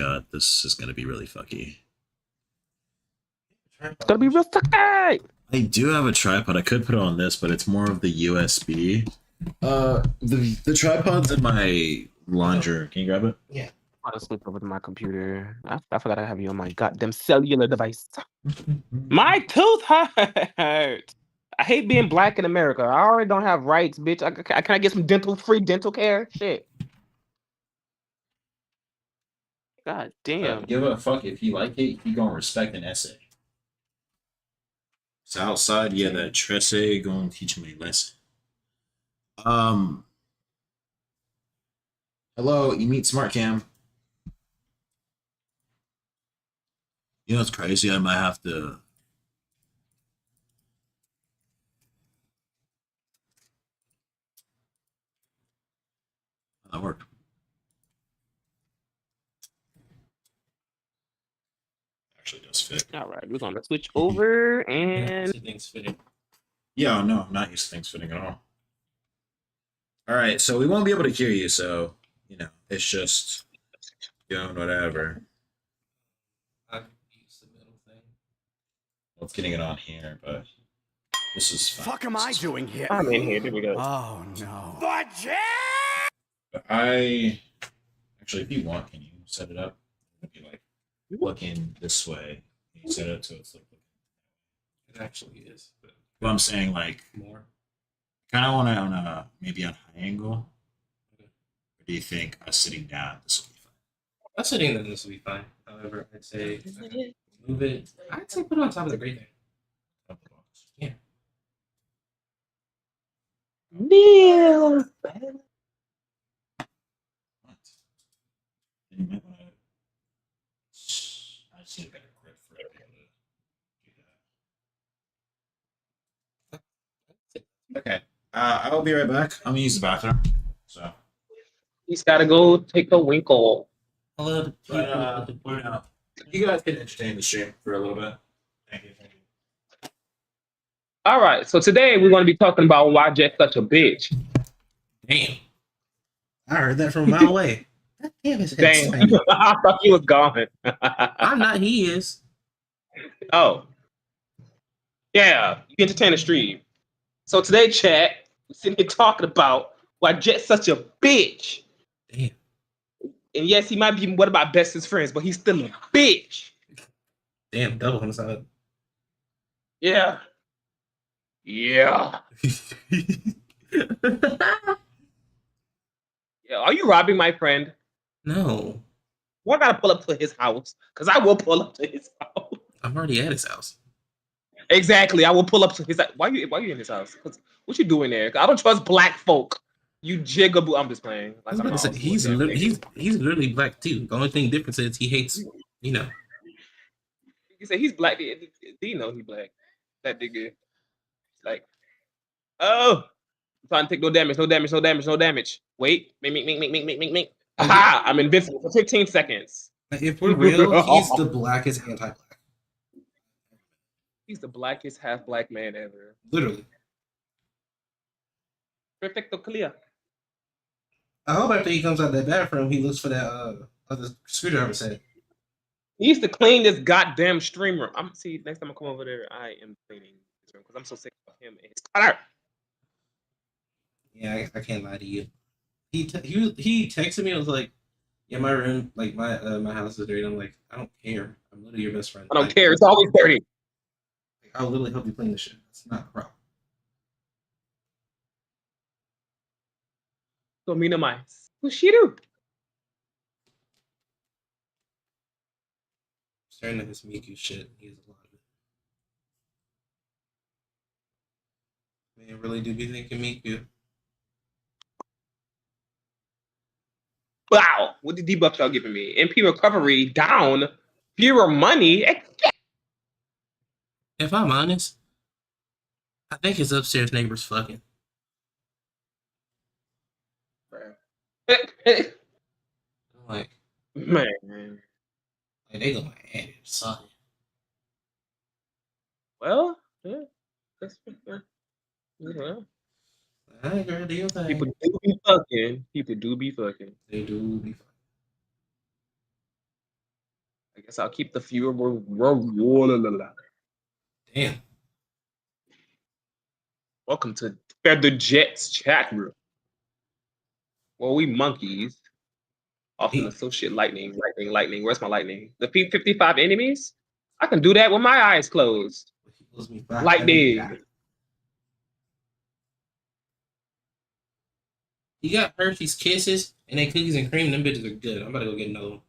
god, this is gonna be really fucky. It's gonna be real fucky. I do have a tripod. I could put it on this, but it's more of the USB. The tripod's in my laundry. Can you grab it? Yeah. I want to switch over to my computer. I forgot I have you on my goddamn cellular device. My tooth hurts. I hate being black in America. I already don't have rights, bitch. Can I get some free dental care? Shit. God damn. Give a fuck if you like it. You gonna respect an essay. So outside, yeah, that Tresse gonna teach me a lesson. Hello, you meet SmartCam. You know it's crazy. I might have to. That worked. Actually, does fit. All right, we're gonna switch over and things fitting. Yeah, no, I'm not used to things fitting at all. All right, so we won't be able to hear you, so you know it's just going whatever. I've used the middle thing. Well, it's getting it on here, but this is fine. Fuck am I doing here? I'm in here. There we go. Oh no. But I actually, if you want, can you set it up? It'd be like looking this way. Can you set it up so it's like It actually is, but well, I'm saying like more. kind of want it on a maybe on high angle. Okay. Or do you think us sitting down this will be fine? I'm sitting in this will be fine. However, I'd say move it. I'd say put it on top of the grate there. Yeah. Neil. What? You might want to. I just need a better grip for it to be able to do that. Okay. I will be right back. I'm gonna use the bathroom. So. He's gotta go take a winkle. Hello, the people But, at the board. You guys can entertain the stream for a little bit. Thank you. Thank you. All right, so today we're going to be talking about why Jet's such a bitch. Damn. I heard that from a mile away. God damn, his head's Damn, tiny. I thought he was gone. I'm not. He is. Oh, yeah, you can entertain the stream. So today, chat, we're sitting here talking about why Jet's such a bitch. Damn. And yes, he might be one of my bestest friends, but he's still a bitch. Damn, double homicide. Yeah. Yeah. Yeah. Are you robbing my friend? No, Well, I gotta pull up to his house, because I will pull up to his house. I'm already at his house. Exactly. I will pull up to his. Why you in his house? What you doing there? I don't trust black folk. You jigaboo. I'm just playing. I was about to say, he's literally black too. The only thing different is he hates, you know. You say he's black. Do you know he black? That nigga. Like, oh, I'm trying to take no damage. No damage. No damage. No damage. Wait. Mink. Aha! I'm invincible for 15 seconds. If we're real, he's the blackest anti-black. He's the blackest half black man ever. Literally. Perfecto clear. I hope after he comes out of that bathroom, he looks for that other screwdriver set. He used to clean this goddamn stream room. I'm see next time I come over there, I am cleaning this room because I'm so sick of him and his color. Yeah, I can't lie to you. He texted me and was like, "Yeah, my room, like my house is dirty." I'm like, "I don't care. I'm literally your best friend. I don't care. It's always dirty." I'll literally help you clean this shit. It's not a problem. So me no mais. What she do? Staring at his Miku shit, he has a lot of it. Man, really do be thinking Miku. Wow. What the debuff y'all giving me? MP recovery down. Fewer money. If I'm honest, I think his upstairs neighbor's fucking. I'm like, Man. like they gonna add it, son. Well, yeah. That's well. I girl, do your thing. People do be fucking. People do be fucking. They do be fucking. I guess I'll keep the fewer. Damn. Welcome to Feather Jets chat room. Well, we monkeys often associate lightning. Where's my lightning? The P55 enemies? I can do that with my eyes closed. He pulls me back. Lightning. He got Hershey's Kisses and then cookies and cream. Them bitches are good. I'm about to go get another one.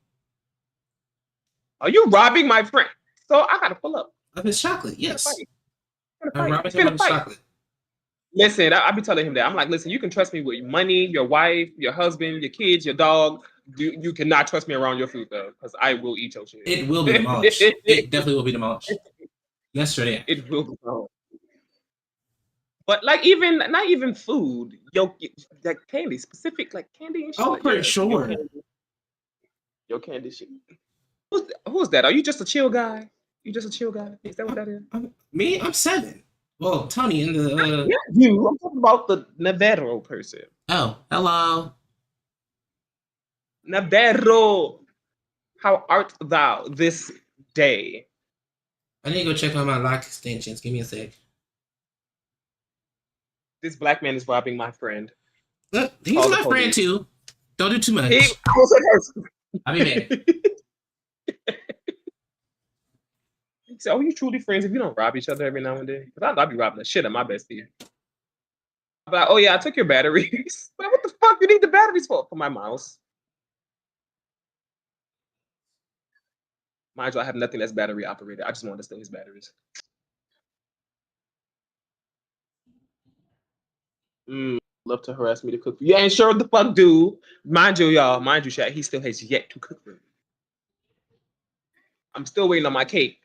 Are you robbing my friend? So I gotta pull up. Of his chocolate, yes. I'm I'm robbing him of his chocolate. Listen, I be telling him that. I'm like, listen, you can trust me with your money, your wife, your husband, your kids, your dog. You cannot trust me around your food though, because I will eat your shit. It will be demolished. It definitely will be demolished. Yesterday. It will be demolished. But like even not even food, like candy, specific like candy and shit. Oh, like, for sure. Your candy shit. Who's that? Are you just a chill guy? You just a chill guy? Is that what that is? Me? I'm 7. Well, Tony in the Yeah, you. I'm talking about the Navarro person. Oh, hello. Navarro, how art thou this day? I need to go check on my lock extensions. Give me a sec. This black man is robbing my friend. Look, he's Call the my friend police. too. Don't do too much. I'll be back. So, are you truly friends if you don't rob each other every now and then? Because I'll be robbing the shit out of my bestie. I'm like, oh yeah, I took your batteries. But what the fuck you need the batteries for? For my mouse. Mind you, I have nothing that's battery operated. I just want to steal his batteries. Love to harass me to cook. You ain't sure the fuck, dude. Mind you, y'all. Mind you, chat. He still has yet to cook for me. I'm still waiting on my cake.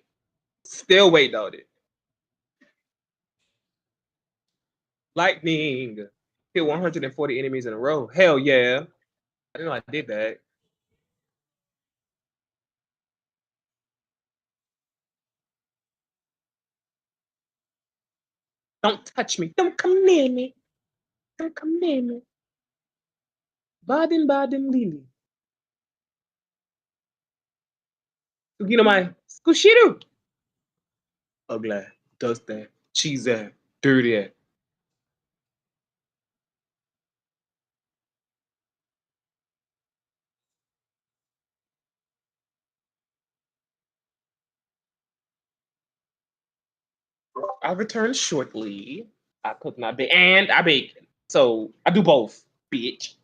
Still waiting on it. Lightning. Kill 140 enemies in a row. Hell yeah. I didn't know I did that. Don't touch me. Don't come near me. Don't come near me. Baden Lily. You know my Skushiru. Ugly. Dusty. Cheesy. Dirty. I return shortly. I cook my bake and I bake. So I do both, bitch.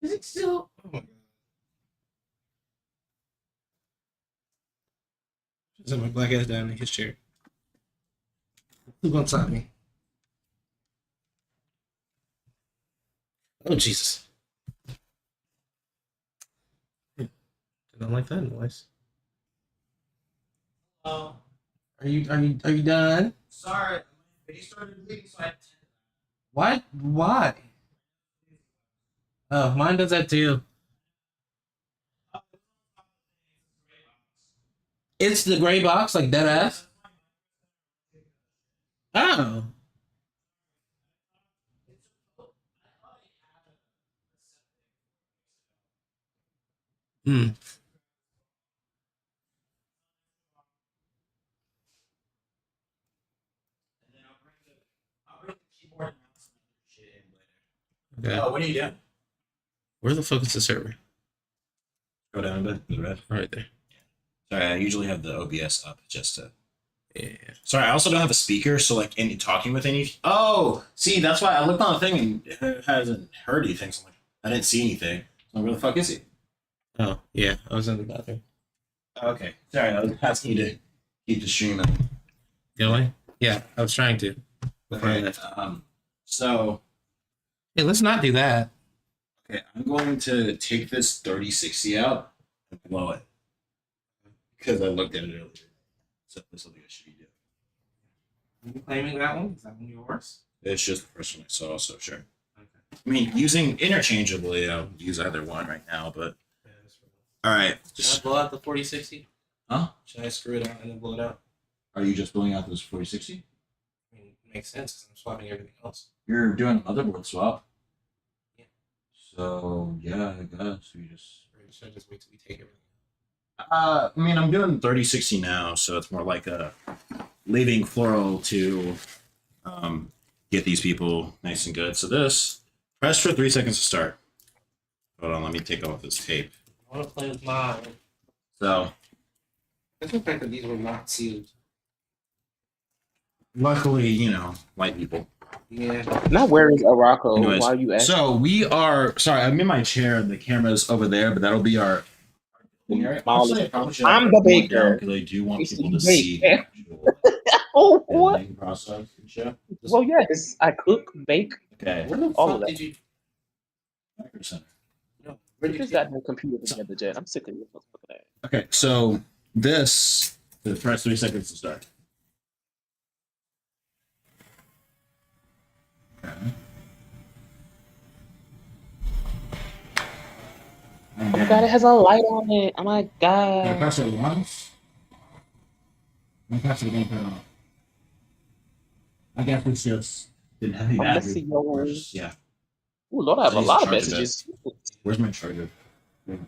Is it still? Oh my god. Set my black ass down in his chair. Who's gonna stop me? Oh Jesus! I don't like that noise. Oh, Are you done? sorry. My face started bleeding, so I had to. What? Why? Oh, mine does that too. It's the gray box, like dead ass. Oh. Hmm. I'll bring the keyboard and mouse and shit in later. Okay. Oh, what are you doing? Where the fuck is the server? Go down a bit to the red. Right there. Sorry, I usually have the OBS up just to. Yeah. Sorry, I also don't have a speaker, so like any talking with any. Oh, see, that's why I looked on the thing and it hasn't heard anything. So I'm like, I didn't see anything. So where the fuck is he? Oh, yeah. I was in the bathroom. Okay, sorry, I was asking you to keep the stream. And... Going? Yeah, I was trying to. Before I Okay, left. so Hey, let's not do that. okay, I'm going to take this 3060 out and blow it because I looked at it earlier. So this is something I should be doing. Are you claiming that one? Is that one yours? It's just the first one I saw, so sure. Okay. I mean, using interchangeably, I'll use either one right now, but all right. Should I blow out the 4060? Huh? Should I screw it out and then blow it out? Are you just blowing out this 4060? I mean, it makes sense because I'm swapping everything else. You're doing a motherboard swap. Yeah. So yeah, I guess we just. Or should I just wait till we take everything? I mean, I'm doing 3060 now, so it's more like a leaving Floral to get these people nice and good. So this, press for 3 seconds to start. Hold on, let me take off this tape. I want to play with mine. So That's the fact that these were not sealed. luckily, you know, white people. Yeah. Now where is Araco? Anyways, Why are you asking? so we are. Sorry, I'm in my chair and the camera's over there, but that'll be our. Actually, I probably should I'm have the it more down baker. because I do want It's people the to see the baker. actual Oh, what? editing process and shit. Well, yes, I cook, bake. Okay. Where the All fuck of that. did you? Micro Center. No. We Where did you just got no computer together, Jet. I'm sick of you. Look at that. Okay, so this the press 3 seconds to start. Okay. Oh my god, it has a light on it. Oh my Can I god. press it once? Can I press it again? Turn it on. I guess it's just didn't have any Oh, let's see battery. yours. Yeah. Ooh, Lord, I have a Please lot of charge it up. messages. Where's my charger? Can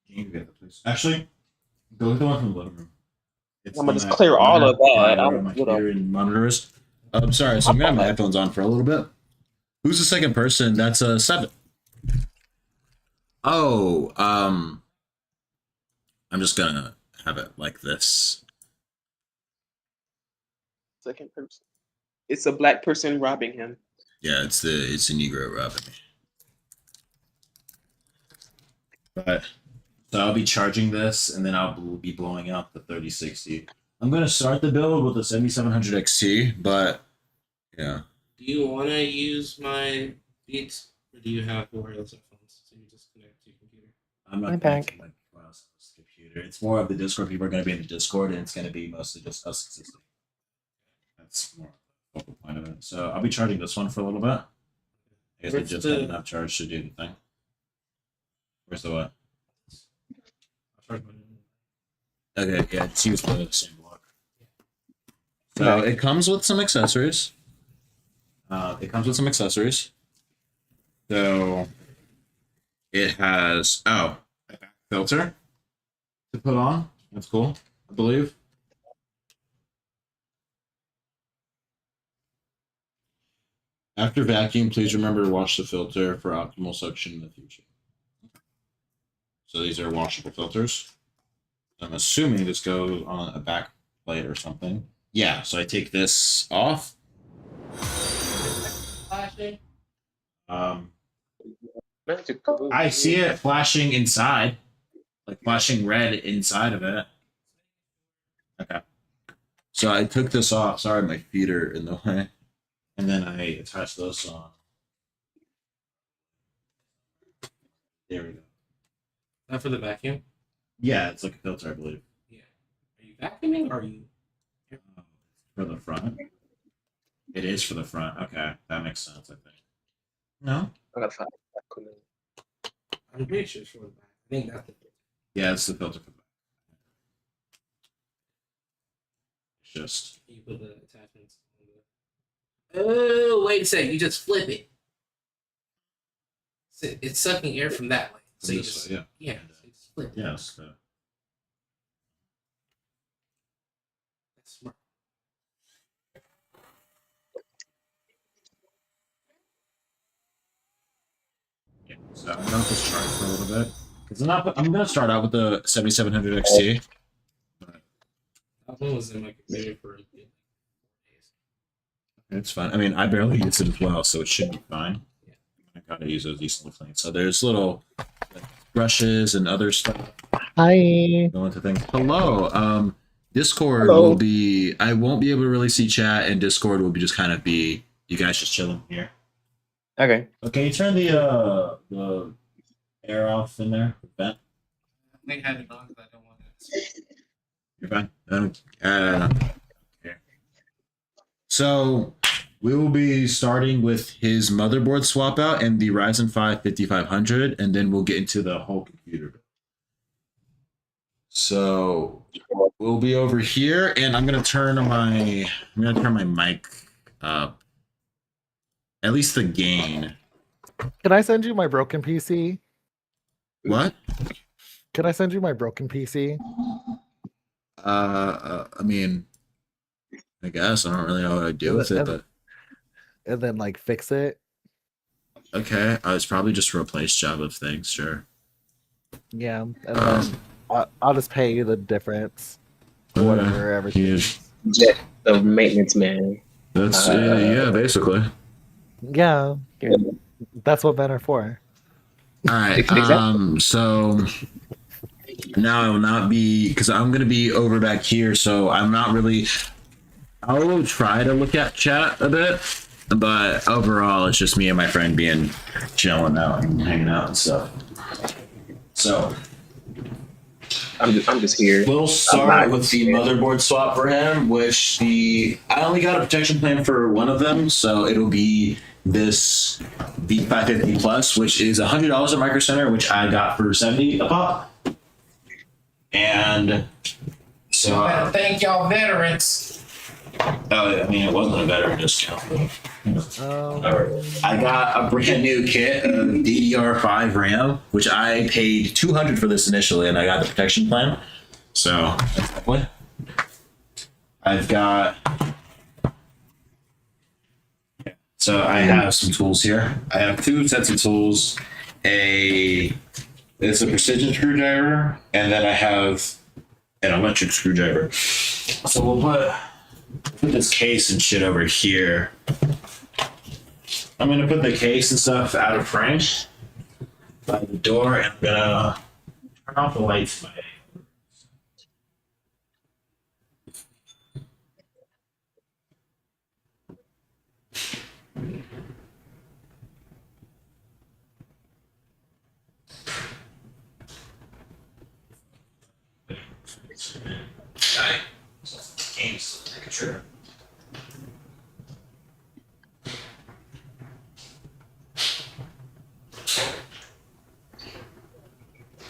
you get that, please? Actually, go with the one from the living room. It's I'm gonna the just clear all of that. I I'm my good computer and monitors. I'm sorry, so I'm gonna have my headphones on for a little bit. Who's the second person? That's 7. Oh, I'm just gonna have it like this. Second person. It's a black person robbing him. Yeah, it's a Negro robbing me. But so I'll be charging this, and then I'll be blowing out the 3060. I'm gonna start the build with the 7700 XT, but yeah. Do you want to use my Beats, or do you have wireless headphones? So you just connect to your computer. I'm not I'm connecting my wireless to the computer. It's more of the Discord. People are gonna be in the Discord, and it's gonna be mostly just us existing. That's more the focal point of it. So I'll be charging this one for a little bit. I guess I Where's just the- had enough charge to do the thing. Where's the what? I'll charge mine. Okay, yeah, it's used the same block. So it comes with some accessories. So it has a back filter to put on. That's cool, I believe. After vacuum, please remember to wash the filter for optimal suction in the future. So these are washable filters. I'm assuming this goes on a back plate or something. Yeah, so I take this off. Magical. I see it flashing inside, like flashing red inside of it. Okay. So I took this off. Sorry, my feet are in the way. And then I attached this on. There we go. Not for the vacuum. Yeah, it's like a filter, I believe. Yeah. Are you vacuuming or are you? For the front. It is for the front. Okay, that makes sense, I think. No? I gotta find I'm pretty sure it's for the back. I think that's the. Yeah, it's the filter for the back. It's just. You put the attachments on the. Oh, wait a sec. You just flip it. It's sucking air from that way. So you just. Yeah. Yeah. So you just flip it. Yes. That's smart. Yeah. So I'm gonna just charge for a little bit. Because I'm gonna start out with the 7700 XT. That one was in my computer for 4 days. It's fine. I mean, I barely use it as well, so it should be fine. I gotta use those decently clean. So there's little like, brushes and other stuff. Hi. Go into things. Hello. Discord Hello. will be. I won't be able to really see chat, and Discord will be just kind of be you guys just chilling here. Okay. Okay, you turn the air off in there. Vent. They had it on because I don't want to. You're fine. I don't care. So we will be starting with his motherboard swap out and the Ryzen 5 5500, and then we'll get into the whole computer. So we'll be over here, and I'm gonna turn my mic up. At least the gain. Can I send you my broken PC? What? Can I send you my broken PC? I mean, I guess I don't really know what I do with it, but And then like fix it? okay. It's probably just a replace job of things, sure. Yeah. And then I'll just pay you the difference. Or whatever, everything. Huge. Jet, the maintenance man. That's yeah, basically. Yeah. That's what men are for. All right. Exactly. So now I will not be because I'm gonna be over back here, so I'm not really. I will try to look at chat a bit, but overall, it's just me and my friend being chilling out and hanging out and stuff. So I'm just here. we'll start with the motherboard swap for him, which I only got a protection plan for one of them, so it'll be this V550 Plus, which is $100 at Micro Center, which I got for 70 a pop. And so Thank y'all, veterans. I mean, it wasn't a veteran discount. Um, I got a brand new kit of DDR5 RAM, which I paid $200 for this initially, and I got the protection plan. So I've got. So I have some tools here. I have two sets of tools. It's a precision screwdriver, and then I have an electric screwdriver. So we'll put this case and shit over here. I'm gonna put the case and stuff out of frame by the door, and I'm gonna turn off the lights. Games, sure.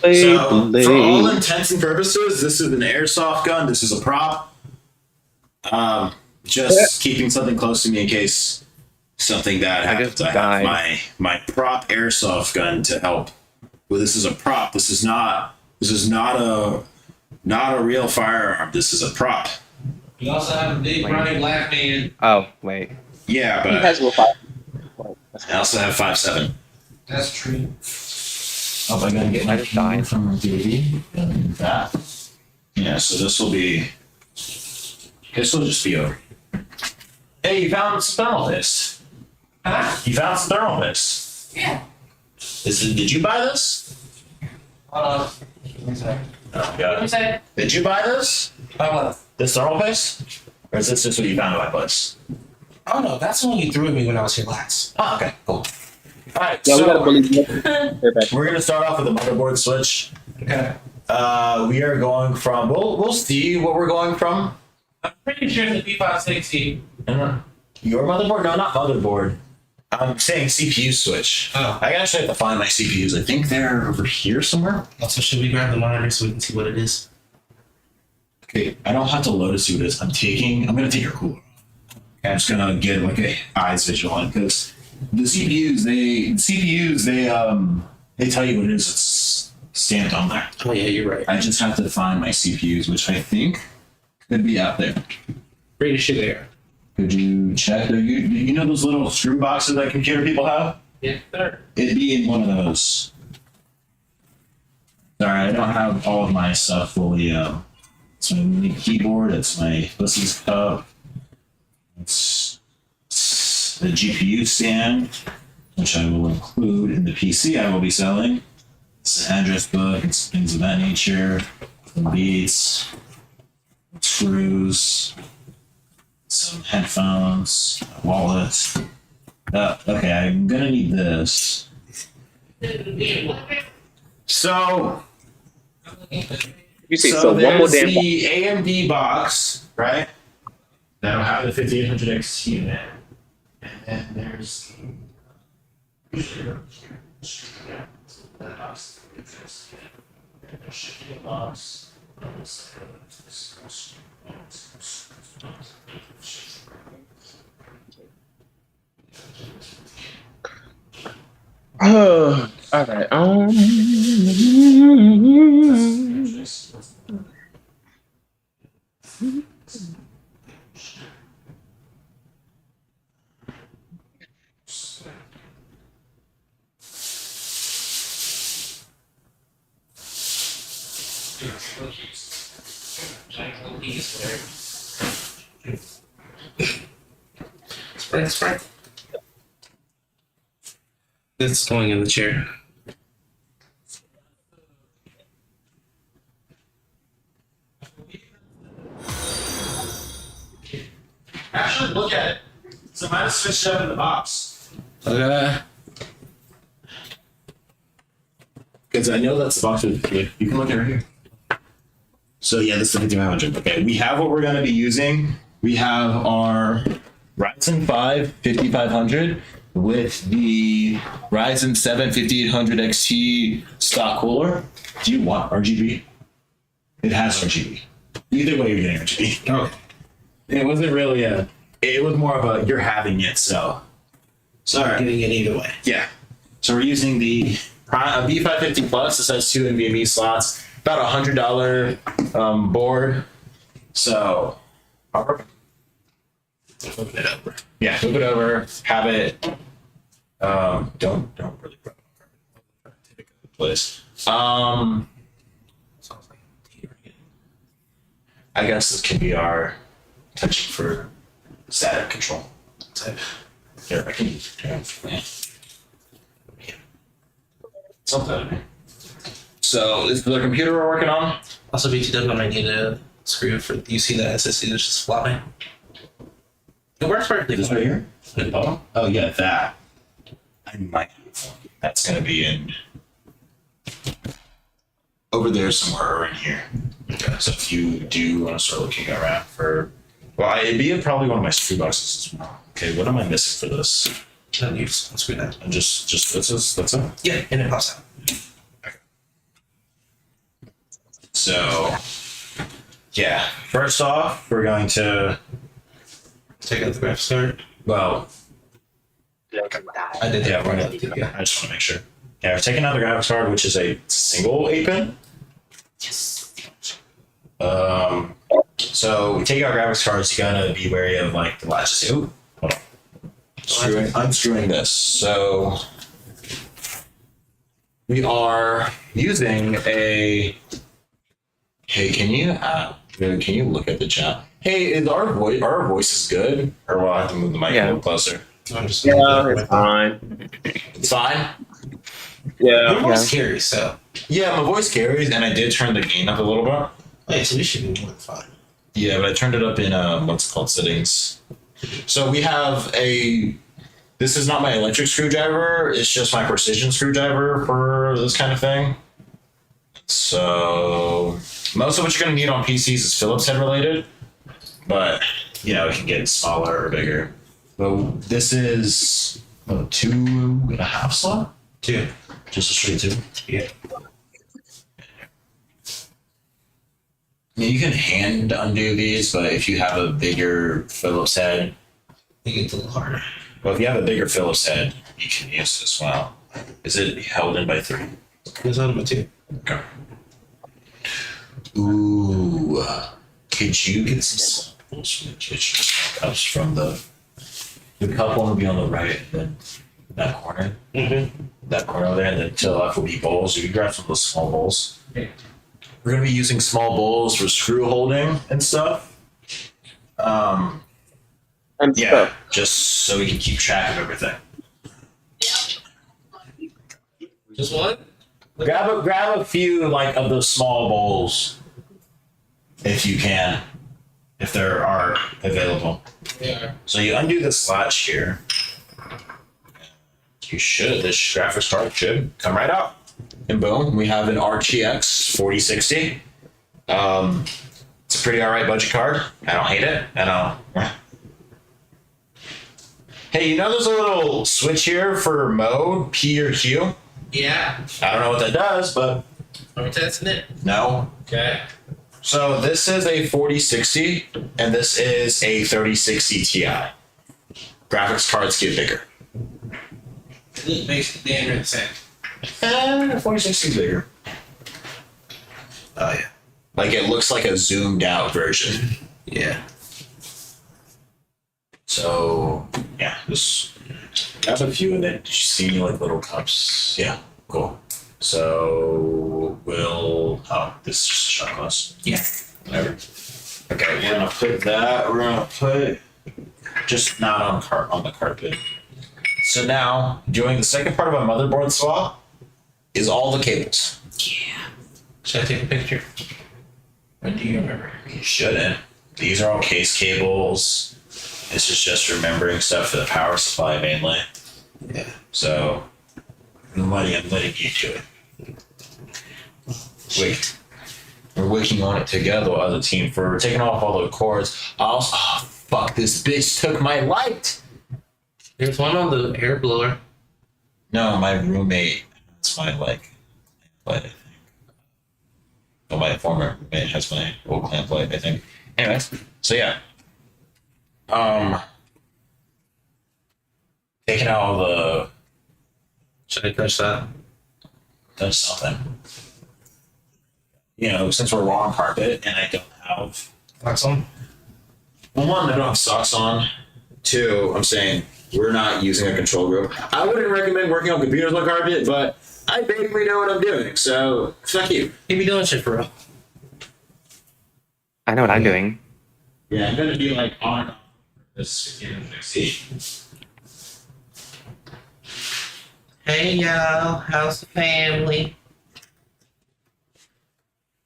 So, for all intents and purposes, this is an airsoft gun. This is a prop. Just keeping something close to me in case something bad happens. I have my prop airsoft gun to help. Well, this is a prop. This is not a real firearm. This is a prop. You also have a big running black man. Oh wait. Yeah, He but has real fire. I also have 5.7. That's true. Oh, I gotta get I just died. from baby and that. Yeah, so this will just be over. Hey, you found some all this. Huh? You found some thermal paste. Yeah. Did you buy this? One Oh, second. What did you God. say? Did you buy this? By what? This thermal paste? Or is this just what you found at my place? Oh no, that's the one you threw at me when I was here last. Oh, okay, cool. Alright, Yeah, we gotta so believe we're gonna start off with a motherboard switch. Okay. We are going from we'll see what we're going from. I'm pretty sure it's a B560. Your motherboard? No, not motherboard. I'm saying CPU switch. Oh. I actually have to find my CPUs. I think they're over here somewhere. Also, should we grab the monitor so we can see what it is? Okay, I don't have to load to see what it is. I'm gonna take your cooler. I'm just gonna get like a eyes visual on because the CPUs they tell you what it is. It's stamped on there. Oh yeah, you're right. I just have to find my CPUs, which I think could be out there. Pretty sure they are. Could you check? You know those little screw boxes that computer people have? Yeah, they're. It'd be in one of those. Sorry, I don't have all of my stuff fully. It's my mini keyboard. It's my pussy's cup. It's the GPU stand, which I will include in the PC I will be selling. It's an address book. It's things of that nature. Some beats, screws, some headphones, a wallet. Okay, I'm gonna need this. So, You see, so one more there's damn. the AMD box, right? That'll have the 5800 XT in it. And then there's the box. All right. Sprite. It's going in the chair. Actually, look at it. So I might have switched it up in the box. Because I know that's the box with you can look at it right here. So yeah, this is the 5500. Okay, we have what we're going to be using. We have our Ryzen 5 5500 with the Ryzen 7 5800 XT stock cooler. Do you want RGB? It has RGB. Either way, you're getting RGB. Okay. It wasn't really it was more of a you're having it, so. Sorry. Getting it either way. Yeah. So we're using the B550 Plus. This has 2 NVMe slots, about $100 board. So, flip it over. Yeah, flip it over. Have it. Don't really put it in place. I guess this can be our touching for static control. Here, I can. Something. So this is the computer we're working on. Also, BTW, I might need a screw for. You see that SSD that's just flopping? It works perfectly. This right here. At the bottom. Oh yeah, that. I might. That's gonna be in over there somewhere or in here. Okay. So if you do want to start looking around for, well, it'd be in probably one of my screw boxes as well. Okay, what am I missing for this? Then you just unscrew that. And just that's it. Yeah, and it pops out. So, yeah. First off, we're going to. Take out the graphics card. Well, I did that. yeah, we're gonna. Yeah. I just want to make sure. Yeah, we're taking out the graphics card, which is a single 8-pin. Yes. So we take out graphics cards. You gotta be wary of like the latches. Ooh, hold on. Unscrewing this. So we are using a. Hey, can you look at the chat? Hey, is our voice is good, or will I have to move the mic a Yeah. little closer? I'm just Yeah, it's fine. It's fine. Yeah. Your voice carries, so. Yeah, my voice carries, and I did turn the gain up a little bit. Wait, so we should be more than fine. Yeah, but I turned it up in what's it called settings. So we have a. This is not my electric screwdriver. It's just my precision screwdriver for this kind of thing. So most of what you're gonna need on PCs is Phillips head related, but you know it can get smaller or bigger. So this is 2.5 slot. 2. Just a straight 2. Yeah. I mean, you can hand undo these, but if you have a bigger Phillips head, It gets a little harder. well, if you have a bigger Phillips head, you can use this as well. Is it held in by 3? It's on my 2. Okay. Ooh, could you get some cups from the cup one will be on the right, and then that corner, that corner over there, and then to the left will be bowls. You can grab some of those small bowls. Yeah. We're gonna be using small bowls for screw holding and stuff. And Yeah, stuff. just so we can keep track of everything. Just one? Grab a few like of those small bowls, if you can, if there are available. Yeah. So you undo this latch here. You should. This graphics card should come right out. And boom, we have an RTX 4060. It's a pretty alright budget card. I don't hate it. Hey, you know there's a little switch here for mode, P or Q? Yeah. I don't know what that does, but Are we testing it? no. Okay. So this is a 4060 and this is a 3060 Ti. Graphics cards get bigger. Look basically damn near the same. 4060 is bigger. Oh yeah. Like it looks like a zoomed out version. Yeah. So yeah, just grab a few and then did you see any like little cups? Yeah, cool. So this is just a shot glass. Yeah. Whatever. Okay, we're gonna put that. We're gonna put just not on the carpet. So now, doing the second part of a motherboard swap is all the cables. Should I take a picture? Or do you remember? You shouldn't. These are all case cables. This is just remembering stuff for the power supply mainly. Yeah. So I'm letting you do it. Wait. We're working on it together as a team. We're taking off all the cords. Oh fuck! This bitch took my light. There's one on the air blower. No, my roommate. That's my light. I think. Oh, my former roommate has my old clamp light. I think. Anyways, so yeah. Taking out all the. Should I touch that? Does something. You know, since we're on carpet and I don't have. Wax on? Well, one, I don't have socks on. Two, I'm saying we're not using a control group. I wouldn't recommend working on computers on carpet, but I basically know what I'm doing, so fuck you. You be doing shit for real. I know what I'm doing. Yeah, I'm gonna be like on and off this see. Hey y'all, how's the family?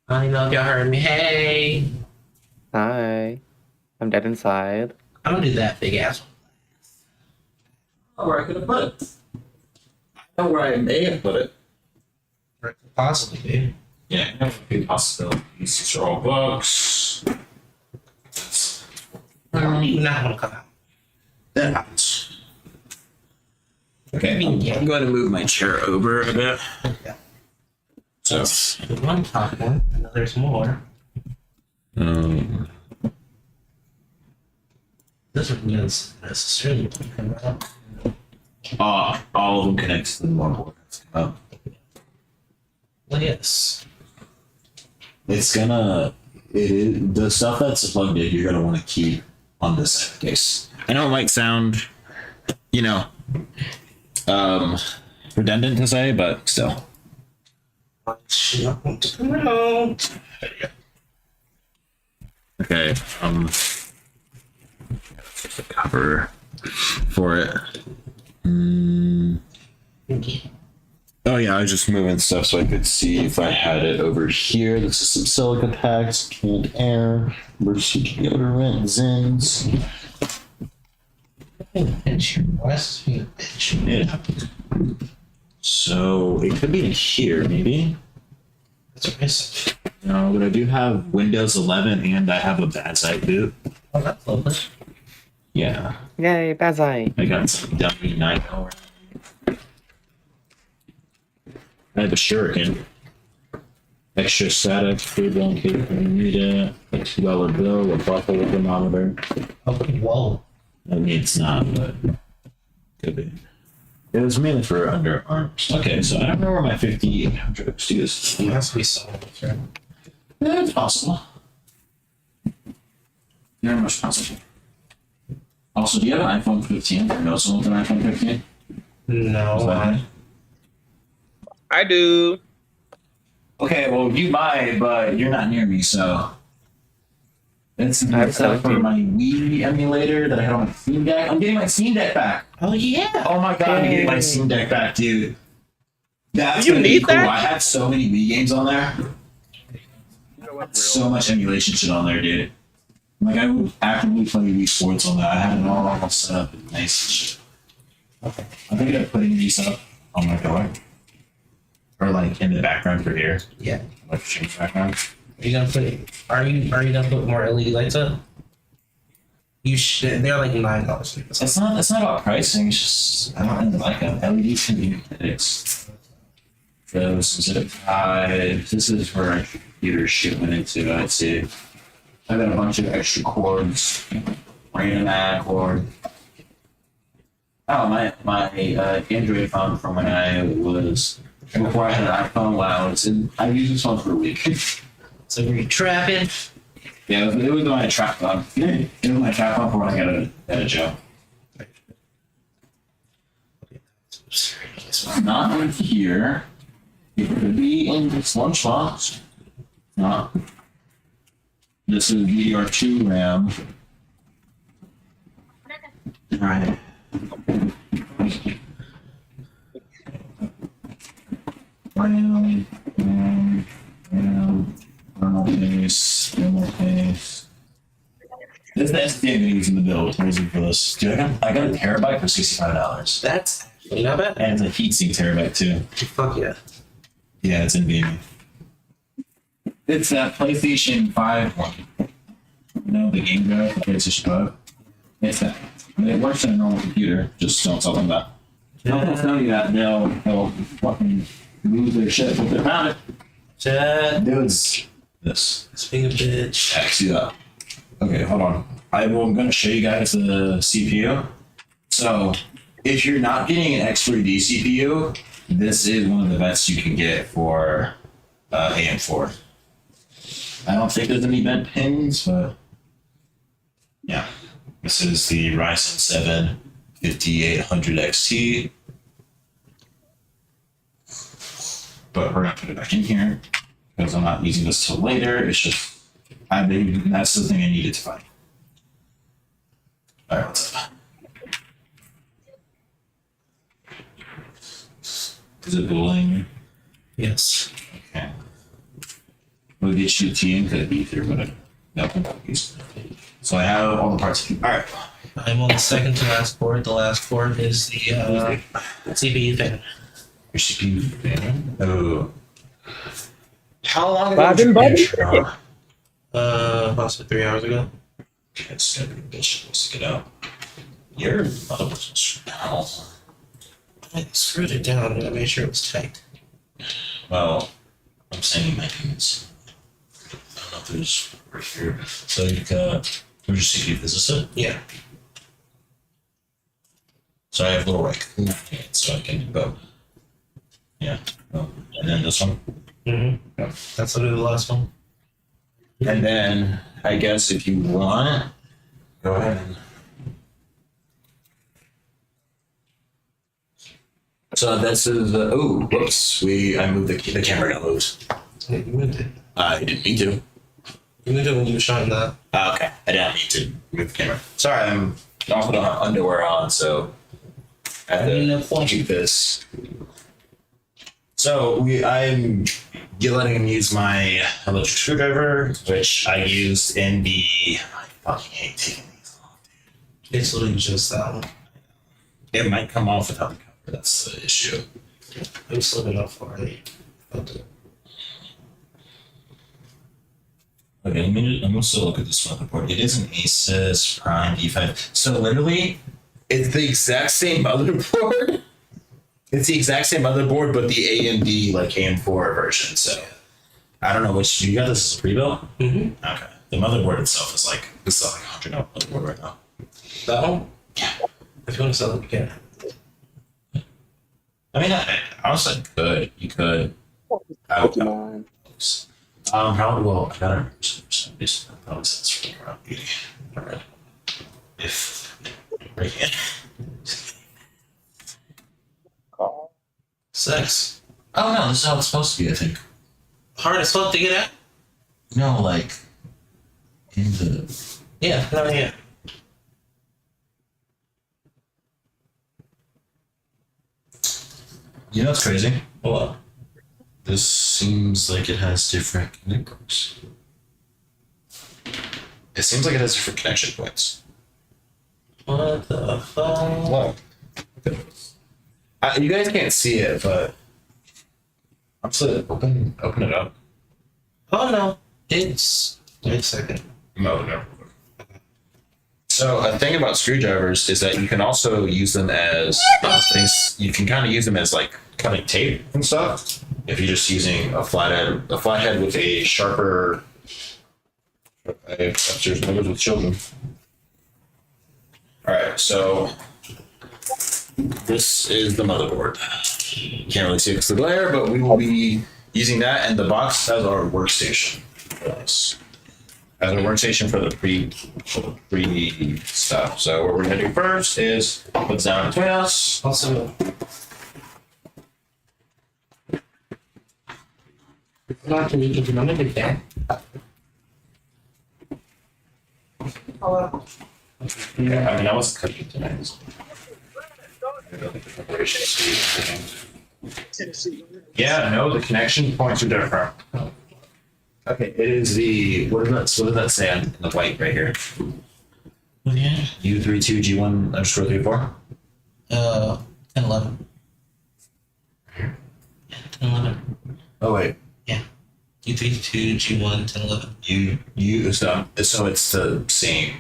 I know y'all heard me. Hey. Hi. I'm dead inside. I'm gonna do that big ass one. Oh, where I could have put it. I know where I may have put it. Or it could possibly be. Yeah, I have a big possibility. These are all books. I don't even know how to come out. That happens. Okay, Yeah. I'm going to move my chair over a bit. Yeah. So, There's one top one. I know there's more. This one doesn't necessarily come out. all of them connect to the one board. Well, yes. It's gonna. The stuff that's plugged in, you're gonna want to keep on this side of the case. I know it might sound, redundant to say, but still. Shit, I want to come out. There you go. Okay. The cover. for it. Oh yeah, I was just moving stuff so I could see if I had it over here. This is some silica packs, canned air, emergency deodorant, Zins. Yeah. So it could be in here, maybe. That's nice. No, but I do have Windows 11 and I have a bad side boot. Oh, that's lovely. Yeah, Yay, Bazai. I got some dummy 9 hour. I have a Shuriken. Extra static, food on cake, if you need it. A $2 bill, a buffalo thermometer. Oh, whoa. I mean, it's not, but could be. It was mainly for underarms. Okay, so I don't know where my 5800 is. It has to be someone, right? It's possible. Very much possible. Also, do you have an iPhone 15? Or know someone with an iPhone 15? No, I do. Okay, well, you might, but you're not near me, so. It's I have stuff for 17. my Wii emulator that I had on my Steam Deck. I'm getting my Steam Deck back. Oh, yeah. Oh my god, I'm getting my Yay. Steam Deck back, dude. That's Do you gonna be need cool. that? I have so many Wii games on there. So much emulation shit on there, dude. Like, I would actively play Wii Sports on that. I had it all set up and nice and shit. Okay. I'm thinking of putting these up on my door. Or like in the background for here. Yeah. Like change background. Are you gonna put? Are you gonna put more LED lights up? You should. They're like $9. It's not about pricing, it's just I don't really like them. LEDs can be it's those specific types. This is where my computer shit went into, I'd say. I got a bunch of extra cords. Random ad cord. Oh, my Android phone from when I was before I had an iPhone. Wow, I used this phone for a week. So you're trapping. Yeah, it was my trap phone. It was my trap phone for when I got out of jail. So not in here. It could be in this lunchbox. Not. This is DDR2 RAM. Alright. Thermal paste. This is the SSD I'm gonna use in the build. Reason for this. Dude, I got a terabyte for $65. That's actually not bad. And it's a heatsink terabyte too. Fuck yeah. Yeah, it's NVMe. It's that PlayStation 5 one. You know, the game drive, the PlayStation 5. It's that. It works on a normal computer, just don't tell them that. Don't tell you that, they'll fucking lose their shit if they found it. Chad. Dudes, this. Speaking of bitch. Yeah, see that. Okay, hold on. I'm going to show you guys the CPU. So, if you're not getting an X3D CPU, this is one of the best you can get for AM4. I don't think there's any bent pins, but yeah. This is the Ryzen 7 5800 XT. But we're going to put it back in here because I'm not using this till later. It's just that's the thing I needed to find. All right, what's up? Is it bowling? Yes. Okay. We'll get you tea and could be through, but no cookies. So I have all the parts. All right. I'm on the second to last board. The last board is the CPU fan. Your CPU fan. Oh. How long ago Bobbin, did you bobbin. intro? Possibly 3 hours ago. Okay, it's gonna be bitch. Let's get out. Your mother was now. I screwed it down and I made sure it was tight. Well, I'm saying my hands. I don't know if there's right here. So you got. Where's your CPU? Is this it? Yeah. So I have little like hands, so I can go. Yeah. Oh, and then this one. Mm-hmm. Yeah. That's literally the last one. And then I guess if you want, go ahead and. So this is oh whoops, I moved the camera got moved. Yeah, you moved it. I didn't mean to. You moved it when you were showing that. Okay, I didn't mean to move the camera. Sorry, I'm I also don't have underwear on, so I have to keep this. So I'm letting him use my electric screwdriver, which I used in the. I fucking hate taking these off. It's literally just that one. It might come off without the cover. That's the issue. I'm slipping off already. Okay, I'm gonna still look at this motherboard. It is an Asus Prime E5. So literally, it's the exact same motherboard. It's the exact same motherboard, but the AMD like AM4 version. So I don't know which you got. This as a pre-built. Mm-hmm. Okay. The motherboard itself is like $100 motherboard right now. That one? Yeah. If you want to sell it, you can. I mean, honestly, you could. I would. How well? I gotta this probably says for around 80. Alright. If right here. Sex. Oh no, this is how it's supposed to be. I think. Hard as fuck to get at? No, like in the. Yeah, no, yeah. You know what's crazy? What? This seems like it has different connectors. It seems like it has different connection points. What the fuck? Look. You guys can't see it, but I'm still open it up. Oh no. It's. Wait a second. No, no. So a thing about screwdrivers is that you can also use them as things. You can kind of use them as like cutting tape and stuff. If you're just using a flathead with a sharper. Upstairs members with children. All right, so this is the motherboard. You can't really see it because of the glare, but we will be using that, and the box has our workstation. As a workstation for the pre stuff. So what we're gonna do first is put this down between us. Also. Not to meet you, I'm a big fan. Yeah, I mean, I wasn't cooking tonight. Yeah, no, the connection points are different. Okay, it is the what does that say in the white right here? Yeah. U32G1_34. 1011. Yeah, 1011. Oh wait, U32 G1 1011. so it's the same.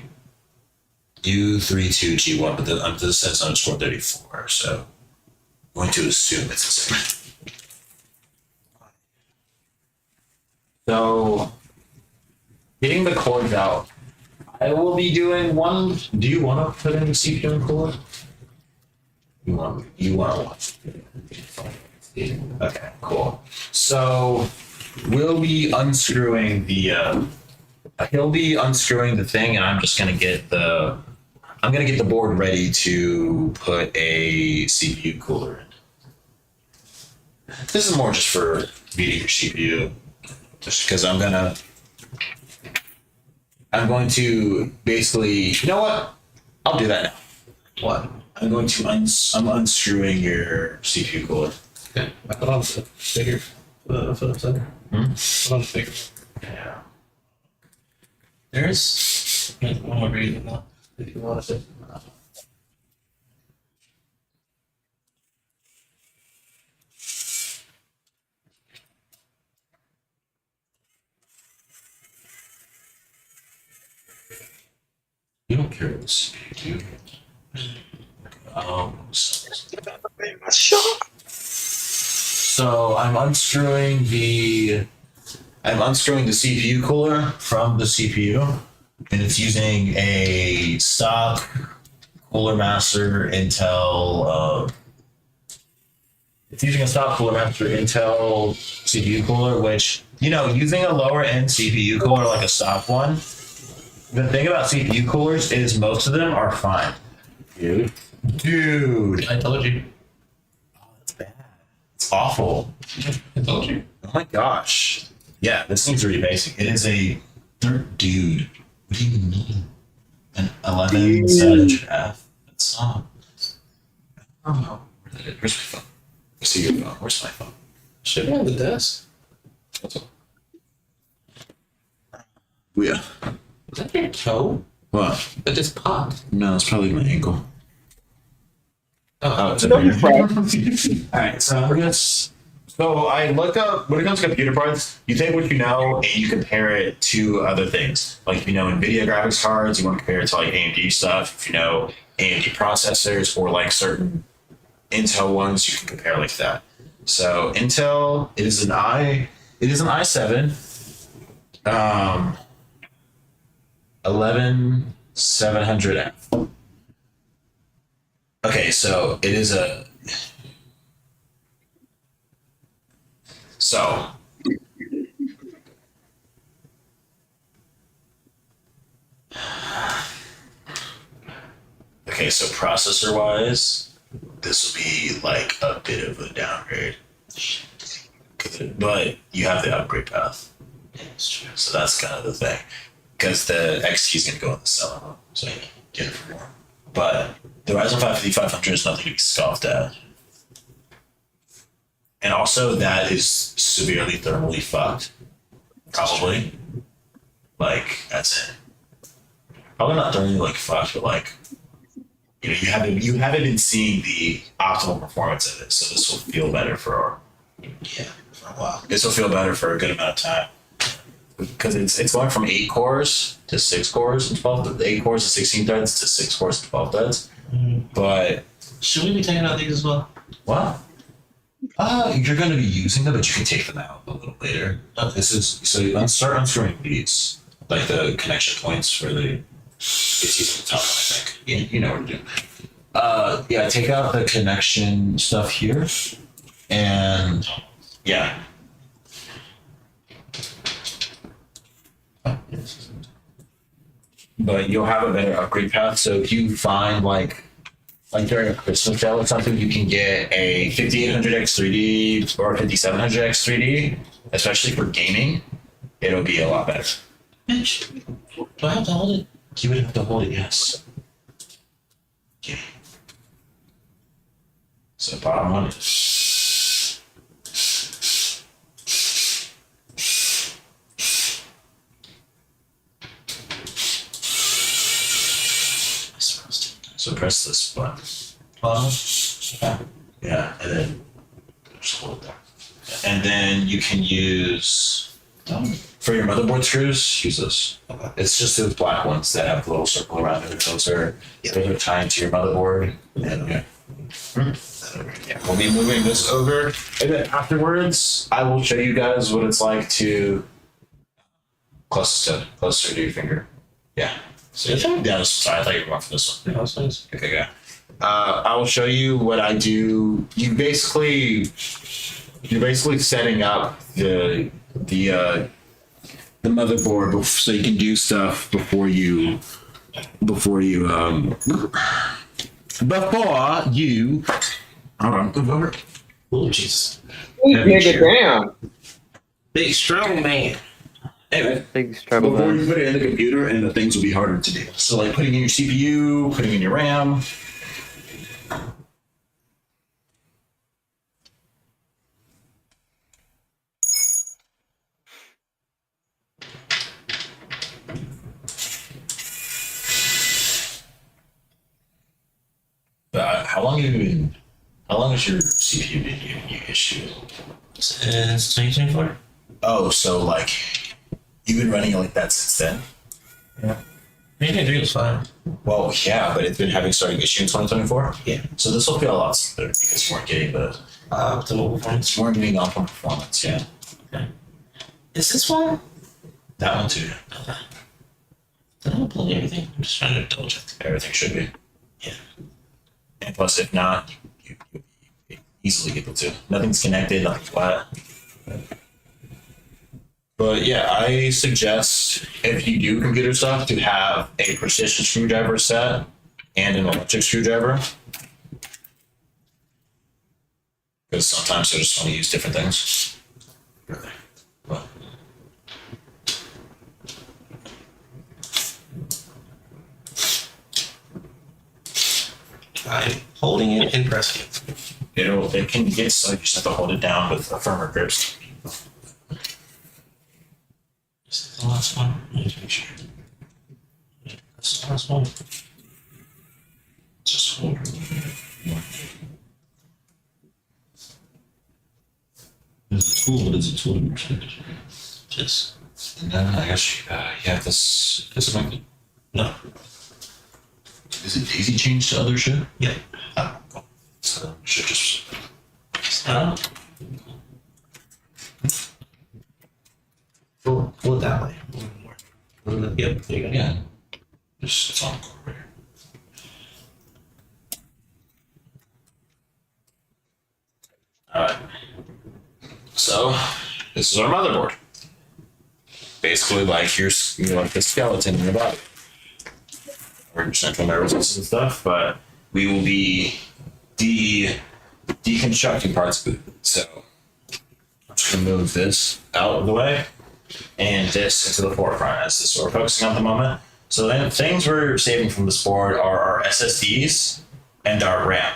U32G1, but this says _34, so I'm going to assume it's the same. So, getting the cords out, I will be doing one. Do you want to put in the CPU and cooler? You want one. Okay, cool. So, we'll be unscrewing the. He'll be unscrewing the thing, and I'm just gonna get the. I'm gonna get the board ready to put a CPU cooler in. This is more just for meeting your CPU. Just because I'm going to basically, you know what? I'll do that now. What? I'm going to I'm unscrewing your CPU cooler. Okay. I put on the figure. For the second. Put on the figure. Yeah. There's one more reason now. If you want to. You don't care what the CPU do. So I'm unscrewing the CPU cooler from the CPU, and it's using a stock Cooler Master Intel. It's using a stock Cooler Master Intel CPU cooler, which using a lower end CPU cooler like a stock one. The thing about CPU coolers is most of them are fine. Dude. I told you. Oh, that's bad. It's awful. I told you. Oh my gosh. Yeah, this thing's really basic. It is a dude. What do you mean? An 11,700F. That's not. Oh, where's my phone? I see your phone. Where's my phone? Should be on the desk. Yeah. Was that your toe? What? That just popped. No, it's probably my ankle. Oh, it's over here. Alright, so I guess. So I look up when it comes to computer parts, you take what you know and you compare it to other things. Like if you know NVIDIA graphics cards, you want to compare it to like AMD stuff. If you know AMD processors or like certain Intel ones, you can compare like that. So Intel is an i7 11700F. Okay, so it is a so okay, so processor wise, this will be like a bit of a downgrade. But you have the upgrade path. So that's kind of the thing. Because the XT is going to go in the cell, so you can get it for more. But the Ryzen 5 5500 is nothing to be scoffed at. And also, that is severely thermally fucked. Probably. Like, that's it. Probably not thermally like fucked, but like, you know, you haven't been seeing the optimal performance of it, so this will feel better for a while. This will feel better for a good amount of time. Because it's going from 8 cores to 6 cores and 12, 8 cores and 16 threads to 6 cores and 12 threads. But should we be taking out these as well? what? You're going to be using them, but you can take them out a little later. This is so you start unscrewing these, like the connection points for the. It's using the top one, I think. You know what to do. Yeah, take out the connection stuff here, and yeah. But you'll have a better upgrade path. So if you find like during a Christmas sale or something, you can get a 5800X 3D or 5700X 3D, especially for gaming. It'll be a lot better. Bitch, do I have to hold it? You would have to hold it, yes. Okay. So bottom one is. So press this button. Yeah, and then just hold it there. And then you can use for your motherboard screws. Use this. It's just those black ones that have a little circle around it. Those are tied to your motherboard. And yeah, we'll be moving this over, and then afterwards, I will show you guys what it's like to closer to your finger. Yeah. So yeah, sorry, I thought you were going for this one. Yeah, that's nice. Okay, yeah. I will show you what I do. You're basically setting up the motherboard so you can do stuff before you hold on, move over. Oh, jeez. Nigga, damn. Big strong man. Anyway, Big struggle. before you put it in the computer, and the things will be harder to do. So like putting in your CPU, putting in your RAM. But how long has your CPU been giving you issues? Since 2024? Oh, so like you've been running it like that since then? Yeah. 2023 was fine. Well, yeah, but it's been starting issue in 2024? Yeah. So this will feel a lot smoother because you weren't getting the Optimal performance. you weren't getting optimal performance, yeah. Okay. Is this one? That one too. Did I upload everything? I'm just trying to double check. Everything should be. Yeah. And plus, if not, you'll be easily able to. Nothing's connected, nothing's flat. But yeah, I suggest if you do computer stuff to have a precision screwdriver set and an electric screwdriver. Because sometimes I just want to use different things. But, I'm holding it and pressing it. It can get so you just have to hold it down with a firmer grip. This is the last one. Let me make sure. That's the last one. Just hold it. There's a tool. What is a tool? Just And then I guess yeah, this might be. no. Is it daisy changed to other shit? Yeah. Ah, cool. So should just No. Pull it that way. A little more. A little bit. Yep. There you go. yeah. Just it's on right here. Alright. So, this is our motherboard. Basically, like like the skeleton in your body. Or your central nervous system and stuff, but we will be deconstructing parts of it. So, I'm just gonna move this out of the way and this into the forefront as this is what we're focusing on at the moment. So then things we're saving from this board are our SSDs and our RAM.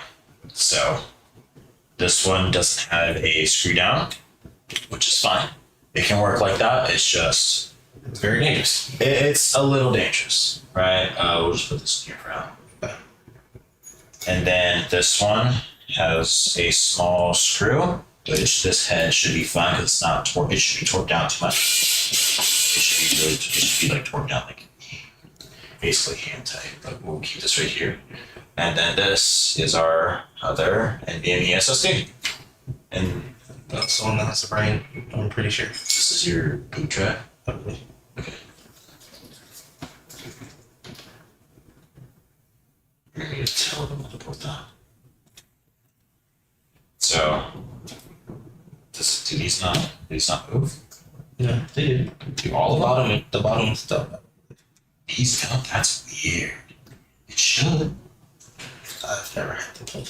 So this one doesn't have a screw down, which is fine. It can work like that. It's just, It's very dangerous. it's a little dangerous, right? We'll just put this in here for now. And then this one has a small screw, which this head should be fine because it's not torqued. It should be torqued down too much. It should be like torqued down, like basically hand tight. But we'll keep this right here. And then this is our other NVMe SSD. And That's the one that has the brain. I'm pretty sure. this is your boot drive. Probably. You're gonna tell them what to put that. So, do these not move? Yeah, they do. Do all The of them? bottom stuff. These don't? That's weird. It should. I've never had to play.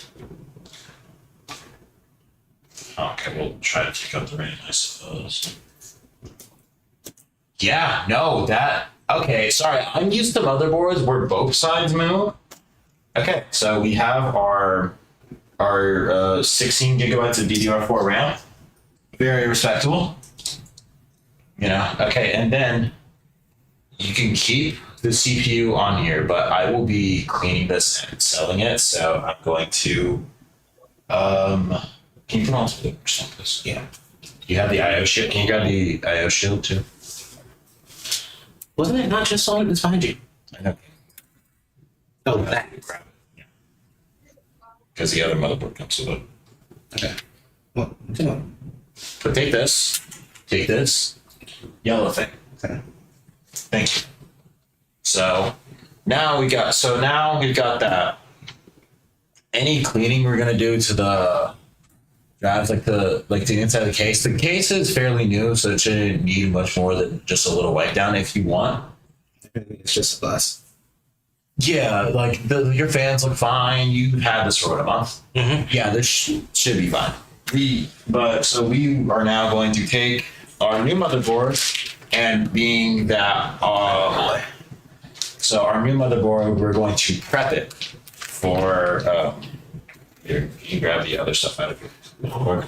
Okay, we'll try to take out the rain, I suppose. Yeah, no, okay, sorry, I'm used to motherboards where both sides move. Okay, so we have our 16 gigabytes of DDR4 RAM. Very respectable. You know, okay, and then you can keep the CPU on here, but I will be cleaning this and selling it, so I'm going to, can you put on this? Yeah. You have the IO shield. Can you grab the IO shield too? Wasn't it not just on? It's behind you. I know. Oh, that. Grab it. Yeah. Because the other motherboard comes with it. Okay. Well, come on. But take this. Take this. Yellow thing. Okay. Thank you. So now we've got that. Any cleaning we're gonna do to the drives, like the inside of the case. The case is fairly new, so it shouldn't need much more than just a little wipe down if you want. It's just a bus. Yeah, like your fans look fine. You've had this for what, a month? Mm-hmm. Yeah, this should be fine. We are now going to take our new motherboard and being that so our new motherboard, we're going to prep it for here, you can grab the other stuff out of your motherboard.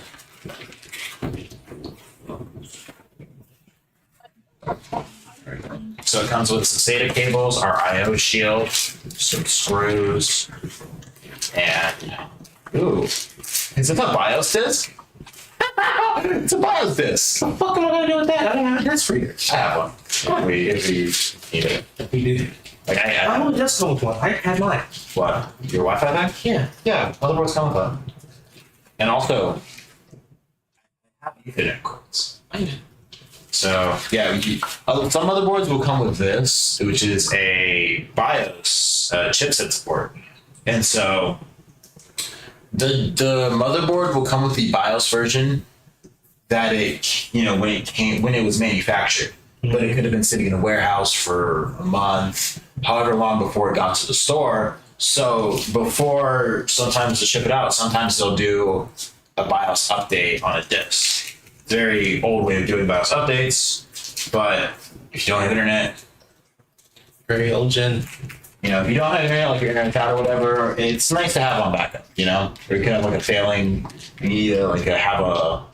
So it comes with some SATA cables, our IO shield, some screws, and ooh, is it a BIOS disc? It's a BIOS disc. What the fuck am I gonna do with that? I don't have a desk reader. I have one. If you need it. We do. Like I only just go with one. I had mine. what? Your Wi-Fi back? Yeah. Yeah, motherboards come with that. And also, I have Ethernet cords. So yeah, some motherboards will come with this, which is a BIOS chipset support, and so the motherboard will come with the BIOS version that when it was manufactured, but it could have been sitting in a warehouse for a month, however long before it got to the store. So before sometimes to ship it out, sometimes they'll do a BIOS update on a disk. Very old way of doing BIOS updates, but if you don't have internet, Very old gen. You know, if you don't have internet, like your internet out or whatever, it's nice to have on backup. You know, or you could have like a failing. You need to like have a.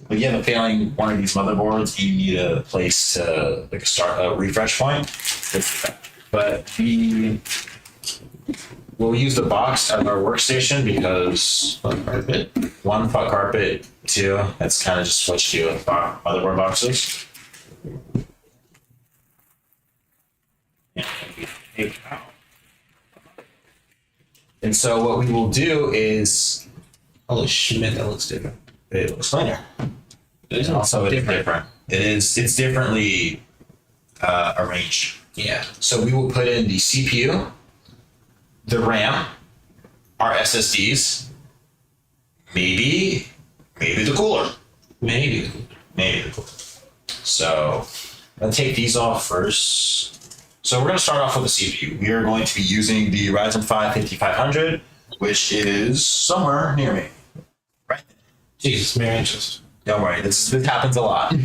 If you have a failing one of these motherboards, you need a place to like a refresh point. But we'll use the box as our workstation because one, fuck carpet, two, that's kind of just what you do with motherboard boxes. And so what we will do is Holy shit, that looks different. it looks cleaner. It's Also, it's different. It's differently arranged. Yeah. So we will put in the CPU, the RAM, our SSDs, maybe the cooler. Maybe. Maybe the cooler. So I'm gonna take these off first. So we're gonna start off with the CPU. We are going to be using the Ryzen 5 5500, which is somewhere near me. Right? Jesus, mere inches. Don't worry, this happens a lot.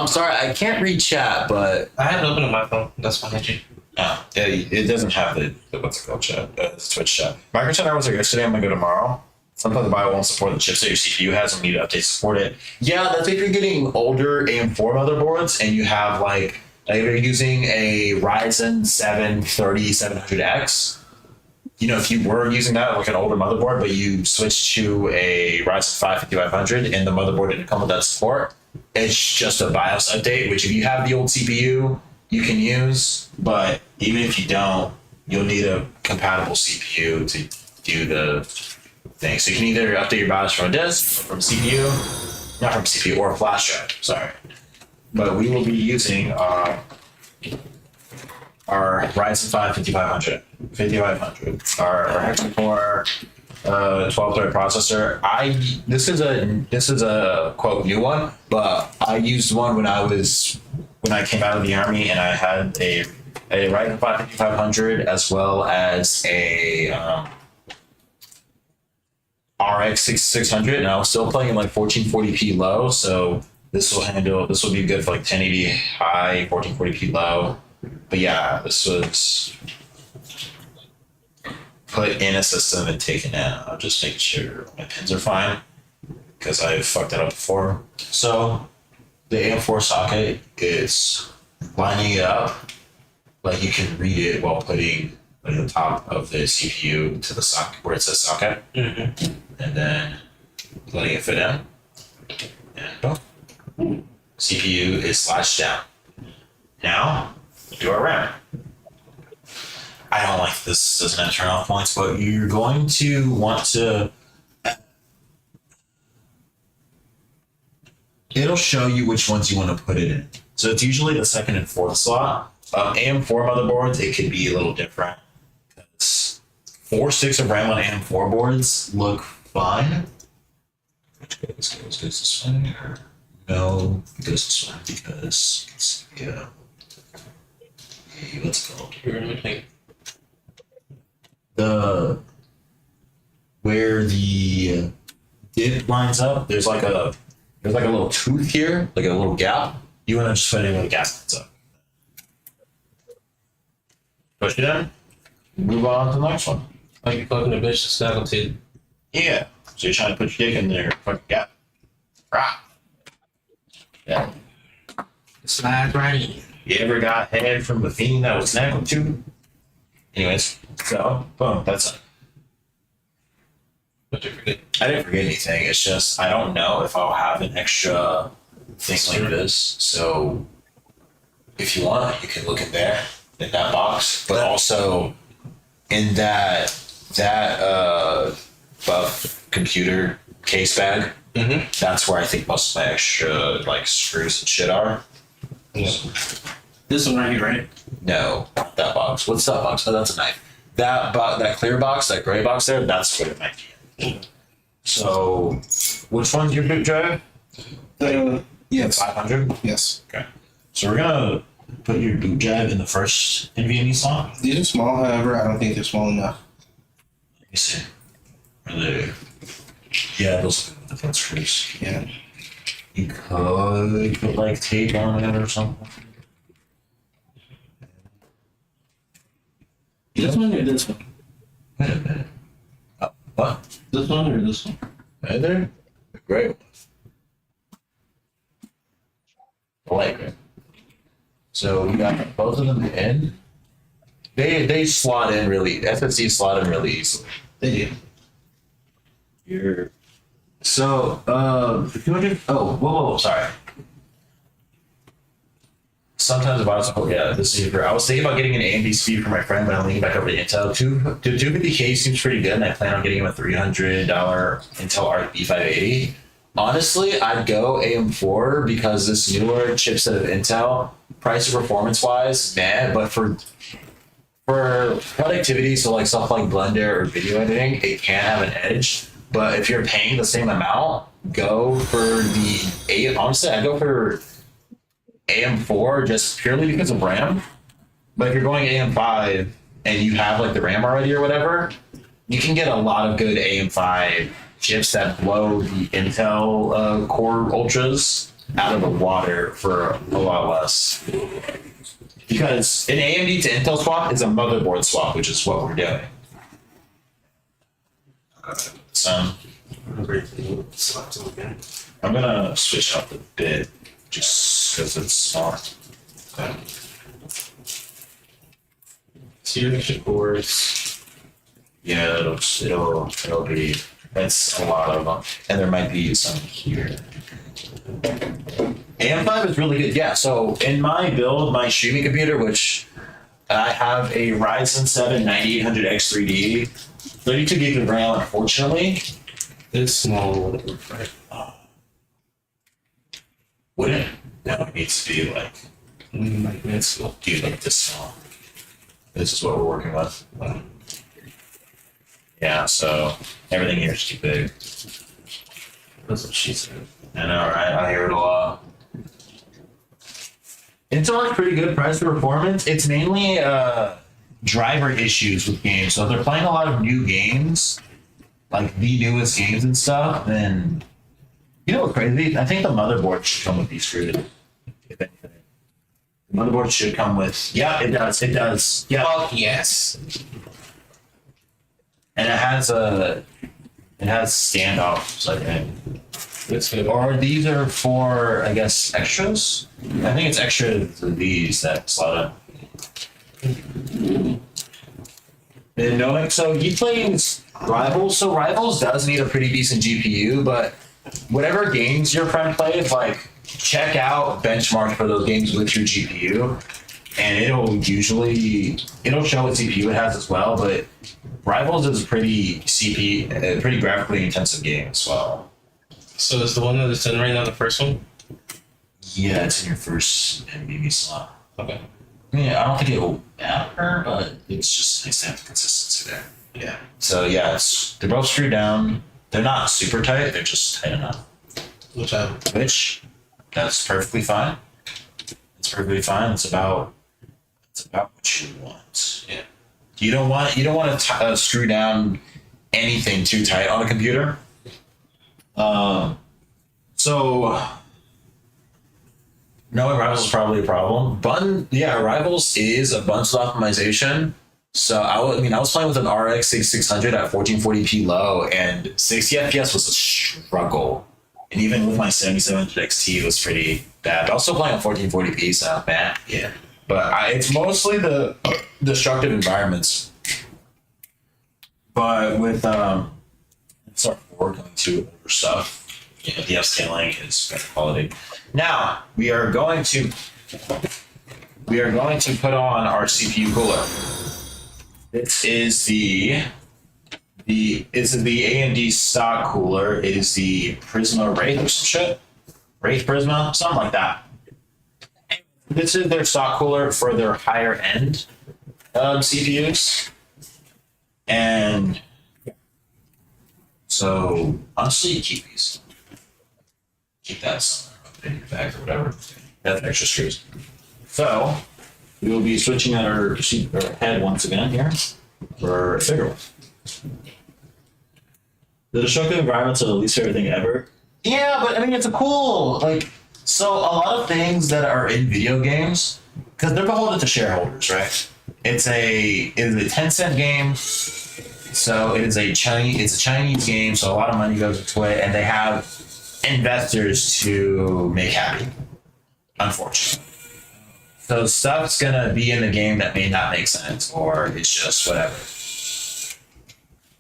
Sorry, I can't read chat, but I had it open on my phone. That's behind you. no, it doesn't have the what's it called chat, Twitch chat. Microsoft I was there yesterday. I'm gonna go tomorrow. Sometimes the Bible won't support the chipset your CPU has and you need to update to support it. Yeah, that's if you're getting older AM4 motherboards and you have like you're using a Ryzen 7 3700X. You know, if you were using that like an older motherboard, but you switched to a Ryzen 5 5500 and the motherboard didn't come with that support, it's just a BIOS update, which if you have the old CPU, you can use. But even if you don't, you'll need a compatible CPU to do the thing. So you can either update your BIOS from a disk, or from CPU, not from CPU, or a flash drive, sorry. But we will be using our Ryzen 5 5500, our hexa-core 12-thread processor. This is a quote new one, but I used one when I came out of the army and I had a Ryzen 5 5500 as well as a RX 6600, and I was still playing in like 1440p low, so this will be good for like 1080 high, 1440p low. But yeah, this was put in a system and taken out. I'm just making sure my pins are fine because I've fucked that up before. So the AM4 socket is lining it up like you can read it while putting like the top of the CPU to the socket where it says socket, and then letting it fit in. And boom. CPU is slashed down. Now do our RAM. I don't like this as an turn off points, but you're going to want to. It'll show you which ones you want to put it in. So it's usually the second and fourth slot. AM4 motherboards, it could be a little different. 4 sticks of RAM on AM4 boards look fine. Which goes this way? No, it goes this way because yeah. What's it called? Where the dip lines up, there's like a little tooth here, like a little gap. You want to just put it in where the gap lines up. Push it in. Move on to the next one. Like you're fucking a bitch to snuggle to. Yeah. So you're trying to put your dick in there, fucking gap. Right. Yeah. Slide right in. You ever got head from the fiend that was snuggled to? Anyways, so boom, that's it. What you forget? I didn't forget anything. It's just I don't know if I'll have an extra thing like this. So if you want, you can look in there in that box, but also in that buff computer case bag. Mm-hmm. That's where I think most of my extra like screws and shit are. Yeah. This one right here, right? No, not that box. What's that box? Oh, that's a knife. That clear box, that gray box there, that's what it might be. So, which one's your boot drive? Yes. 500? Yes. Okay. So we're gonna put your boot drive in the first NVMe slot. These are small, however, I don't think they're small enough. Let me see. Are they? Yeah, those are the front screws. Yeah. You could put like tape on it or something. This one or this one? Wait a minute. What? This one or this one? Right there? Great. I like it. So we got both of them in. They slot in really. SSD slot in really easily. They do. Here. So, the 200. Oh, whoa, sorry. Sometimes about this is I was thinking about getting an AMD speed for my friend, but I'm leaning back over to Intel. The 250K seems pretty good, and I plan on getting him a $300 Intel Arc B580. Honestly, I'd go AM4 because this newer chipset of Intel, price and performance wise, but for productivity, so like stuff like Blender or video editing, it can have an edge. But if you're paying the same amount, go for the honestly, I go for AM4 just purely because of RAM. But if you're going AM5 and you have like the RAM already or whatever, you can get a lot of good AM5 chips that blow the Intel Core Ultras out of the water for a lot less. Because an AMD to Intel swap is a motherboard swap, which is what we're doing. So I'm gonna switch out the bit just because it's smart. Series cores. Yeah, it'll be. That's a lot of them, and there might be some here. AM5 is really good. Yeah. So in my build, my streaming computer, which I have a Ryzen 7 9800X3D, 32 gig of RAM. Unfortunately, It's small. wouldn't. No, it needs to be like Like minuscule. dude, like this small. This is what we're working with. Yeah. So everything here is too big. That's what she said. I know, right? I hear it a lot. Intel has pretty good price to performance. It's mainly driver issues with games. So if they're playing a lot of new games, like the newest games and stuff, then you know what's crazy? I think the motherboard should come with these screws. If anything. The motherboard should come with it does. Yeah. Fuck yes. And it has standoffs, I think. It's good. Or these are for, I guess, extras? I think it's extra to these that slot in. And knowing, so you play Rivals, so Rivals does need a pretty decent GPU, but whatever games your friend plays, like, check out benchmarks for those games with your GPU, and it'll show what CPU it has as well, but Rivals is a pretty pretty graphically intensive game as well. So is the one that is in right now the first one? Yeah, it's in your first NVMe slot. Okay. I mean, I don't think it will matter, but it's just nice to have the consistency there. Yeah. So yeah, they're both screwed down. They're not super tight. They're just tight enough. Which that's perfectly fine. It's perfectly fine. It's about what you want. Yeah. You don't want to screw down anything too tight on a computer. So knowing Rivals is probably a problem. Rivals is a bunch of optimization. So I was playing with an RX 6600 at 1440p low, and 60 FPS was a struggle. And even with my 7700 XT, it was pretty bad. But I was still playing on 1440p, so not bad. Yeah. But it's mostly the destructive environments. But with sort of working to older stuff, the upscaling is better quality. Now we are going to put on our CPU cooler. This is the AMD stock cooler. It is the Prisma Wraith or some shit. Wraith Prisma, something like that. This is their stock cooler for their higher end CPUs. And so honestly, keep these. Keep that somewhere in your bag or whatever. That's extra screws. So we will be switching out our head once again here for a bigger one. The destructive environments are the least favorite thing ever. Yeah, but I mean, it's a cool, so a lot of things that are in video games, because they're beholden to shareholders, right? It is a 10-cent game. So it's a Chinese game, so a lot of money goes into it, and they have investors to make happy. Unfortunately. So stuff's gonna be in the game that may not make sense, or it's just whatever.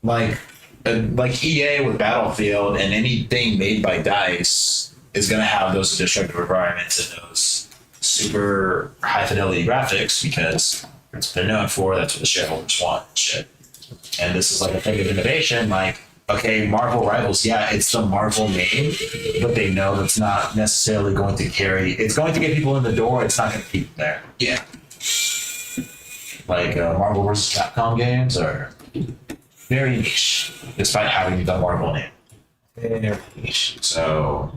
Like EA with Battlefield and anything made by DICE is gonna have those destructive environments and those super high fidelity graphics because that's what they're known for. That's what the shareholders want. And shit. And this is like a thing of innovation. Like, okay, Marvel Rivals, yeah, it's the Marvel name, but they know that's not necessarily going to carry. It's going to get people in the door. It's not going to keep them there. Yeah. Like Marvel vs. Capcom games are very niche, despite having the Marvel name. Very niche. So,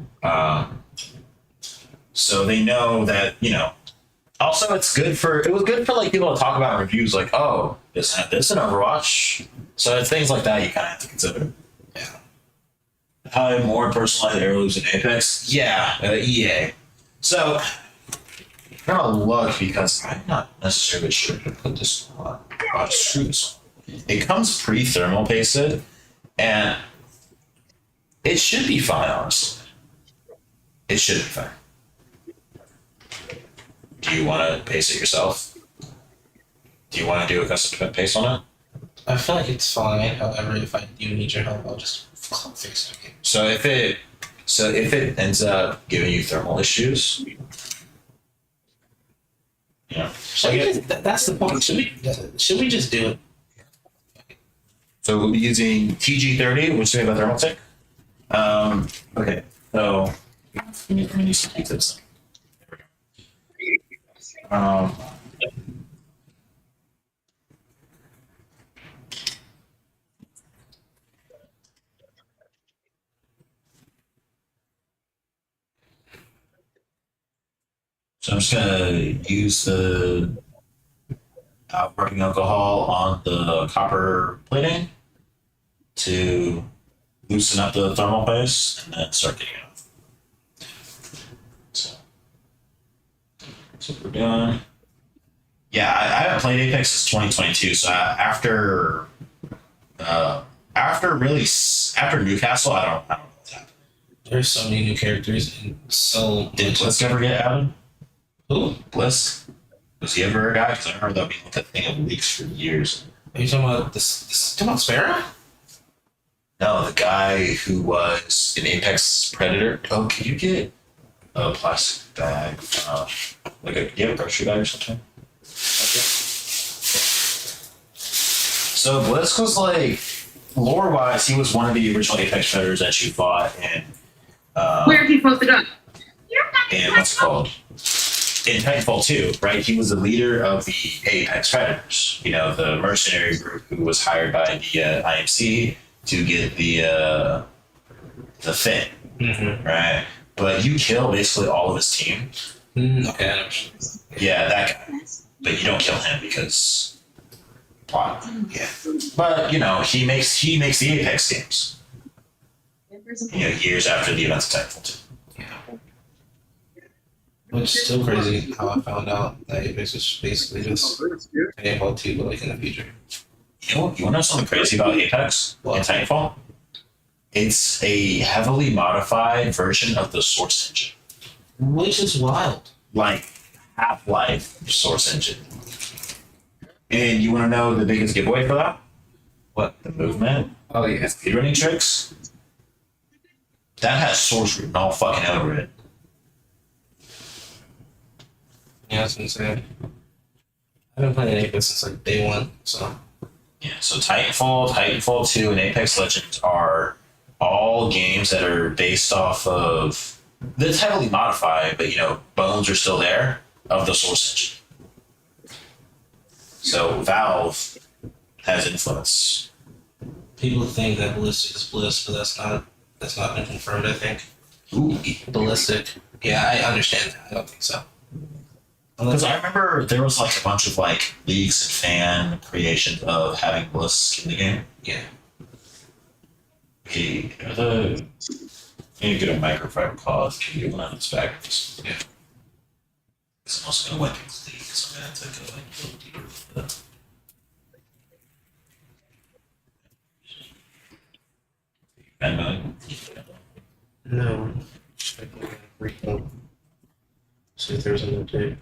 so they know that, you know. Also, it was good for like people to talk about in reviews, like, oh, this had this in Overwatch. So it's things like that you kind of have to consider. Yeah. How more personalized heirlooms in Apex? Yeah, EA. So I'm gonna look because I'm not necessarily sure to put this on. I'll just screw this on. It comes pre-thermal pasted, and it should be fine, honestly. It should be fine. Do you want to paste it yourself? Do you want to do a custom paste on it? I feel like it's fine. However, if I do need your help, I'll just fix it. Okay. So if it ends up giving you thermal issues, yeah. That's the point. Should we just do it? So we'll be using TG30, which is about thermal tick. Okay. So let me use some tips. So I'm just gonna use the working alcohol on the copper plating to loosen up the thermal paste and then start getting it off. So we're doing. Yeah, I haven't played Apex since 2022. So after Newcastle, I don't know what's happened. There's so many new characters and so. Did Bliss ever get added? Who? Bliss? Was he ever a guy? Because I remember that being like a thing of leaks for years. Are you talking about this? Talking about Sparrow? No, the guy who was an Apex Predator. Oh, can you get a plastic bag? Like do you have a grocery bag or something? Okay. So Bliss was like, lore-wise, he was one of the original Apex Predators that you fought in. Where are you supposed to go? And what's it called? In Titanfall 2, right? He was the leader of the Apex Predators. You know, the mercenary group who was hired by the IMC to get the fit, right? But you kill basically all of his team. Okay, I know. Yeah, that guy. But you don't kill him because plot. Yeah. But you know, he makes the Apex games. You know, years after the events of Titanfall 2. Which is still crazy how I found out that Apex is basically just Titanfall 2, but like in the future. You want to know something crazy about Apex in Titanfall? It's a heavily modified version of the Source engine. Which is wild. Like Half-Life Source engine. And you want to know the biggest giveaway for that? What? The movement? Oh yeah. Speedrunning tricks? That has Source written all fucking over it. Yeah, that's insane. I've been playing Apex since like day one, so. Yeah, so Titanfall 2, and Apex Legends are all games that are based off of. It's heavily modified, but you know, bones are still there of the Source engine. So Valve has influence. People think that Ballistic is Bliss, but that's not been confirmed, I think. Ooh. Ballistic. Yeah, I understand that. I don't think so. Because I remember there was like a bunch of like leaks and fan creations of having Bliss in the game. Yeah. You need to get a microfiber cloth. Can you get one on its back? Yeah. I'm also gonna wipe it clean, so I'm gonna have to go like a little deeper with the. No. I can read see if there's an update.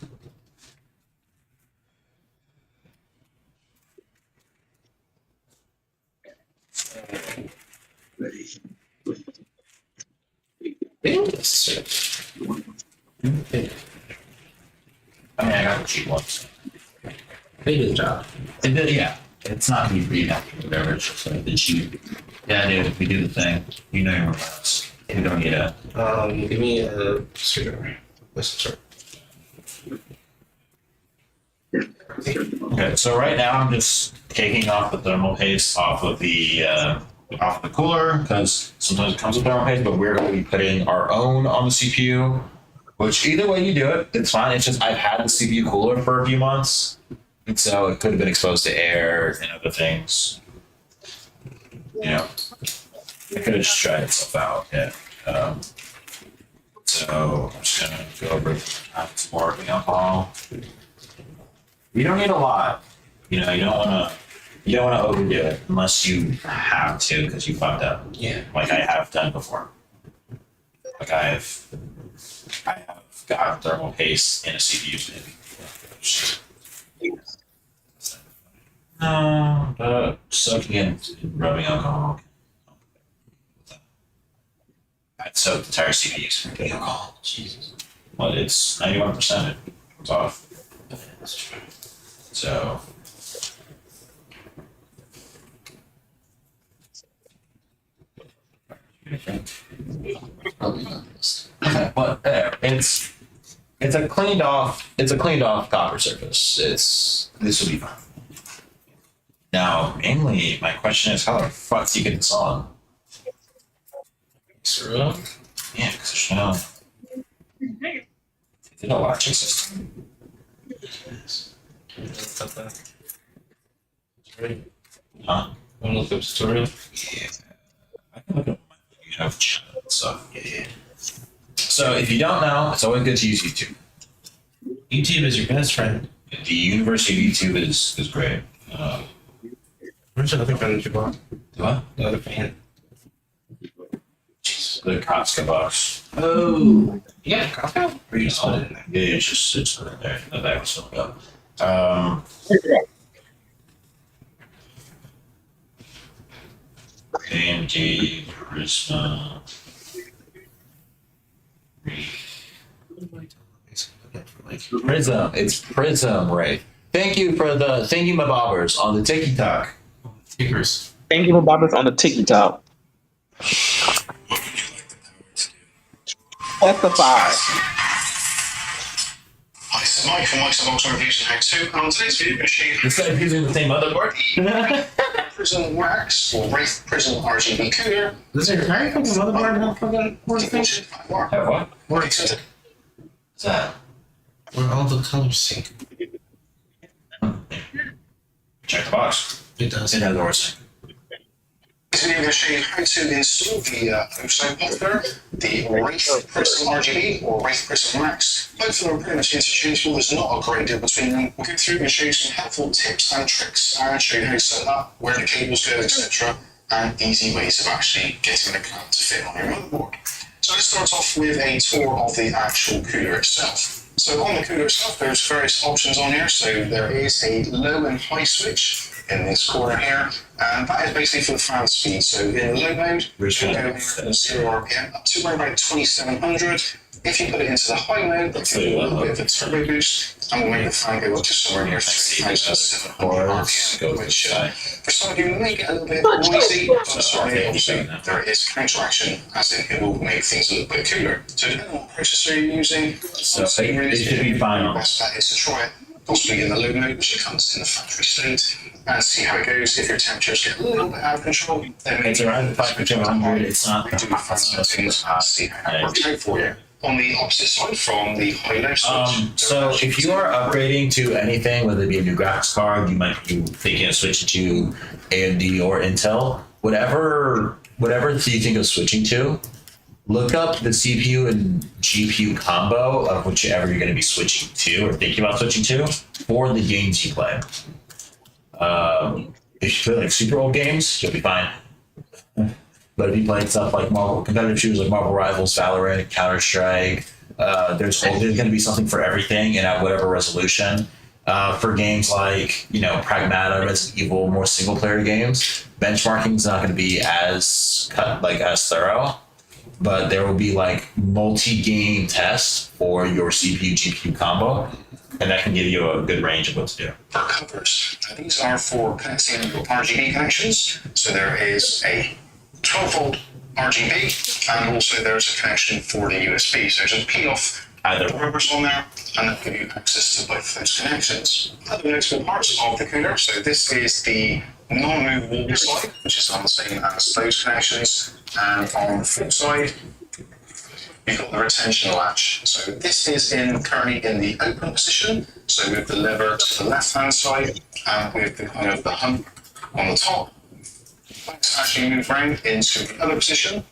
I mean, I got the cheap ones. They did the job. It did, yeah. It's not gonna be free now, whatever. It's just like the cheap. Yeah, dude, we do the thing. You know your routes. You don't need a. Give me a screwdriver. Listen, sir. Okay, so right now I'm just taking off the thermal paste off of the cooler because sometimes it comes with thermal paste, but we're going to be putting our own on the CPU. Which either way you do it, it's fine. It's just I've had the CPU cooler for a few months, and so it could have been exposed to air and other things. You know, it could have just dried itself out. Yeah. So I'm just gonna go over some more alcohol. You don't need a lot. You know, you don't wanna overdo it unless you have to because you fucked up. Yeah. Like I have done before. Like I have got thermal paste in a CPU maybe. No, soaking in rubbing alcohol. I'd soak the entire CPU in rubbing alcohol. Jesus. Well, it's 91%. It's off. That's true. So. Okay, but there, it's a cleaned off copper surface. This will be fine. Now, mainly, my question is, how the fuck do you get this on? Screw up. Yeah, because there's no. There's no latching system. Yes. Cut that. Right. Huh? Want to look up tutorial? Yeah. I can look up. You have chat and stuff. Yeah. So if you don't know, it's always good to use YouTube. YouTube is your best friend. The University of YouTube is great. Where's the other fan that you bought? What? The other fan. The Costco box. Oh. Yeah, Costco? Or you just put it in there? Yeah, it's just put it there. The bag was filled up. AMD Prisma. Prism. It's Prism, right? Thank you, my bobbers on the TikTok. Keepers. Thank you for bobbers on the TikTok. Testify. Hi, this is Mike from Mike's Unboxing Reviews and How To, and on today's video, I'm going to show you Instead of using the same motherboard. Prism Wax or Wraith Prism RGB cooler. Is there a fucking motherboard not fucking working? Have what? Works. What's that? Where all the colors sync. Check the box. It does. It has ORSync. This video, I'm going to show you how to install the so popular, the Wraith Prism RGB or Wraith Prism Wax. Both of them are pretty much interchangeable. There's not a great deal between them. We'll go through and show you some helpful tips and tricks and show you how to set up, where the cables go, etc. and easy ways of actually getting the plant to fit on your motherboard. So let's start off with a tour of the actual cooler itself. So on the cooler itself, there's various options on here. So there is a low and high switch in this corner here, and that is basically for the fan speed. So in the low mode, you can go from 0 RPM up to around 2700. If you put it into the high mode, it'll give you a little bit of a turbo boost, and will make the fan go up to somewhere near 3700 RPM, which for some of you may get a little bit noisy, but certainly obviously there is counteraction, as in it will make things a little bit cooler. So depending on what processor you're using, So it should be fine. the best bet is to try it possibly in the low mode, which it comes in the factory state, and see how it goes. If your temperatures get a little bit out of control, then It's around 500. It's not. do the fancy things and see how it works out for you. On the opposite side from the high-low switch. So if you are upgrading to anything, whether it be a new graphics card, you might be thinking of switching to AMD or Intel, whatever you think of switching to, look up the CPU and GPU combo of whichever you're going to be switching to or thinking about switching to for the games you play. If you play like super old games, you'll be fine. But if you play stuff like Marvel competitive shooters like Marvel Rivals, Valorant, Counter Strike, there's going to be something for everything and at whatever resolution. For games like Pragmata, Resident Evil, more single player games, benchmarking is not going to be as as thorough. But there will be like multi-game tests for your CPU GPU combo, and that can give you a good range of what to do. For covers, these are for connecting your RGB connections. So there is a 12-volt RGB, and also there's a connection for the USB. So just peel off Either the rubbers on there, and that'll give you access to both those connections. Other notable parts of the cooler. So this is the non-movable wall side, which is on the same as those connections, and on the flip side, you've got the retention latch. So this is currently in the open position, so with the lever to the left-hand side, and with the kind of the hump on the top. Let's actually move around into the other position.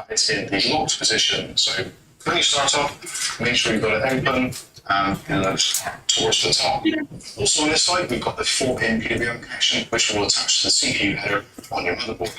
It's in the locked position. So when you start off, make sure you've got it open and it looks towards the top. Also on this side, we've got the 4-pin PWM connection, which will attach to the CPU header on your motherboard.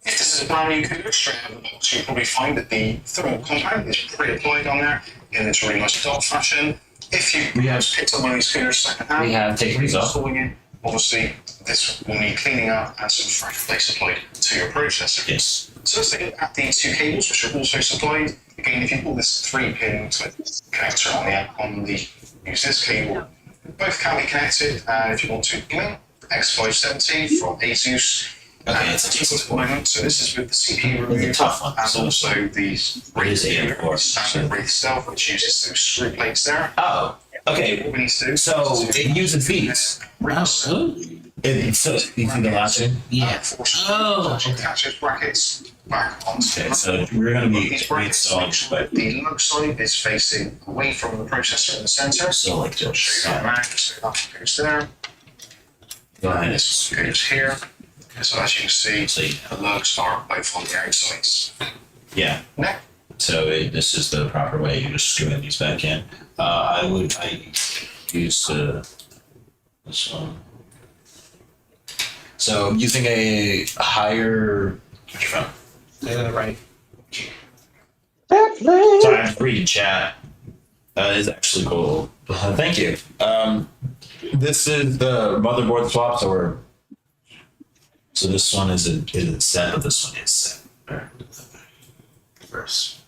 If this is a brand new cooler straight out of the box, you'll probably find that the thermal compound is pre-applied on there in this really nice dark fashion. If you picked up one of these coolers second-hand, we have taken these off. installing it, obviously this will need cleaning up and some fresh plate supplied to your processor. Yes. So let's look at the two cables, which are also supplied. Again, if you pull this 3-pin connector on the use this cable, both can be connected. And if you want to link X570 from ASUS, Okay, it's a at the moment. So this is with the CPU removed, It's a tough one. and also the It is AM4. standard Wraith Stealth, which uses those screw plates there. Oh, okay. What we need to do. So it uses these. Oh, So you see the latching? yeah. Oh, okay. Attach those brackets back onto Okay, so we're going to be these brackets. installing, but The low side is facing away from the processor in the center. so like I'll this. show you that back. So that goes there. Go ahead. This goes here. So as you can see, See. the lugs are both on the outsides. Yeah. Neck. So this is the proper way. You just screw these back in. I use this one. So using a higher. Where'd you from? Right. Sorry, I'm reading chat. It's actually cool. Thank you. This is the motherboard swap, so this one is a set, but this one is set. Reverse.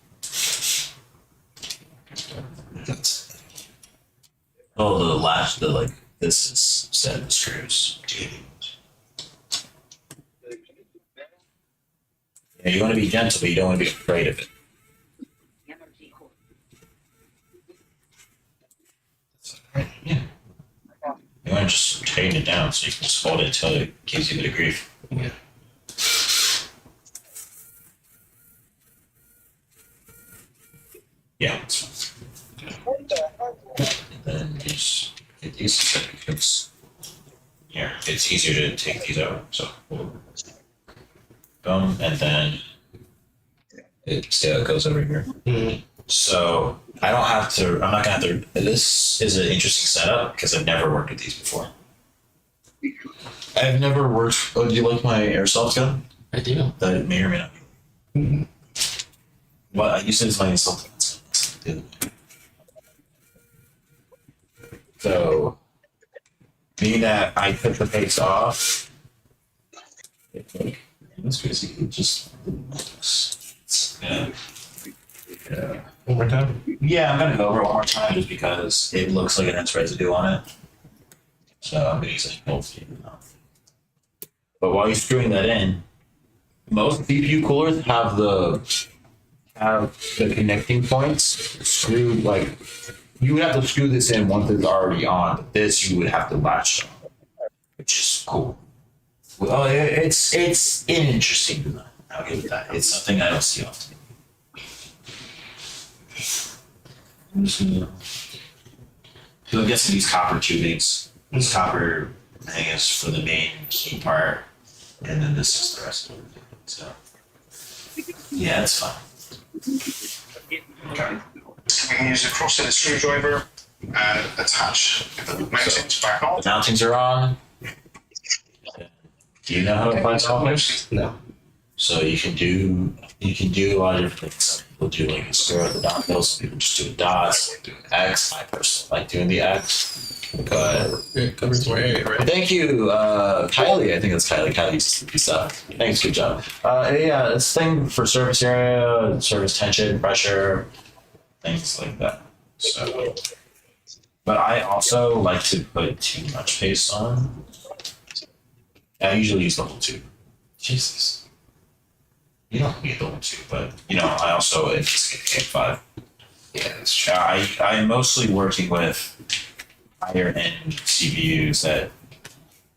Oh, the latch, this is set of screws. Yeah, you want to be gentle, but you don't want to be afraid of it. Yeah. You want to just tighten it down so you can just hold it until it gives you a bit of grief. Yeah. Yeah. That's fine. And then just get these set because here it's easier to take these out. So boom, and then it goes over here. Mhm. So I don't have to. I'm not gonna have to. This is an interesting setup because I've never worked with these before. I've never worked. Oh, do you like my airsoft gun? I do. That may or may not be. Well, I use it as my assault gun. So, being that I took the face off, that's crazy. It just, yeah. Yeah. One more time. Yeah, I'm gonna go over it one more time just because it looks like it has residue on it. So I'm gonna use it both. But while you're screwing that in, most CPU coolers have the connecting points screwed like you would have to screw this in once it's already on, but this you would have to latch on, which is cool. Well, it's an interesting design. I'll give it that. It's something I don't see often. So I'm guessing these copper tubings, this copper thing is for the main key part, and then this is the rest of it. So Yeah, it's fine. Okay. We can use a cross-headed screwdriver and attach the mountings back on. The mountings are on. Do you know how to apply softwares? No. So you can do a lot of different things. Some people do like a square at the dot middle, some people just do a dot, some people do an X. I personally like doing the X. But It covers more area, right? thank you, Kylie. I think that's Kylie. Kylie's stuff. Thanks, good job. Yeah, this thing for surface area, surface tension, pressure, things like that. So, but I also like to put too much paste on. I usually use the whole tube. Jesus. You don't need the whole tube, but I also it's K5. Yeah, that's true. I'm mostly working with higher end CPUs that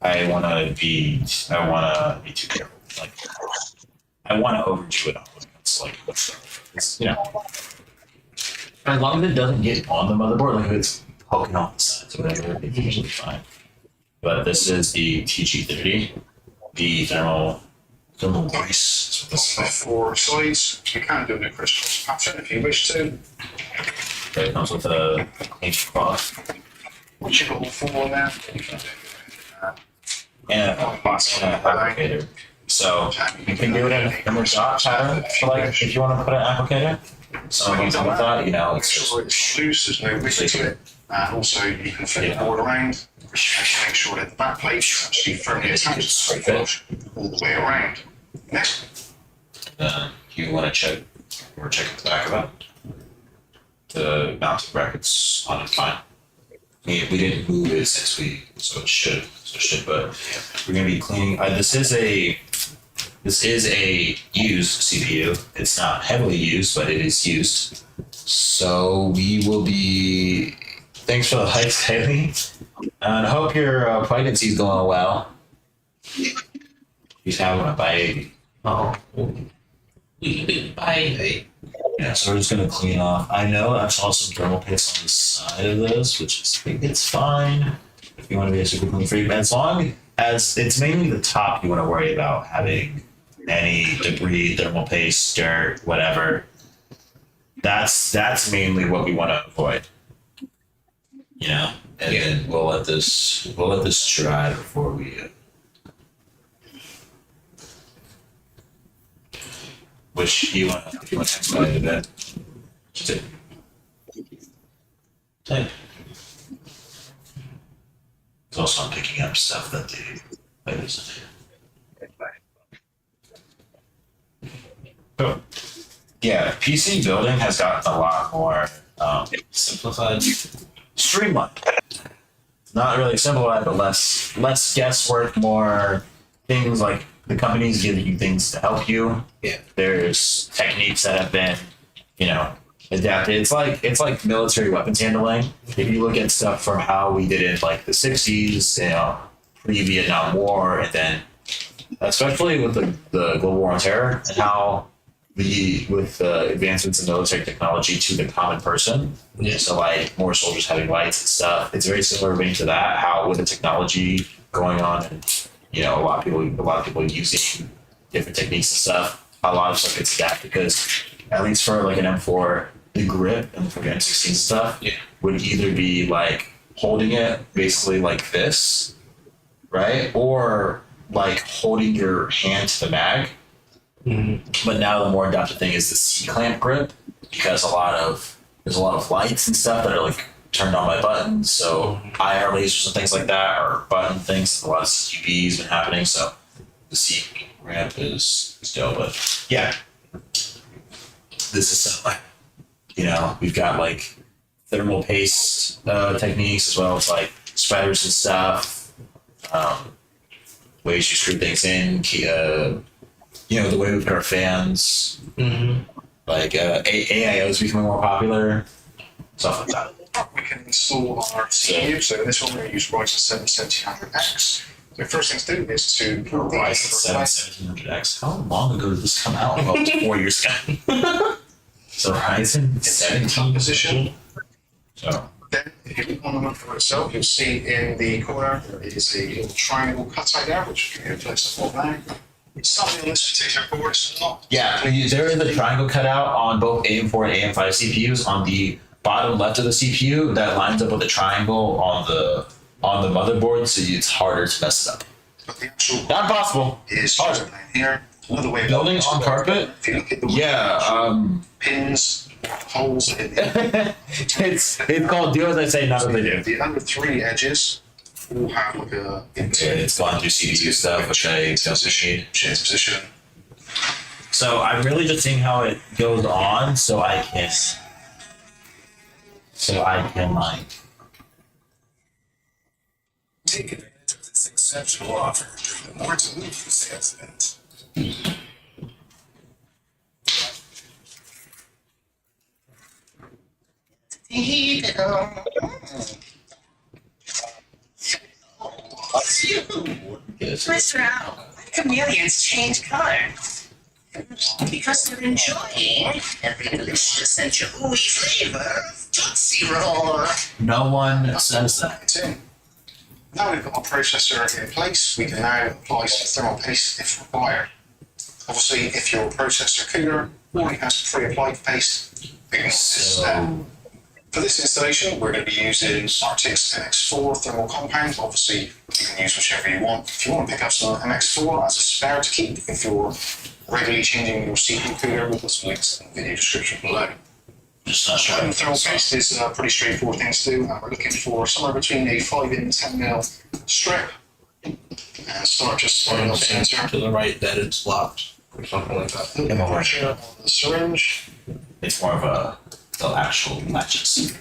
I wanna be too careful. Like I wanna overdo it on them. It's like it's, as long as it doesn't get on the motherboard, like if it's poking off the sides or whatever, it's usually fine. But this is the TG30, the thermal grease. That's what this The is. 4 sides. You can do a crisscross pattern if you wish to. It comes with a clean cloth Once you've got all 4 now, you can do and a applicator. So you can do it in the dot pattern, like if you want to put an applicator. Some of them with that, it's sure just it's loose, there's no width to it. And also you can flip the board around and make sure that the back plate is actually firmly attached to the flush all the way around. Next, you want to check the back of it. The mounting brackets on it fine. We didn't move it so it should, but we're gonna be cleaning. This is a used CPU. It's not heavily used, but it is used. So we will be. Thanks for the likes, Haley. And I hope your pregnancy is going well. He's having a baby. Oh. Bye. Yeah, so we're just gonna clean off. I know I saw some thermal paste on the side of this, which is I think it's fine if you want to be a super clean freak. But as long as it's mainly the top you want to worry about having any debris, thermal paste, dirt, whatever. That's mainly what we want to avoid. And then we'll let this dry before we. Which you want to expedite a bit. Just do. Hey. It's also I'm picking up stuff that the ladies. Oh. Yeah, PC building has gotten a lot more simplified, streamlined. Not really simplified, but less guesswork, more things like the companies give you things to help you. Yeah. There's techniques that have been, adapted. It's like military weapons handling. If you look at stuff from how we did it like the 60s, pre-Vietnam War, and then especially with the global war on terror and how with advancements in military technology to the common person. Yeah. So like more soldiers having lights and stuff. It's very similar vein to that. How with the technology going on and a lot of people using different techniques and stuff. A lot of stuff gets adapted because at least for like an M4, the grip and for the M16 stuff would either be like holding it basically like this, right, or like holding your hand to the mag. Mm-hmm. But now the more adapted thing is the C-clamp grip because there's a lot of lights and stuff that are like turned on by buttons. So IR lasers and things like that are button things. A lot of CQB's been happening. So the C-clamp is dope. But yeah, this is something. We've got like thermal paste techniques as well as like spreaders and stuff. Ways you screw things in. The way we put our fans. Mm-hmm. Like AIO is becoming more popular. Stuff like that. we can install our CPU. So in this one, we're going to use Ryzen 7 1700X. The first thing to do is to Ryzen 7 1700X. How long ago did this come out? Oh, it's 4 years ago. So Ryzen 17 position. So Then, if you look on the monitor itself, you'll see in the corner there is a little triangle cutout there, which you can place the full bag. Something on this particular board, it's not. Yeah, there is a triangle cutout on both AM4 and AM5 CPUs on the bottom left of the CPU that lines up with the triangle on the motherboard, so it's harder to mess it up. But the actual Not possible. is Hard. down here. Another way of Building this on is carpet? If you look at the Yeah, pins, holes in the it's called do as I say, not as I do. the other three edges all have like a It's gone through CPU stuff, which I don't need. change position. So I'm really just seeing how it goes on, so I can like. Take advantage of this exceptional offer during the Martin Luther sales event. It's you. Mr. Owl, why do chameleons change color? Because they're enjoying every delicious and chewy flavor of Tootsie Roll. No one says that. It's in. Now we've got our processor in place, we can now apply some thermal paste if required. Obviously, if your processor cooler already has pre-applied paste, ignore this step. For this installation, we're going to be using Arctic's MX4 thermal compound. Obviously, you can use whichever you want. If you want to pick up some MX4 as a spare to keep, if you're regularly changing your CPU cooler, we'll put some links in the video description below. Just not Showing the thermal sure. paste is a pretty straightforward thing to do, and we're looking for somewhere between a 5 and 10 mil strip. And start just sliding up the center. To the right that it's locked or something like that. Put the pressure on the syringe. It's more of the actual latches.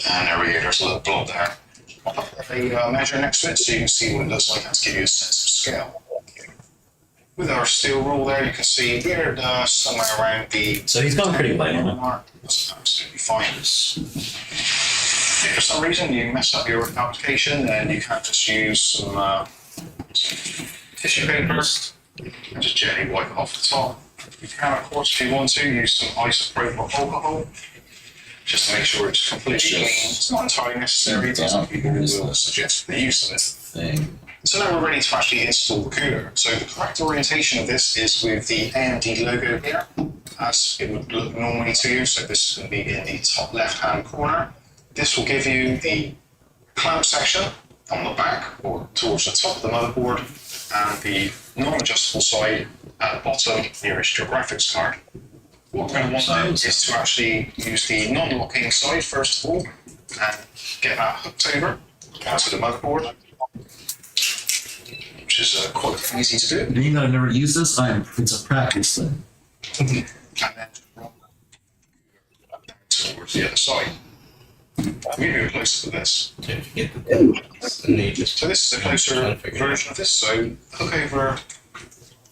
And there we go, there's a little blob there. I'll put a measure next to it so you can see what it looks like and to give you a sense of scale. With our steel rule there, you can see we're somewhere around the. So he's going pretty light on it. mark. That's absolutely fine. If for some reason you mess up your application, then you can just use some tissue paper and just gently wipe it off the top. You can, of course, if you want to, use some isopropyl alcohol just to make sure it's completely clean. It's not entirely necessary, but some people will suggest the use of it. Thing. So now we're ready to actually install the cooler. So the correct orientation of this is with the AMD logo here, as it would look normally to you. So this is going to be in the top left-hand corner. This will give you the clamp section on the back or towards the top of the motherboard, and the non-adjustable side at the bottom nearest your graphics card. What we're going to want to do is to actually use the non-locking side first of all, and get that hooked over onto the motherboard, which is quite easy to do. Being that I've never used this, it's a practice thing. And then towards the other side. I'll give you a closer to this. If you get the and then you just So this is a closer version of this. So hook over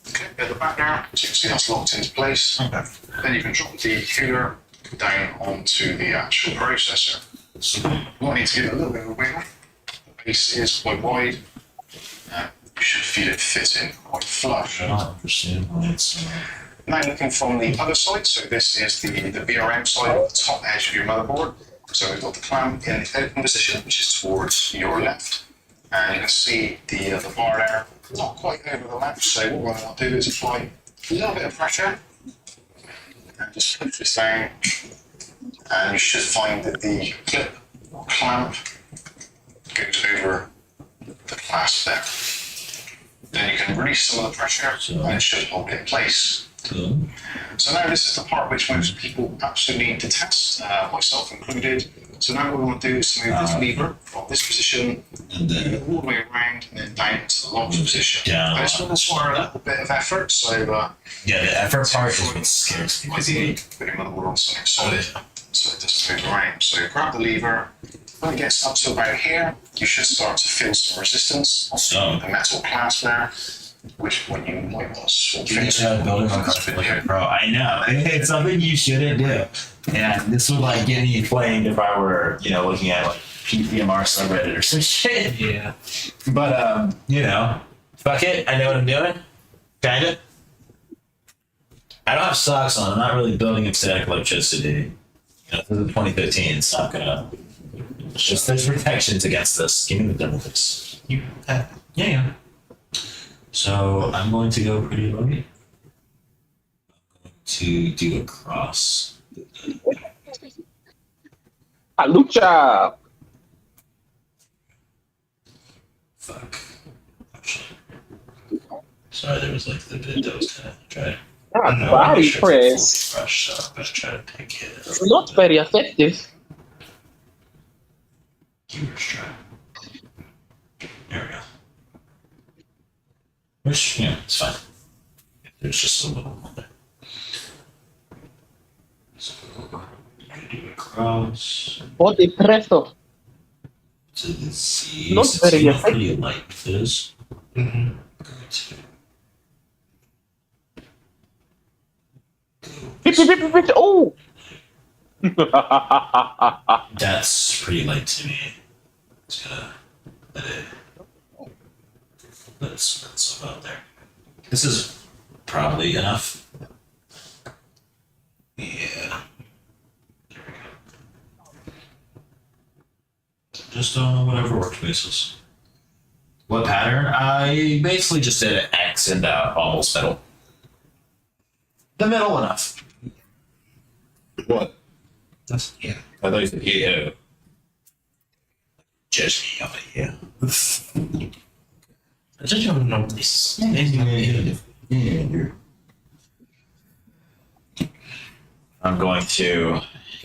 the clip at the back there, so you can see that's locked into place. Okay. Then you can drop the cooler down onto the actual processor. So you might need to give it a little bit of a wiggle. The base is quite wide. You should feel it fit in quite flush. I don't understand why it's. Now looking from the other side, so this is the VRM side, the top edge of your motherboard. So we've got the clamp in the open position, which is towards your left. And you can see the bar there, not quite over the left. So what we're going to do is apply a little bit of pressure. And just push this down. And you should find that the clip or clamp goes over the clasp there. Then you can release some of the pressure and it should hold it in place. Good. So now this is the part which most people absolutely need to test, myself included. So now what we want to do is to move this lever from this position And then all the way around and then down to the lock position. Down. And it's going to require a little bit of effort, so yeah, the effort part is what scares me. ideally putting motherboard on something solid so it doesn't move around. So grab the lever. When it gets up to about here, you should start to feel some resistance on the metal clasp there, which when you might want to swap You things. should build it on like a pro. I know. It's something you shouldn't do. And this would like get me inflamed if I were, looking at like PPMR subreddit or some shit. Yeah. But fuck it. I know what I'm doing. Kinda. I don't have socks on. I'm not really building up static electricity. This is 2015. It's not gonna. It's just there's protections against this. Give me the devil fix. You Yeah. So I'm going to go pretty low. I'm going to do a cross. Lucha. Fuck. Sorry, there was like the bit that was kind of dry. Body press. Fresh, so I'm gonna try to pick it up. Not very effective. Humor's try. There we go. Which, yeah, it's fine. There's just a little more there. So, I'm gonna do a cross Body presso. to the Z. Not Since very I'm pretty light with this. Mm-hmm. I'm going to Oh! That's pretty light to me. Just gonna let it spread some out there. This is probably enough. Yeah. There we go. Just whatever works basis. What pattern? I basically just did an X in the almost middle. The middle enough. What? That's yeah. I thought you said yeah. Judge me over here. I just don't know this. I'm going to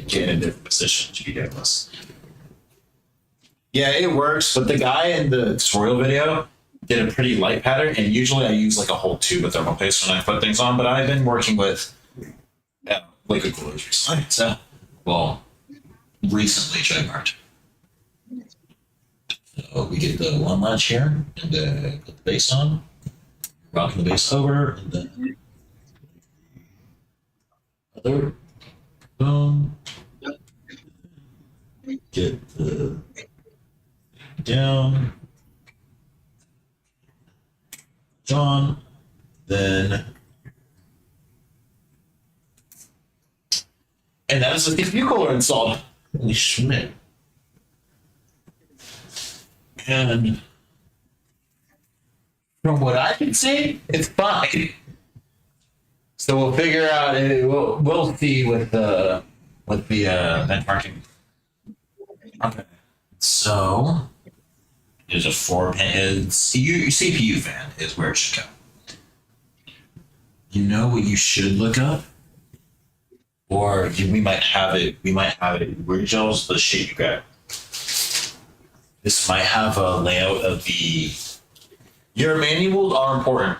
get in a different position to be Douglas. Yeah, it works, but the guy in the tutorial video did a pretty light pattern, and usually I use like a whole tube of thermal paste when I put things on, but I've been working with liquid coolers recently. So, well, recently trademarked. So we get the one latch here, and then put the base on, rocking the base over, and then other, boom, get the down, on, then, and that is the CPU cooler installed. Holy Schmidt. And from what I can see, it's fine. So we'll figure out. We'll see with the benchmarking. Okay. So there's a 4-pin CPU fan is where it should go. You know what you should look up, or we might have it. We might have it. Originals the shape you grab. This might have a layout of the. Your manuals are important.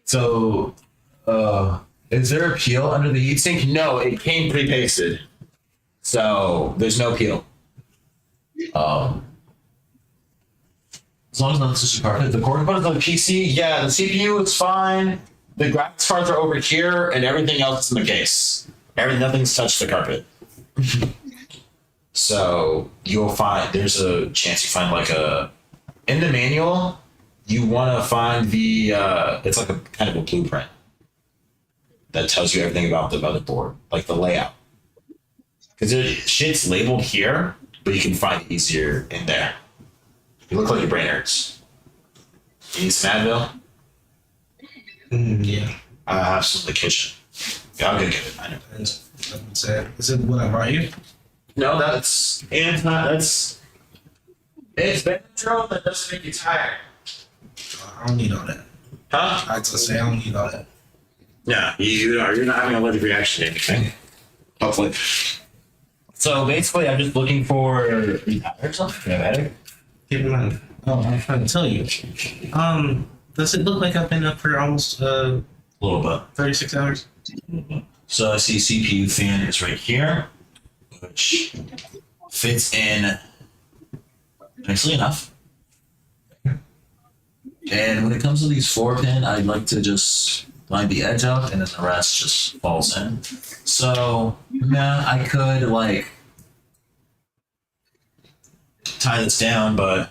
So, is there a peel under the heatsink? No, it came pre-pasted. So there's no peel. As long as not the system part. The core components on the PC, yeah, the CPU is fine. The graphics parts are over here, and everything else is in the case. Nothing's touched the carpet. So you'll find there's a chance you find like in the manual, you want to find the it's like a kind of a blueprint that tells you everything about the motherboard, like the layout. Because shit's labeled here, but you can find it easier in there. You look like your brain hurts. You need some Advil? Yeah. I have some in the kitchen. Yeah, I'm gonna get it. I know. That's sad. Is it what I brought you? No, that's it's Benadryl that doesn't make you tired. I don't need all that. Huh? I just say I don't need all that. Yeah, you're not having an allergic reaction to anything. Hopefully. So basically, I'm just looking for. Are you tired or something? You have a headache? Keep in mind. Oh, I'm trying to tell you. Does it look like I've been up for almost A little bit. 36 hours? So I see CPU fan is right here, which fits in nicely enough. And when it comes to these 4-pin, I'd like to just line the edge up and then the rest just falls in. So, yeah, I could like tie this down, but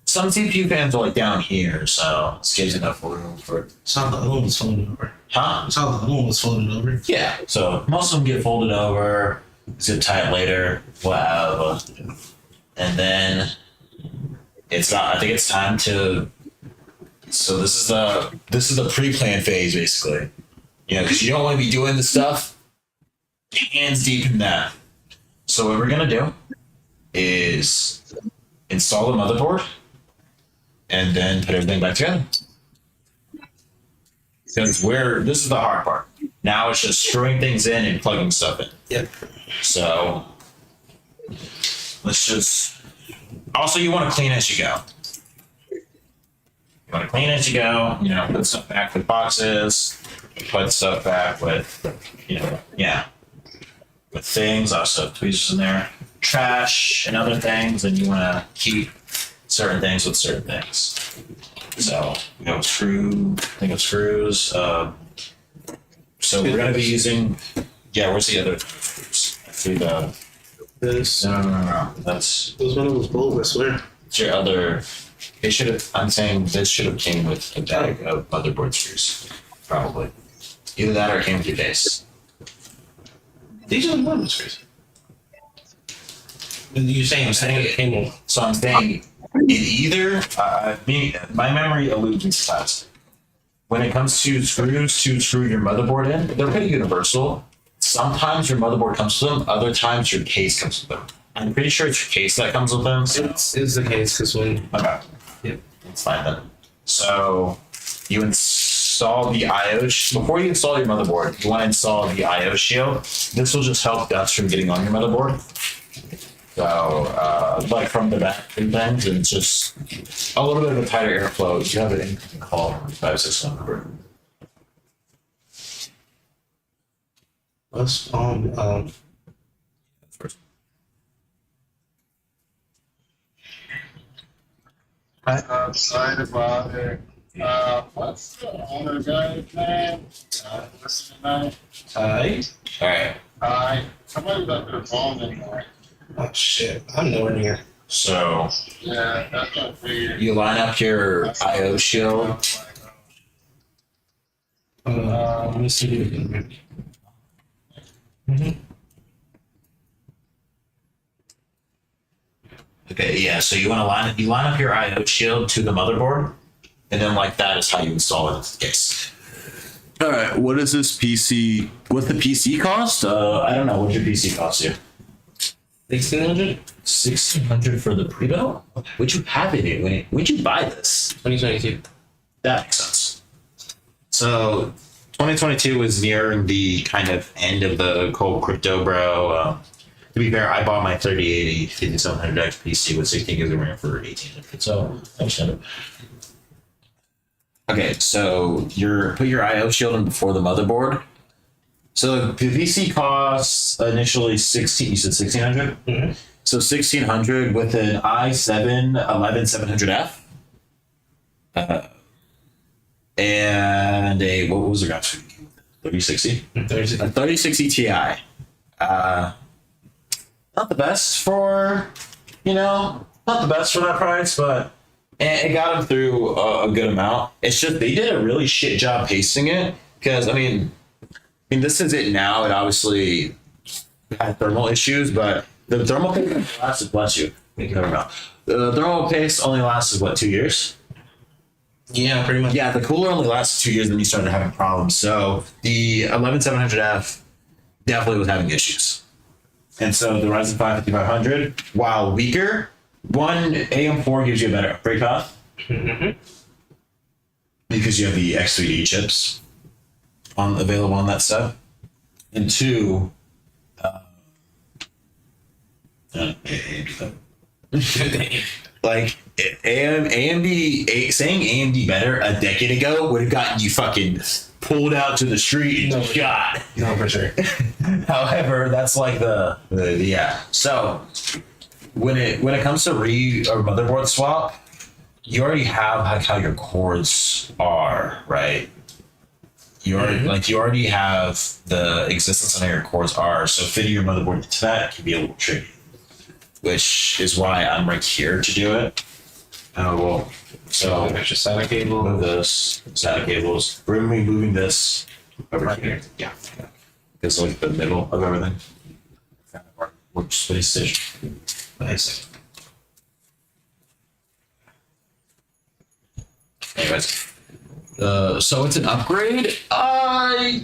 some CPU fans are like down here, so this gives enough room for. Saw the other one was folded over. Huh? Saw the other one was folded over. Yeah, so most of them get folded over, zip tie it later, whatever. And then I think it's time to So this is the pre-plan phase basically. You know, because you don't want to be doing the stuff hands deep in that. So what we're gonna do is install the motherboard and then put everything back together. Because this is the hard part. Now it's just screwing things in and plugging stuff in. Yep. So let's just. Also, you want to clean as you go. You want to clean as you go. You know, put stuff back with boxes. Put stuff back with, with things. Also, tweezers in there. Trash and other things, and you want to keep certain things with certain things. So, think of screws. So we're gonna be using. Yeah, where's the other screws? I see the. This No. That's was one of those bowls, I swear. it's your other. It should have. I'm saying this should have came with a bag of motherboard screws, probably. Either that or it came with your case. These are the bowls screws. You're saying it came with. So I'm saying it either. My memory eludes me sometimes. When it comes to screws to screw your motherboard in, they're pretty universal. Sometimes your motherboard comes with them. Other times your case comes with them. I'm pretty sure it's your case that comes with them. So. It's the case because when. Okay. Yep. It's fine then. So you install the I/O before you install your motherboard. You want to install the I/O shield. This will just help dust from getting on your motherboard. So, like from the back and things, and it's just a little bit of a tighter airflow. You have an incoming call from 561 number. Let's Sorry to bother. What's the owner guy's name? What's his name? Ty. All right. Somebody got their phone in there. Oh shit! I'm nowhere near. So Yeah, that's what I figured. you line up your I/O shield. Let me see. Okay, yeah. So you want to line up your I/O shield to the motherboard, and then like that is how you install it into the case. All right. What is this PC? What's the PC cost? I don't know. What's your PC cost you? 1600. 1,600 for the pre-built? Would you have it in? When'd you buy this? 2022. That makes sense. So 2022 was nearing the kind of end of the whole crypto bro. To be fair, I bought my 3080 5700X PC with 16 gigs of RAM for 1,800. So I understand it. Okay, so put your I/O shield in before the motherboard. So the PC costs initially 16. You said 1,600. Mm-hmm. So 1,600 with an i7 11700F. And a what was the graphics? 3060. A 3060 Ti. Not the best for, not the best for that price, but it got them through a good amount. It's just they did a really shit job pacing it because I mean, this is it now. It obviously had thermal issues, but the thermal paste lasted. Bless you. The thermal paste only lasted what, 2 years? Yeah, pretty much. Yeah, the cooler only lasted 2 years, then you started having problems. So the 11700F definitely was having issues. And so the Ryzen 5 5500, while weaker, one AM4 gives you a better upgrade path because you have the X3D chips available on that stuff, and two, like AMD saying AMD better a decade ago would have gotten you fucking pulled out to the street and shot. No, for sure. However, that's like the yeah. So when it comes to or motherboard swap, you already have like how your cores are, right? You already have the existence of how your cores are. So fitting your motherboard into that can be a little tricky, which is why I'm right here to do it. Oh well. So Extra SATA cable. move this SATA cables. We're gonna be moving this over here. Yeah. It's like the middle of everything. Kind of our workspace station. Nice. There anyways. So it's an upgrade?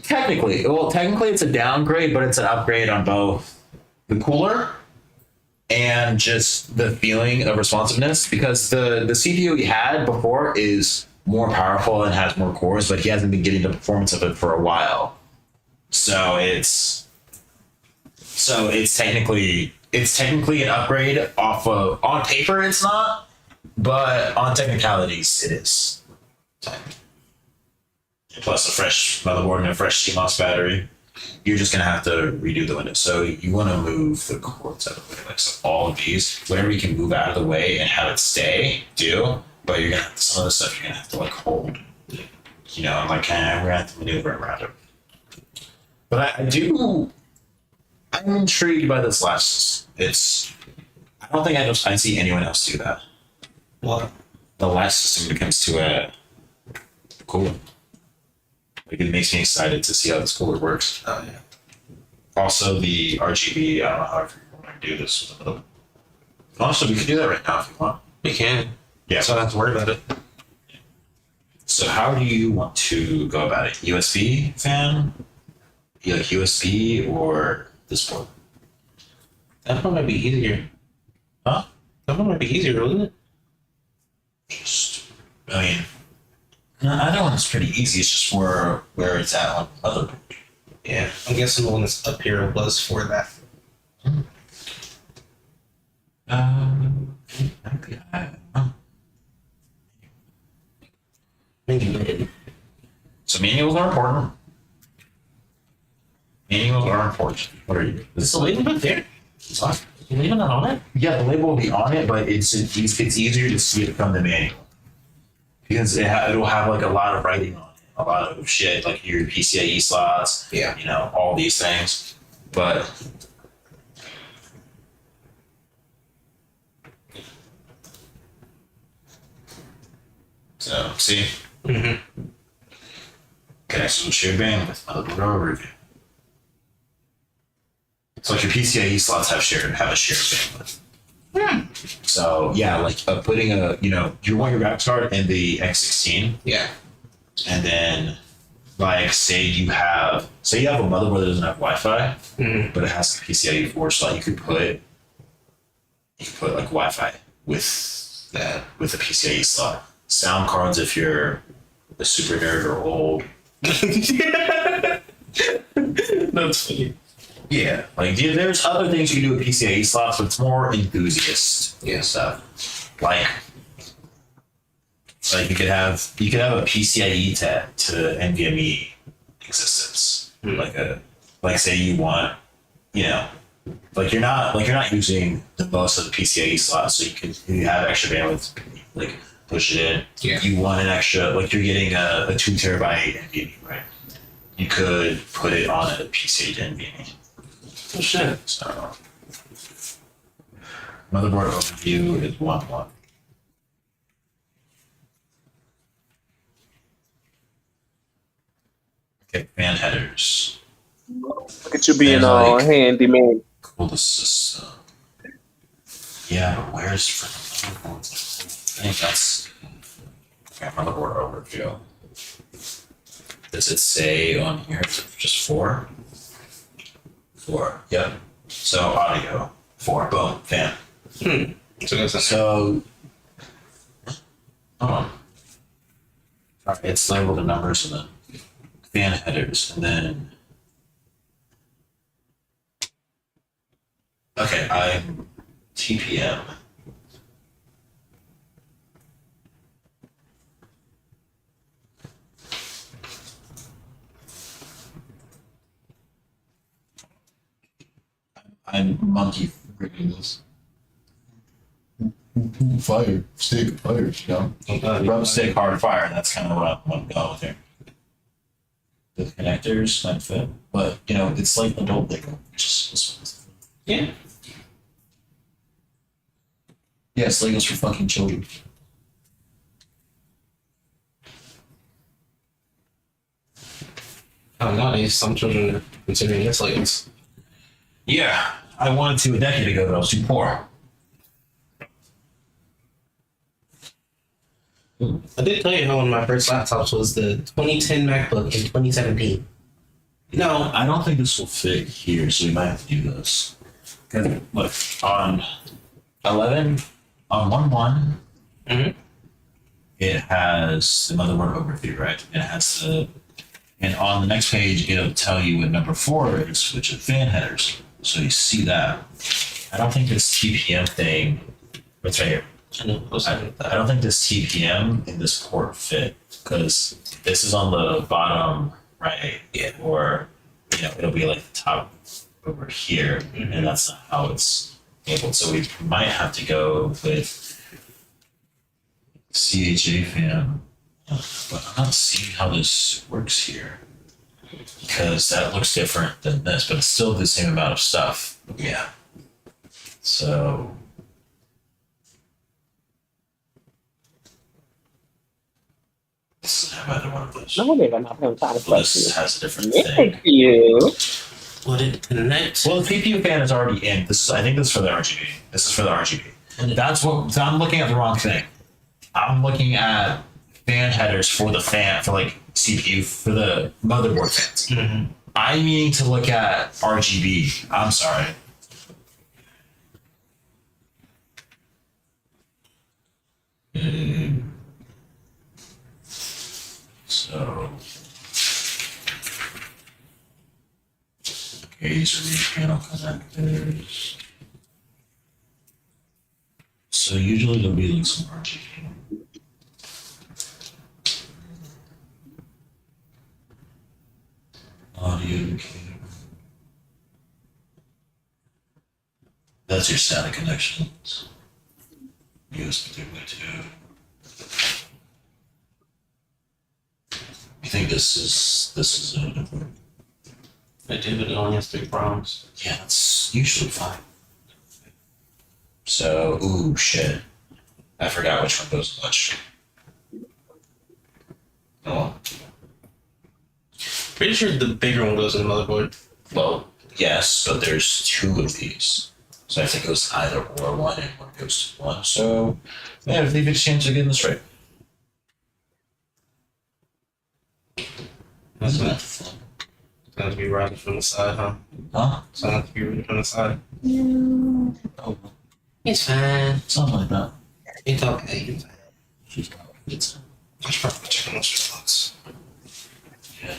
Technically it's a downgrade, but it's an upgrade on both the cooler and just the feeling of responsiveness, because the CPU he had before is more powerful and has more cores, but he hasn't been getting the performance of it for a while. So it's technically an upgrade off of, on paper it's not, but on technicalities it is. Plus a fresh motherboard and a fresh CMOS battery. You're just gonna have to redo the window. So you want to move the cords out of the way, like so all of these, whatever you can move out of the way and have it stay, do. But you're gonna have to, some of the stuff you're gonna have to like hold. You know, I'm like, we're gonna have to maneuver around it. But I'm intrigued by this last. I don't think I see anyone else do that. What? The last system when it comes to a cooler. Like it makes me excited to see how this cooler works. Oh yeah. Also, the RGB. I don't know how you want to do this. Also, we can do that right now if you want. We can. Yeah. So I don't have to worry about it. So, how do you want to go about it? USB fan? You like USB or this port? That one might be easier. Huh? That one might be easier, wouldn't it? I mean, no, either one is pretty easy. It's just where it's at on the motherboard. Yeah. I'm guessing the one that's up here was for that. Maybe. So manuals are important. Manuals are important. What are you? Is the label back there? It's on. You leaving that on it? Yeah, the label will be on it, but it's easier to see it from the manual because it'll have like a lot of writing on it, a lot of shit like your PCIe slots. Yeah. You know, all these things, but. So, see? Mm-hmm. Connection shared bandwidth, motherboard overview. So like your PCIe slots have a shared bandwidth. So yeah, like putting you want your graphics card in the X16, Yeah. and then like say you have a motherboard that doesn't have Wi-Fi, but it has the PCIe 4 slot. You could put like Wi-Fi with the PCIe slot. Sound cards if you're a super nerd or old. That's funny. Yeah, like there's other things you can do with PCIe slots, but it's more enthusiast stuff. Like you could have a PCIe to NVMe existence. Like say you want, like you're not using the most of the PCIe slots, so you have extra bandwidth, like push it in. Yeah. You want an extra, like you're getting a 2 terabyte NVMe, right? You could put it on a PCIe to NVMe. Oh shit. So, motherboard overview is 1.1. Okay, fan headers. Look at you being Like- handy man. Cool the system. Yeah, but where's for the motherboard? I think that's okay, motherboard overview. Does it say on here? Is it just 4? 4. Yep. So audio 4. Boom. Fan. So that's So, alright, it's labeled the numbers and then fan headers and then. Okay, I'm TPM. I'm monkey rigging this. Fire, stick, fire, Rub, stick, hard, fire. That's kind of what I'm going with here. The connectors might fit, but it's like adult Lego. Just Yeah. yes, Legos for fucking children. Oh, nowadays some children are considering this Legos. Yeah, I wanted to a decade ago, but I was too poor. I did tell you how one of my first laptops was the 2010 MacBook in 2017. No, I don't think this will fit here, so we might have to do this. 'Cause look, on 11, on 1.1, Mhm. it has the motherboard overview, right? It has the, and on the next page, it'll tell you what number 4 is, which is fan headers. So you see that. I don't think this TPM thing, it's right here. I know. I don't think this TPM in this port fit because this is on the bottom right, or it'll be like the top over here, and that's not how it's able. So we might have to go with CHA fan, but I'm not seeing how this works here because that looks different than this, but it's still the same amount of stuff. Yeah. So. This doesn't have either one of those. No, they're not having time to Well, this has a different thing. Thank you. Would it connect? Well, the CPU fan is already in. I think this is for the RGB. This is for the RGB. That's what. So I'm looking at the wrong thing. I'm looking at fan headers for the fan, for like CPU, for the motherboard fans. Mhm. I'm meaning to look at RGB. I'm sorry. So. Okay, these are the panel connectors. So usually there'll be like some RGB. Audio indicator. That's your SATA connections. USB 3.2. You think this is I do, but it only has 3 prongs. yeah, that's usually fine. So, ooh, shit. I forgot which one goes which. Oh, Pretty sure the bigger one goes in the motherboard. well, yes, but there's 2 of these. So I think it goes either or one and one goes to one. So, yeah, if they've exchanged to getting this right. That's gonna have to be routed from the side, huh? Huh? It's gonna have to be routed from the side. Oh, It's fine. something like that. It's okay. It's fine. She's not. It's, I should probably check on those Starbucks. yeah.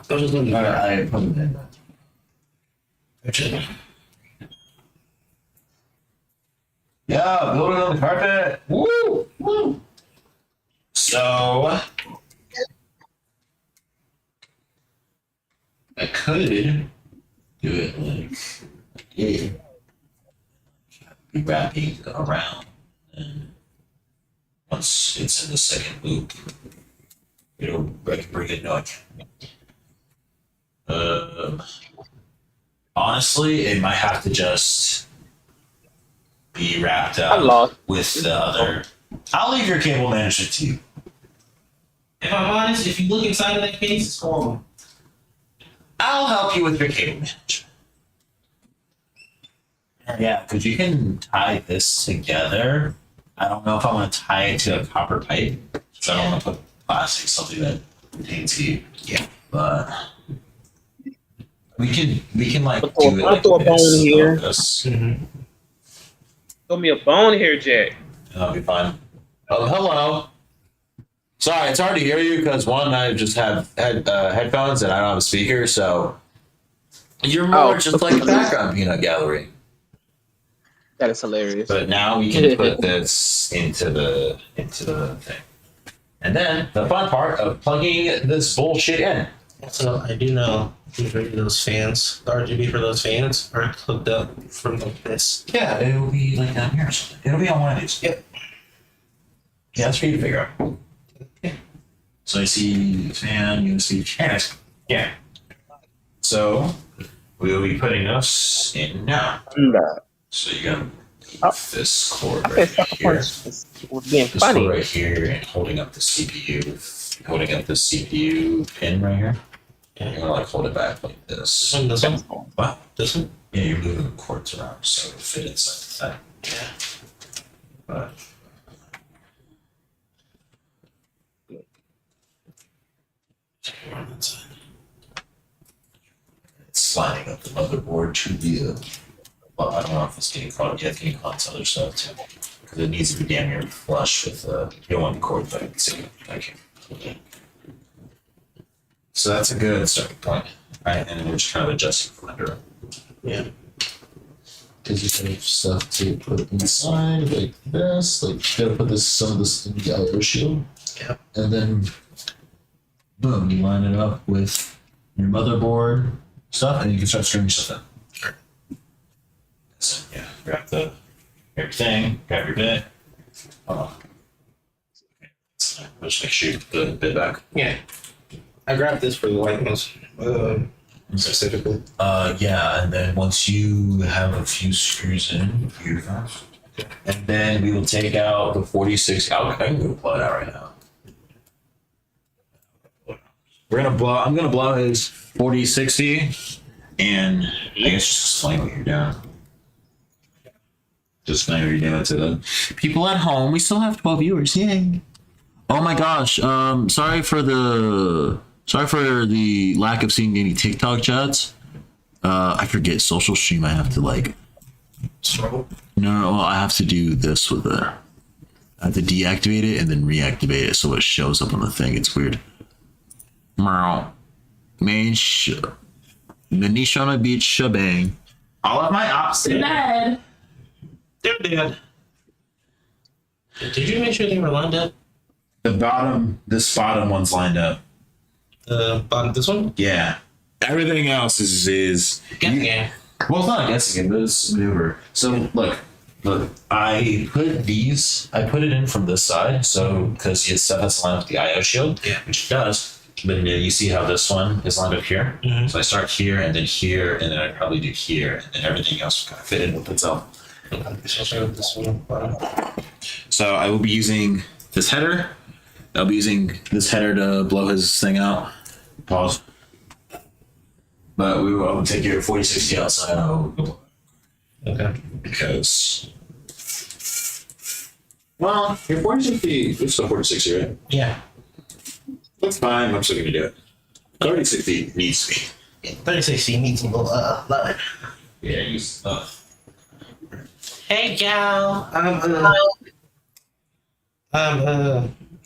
I was just looking at I probably did that. Yeah, building on the carpet. Woo! Woo! So I could do it like yeah. Be wrapping around, and once it's in the second loop, it'll bring it. No, I can't. Honestly, it might have to just be wrapped I'm up lost. with the other. I'll leave your cable management to you. If I'm honest, if you look inside of that case, it's horrible. I'll help you with your cable management. Yeah, because you can tie this together. I don't know if I want to tie it to a copper pipe. So I don't want to put plastic, something that contains heat. Yeah. But we can like I'll throw- do it I'll like throw a this. bone here. This. Throw me a bone here, Jack. That'll be fine. Oh, hello. Sorry, it's hard to hear you because one, I just have headphones and I don't have a speaker, so you're more Oh. just like a background peanut gallery. That is hilarious. But now we can put this into the thing, and then the fun part of plugging this bullshit in. So I do know majority of those fans, the RGB for those fans, are hooked up from like this. Yeah, it'll be like down here or something. It'll be on one of these. Yep. Yeah, that's for you to figure out. So I see fan, USB, anyways. Yeah. So we will be putting this in now. So you got this cord right here. Was being This funny. cord right here, and holding up the CPU pin right here. And you're gonna like hold it back like this. This one? Wow. This one? Yeah, you're moving the cords around so it'll fit inside the thing. Yeah. But It's sliding up the motherboard to the. Well, I don't know if it's getting caught yet. Getting caught to other stuff too, because it needs to be damn near flush with. You don't want to cord, but I can see it. Okay. So that's a good starting point, right? And then we're just kind of adjusting from under. Yeah. Because you have stuff to put inside like this. Like you gotta put some of this in the IO shield. Yeah. And then boom, you line it up with your motherboard stuff and you can start screwing stuff in. Sure. So yeah, grab everything, grab your bit. Just make sure you put the bit back. Yeah. I grabbed this for the white ones. Specifically. Yeah, and then once you have a few screws in, and then we will take out the 46. I can go blow it out right now. I'm gonna blow his 4060, and I guess just explain what you're doing. Just explain what you're doing to the people at home. We still have 12 viewers. Yay! Oh my gosh. Sorry for the lack of seeing any TikTok chats. I forget social stream. I have to like. No, I have to do this with it. I have to deactivate it and then reactivate it so it shows up on the thing. It's weird. Meow. Manish on a beach shebang. All of my ops in bed. They're dead. Did you make sure they were lined up? This bottom one's lined up. Bottom, this one? Yeah. Everything else is Guessing game. well, it's not a guessing game, but it's maneuver. So look, I put it in from this side, so because his stuff has to line up with the IO shield, Yeah. which it does. But you see how this one is lined up here? Mhm. So I start here, and then I probably do here, and then everything else will kind of fit in with itself. So I'll start with this one. Bottom. So I will be using this header. I'll be using this header to blow his thing out. Pause. But I will take your 4060 outside. Okay. Because. Well, your 4060, it's still 4060, right? Yeah. That's fine. I'm still going to do it. 3060 needs to be. 3060 needs a little line. Yeah, use stuff. Hey, gal.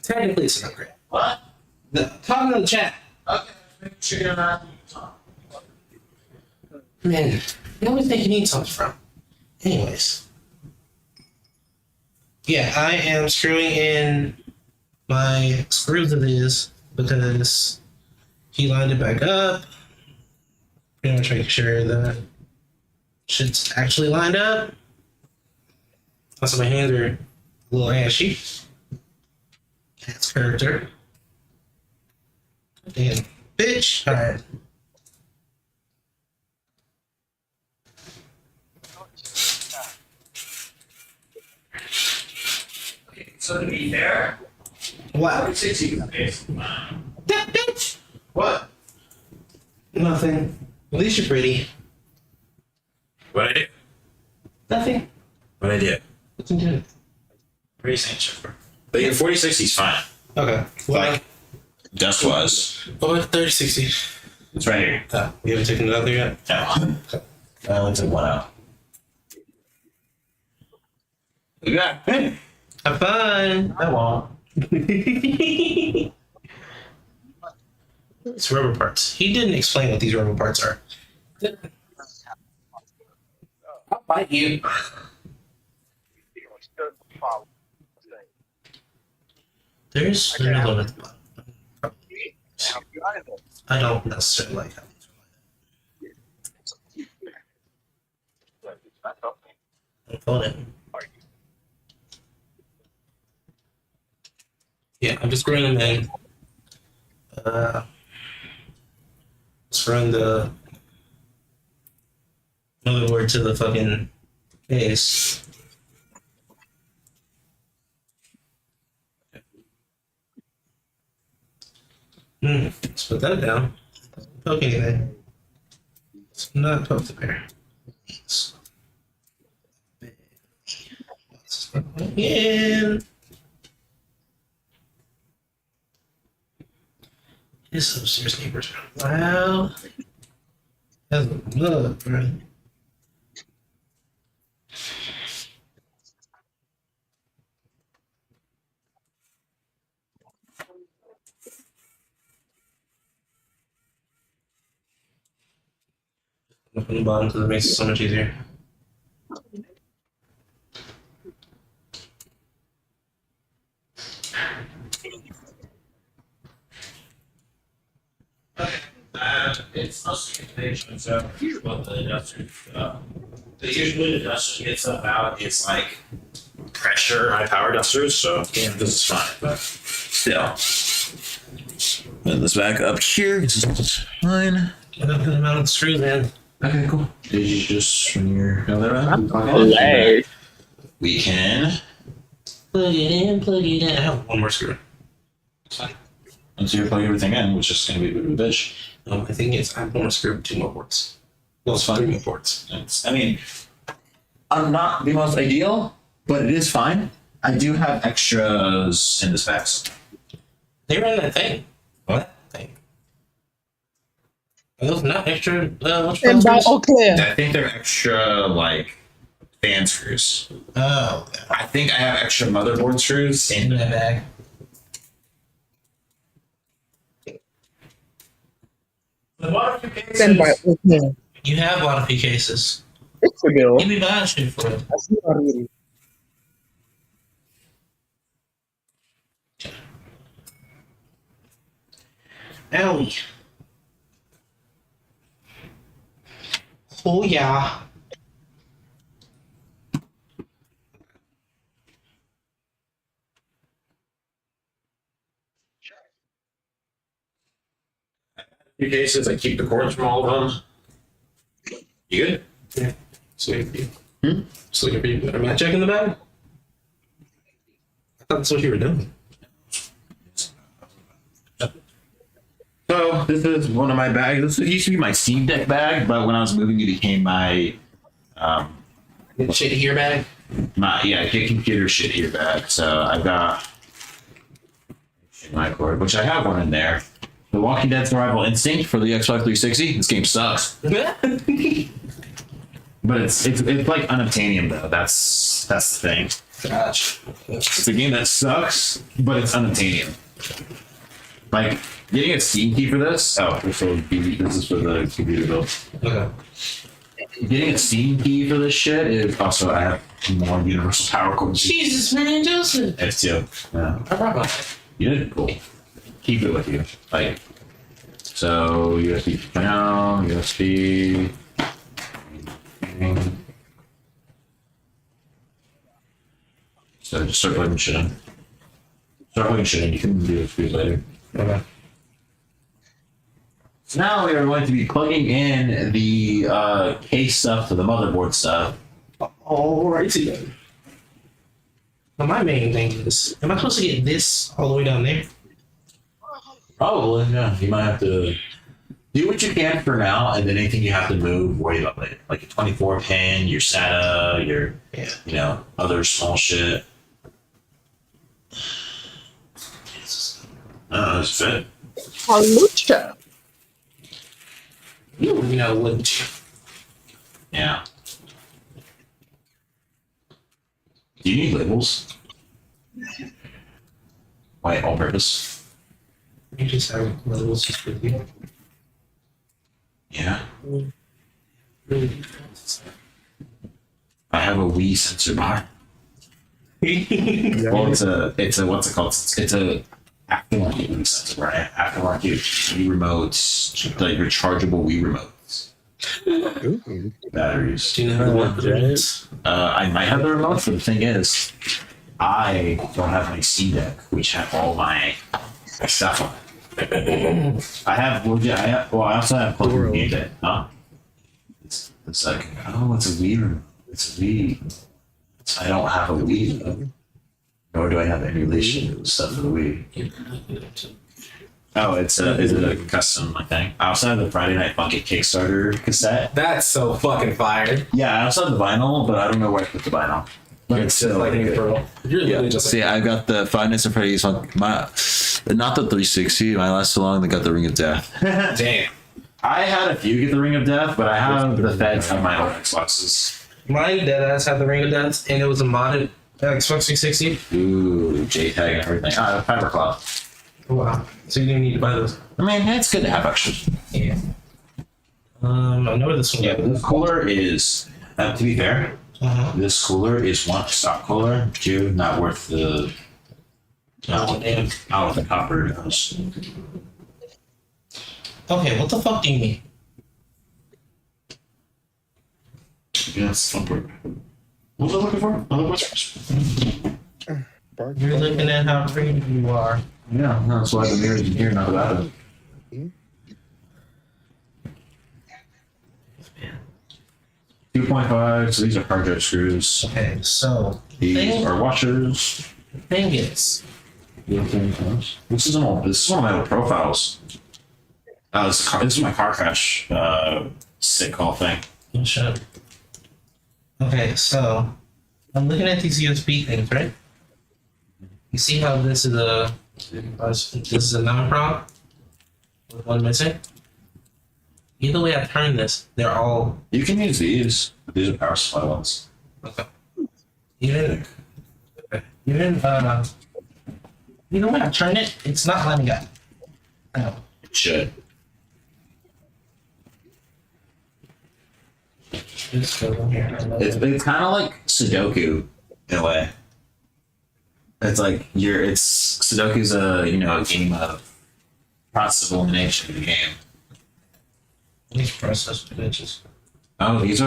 Technically it's an upgrade. What? Talking to the chat. Okay, make sure you're not. Man, you always think you need something from. Anyways. Yeah, I am screwing in my screws of his because he lined it back up. Pretty much making sure that shit's actually lined up. Also, my hands are a little ashy. That's character. Damn, bitch. Alright. Okay, so to be fair, What? 4060 is. That bitch! What? Nothing. At least you're pretty. What I do? Nothing. What I do? Looking good. Pretty saying shit. But your 4060 is fine. Okay. Well, Like, dust wise. oh, 3060. It's right here. You haven't taken another yet? No. I only took one out. Look at that. Have fun. I won't. It's rubber parts. He didn't explain what these rubber parts are. I'll bite you. There's another one at the bottom. I don't necessarily like how these are. I'm folding it. Yeah, I'm just screwing them in. Just run the motherboard to the fucking base. Let's put that down. Don't poke anything. Let's not poke the bear. In. His upstairs neighbors are loud. That's love, bro. Up on the bottom because it makes it so much easier. It's mostly convention, so here's what the adjusters, usually the adjuster gets about is like pressure, high power dusters, so yeah, this is fine, but still. Put this back up here, this is fine. Get up to the amount of screws in. Okay, cool. Did you just, when you're going around? Hilarious. We can, Plug it in, plug it in. I have one more screw. once you plug everything in, which is gonna be a bit of a bitch. I think it's I have one more screw, 2 more ports. Well, it's That's fine. 3 more ports. I mean, I'm not the most ideal, but it is fine. I do have extras in the specs. They ran that thing. What? Thing. Are those not extra? What's And by all clear. I think they're extra, like, fan screws. Oh, I think I have extra motherboard screws in that bag. the water Stand by all clear. You have a lot of P cases. It's a bill. Give me buying shit for it. I see already. Owie. Oh yeah. few cases. I keep the cords from all of them. You good? Yeah. Sweet. Sweet. Am I checking the bag? I thought that's what you were doing. So this is one of my bags. This used to be my Steam Deck bag, but when I was moving, it became my Shit here bag. get computer shit here bag. So I've got my cord, which I have one in there. The Walking Dead Survival Instinct for the Xbox 360. This game sucks, but it's like unobtainium though. That's the thing. Gosh. It's a game that sucks, but it's unobtainium. Like getting a Steam key for this. Oh, this is for the computer build. Okay. Getting a Steam key for this shit is also I have more universal power cords. Jesus, man, Joseph. F2. Yeah. I brought mine. You did? Cool. Keep it with you. Like, so USB down, USB. So just start plugging shit in. Start plugging shit in. You can do USB later. Okay. So now we are going to be plugging in the case stuff to the motherboard stuff. Alrighty then. Now my main thing is, am I supposed to get this all the way down there? Probably, yeah. You might have to do what you can for now, and then anything you have to move, worry about later. Like a 24 pin, your SATA, your other small shit. It's fit. Halucha. You know, wouldn't you? Yeah. Do you need labels? Why all purpose? You just have levels just with you. Yeah. I have a Wii sensor bar. Well, it's a what's it called? It's a aftermarket Wii sensor bar. Aftermarket Wii remotes, like rechargeable Wii remotes. Batteries. Do you know what the is? I might have the remote, but the thing is, I don't have my Steam Deck, which have all my stuff on it. I also have plug-in Game Deck. Huh? It's like, oh, it's a Wii remote. It's a Wii. I don't have a Wii, though. Nor do I have emulation of stuff for the Wii. Oh, is it a custom thing? I also have the Friday Night Funkin' Kickstarter cassette. That's so fucking fired. Yeah, I also have the vinyl, but I don't know where to put the vinyl. It's still Lightning Pearl. You're literally Yeah, just see, I got the Five Nights at Freddy's on my, not the 360. My last so long, they got the Ring of Death. damn. I had a few get the Ring of Death, but I have the feds on my own Xboxes. Mine deadass had the Ring of Death, and it was a modded Xbox 360. Ooh, JTAG and everything. Ah, Fiber Cloud. Wow. So you didn't need to buy those. I mean, it's good to have extras. Yeah. I know where this one Yeah, goes. the cooler is, to be fair, this cooler is one stock cooler, two, not worth the out of the copper it goes. Okay, what the fuck do you mean? Yeah, it's fun part. What was I looking for? Other questions? You're looking at how pretty you are. Yeah, that's why the mirror's in here, not about it. 2.5, so these are hard drive screws. Okay, so These are washers. thing is, This is one of my old profiles. This is my car crash sick call thing. shut up. Okay, so I'm looking at these USB things, right? You see how this is a non-prong with one missing? Either way I turn this, they're all You can use these. But these are power supply ones. okay. Even either way I turn it, it's not letting up. No. It should. Just go in here. It's kind of like Sudoku in a way. It's like Sudoku's a game of process of elimination in the game. These process bitches. These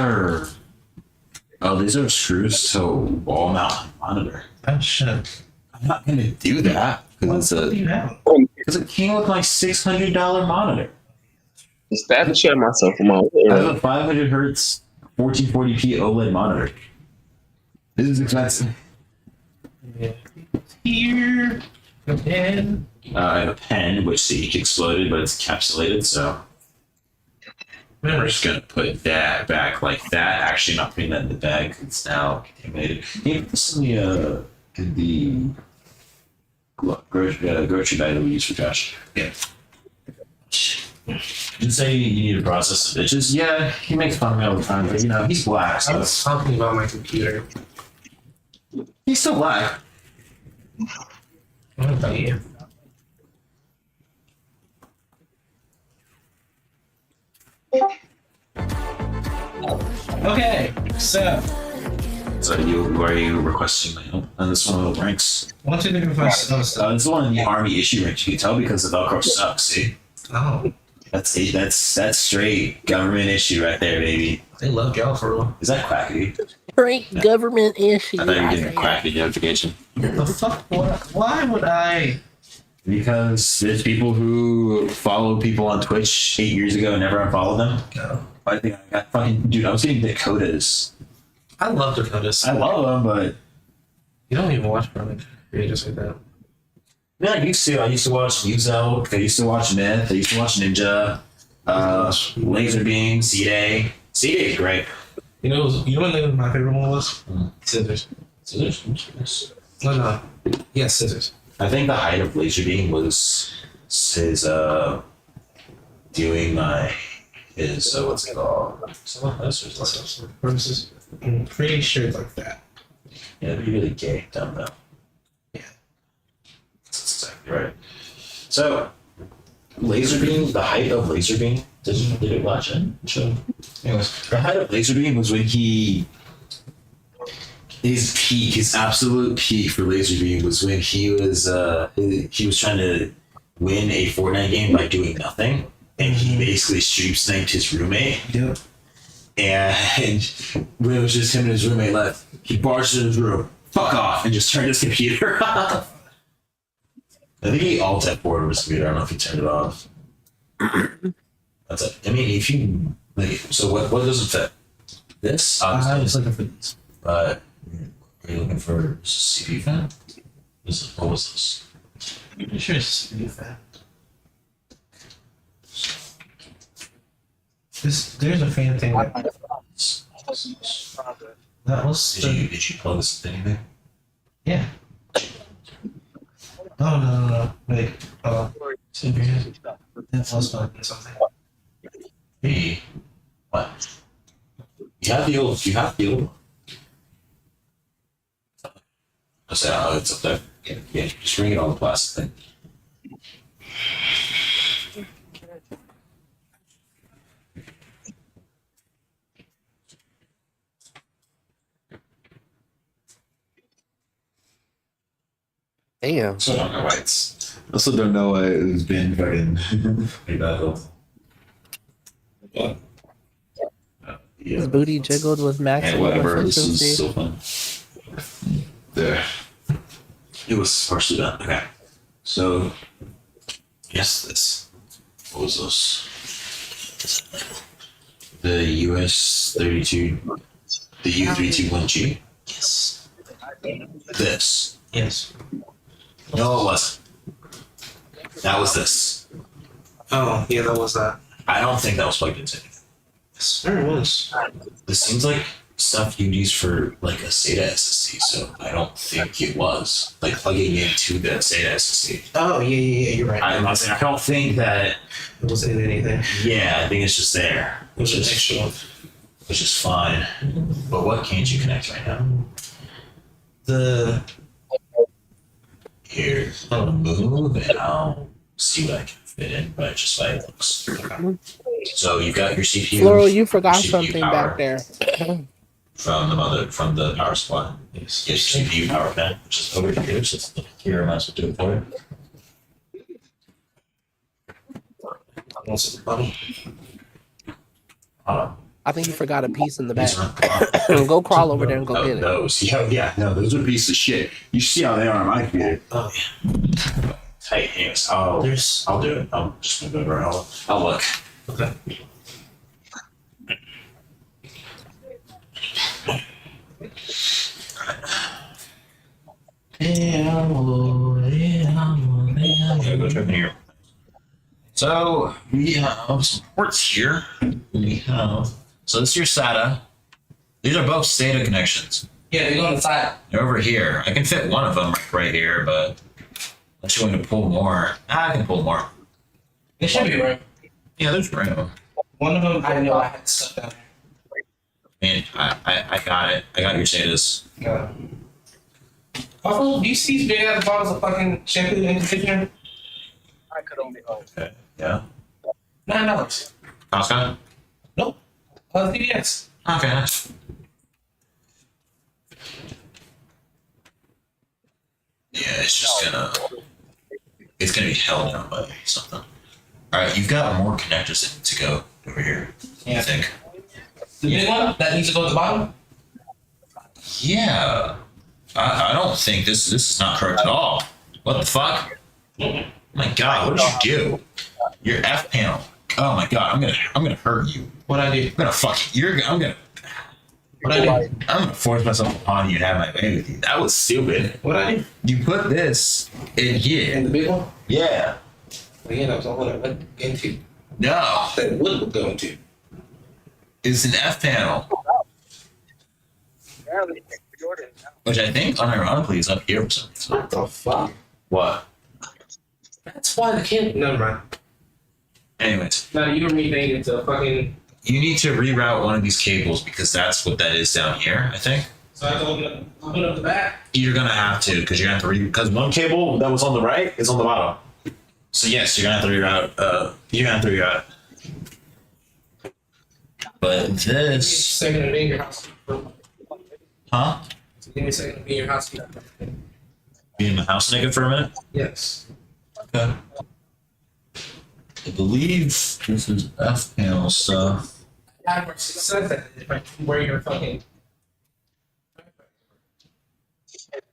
are screws to wall mount monitor. Oh shit. I'm not gonna do that because What do you have? it came with my $600 monitor. Just had to share myself from my I have a 500 hertz 1440p OLED monitor. This is expensive. Here. Again. I have a pen which the ink exploded, but it's encapsulated, so I'm just gonna put that back like that. Actually, not putting that in the bag. It's now contaminated. Can you put this in the grocery bag that we use for trash? Yeah. Didn't say you need to process the bitches. Yeah, he makes fun of me all the time, but he's black, I so was talking about my computer. he's still black. What about you? Okay, so So are you requesting my help? And this one of the ranks. 1, 2, 3, 4, 5, 6, 7, 7. This is one of the army issue ranks. You can tell because the Velcro sucks. See, Oh, that's straight government issue right there, baby. they love y'all for real. Is that quacky? Great government issue. I thought you were getting a quacky notification. The fuck? Why would I? Because there's people who follow people on Twitch 8 years ago and never unfollowed them. No. I think I got fucking dude. I was getting Dakotas. I love Dakotas. I love them, but You don't even watch Burning creators like that. yeah, I used to. I used to watch Yuzo. I used to watch Myth. I used to watch Ninja. Laserbeam, C-Day. C-Day is great. You know what my favorite one was? Scissors. Scissors? Yes. No. Yeah, scissors. I think the height of Laserbeam was his doing his what's it called? Purposes. I'm pretty sure it's like that. Yeah, it'd be really gay. Dumb though. Yeah. That's exactly right. So, Laserbeam, the height of Laserbeam, did it watch it? Sure. Anyways, the height of Laserbeam was when his absolute peak for Laserbeam was when he was trying to win a Fortnite game by doing nothing, and he basically stream sniped his roommate. Yep. And when it was just him and his roommate left, he barged in his room, fuck off, and just turned his computer off. I think he alt F4 his computer. I don't know if he turned it off. That's it. I mean, if you so what doesn't fit? This I was looking for these. but are you looking for CPU fan? What was this? I'm pretty sure it's pretty fat. There's a fan thing. That was Did you plug this into anything? yeah. Oh no. Wait. That was fucking something. Hey, what? You have the old one. I said, oh, it's up there. Yeah, just bring it on the plastic thing. Damn. So I don't know why it's I also don't know why it was being fucking. pretty bad health. His booty jiggled with max And whatever, this efficiency. is so fun. There. It was partially done. Okay. So, yes, this. What was this? The US 32, the U321G? Yes. This. Yes. No, it wasn't. That was this. Oh yeah, that was that. I don't think that was plugged into anything. There it was. This seems like stuff you'd use for like a SATA SSD, so I don't think it was like plugging into the SATA SSD. Oh yeah, you're right. I don't think that. It wasn't in anything. Yeah, I think it's just there, It was an extra one. which is fine. But what can't you connect right now? The Here, I'll move and I'll see what I can fit in, but just by it looks. So you've got your CPU. Floral, you forgot CPU something power back there. from the power supply. yes. Get your CPU power pen, which is over here. So it's here. I might as well do it for you. Once at the bottom. I think you forgot a piece in the These back. aren't- Go crawl over there and go Oh, get it. Those, yeah, no, those are pieces of shit. You see how they are on my computer. Oh yeah. Hey, anyways, I'll do it. I'll just move over. I'll look. Okay. Okay, go check in here. So we have some ports here. We have so this is your SATA. These are both SATA connections. Yeah, they go on the side. They're over here. I can fit one of them right here, but unless you want to pull more, I can pull more. It should be right. Yeah, there's room. One of them I know I had stuff down And I got it. I got your SATAs. there. Also, do you see these big ass bottles of fucking shampoo and conditioner? Okay. Yeah. $9. Costco. Nope. CVS. Okay. Nice. Yeah, it's gonna be held down by something. All right, you've got more connectors that need to go over here. Yeah. I think. The big one that needs to go at the bottom. Yeah. I don't think this is not correct at all. What the fuck? Oh my god, what did you do? Your F panel. Oh my god, I'm gonna hurt you. What I do? I'm gonna fuck you. What I do? I'm gonna force myself upon you and have my way with you. That was stupid. What I do? You put this in here. And the big one? Yeah. Well, yeah, that was all that I went into. No. That wood would go into. It's an F panel. Which I think unironically is up here for some reason. What the fuck? What? That's why the kid. Never mind. Anyways, Now you and me think it's a fucking. you need to reroute one of these cables because that's what that is down here, I think. So I have to open up the back. You're gonna have to, because you're gonna have to because one cable that was on the right is on the bottom. So yes, you're gonna have to reroute. You're gonna have to reroute. But this, Second to be in your house. huh? Give me a second to be in your house. Be in the house nigga for a minute. Yes. Okay. I believe this is F panel stuff. I said that if I where you're fucking.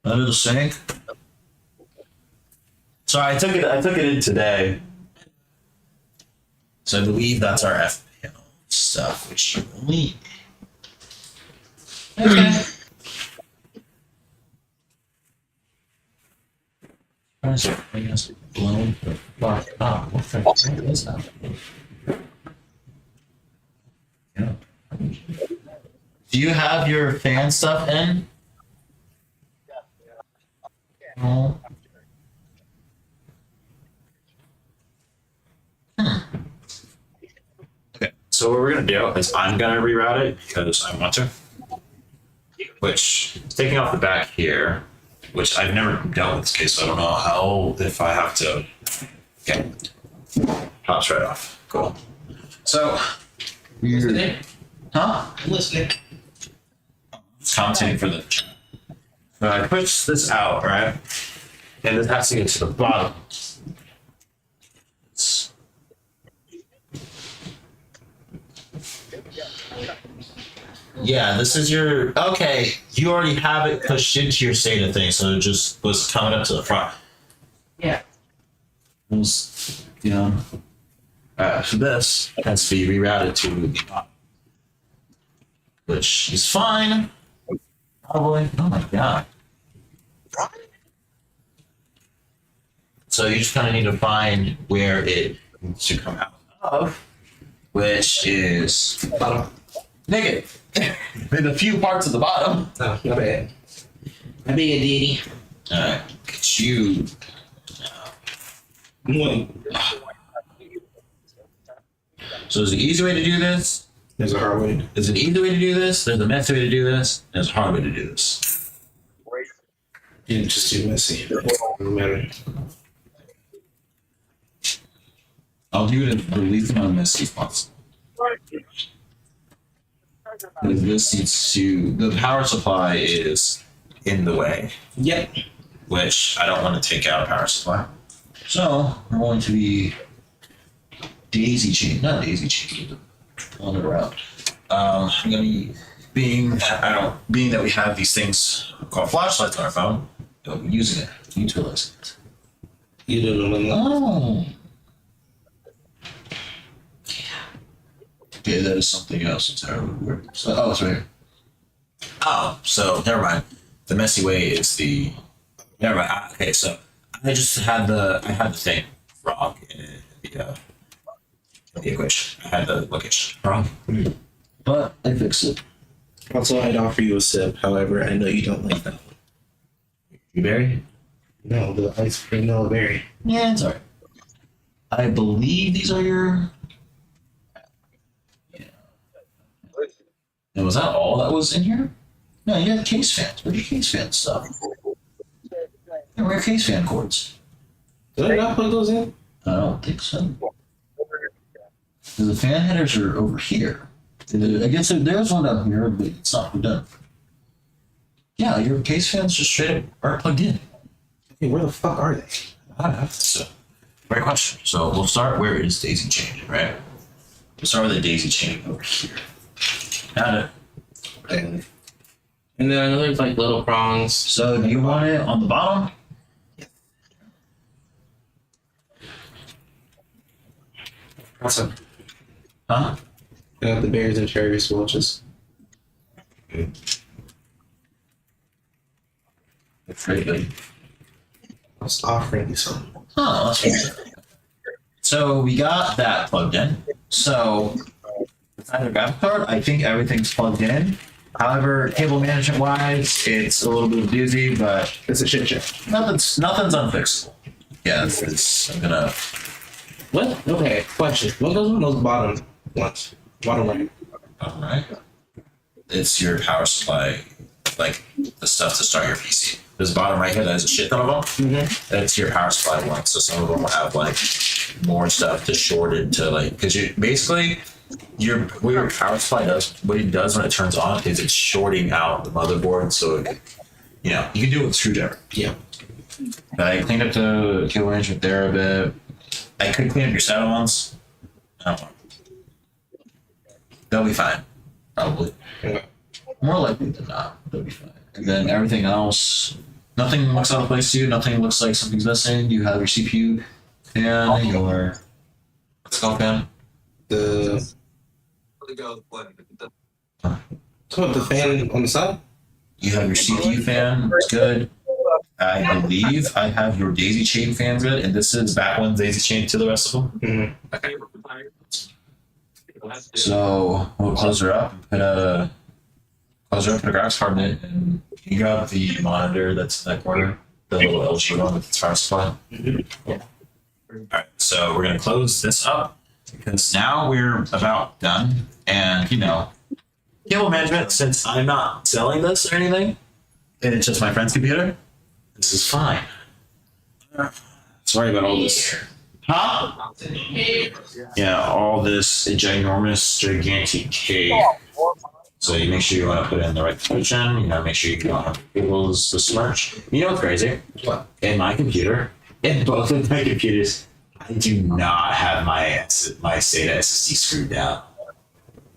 Under the sink. Sorry, I took it in today. So I believe that's our F panel stuff, which you only. Okay. Why is it bringing us blown the fuck up? What the fuck is that? Yeah. Do you have your fan stuff in? No. Okay, so what we're gonna do is I'm gonna reroute it because I want to. Which taking off the back here, which I've never dealt with this case, so I don't know how if I have to. Okay, pops right off. Cool. So, Listening. huh? I'm listening. It's commentating for the chat. I push this out, right? And this has to get to the bottom. Yeah, this is your. Okay, you already have it pushed into your SATA thing, so it just was coming up to the front. Yeah. It was, you know. So this has to be rerouted to the bottom. Which is fine. Probably. Oh my god. So you just kind of need to find where it needs to come out of, which is Bottom. negative. In a few parts of the bottom. Oh, my bad. I be a ditty. Alright, get you. One. So there's an easy way to do this. There's a hard way. There's an easy way to do this. There's a messy way to do this. There's a hard way to do this. It's just too messy. No matter. I'll do it in the least amount of messy as possible. Because this needs to. The power supply is in the way, Yep. which I don't want to take out a power supply. So I'm going to be daisy chain, not daisy chain, on it around. I'm gonna be being that we have these things called flashlights on our phone, we'll be using it, utilizing it. You don't know. Oh. Okay, that is something else entirely weird. So, oh, it's right here. Oh, so never mind. The messy way is the. Never mind. Okay, so I just had the thing wrong in the equation. I had the location wrong, but I fixed it. Also, I'd offer you a sip. However, I know you don't like that one. You berry? No, the ice cream no berry. Yeah, it's alright. I believe these are your. Yeah. And was that all that was in here? No, you had case fans. Where'd your case fan stuff? Yeah, where are case fan cords? Did I not plug those in? I don't think so. The fan headers are over here. I guess there's one down here, but it's not plugged in. Yeah, your case fans just straight up aren't plugged in. Hey, where the fuck are they? I don't know. So, great question. So we'll start where is daisy chain, right? We'll start with the daisy chain over here. Got it. And then I know there's like little prongs. So do you want it on the bottom? Awesome. Huh? I got the berries and cherry swatches. That's pretty good. I was offering you some. Oh, that's pretty good. So we got that plugged in. So besides the graphics card, I think everything's plugged in. However, cable management wise, it's a little bit of a doozy, but It's a shit show. nothing's unfixable. Yeah, I'm gonna. What? Okay, question. What goes on those bottom ones? Bottom right. All right. It's your power supply, like the stuff to start your PC. This bottom right here, that has a shit ton of them. Mm-hmm. That's your power supply one. So some of them will have like more stuff to short it to like, because you basically what your power supply does, what it does when it turns on is it's shorting out the motherboard. So it, you can do it with a screwdriver. Yeah. I cleaned up the cable management there a bit. I could clean up your SATA ones. I don't know. They'll be fine, probably. Okay. More likely than not, they'll be fine. And then everything else, nothing looks out of place to you. Nothing looks like something's missing. You have your CPU fan, your what's it called, fan? The the fan on the side? You have your CPU fan. It's good. I believe I have your daisy chain fan good, and this is back one daisy chain to the rest of them. Mm-hmm. So we'll close her up and put a close it up, put a graphics card in it, and you grab the monitor that's in that corner, the little LG one with its power supply. Yeah. Alright, so we're gonna close this up because now we're about done. And cable management, since I'm not selling this or anything, and it's just my friend's computer, this is fine. Sorry about all this. Huh? Yeah, all this ginormous, gigantic cake. So you make sure you want to put it in the right position. Make sure you don't have cables besmirch. You know what's crazy? What? In my computer, in both of my computers, I do not have my SATA SSD screwed down.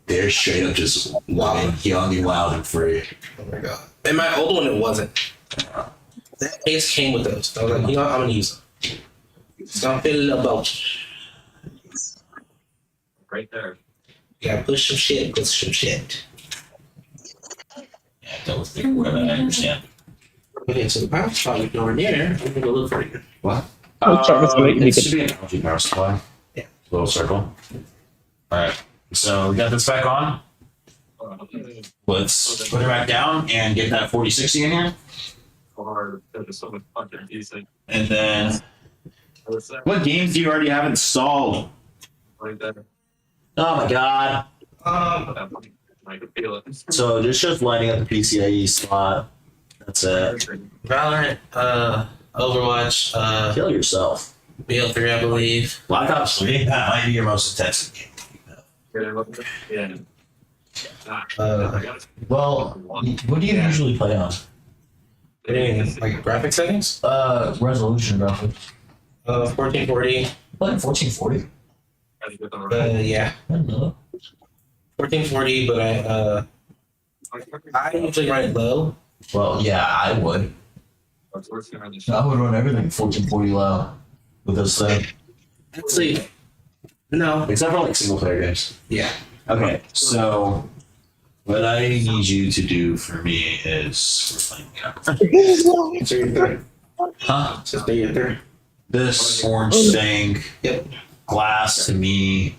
They're straight up just young and wild and free. Oh my god. In my old one, it wasn't. That case came with those. I was like, I'm gonna use them. It's gonna fit a little boat. Right there. Yeah, push some shit, push some shit. Yeah, that was the word I understand. Okay, so the power supply is over there. I'm gonna go look for you. What? It It should be an LG power supply. Yeah. Little circle. Alright, so we got this back on. Let's put it back down and get that 4060 in here. And then, what games do you already have installed? Oh my god. So just lighting up the PCIe slot. That's it. Valorant, Overwatch, Kill yourself. BL3, I believe. Black Ops 3, that might be your most intensive game. Well, what do you usually play on? Like graphic settings? Resolution graphics. 1440. Playing 1440? Yeah. I don't know. 1440, but I usually run it low. Well, yeah, I would. I would run everything 1440 low with this thing. Actually, no. Except for like single player games. Yeah. Okay, so what I need you to do for me is we're playing So you're third. Huh? So stay your third. This orange thing. Yep. Glass to me.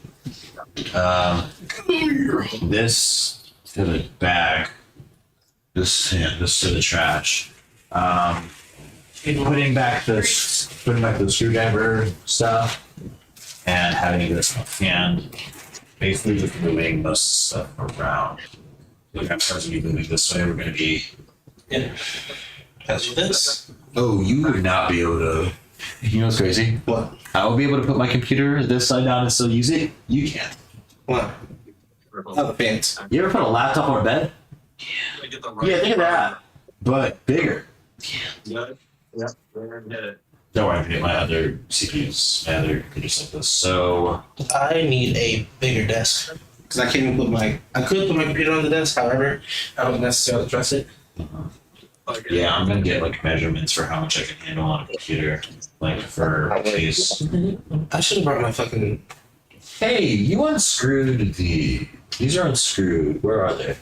This to the bag. This to the trash. Putting back the screwdriver stuff and having this hand. Basically just moving most of the stuff around. Like I'm supposed to be moving this way, we're gonna be. Yeah. As with this. Oh, you would not be able to. You know what's crazy? What? I will be able to put my computer this side down and still use it. You can't. What? Oh, the fans. You ever put a laptop on a bed? Yeah, think of that. But bigger. Yeah. Don't worry, I'm getting my other CPUs, my other computers like this. So I need a bigger desk because I can't even put my. I could put my computer on the desk. However, I don't necessarily trust it. yeah, I'm gonna get like measurements for how much I can handle on a computer, like for these. I should have brought my fucking. Hey, you unscrewed the. These are unscrewed. Where are they?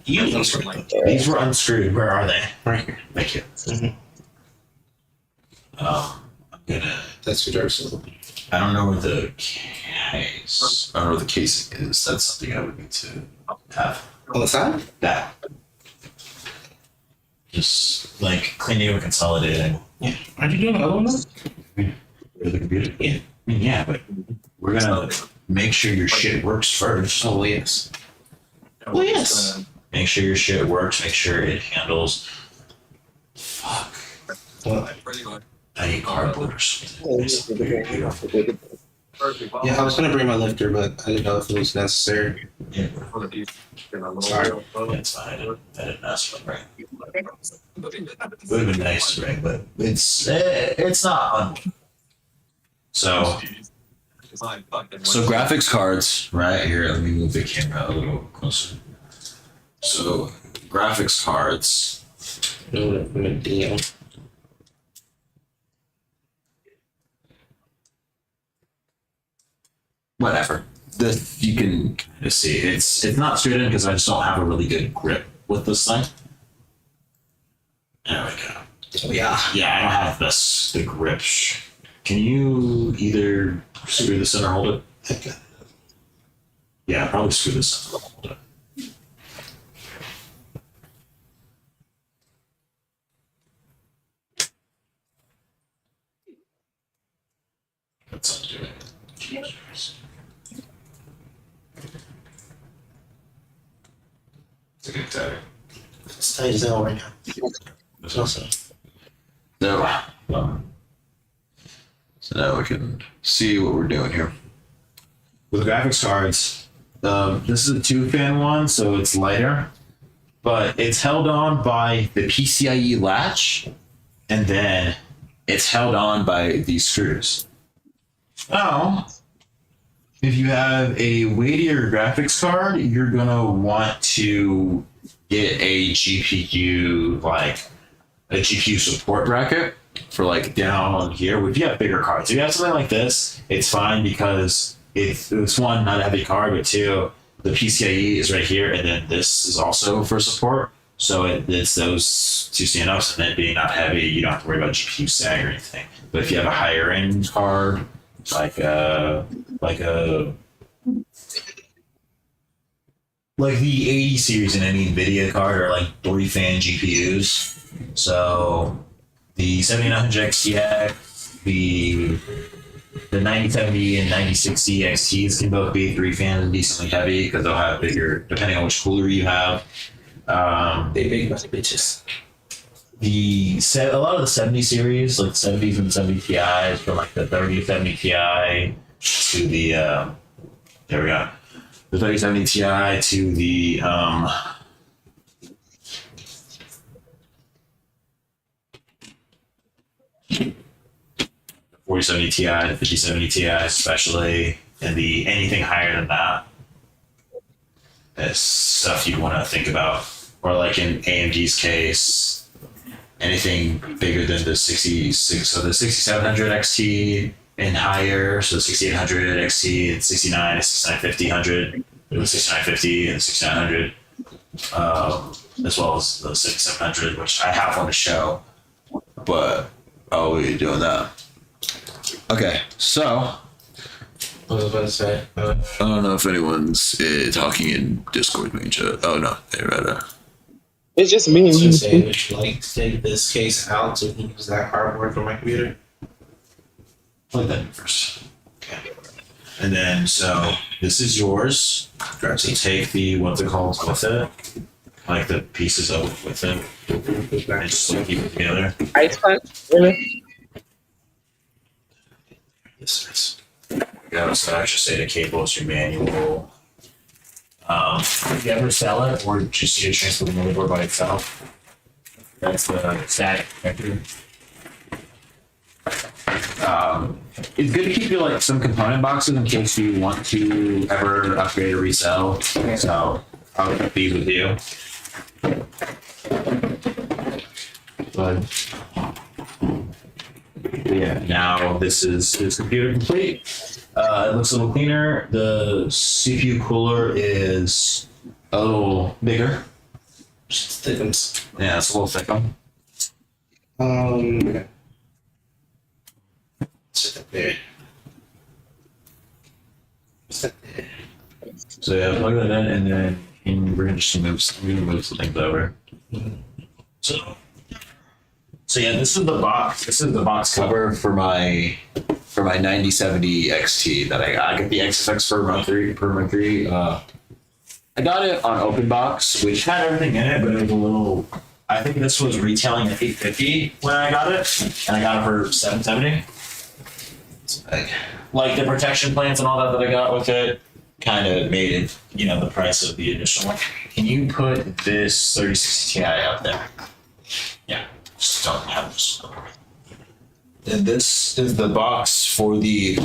You unscrewed. These were unscrewed. Where are they? Right here. Thank you. Mhm. I'm gonna. That's your driver's. I don't know where the case. I don't know where the casing is. That's something I would need to have. On the side? That. Just like cleaning and consolidating. Yeah. Aren't you doing another one though? For the computer? Yeah. I mean, yeah, but we're gonna make sure your shit works first. Oh, well, yes. Well, yes. Make sure your shit works. Make sure it handles. Fuck. What? I need cardboard or something. Yeah, I was gonna bring my lifter, but I didn't know if it was necessary. Yeah. Sorry. It's fine. I didn't ask for it. Would have been nice to bring, but it's not. So graphics cards right here. Let me move the camera a little closer. So graphics cards. Deal. Whatever. You can kind of see it's not straight in because I just don't have a really good grip with this thing. There we go. Oh, yeah. Yeah, I don't have the grip. Can you either screw this in or hold it? Okay. Yeah, probably screw this in or hold it. It's a good time. It's tight as hell right now. Also, So now we can see what we're doing here. With graphics cards, this is a 2-fan one, so it's lighter, but it's held on by the PCIe latch, and then it's held on by these screws. Now, if you have a weightier graphics card, you're gonna want to get a GPU, like a GPU support bracket for like down here. If you have bigger cards, if you have something like this, it's fine because it's one, not a heavy card, but two, the PCIe is right here, and then this is also for support. So it's those two stand-ups, and then being not heavy, you don't have to worry about GPU sag or anything. But if you have a higher end card, like the 80 series in any NVIDIA card are like 3-fan GPUs. So the 7900 XTX, the 9070 and 9060 XTs can both be 3-fan and decently heavy because they'll have bigger, depending on which cooler you have. they big bunch of bitches. A lot of the 70 series, like the 70s and 70 Ti's, from like the 3070 Ti to the there we go, the 3070 Ti to the 4070 Ti, the 5070 Ti especially, and the anything higher than that is stuff you'd want to think about. Or like in AMD's case, anything bigger than the 66, so the 6700 XT and higher, so the 6800 XT and 69, 6950, 100, the 6950 and 6900, as well as the 6700, which I have one to show. But oh, we're doing that. Okay, so I was about to say. I don't know if anyone's talking in Discord main chat. Oh no, they're right. It's just me and So you. saying would you like to take this case out so we can use that cardboard for my computer? Plug that in first. Okay. And then, so this is yours. So take the, what's it called, with it, like the pieces of it with it, and just like keep it together. Ice punch? Really? Yes, Go. So I should say the cable is your manual. If you ever sell it, or just you transfer the motherboard by itself, that's the static connector. It's good to keep your like some component boxes in case you want to ever upgrade or resell. So I'll keep these with you. But yeah, now this is computer complete. It looks a little cleaner. The CPU cooler is a little bigger. just thickums. Yeah, it's a little thicker. Okay. Sit up there. Sit there. So yeah, plug that in, and then we're gonna just move. We're gonna move some things over. So yeah, this is the box. This is the box cover for my 9070 XT that I got. I got the XFX per month 3. I got it on OpenBox, which had everything in it, but it was a little. I think this was retailing at $850 when I got it, and I got it for $770. Like the protection plans and all that I got with it, kind of made it, the price of the initial one. Can you put this 3060 Ti out there? Yeah, just don't have this. And this is the box for the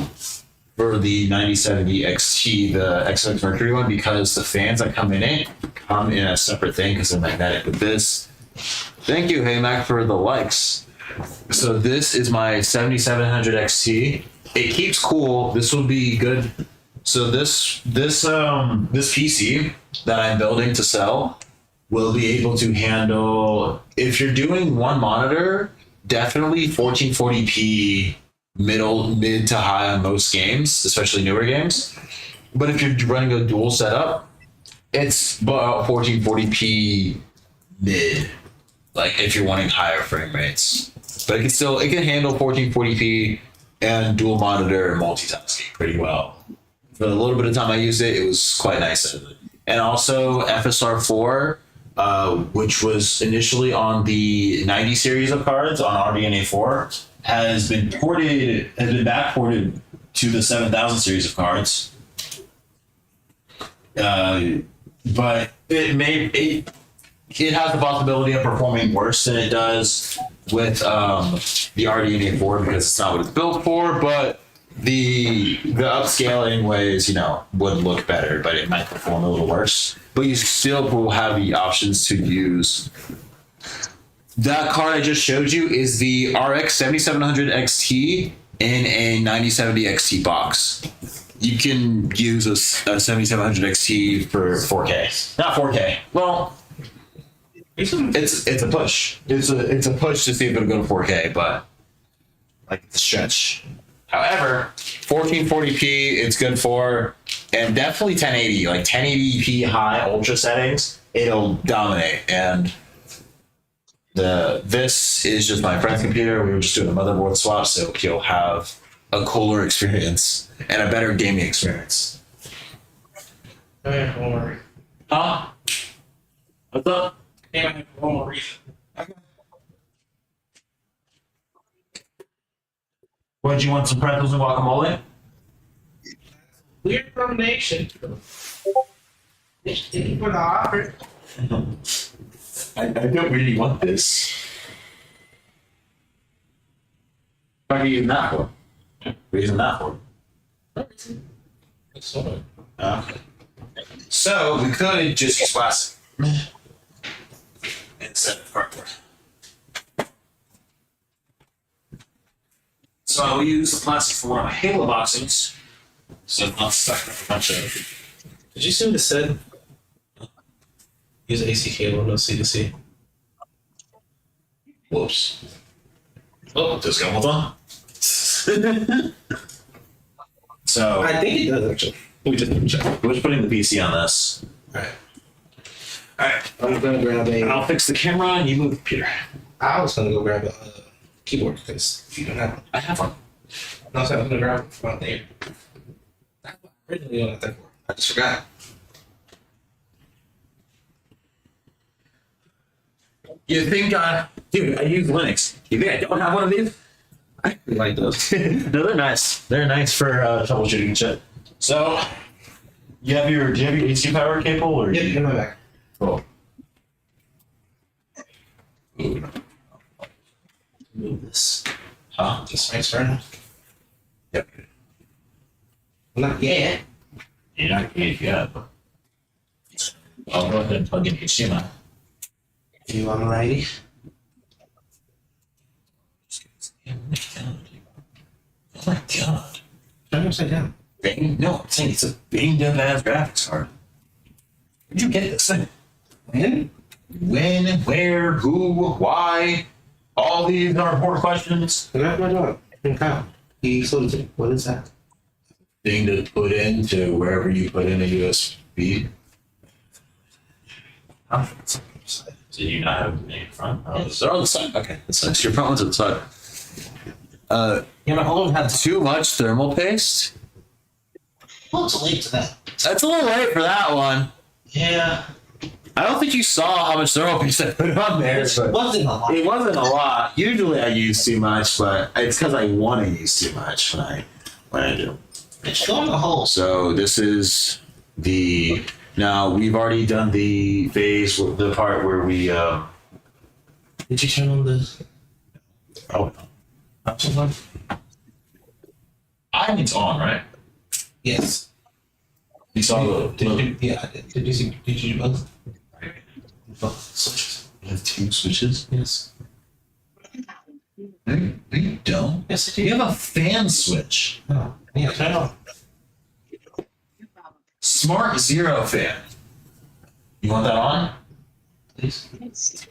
9070 XT, the XFX Mercury one, because the fans that come in it come in a separate thing because they're magnetic. With this, thank you, Hey Mac, for the likes. So this is my 7700 XT. It keeps cool. This will be good. So this PC that I'm building to sell will be able to handle, if you're doing one monitor, definitely 1440p mid to high on most games, especially newer games. But if you're running a dual setup, it's about 1440p mid, like if you're wanting higher frame rates. But it can handle 1440p and dual monitor and multitasking pretty well. For the little bit of time I used it, it was quite nice. And also FSR4 which was initially on the 90 series of cards on RDNA 4, has been backported to the 7000 series of cards. But it has the possibility of performing worse than it does with the RDNA 4 because it's not what it's built for, but the upscaling ways, would look better, but it might perform a little worse. But you still will have the options to use. That card I just showed you is the RX 7700 XT in a 9070 XT box. You can use a 7700 XT for 4K. Not 4K. Well, it's a push. It's a push to see if it'll go to 4K, but it's a stretch. However, 1440p it's good for, and definitely 1080, 1080p high ultra settings, it'll dominate. And this is just my friend's computer. We were just doing a motherboard swap, so he'll have a cooler experience and a better gaming experience. Huh? What's up? For one more reason. What, do you want some pretzels and guacamole? Weird combination. Thank you for the offer. I don't really want this. What are you using that for? What are you using that for? Okay. So we could just use plastic instead of cardboard. So I will use the plastic for one of my Halo boxings, so it's not stuck with a bunch of. Did you see what it said? Use AC cable, no C2C. Whoops. Oh, just got one on. So I think it does actually. We just need to check. we're just putting the PC on this. Alright. Alright. I'm gonna grab I'll fix the camera and you move the computer. I was gonna go grab a keyboard because you don't have one. I have one. No, so I was gonna grab it from out there. That's what I originally wanted that for. I just forgot. You think dude, I use Linux. You think I don't have one of these? I like those. No, they're nice. They're nice for troubleshooting and shit. So, do you have your AC power cable or? Yep, in my back. Cool. Move this. Huh? Just nice for now. Yep. Not yet. You're not getting it yet. I'll go ahead and plug in HDMI. You want righty? Oh my god. Turn upside down. Bang? No, I'm saying it's a banged up ass graphics card. Where'd you get this thing? When, where, who, why? All these are important questions. That's my dog. And Kyle. He sold it. What is that? Thing to put into wherever you put in a USB. Did you not have any in front? Oh, they're on the side. Okay, that's nice. Your front one's on the side. Yeah, my whole had Too much thermal paste? well, it's late to that. That's a little late for that one. Yeah. I don't think you saw how much thermal paste I put on there. It But wasn't a lot. it wasn't a lot. Usually I use too much, but it's because I want to use too much when I do. It's going the hole. So this is the. Now we've already done the phase, the part where we. Did you turn on the? Oh. I think it's on, right? Yes. You saw the. Did you? Yeah, I did. Did you see? Did you do both? Both switches. You have two switches? Yes. No, you don't. Yes, I do. You have a fan switch. Oh, yeah, turn it on. Smart Zero fan. You want that on? Please.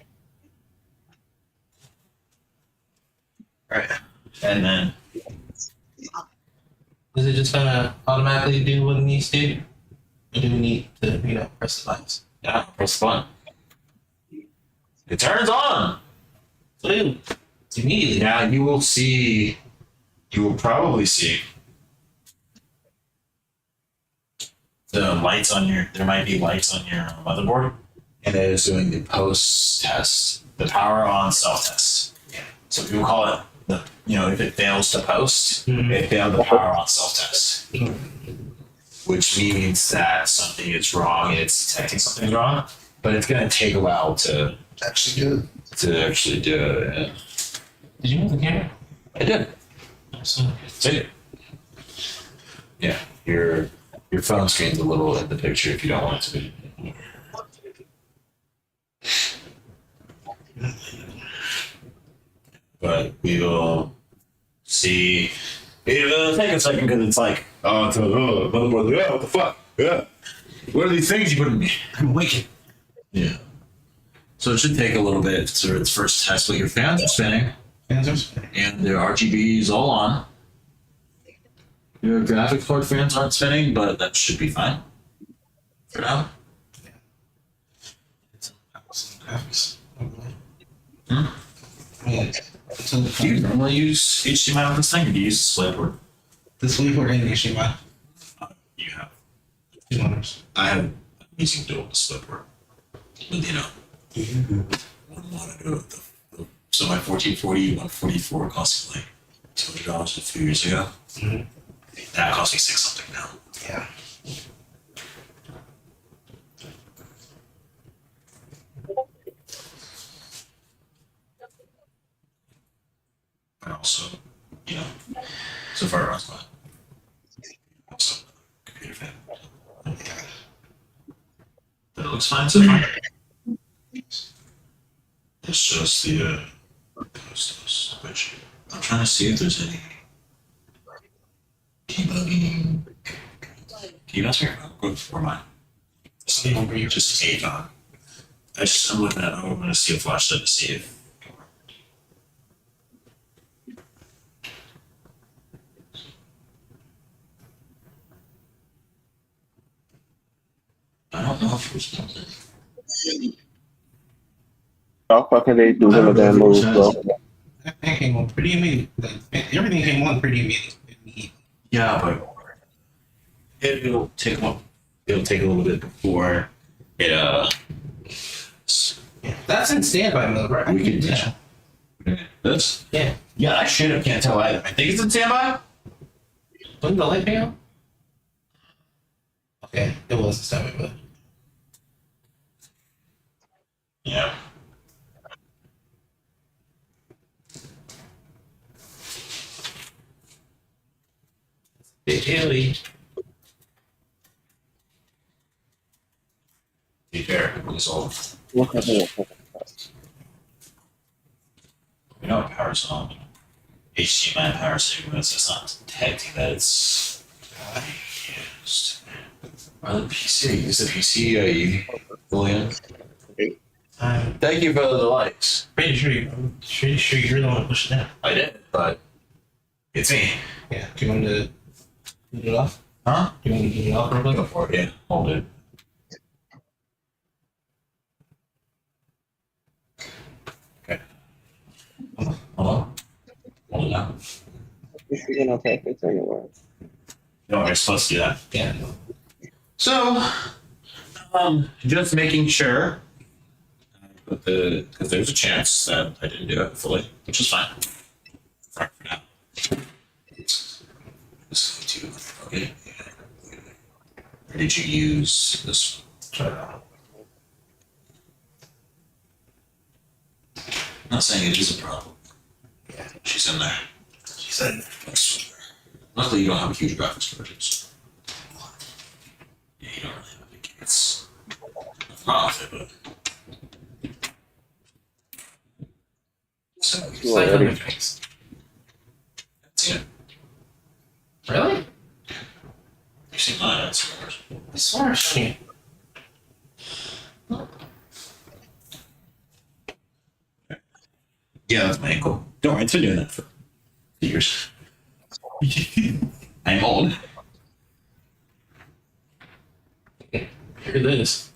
Alright. And then. Is it just gonna automatically do what it needs to do? Or do we need to, press the buttons? Yeah, press the button. It turns on! Boom. Immediately. Now you will see. You will probably see. The lights on your. There might be lights on your motherboard. and it is doing the post test, the power on self test. So people call it the, if it fails to post, it failed the power on self test, which means that something is wrong and it's detecting something's wrong, but it's gonna take a while to Actually good. actually do it. Yeah. Did you move the camera? I did. So, See it. Yeah, your phone screen's a little in the picture if you don't want it to be. But we will see. It'll take a second because it's like, motherboard, yeah, what the fuck? Yeah. What are these things you put in me? I'm waking. Yeah. So it should take a little bit for its first test, but your fans are spinning fans are spinning. and the RGB is all on. Your graphics card fans aren't spinning, but that should be fine for now. It's graphics. Hmm? Yeah. Do you normally use HDMI on this thing, or do you use DisplayPort? DisplayPort and HDMI. You have. 2 monitors. I have. I'm using dual DisplayPort. But one monitor. So my 1440, 144 cost me like $200 a few years ago. Mm-hmm. That cost me $6 something now. Yeah. And also, so far it runs fine. Also, computer fan. But it looks fine so far. It's just the post, which I'm trying to see if there's any debugging. Can you ask me? Go for mine. Just 8 on. I'm looking at. I'm going to see a flashlight to see if. I don't know if it was something. How fucking they do some of that move, bro? That thing came on pretty immediately. Like, everything came on pretty immediately. Yeah, but it'll take a little bit before it Yeah. That's in standby mode, right? we can Yeah. this. Yeah. Yeah, I should have. Can't tell either. I think it's in standby. Wasn't the light pale? Okay, it was in standby mode. Yeah. Big Haley. Be fair, it's all. What kind of We know it powers on. HDMI power signals. It's not detecting that it's used. Or the PC. Is the PC fully in? Thank you for the likes. Pretty sure you're the one to push it down. I did, but it's me. Yeah. Do you want to get it off? Huh? Do you want to get it off real Go quick? for it. Yeah, hold it. Okay. Hold on. Hold it down. you're gonna take it anywhere? No, we're supposed to do that. Yeah. So, just making sure. Because there's a chance that I didn't do it fully, which is fine. For now. Just going to, okay. Or did you use this one? Try it out. I'm not saying it is a problem. Yeah. She's in there. She said. Luckily, you don't have a huge graphics card. So. Yeah, you don't really have a big. It's not with it, but. So, It's like other things. that's it. Really? You see mine, that's yours. I swear I've seen Yeah, that's my ankle. Don't worry, it's been doing that for years. I'm old. it. Here it is.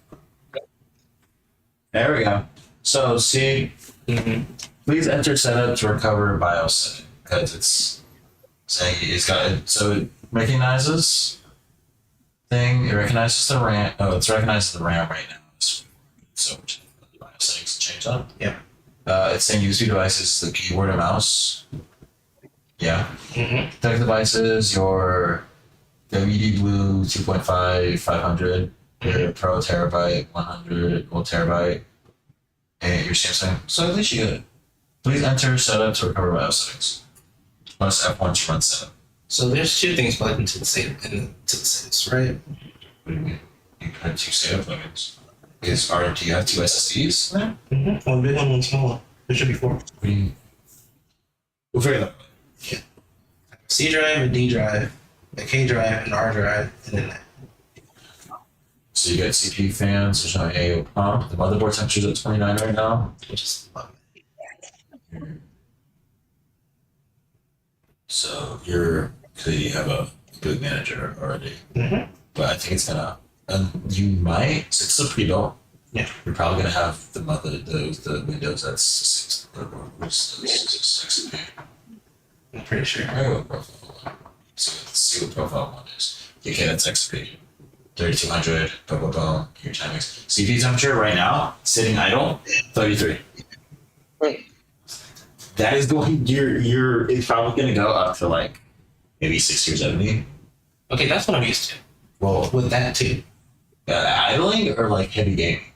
There we go. So, see, please enter setup to recover BIOS setting because it's saying it's got it. So it recognizes thing. It recognizes the RAM. Oh, it's recognizing the RAM right now. So settings change that. Yeah. It's saying USB devices, the keyboard and mouse. Yeah. Mm-hmm. Tech devices, your WD Blue 2.5 500, your Pro Terabyte 100, 1 terabyte, and your Samsung. So at least you get it. Please enter setup to recover BIOS settings. Press F1 to run setup. So there's two things plugged into the settings, right? What do you mean? You had two setup plugins. Do you have two SSDs there? Mm-hmm. One big one, one small one. There should be four. What do you? We'll figure that out. C drive, a D drive, a K drive, an R drive, and then that. So you got CPU fans, there's no AO pump. The motherboard temperature's at 29 right now. Which is So you have a boot manager already. Mm-hmm. But I think it's gonna, you might, since it's a pre-built, yeah, you're probably gonna have the Windows that's 6. I'm pretty sure. See what profile one is. Okay, that's XP. 3200, boom, boom, boom, your timings. CPU temperature right now, sitting idle, 33. That is going, it's probably gonna go up to like maybe 60 or 70. Okay, that's what I'm used to. Well, with that too. Idling or like heavy gaming?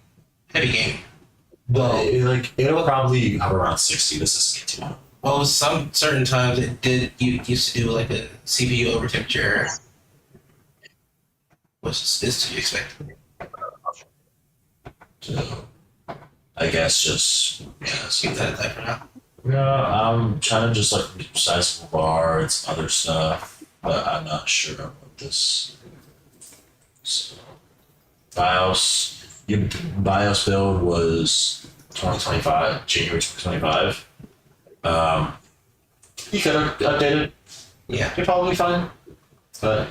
Heavy gaming. Well, it'll probably hover around 60. This doesn't get too low. Well, some certain times you used to do like a CPU over temperature, which is to be expected. So, I guess just keep that at that for now. Yeah, I'm trying to just like size the bar and some other stuff, but I'm not sure what this. So, your BIOS build was 2025, January 2025. You could update it. Yeah, you're probably fine. But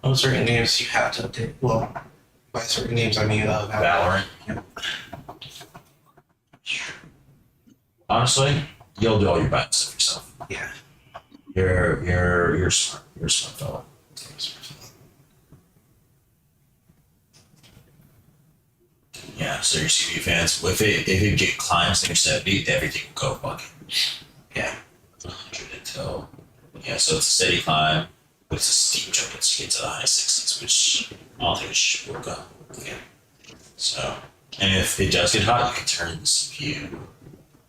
on certain games you have to update. Well, by certain games I mean Valorant. Yeah. Honestly, you'll do all your BIOS stuff yourself. Yeah. You're smart. You're a smart fellow. Yeah, so your CPU fans, if it get climbs near 70, everything will go fucking. Yeah. 100 until, yeah, so it's a steady climb, but it's a steep jump once you get to the high 60s, which I don't think it should work out. Yeah. So, and if it does get hot, you can turn the CPU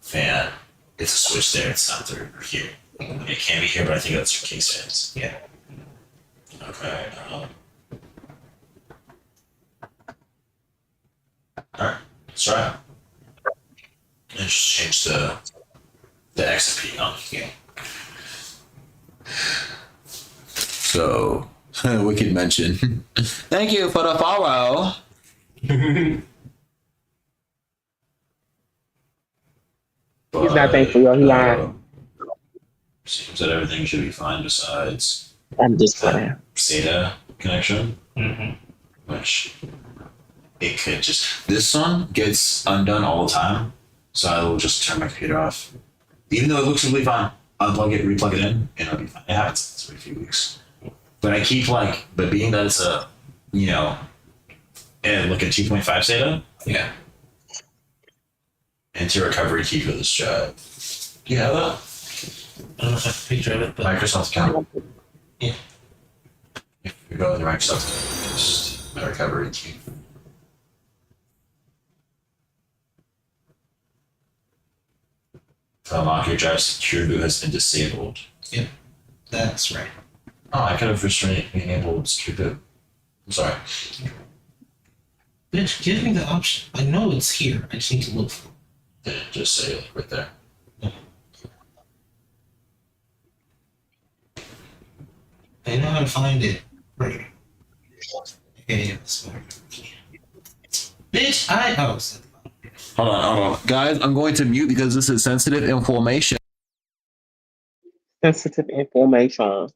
fan. It's a switch there, it's not through here. It can be here, but I think that's your case fans. Yeah. Okay. Alright, let's try it. And just change the XP on the game. So, Wicked mention. Thank you for the follow. He's not thankful, yo. He lying. Seems that everything should be fine besides I'm just playing. SATA connection, Mm-hmm. which it could just. This one gets undone all the time, so I will just turn my computer off. Even though it looks really fine, unplug it, replug it in, and it'll be fine. It happens every few weeks. But I keep but being that it's a, and look at 2.5 SATA. Yeah. Enter recovery key for this drive. Do you have that? I don't know if I have a picture of it, but Microsoft account. Yeah. If you go to the Microsoft, just a recovery key. To unlock your drive, secure boot has been disabled. Yep, that's right. Oh, I could have just enabled secure boot. I'm sorry. Bitch, give me the option. I know it's here. I just need to look for it. Yeah, just say it right there. I know how to find it. Right. Okay, yeah, that's fine. Bitch, Hold on. Guys, I'm going to mute because this is sensitive information. Sensitive information.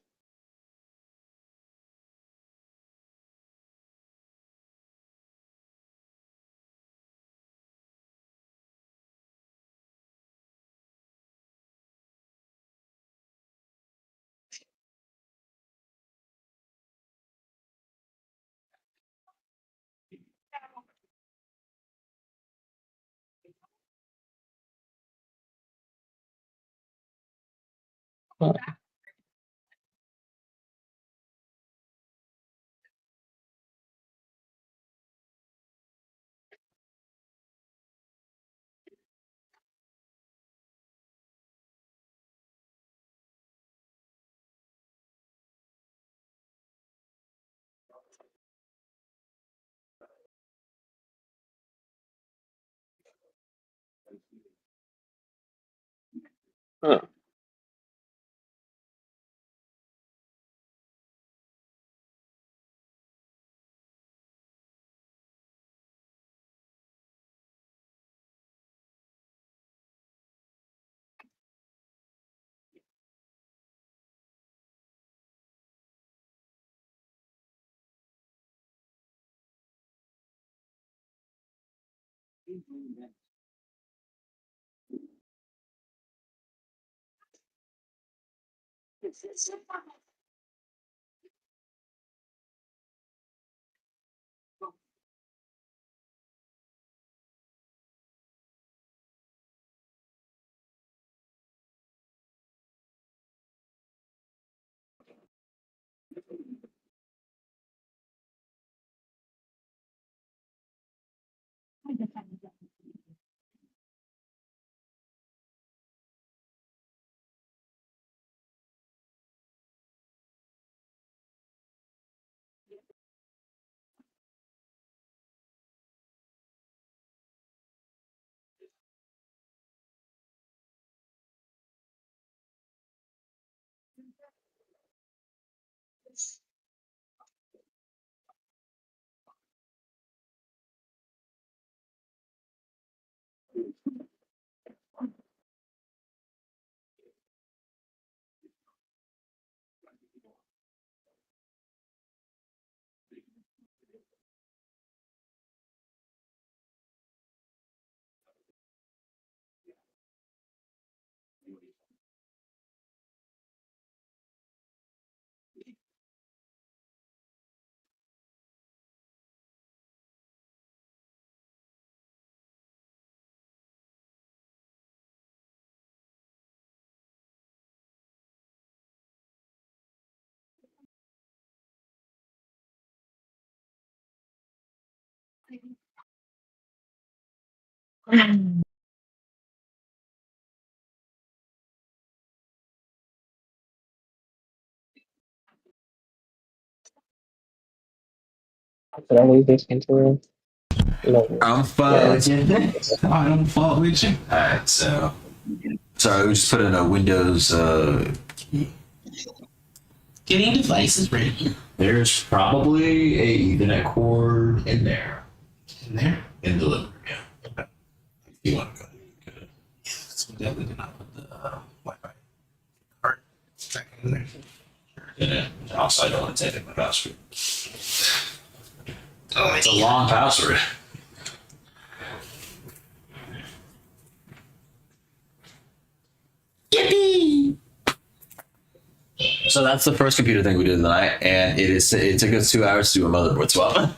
Huh. Did I leave this into no. I'm fine with you. I'm fine with you. Alright, so. Sorry, we just put in a Windows. Getting devices ready. There's probably a Ethernet cord in there. In there? In the living room, yeah. Okay. If you want to go. Yeah, so definitely did not put the Wi-Fi card back in there. Yeah. Also, I don't want to take my password. Oh, It's a long password. Yippee! So that's the first computer thing we did tonight, and it took us 2 hours to do a motherboard swap.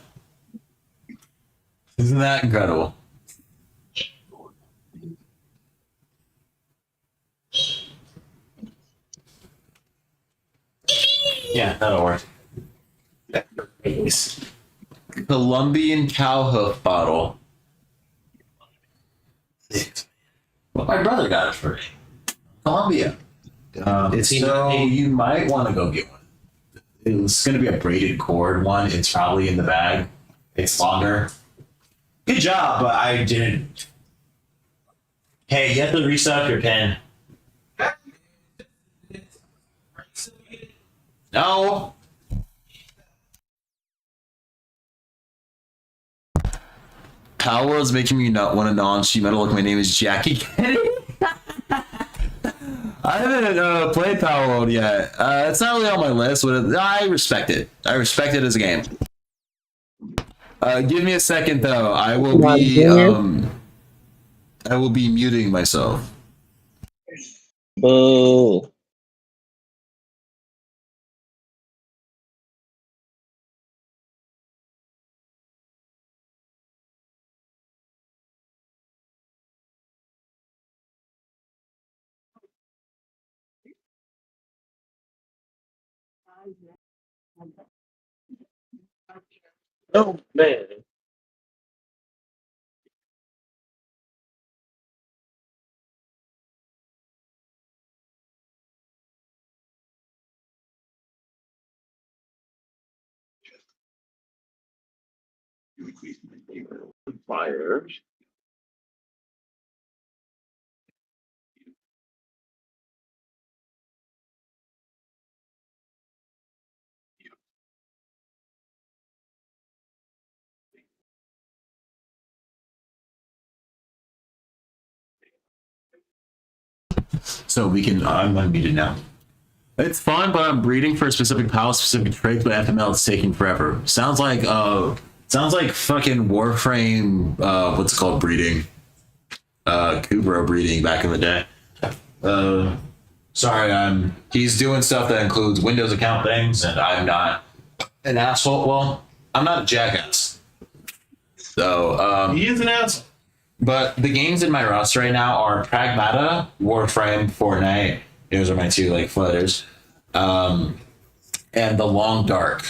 Isn't that incredible? Yeah, that'll work. Colombian cow hoof bottle. Well, my brother got it for me. Columbia. Is he So not- you might want to go get one. It's going to be a braided cord one. It's probably in the bag. It's longer. Good job, but I didn't. Hey, you have to reset up your pen. No. Power World's making me not want to non-sheet metal. Look, my name is Jackie Kennedy. I haven't played Power World yet. It's not really on my list, but I respect it. I respect it as a game. Give me a second though. I will be muting myself. Boo. Oh man. Fire. So we can. I'm unmuted now. It's fun, but I'm breeding for a specific pal, specific trait, but FML is taking forever. Sounds like fucking Warframe. What's it called? Breeding. Kubro breeding back in the day. Sorry, he's doing stuff that includes Windows account things, and I'm not an asshole. Well, I'm not a jackass. So He is an asshole. But the games in my roster right now are Pragmata, Warframe, Fortnite. Those are my two like flutters. And The Long Dark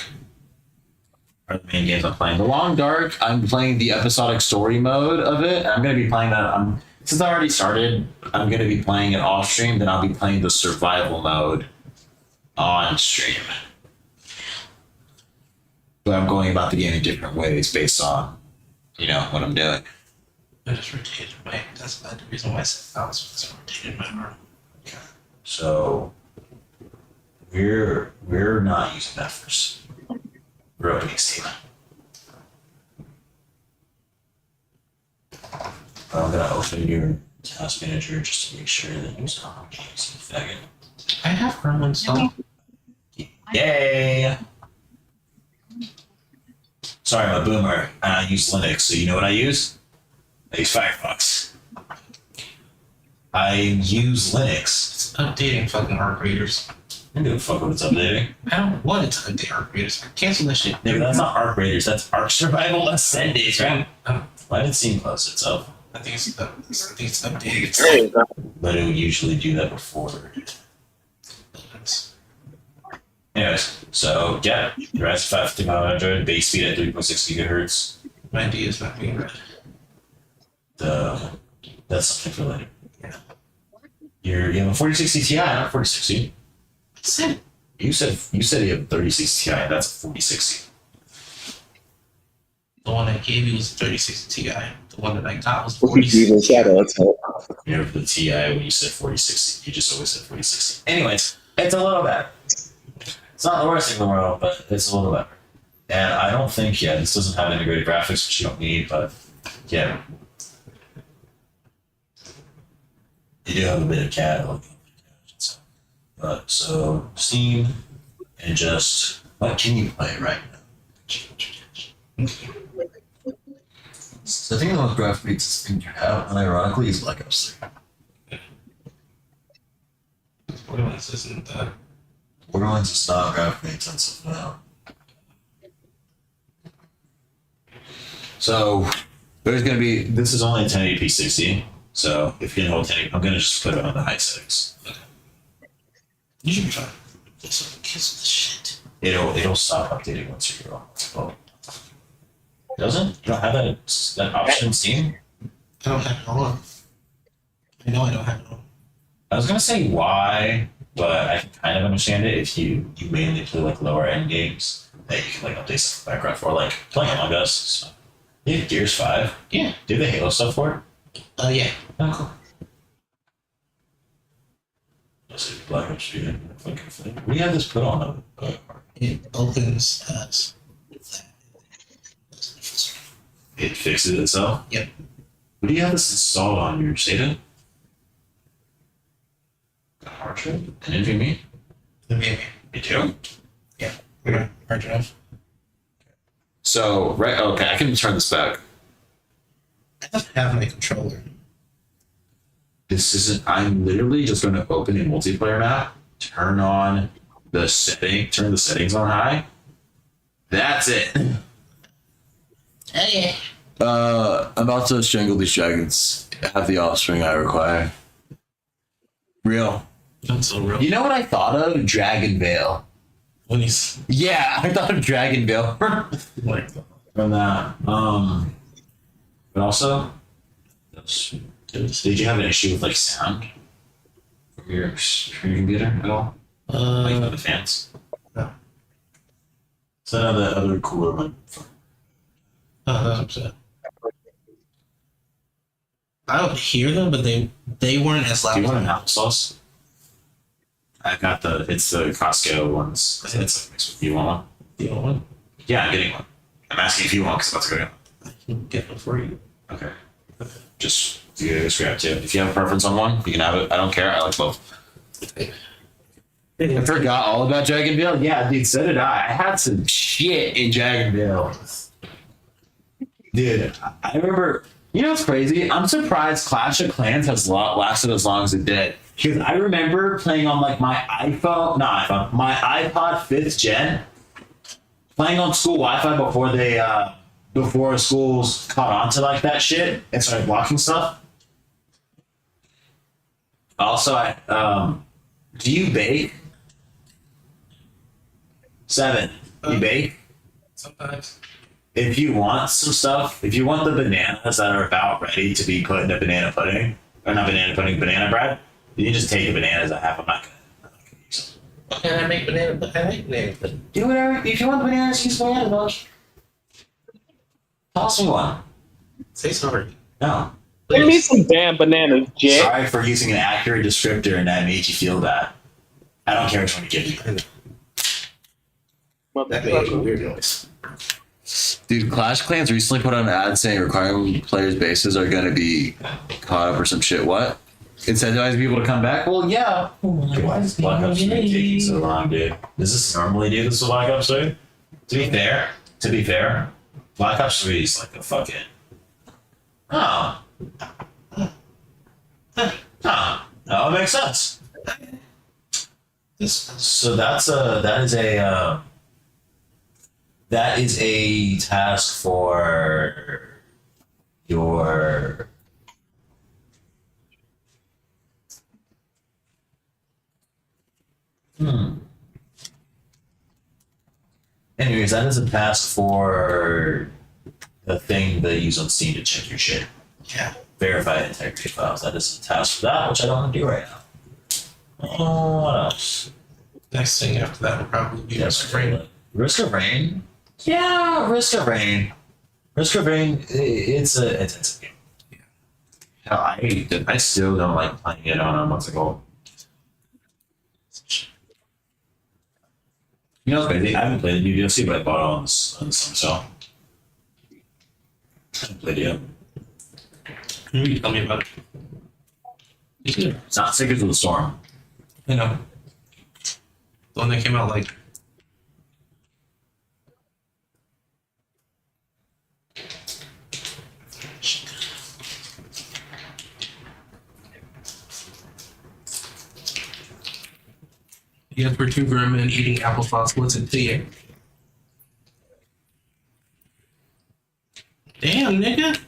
are the main games I'm playing. The Long Dark, I'm playing the episodic story mode of it. I'm gonna be playing that. Since I already started, I'm gonna be playing it off stream. Then I'll be playing the survival mode on stream. But I'm going about the game in different ways based on, what I'm doing. I just rotated that's not the reason why I said I was rotated my arm. So we're not using that first. We're opening Steam. I'm gonna open your task manager just to make sure that you saw games, you faggot. I have Chrome installed. Yay! Sorry, I'm a boomer. I use Linux, so you know what I use? I use Firefox. I use Linux. It's updating fucking Arc Raiders. I don't give a fuck what it's updating. I don't want it to update Arc Raiders. Cancel that shit. Nigga, that's not Arc Raiders, that's Arc Survival Ascended, right? Why did it seem close itself? I think it's updating itself. But it would usually do that before. Anyways, so yeah, the Ryzen 5 5500, base speed at 3.6 gigahertz. My D is not being read. That's something for later. Yeah. You have a 4060 Ti, not 4060. You said you have a 3060 Ti. That's a 4060. The one I gave you was a 3060 Ti. The one that I got was Even 4060. shadow attack. You have the Ti when you said 4060. You just always said 4060. Anyways, it's a little better. It's not the worst thing in the world, but it's a little better. And I don't think, this doesn't have integrated graphics, which you don't need, but yeah. You do have a bit of CAD. But so Steam and just what can you play right now? So I think the most graphic beats thing you have, unironically, is Black Ops 3. Borderlands isn't that. Borderlands is not graphically intensive now. So there's gonna be, this is only a 1080p 60. So if you can hold 1080, I'm gonna just put it on the high settings. Okay. You should be fine. Just cancel this shit. It'll stop updating once you're on. Well, doesn't? You don't have that option in Steam? I don't have it on. I know I don't have it on. I was gonna say why, but I can kind of understand it if you mainly play like lower end games that you can like update stuff in the background for, like playing Among Us. So. You have Gears 5? Yeah. Do the Halo stuff for it? Yeah. Oh, cool. Let's see, Black Ops 3. Fucking thing. We have this put on. It opens as It fixes itself? Yep. What do you have this installed on your SATA? Hard drive? An NVMe? NVMe. You do? Yeah. Hard drive. So, right, okay, I can turn this back. I don't have my controller. This isn't, I'm literally just going to open a multiplayer map, turn the settings on high. That's it. Hey. I'm about to strangle these dragons. Have the offspring I require. Real. That's so real. You know what I thought of? Dragon Veil. When he's Yeah, I thought of Dragonville from that. But also, did you have an issue with like sound from your computer at all? Like from the fans? No. So now the other cooler one. Oh, that's upset. I don't hear them, but they weren't as loud. Do you want an applesauce? I got it's the Costco ones. It's like mixed with you want one? Do you want one? Yeah, I'm getting one. I'm asking if you want because I'm about to go get one. I can get one for you. Okay. Just grab two. If you have a preference on one, you can have it. I don't care. I like both. I forgot all about Dragonville. Yeah, dude, so did I. I had some shit in Dragonville. Dude, I remember, you know what's crazy? I'm surprised Clash of Clans has lasted as long as it did. Because I remember playing on like my my iPod 5th gen, playing on school Wi-Fi before schools caught on to like that shit and started blocking stuff. Also, do you bake? 7. You bake? Sometimes. If you want some stuff, if you want the bananas that are about ready to be put in a banana pudding, or not banana pudding, banana bread, you can just take the bananas I have. I'm not gonna use them. And I make banana. I like banana pudding. Do whatever. If you want bananas, use banana milk. Toss me one. Say sorry. No. Give me some damn bananas, Jet. Sorry for using an accurate descriptor and that made you feel bad. I don't care which one to give you. That made a weird noise. Dude, Clash Clans recently put out an ad saying requiring players' bases are going to be caught up or some shit. What? Incentivize people to come back? Well, yeah. Why is Black Ops 3 taking so long, dude? Does this normally do this with Black Ops 3? To be fair, Black Ops 3 is like a fucking... Oh. No, it makes sense. So that is a task for your Anyways, that is a task for the thing they use on Steam to check your shit. Yeah. Verify integrity files. That is a task for that, which I don't want to do right now. What else? Next thing after that would probably be Risk of Rain. Risk of Rain? Yeah, Risk of Rain. Risk of Rain, it's a game. Yeah. Hell, I still don't like playing it on what's it called? You know what's crazy? I haven't played the new DLC, but I bought it on the sale. I haven't played it yet. You tell me about it. It's not Secrets of the Storm. I know. The one that came out like yes, we're two vermin eating applesauce. What's it to you? Damn, nigga.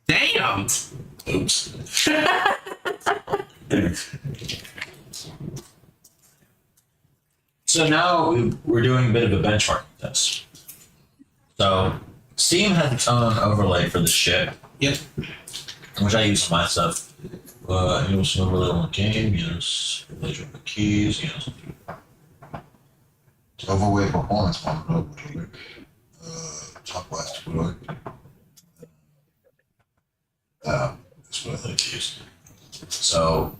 Damn. Oops. So now we're doing a bit of a benchmarking test. So Steam has its own overlay for the shit. Yep. Which I use for my stuff. It was an overlay on the game, yes. Overlay on the keys, yes. Overweight performance one, top west, that's what I like to use. So,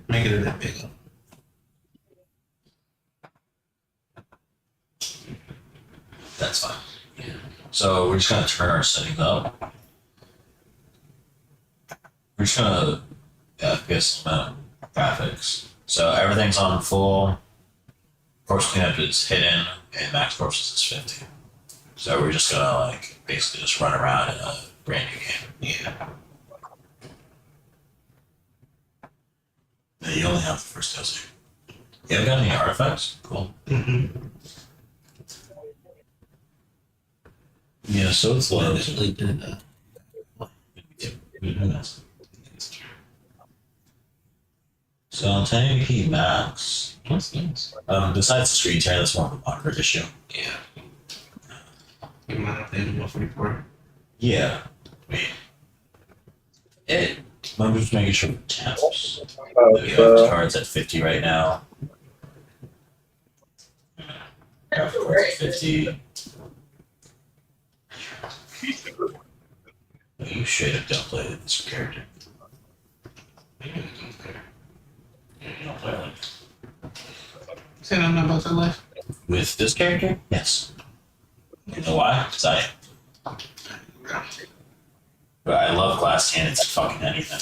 Make it a bit bigger. that's fine. So we're just gonna turn our settings up. We're just gonna FPS amount graphics. So everything's on full. Corpse cleanup is hidden, and max corpses is 50. So we're just gonna like basically just run around in a brand new game. Yeah. Now you only have the first desert. You haven't got any artifacts? Cool. Mm-hmm. Yeah, Yeah, so it's Well, low. they really did Who knows? So on 1080p max, That's nice. besides the screen tear, that's more of a monitor issue. Yeah. You might have to do 144. Yeah. I mean, I'm just making sure it taps. We have cards at 50 right now. Graphic cards at 50. You straight up don't play this character. You don't play like Say I'm not about to life. with this character? Yes. You know why? Because I am. But I love glass cannons and fucking anything.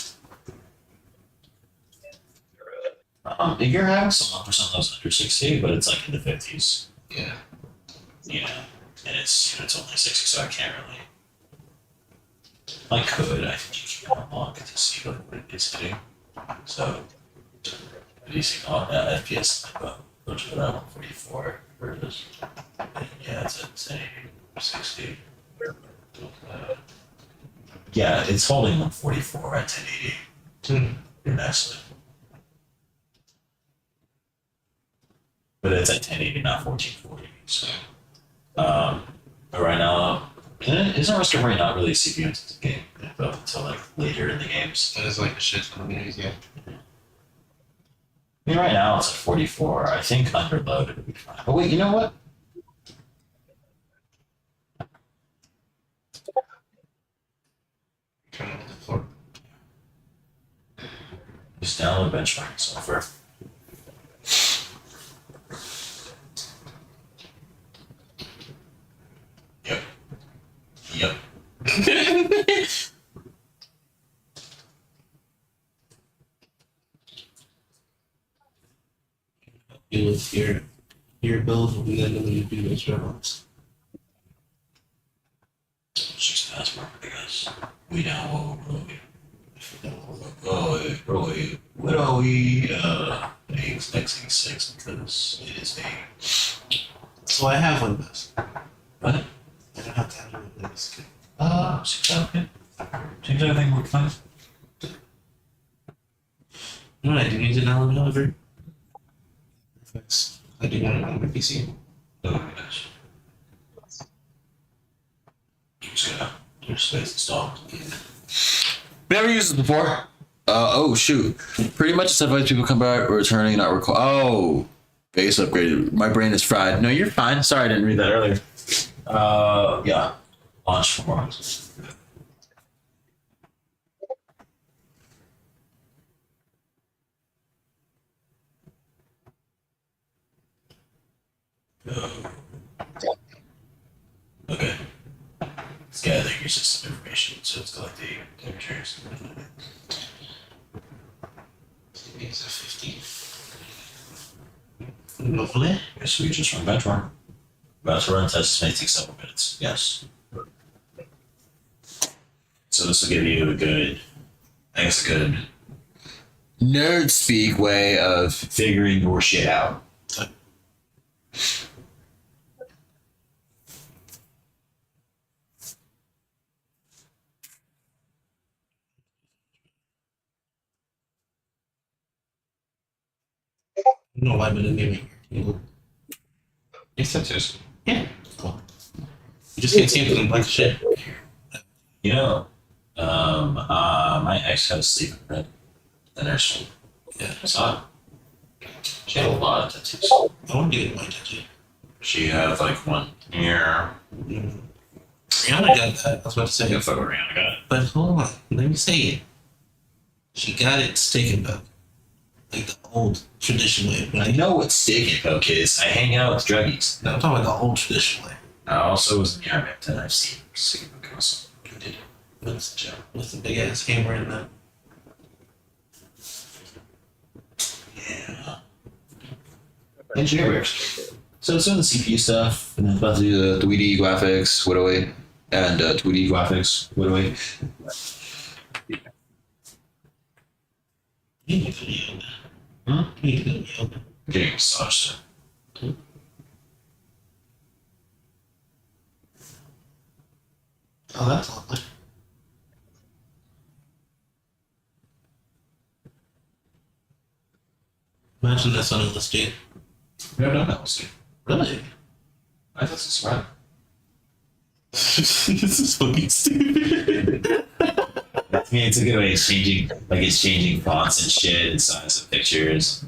Your house, 1% loves under 60, but it's like in the 50s. Yeah. You know, and it's only 60, so I can't really. I could. I think you can unlock it to see like what it is hitting. So, releasing on that FPS, go to that 144 versus. Yeah, it's at say 60. Yeah, it's holding 144 at 1080. Pretty nicely. But it's at 1080, not 1440. So, but right now, isn't Restoration not really a CPU intensive game up until like later in the games? That is like a shit ton of games, yeah. I mean, right now it's at 44. I think under load it'll be fine. But wait, you know what? Just download benchmarking software. Yep. You with your build will be then when you do those demos. It's just password, I guess. We know what are we x86 because it is a So I have Windows. what? I don't have to have Windows. Seems okay. Seems everything worked fine. You know what I do need to download, however? I do want it on my PC. Oh my gosh. Just gonna do space install. Never used this before. Oh shoot. Pretty much it's advice people come back returning, not recall. Oh, base upgraded. My brain is fried. No, you're fine. Sorry, I didn't read that earlier. Yeah. Launch for more. Okay. It's gathering your system information, so it's collecting temperatures. It's a 50. Lovely. Yes, we just run benchmark. About to run tests may take several minutes. Yes. So this will give you a good, I guess, a good nerd speak way of figuring your shit out. No, why would it be me? Yes, that is. Yeah. Cool. You just can't see it because I'm black as shit. You know, my ex had a sleeping bed. The nurse. Yeah. I saw it. She had a lot of tattoos. I want to get my tattoo. She had like one here. Rihanna got that. I was about to say. Yeah, fuck what Rihanna got it. But hold on, let me say it. She got it steak and poke. Like the old traditional way. I know what steak and poke is. I hang out with druggies. No, I'm talking about the old traditional way. I also was in the army, and I've seen steak and poke also. Did it. With the big ass hammer in that. Yeah. Engineers. So it's doing the CPU stuff, and then about to do the 3D graphics, 808, and 2D graphics, 808. You need to go to yoga. Hmm? You need to go to yoga. Getting a massage. Oh, that's lovely. Imagine this on LSD. We have done that, we'll see. Really? I thought this was right. This is fucking stupid. I mean, it's a good way of changing fonts and shit and size of pictures.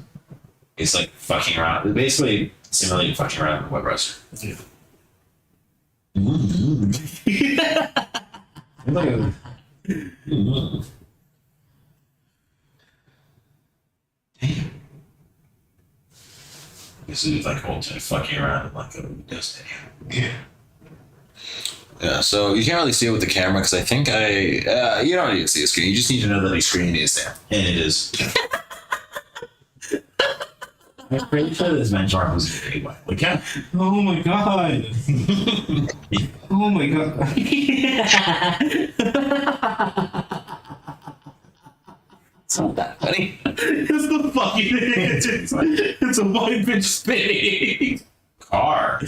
It's like fucking around. It's basically simulating fucking around with a web browser. Yeah. This is like ultimate fucking around in like a Windows video. Yeah, so you can't really see it with the camera because I think you don't need to see a screen. You just need to know that the screen is there, and it is. I'm pretty sure this benchmark was very well. Look at. Oh my god. Oh my god. It's not that funny. It's the fucking it's a white bitch spinning. Car.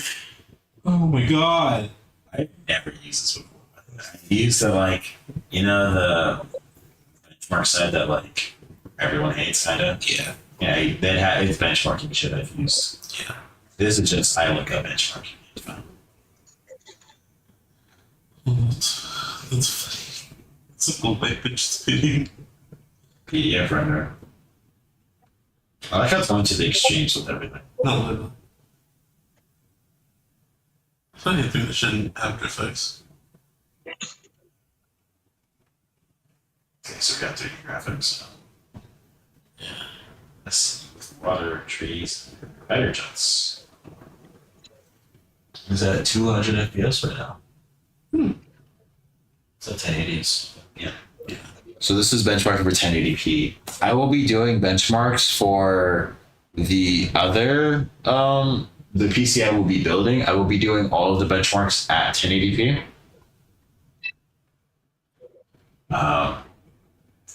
Oh my god. I've never used this before. I used to like, the benchmark side that like everyone hates, kind of. Yeah. Yeah, that had it's benchmarking shit I've used. Yeah. This is just I look up benchmarking. It's fine. That's funny. It's a white bitch spinning. PDF render. I like how it's going to the extremes with everything. No. Funny thing that shouldn't have After Effects. Okay, so we got 3D graphics. Yeah. Let's with water, trees, better jumps. Is that 200 FPS right now? So 1080s. Yeah. So this is benchmarking for 1080p. I will be doing benchmarks for the other the PC I will be building. I will be doing all of the benchmarks at 1080p.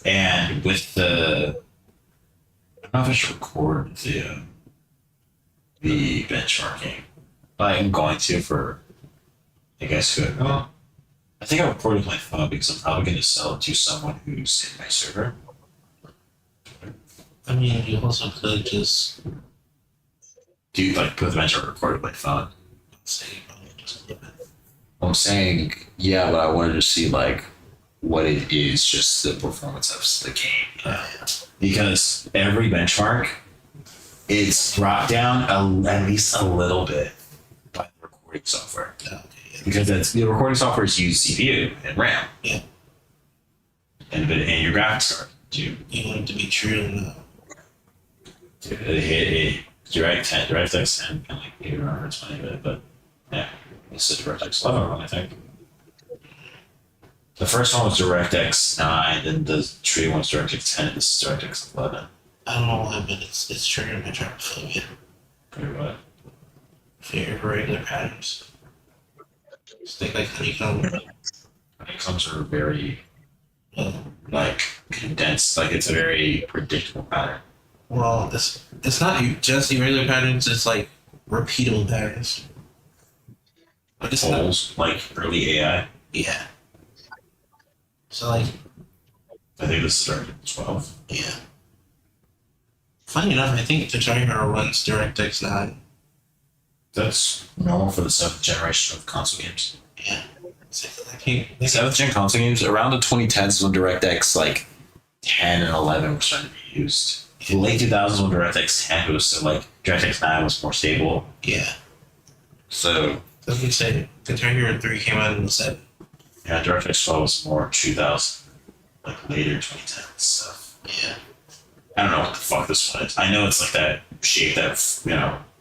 And with the I don't know if I should record the benchmarking. But I'm going to for I guess who I think I recorded my phone because I'm probably going to sell it to someone who's in my server. I mean, you also could just do like put the benchmark recorded my phone. I'm saying, yeah, but I wanted to see like what it is, just the performance of the game. Because every benchmark, it's brought down at least a little bit by the recording software. Because the recording software is used CPU and RAM. Yeah. And your graphics card too. You want it to be true and DirectX 10 can like be remember it's funny but yeah. It's the DirectX 11 one, I think. The first one was DirectX 9, then the tree one was DirectX 10, and this is DirectX 11. I don't know why, but it's triggering my trypophobia. For what? For irregular patterns. Think like honeycomb. Honeycombs are very like condensed, like it's a very predictable pattern. Well, it's not just irregular patterns, it's like repeatable patterns. But it's Holes, like early AI. Yeah. So like I think this started at 12. Yeah. Funny enough, I think the Tiger runs DirectX 9. That's normal for the 7th generation of console games. Yeah. 7th gen console games around the 2010s is when DirectX like 10 and 11 were starting to be used. The late 2000s when DirectX 10 was so like DirectX 9 was more stable. Yeah. So let me say Guitar Hero 3 came out in the 7. Yeah, DirectX 12 was more 2000, like later 2010 stuff. Yeah. I don't know what the fuck this one is. I know it's like that shape that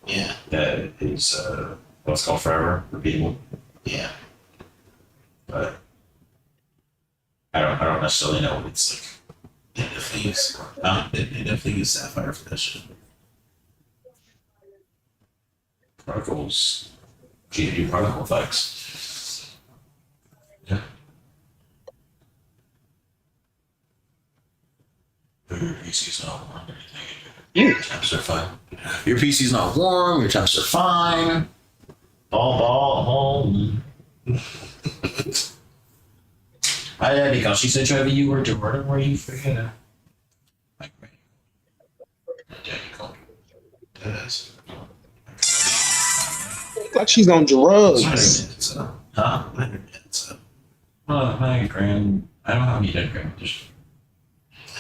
Yeah. that is what's called forever repeatable. Yeah. But I don't necessarily know what it's like. They definitely use Sapphire for that shit. Particles, GPU particle effects. Yeah. Your PC's not warm or anything. Your temps are fine. Your PC's not warm. Your temps are fine. Ball home. Because she said, Trevor, you were Jordan, where you forget. Like, yeah, you called her. Yes. Like she's on drugs. Huh? Well, my grand. I don't have any dead grandmothers.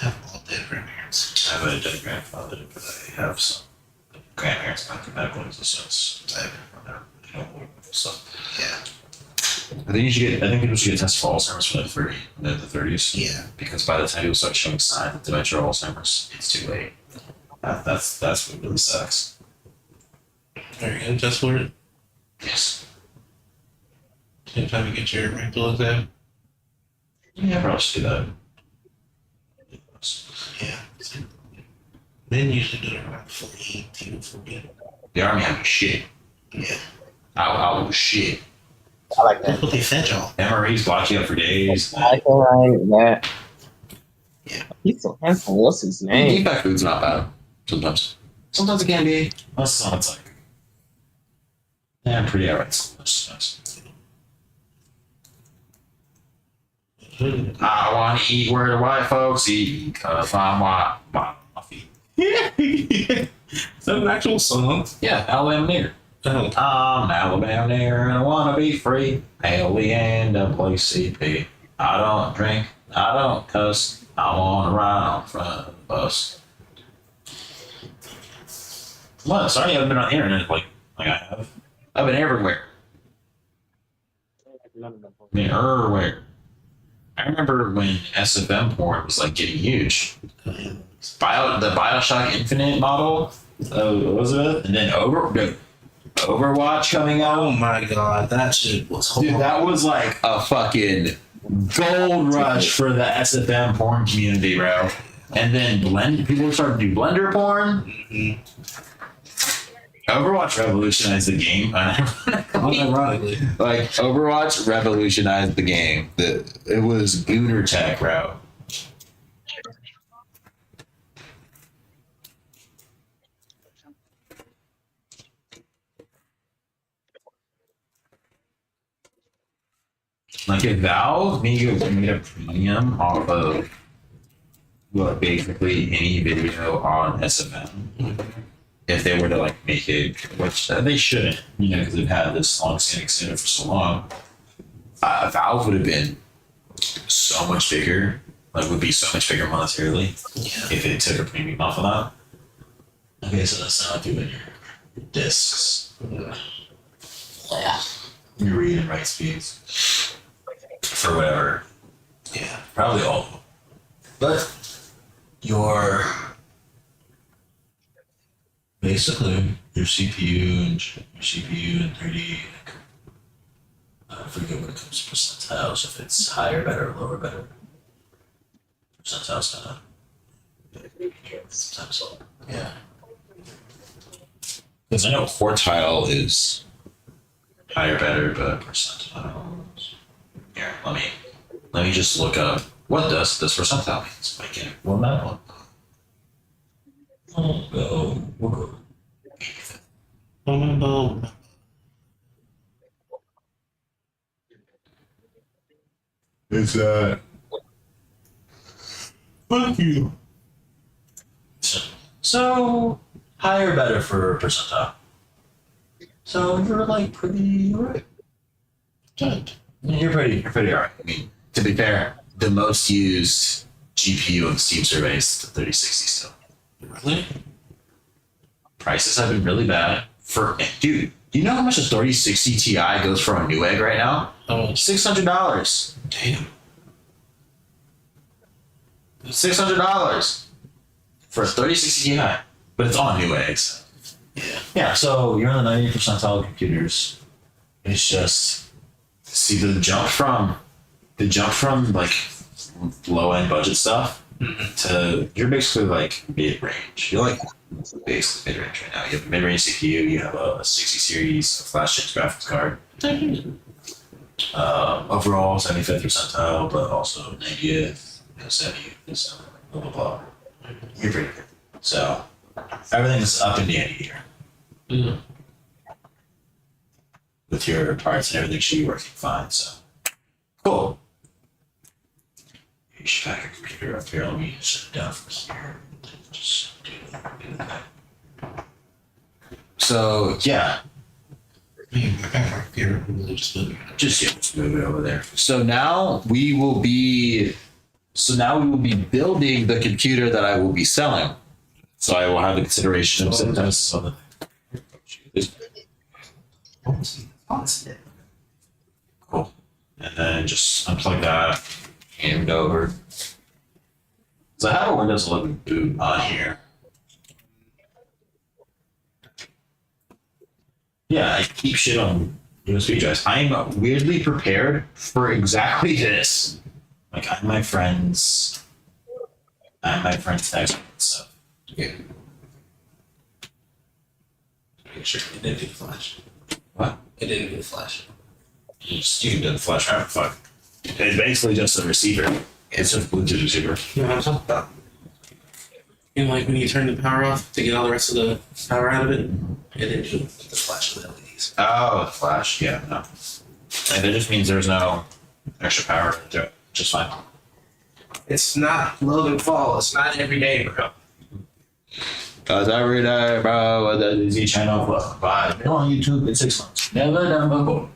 I have all dead grandparents. I have a dead grandfather, but I have some grandparents not the medical existence. So Yeah. I think you should get. I think people should get tested for Alzheimer's for like 30, the 30s. Yeah. Because by the time people start showing signs of dementia or Alzheimer's, it's too late. That's what really sucks. Are you gonna test for it? Yes. Same time you get your rectal exam? Yeah, probably should do that. Yeah. Men usually do it around 42, 40. The army had me shit. Yeah. I was shit. I like That's that. what they fed y'all. MREs block you up for days. I feel like that. Yeah. He's so handsome. What's his name? Deep back food's not bad. Sometimes. Sometimes it can be. Most of the time it's like. Yeah, pretty alright. That's nice. I want to eat where the white folks eat, cause I'm white by my feet. Is that an actual song? Yeah, Alabama nigger. Oh. I'm an Alabama nigger and I want to be free. Alien WCP. I don't drink, I don't cuss. I want to ride on front of the bus. What? Sorry, I haven't been on the internet like I have. I've been everywhere. I've been everywhere. I remember when SFM porn was like getting huge. The Bioshock Infinite model, Elizabeth, and then Overwatch coming out. Oh my god, that shit was horrible. Dude, that was like a fucking gold rush for the SFM porn community, bro. And then people started to do Blender porn. Mm-hmm. Overwatch revolutionized the game. Ironically. Like, Overwatch revolutionized the game. It was Gooner tech, bro. Like, if Valve made a premium off of basically any video on SFM, if they were to like make it, which they shouldn't, because they've had this long-standing standard for so long, Valve would have been so much bigger, would be so much bigger monetarily if it took a premium off of that. Okay, so that's not doing your discs, your read and write speeds for whatever. Yeah, probably all of them, but basically, your CPU and 3D. I forget when it comes to percentiles, if it's higher, better, lower, better. Percentiles kind of. Sometimes, yeah. Because I know quartile is higher, better, but percentiles. Here, let me just look up what does this percentile means. Make it one that one. We'll go. It's fuck you. So higher, better for percentile. So you're like pretty alright. You're pretty alright. I mean, to be fair, the most used GPU on the Steam survey is the 3060 still. Really? Prices have been really bad. Dude, do you know how much a 3060 Ti goes for a Newegg right now? Oh, $600. damn. $600 for a 3060 Ti, but it's on Neweggs. Yeah. Yeah, so you're on the 90th percentile of computers. It's just the jump from like low end budget stuff to you're basically like mid range. You're like basically mid range right now. You have a mid range CPU. You have a 60 series flash chip graphics card. Overall 75th percentile, but also 90th, 70th, blah blah blah. You're pretty good. So everything's up in the ante here. Yeah. With your parts and everything should be working fine. So cool. HVAC computer up here. Let me sit down for here. Just do that. So yeah. Just move it over there. So now we will be building the computer that I will be selling. So I will have the consideration of sometimes on the cool. And then just unplug that, hand it over. So I have a Windows 11 boot on here. Yeah, I keep shit on USB drives. I'm weirdly prepared for exactly this. Like I'm my friend's text and stuff. Yeah. Make sure it didn't do flash. What? It didn't do flash. You can do the flash drive. Fuck. It's basically just a receiver. It's just Bluetooth receiver. No, I'm talking about. You know, like when you turn the power off to get all the rest of the power out of it, it didn't do the flash of the LEDs. Oh, the flash. Yeah, no. And that just means there's no extra power to it. Just fine. It's not Logan Fall. It's not every day, bro. Cause every day, bro, the Z channel for 5 been on YouTube in 6 months. Never done before.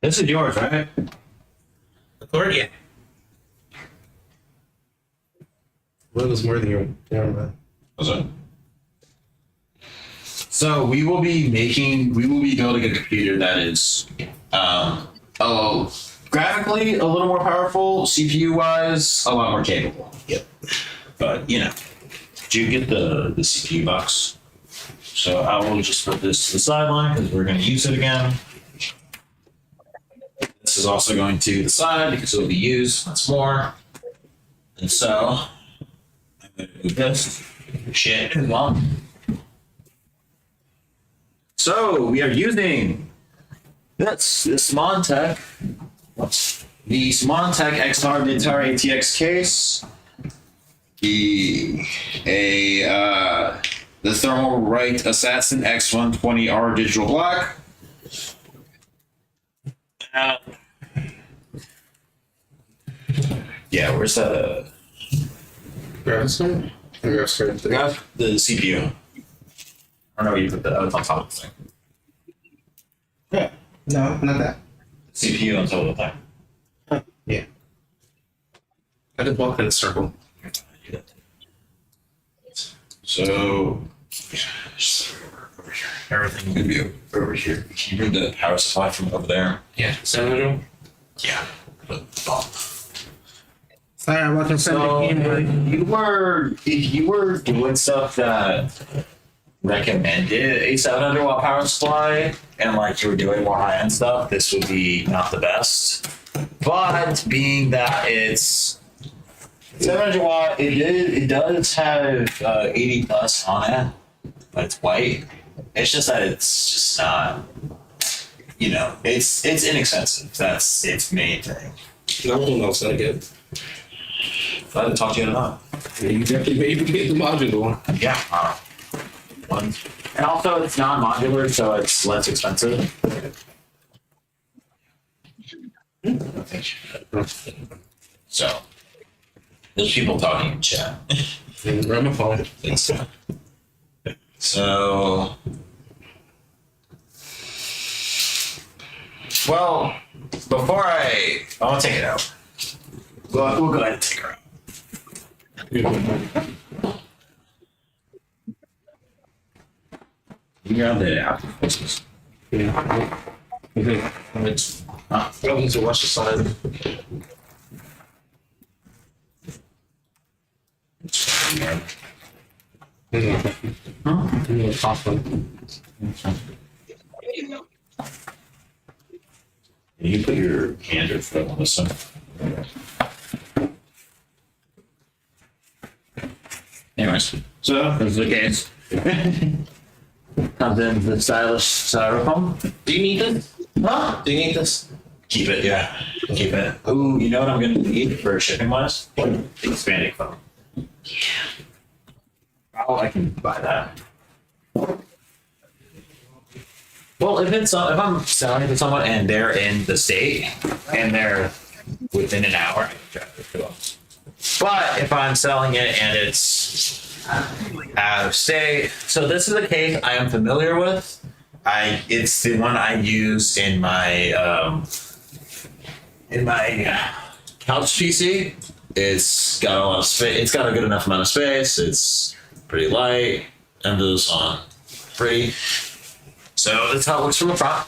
This is yours, right? Authority. What was more than your camera? What's up? So we will be building a computer that is, graphically a little more powerful, CPU wise, a lot more capable. Yep. But you know, did you get the CPU box? So I will just put this to the sideline because we're going to use it again. This is also going to the side because it will be used once more. And so I'm going to move this shit along. So we are using this Montech, the Montech XR Mid-Tower ATX case, the Thermalright Assassin X120R Digital Black. Yeah, where's the Graphics card? Graphics card. the CPU? I don't know where you put the on top of the thing. Yeah. No, not that. CPU on top of the thing. Yeah. I just walked in a circle. So over here. Everything could be over here. Can you bring the power supply from over there? Yeah. 700? Yeah. Sorry, I wasn't So if you were doing stuff that recommended a 700 watt power supply and like you were doing more high end stuff, this would be not the best. But being that it's 700 watt, it does have 80 plus on it, but it's white. It's just that it's just not, you know, it's inexpensive. That's its main thing. Nothing else that good. I didn't talk to you enough. Yeah, you definitely maybe get the modular one. Yeah. One. And also it's non-modular, so it's less expensive. So there's people talking in chat. Grab my phone. So well, before I want to take it out. We'll go ahead and take her out. You got the after faces. Yeah. Okay. It's I need to watch the side. You put your hand or foot on this one. Anyways, so there's the case. Comes in the stylish styrofoam. Do you need this? Huh? Do you need this? Keep it, yeah. Keep it. Ooh, you know what I'm gonna need for shipping wise? The expanding foam. Yeah. Oh, I can buy that. Well, if I'm selling it to someone and they're in the state and they're within an hour, I can drive it to them. But if I'm selling it and it's out of state, so this is a case I am familiar with. It's the one I use in my couch PC. It's got a lot of space. It's got a good enough amount of space. It's pretty light. Endos on free. So that's how it looks from the front.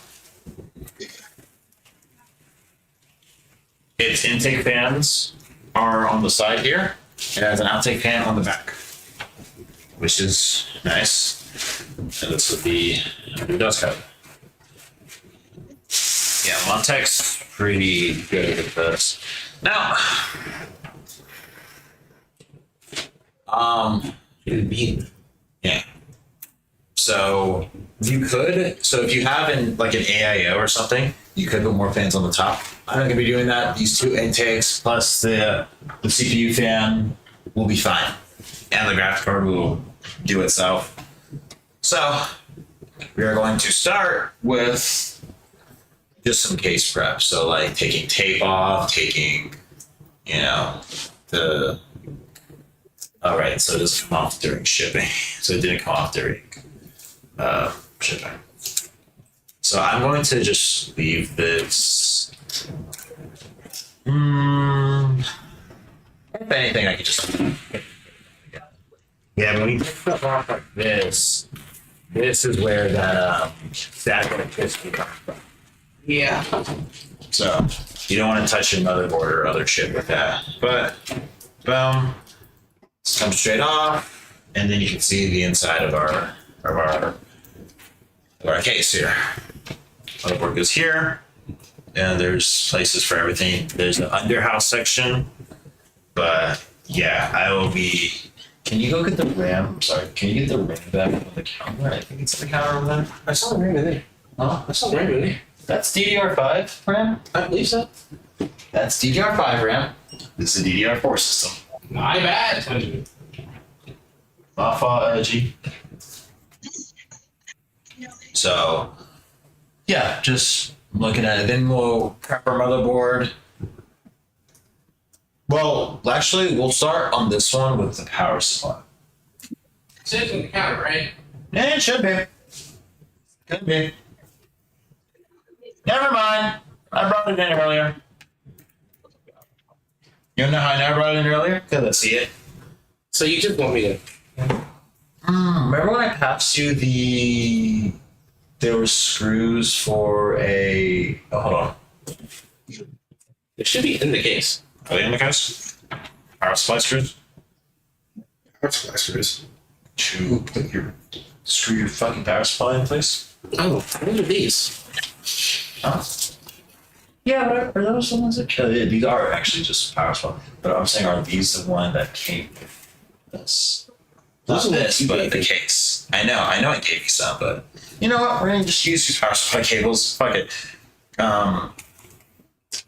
Its intake fans are on the side here. It has an outtake fan on the back, which is nice. And this would be under dust cover. Yeah, Montec's pretty good at this. Now, yeah. So if you have like an AIO or something, you could put more fans on the top. I'm not gonna be doing that. These two intakes plus the CPU fan will be fine, and the graphics card will do itself. So we are going to start with just some case prep. So like taking tape off, all right, so it doesn't come off during shipping. So it didn't come off during shipping. So I'm going to just leave this. If anything, I could just. Yeah, when you put stuff off like this is where that static electricity comes from. Yeah. So you don't want to touch your motherboard or other shit with that. But boom, this comes straight off, and then you can see the inside of our case here. Motherboard goes here, and there's places for everything. There's the underhouse section, but yeah, I will be. Can you go get the RAM? Sorry, can you get the RAM back on the counter? I think it's on the counter over there. I saw the RAM in there. Huh? I saw the RAM in there. That's DDR5 RAM? I believe so. That's DDR5 RAM. This is a DDR4 system. My bad. My fault, G. So, yeah, just looking at it. Then we'll prep our motherboard. Well, actually, we'll start on this one with the power supply. So it's on the counter, right? Yeah, it should be. Could be. Never mind. I brought it in earlier. You know how I never brought it in earlier? Okay, let's see it. So you just want me to... Remember when I passed you there were screws for a... Oh, hold on. It should be in the case. Are they in the case? Power supply screws? Power supply screws. To screw your fucking power supply in place? Oh, what are these? Huh? Yeah, are those the ones that... these are actually just power supply. But I'm saying, are these the one that came with this? Not this, but the case. I know I gave you some, but... You know what? We're gonna just use these power supply cables. Fuck it.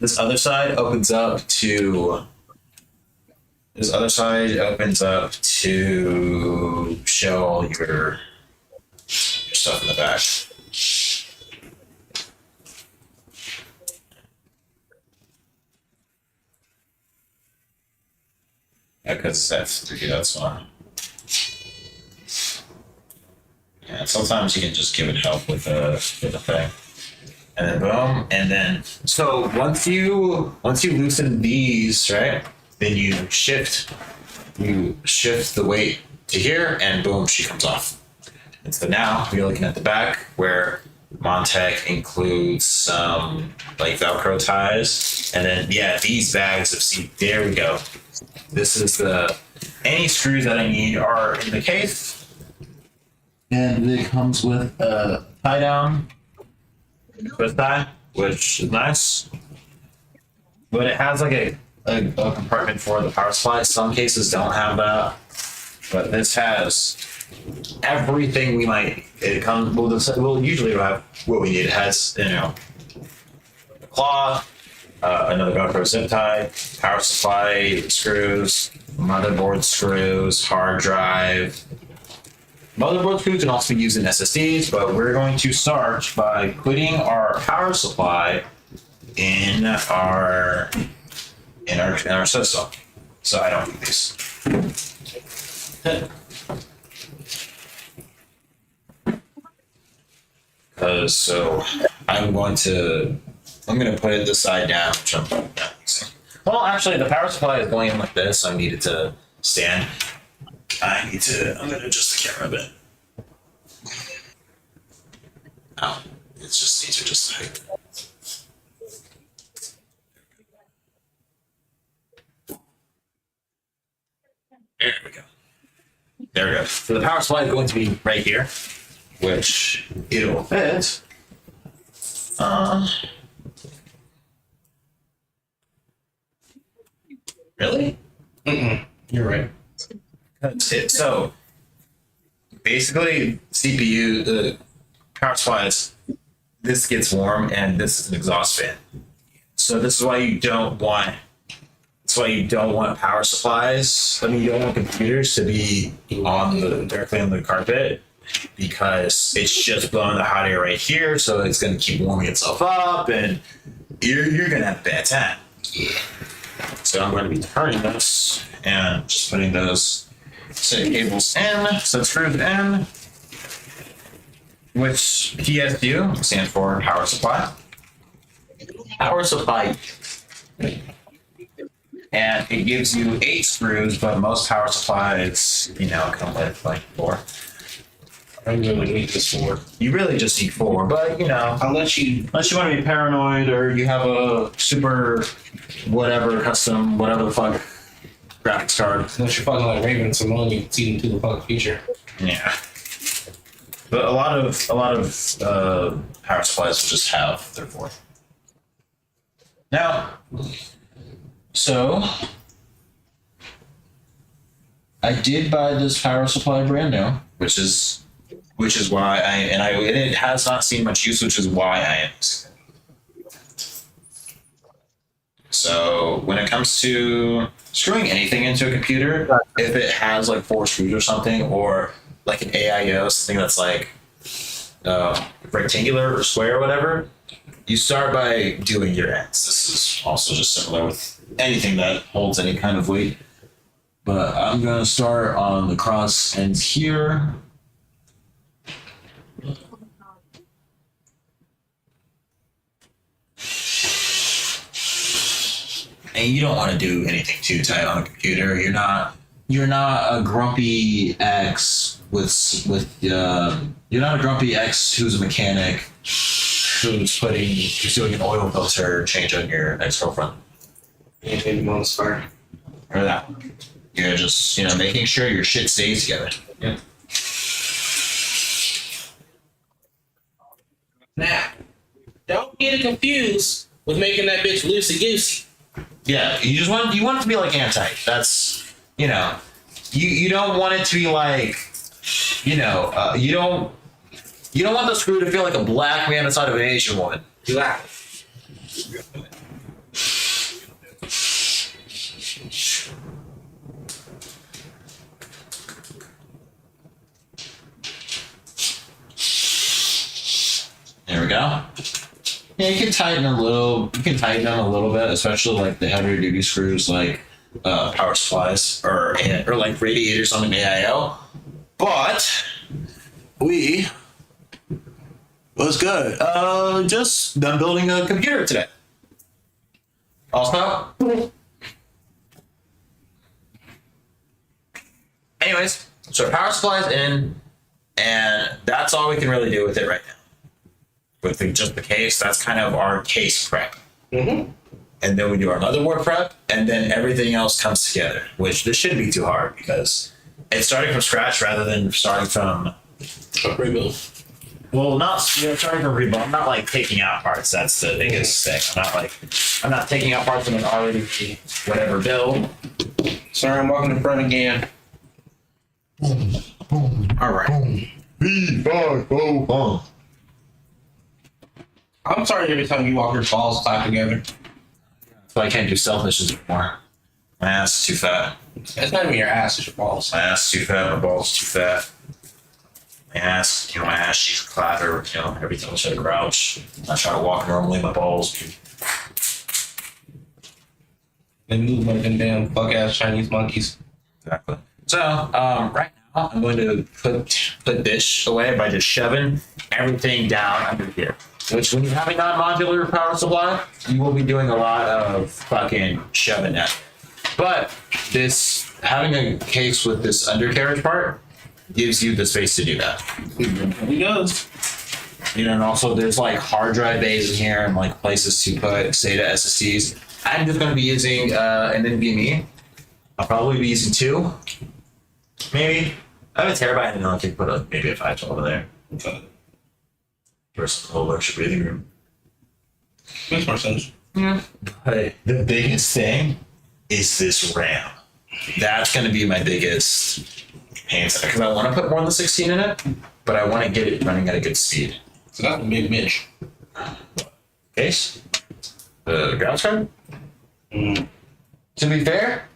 This other side opens up to show all your stuff in the back. Yeah, because that's fine. Yeah, sometimes you can just give it help with the thing. And then boom, and then so once you loosen these, right? Then you shift the weight to here, and boom, she comes off. And so now we're looking at the back where Montec includes some like Velcro ties, and then yeah, these bags of there we go. This is any screws that I need are in the case, and it comes with a tie down. Twist tie, which is nice, but it has like a compartment for the power supply. Some cases don't have that, but this has everything we might. It comes. We'll usually have what we need. It has a claw, another Velcro zip tie, power supply screws, motherboard screws, hard drive, Motherboard screws can also be used in SSDs, but we're going to start by putting our power supply in our system. So I don't do this. Because so I'm going to put it this side down, which I'm not using. Well, actually, the power supply is going in like this, so I need it to stand. I'm going to adjust the camera a bit. Oh, it's just needs to just height. There we go. There we go. So the power supply is going to be right here, which it'll fit. Really? You're right. So basically, CPU, the power supplies, this gets warm and this is an exhaust fan. So this is why you don't want. That's why you don't want power supplies. I mean, you don't want computers to be directly on the carpet because it's just blowing the hot air right here. So it's going to keep warming itself up, and you're going to have a bad time. Yeah. So I'm going to be turning this and just putting those cables in, so screws in, which PSU stands for power supply. Power supply. And it gives you 8 screws, but most power supplies, come with like 4. I really need this 4. You really just need 4, but unless you want to be paranoid or you have a super custom whatever the fuck graphics card. Unless you're fucking like Raven Simone, you can see into the fucking future. Yeah. But a lot of power supplies will just have their 4. Now, so I did buy this power supply brand new, which is why it has not seen much use, which is why I am using it. So when it comes to screwing anything into a computer, if it has like 4 screws or something, or like an AIO, something that's like rectangular or square or whatever, you start by doing your ends. This is also just similar with anything that holds any kind of weight. But I'm going to start on the cross ends here. And you don't want to do anything too tight on a computer. You're not a grumpy ex you're not a grumpy ex who's a mechanic who's doing an oil filter change on your ex-girlfriend. Or that. You're just, making sure your shit stays together. Yeah. Now, don't get it confused with making that bitch loosey goosey. Yeah, you want it to be like airtight. That's you don't want it to be like you don't want the screw to feel like a black man inside of an Asian woman. Yeah. There we go. Yeah, you can tighten them a little bit, especially like the heavier duty screws like power supplies or like radiators on an AIO. But was good. Just done building a computer today. Also, anyways, so power supplies in, and that's all we can really do with it right now. With just the case, that's kind of our case prep. Mm-hmm. And then we do our motherboard prep, and then everything else comes together, which this shouldn't be too hard because it's starting from scratch rather than starting from a rebuild. Well, not starting from rebuild. I'm not like taking out parts. That's the biggest thing. I'm not taking out parts from an already whatever build. Sorry, I'm walking in front again. All right. I'm sorry every time you walk your balls clap together. That's why I can't do stealth missions anymore. My ass is too fat. It's not even your ass, it's your balls. My ass is too fat. My balls too fat. my ass cheeks clatter, everything should crouch. I try to walk normally, my balls. They move like them damn fuck ass Chinese monkeys. Exactly. So, right now, I'm going to put this away by just shoving everything down under here. Which, when you have a non-modular power supply, you will be doing a lot of fucking shoving that. But having a case with this undercarriage part gives you the space to do that. He does. And also there's like hard drive bays in here and like places to put SATA SSDs. I'm just going to be using an NVMe. I'll probably be using 2, maybe. I have a terabyte, and I can put maybe a 512 in there. Okay. Versus a whole extra breathing room. Makes more sense. Yeah. But the biggest thing is this RAM. That's going to be my biggest pain center because I want to put more than 16 in it, but I want to get it running at a good speed. So that's a big bitch. Case? The graphics card? To be fair,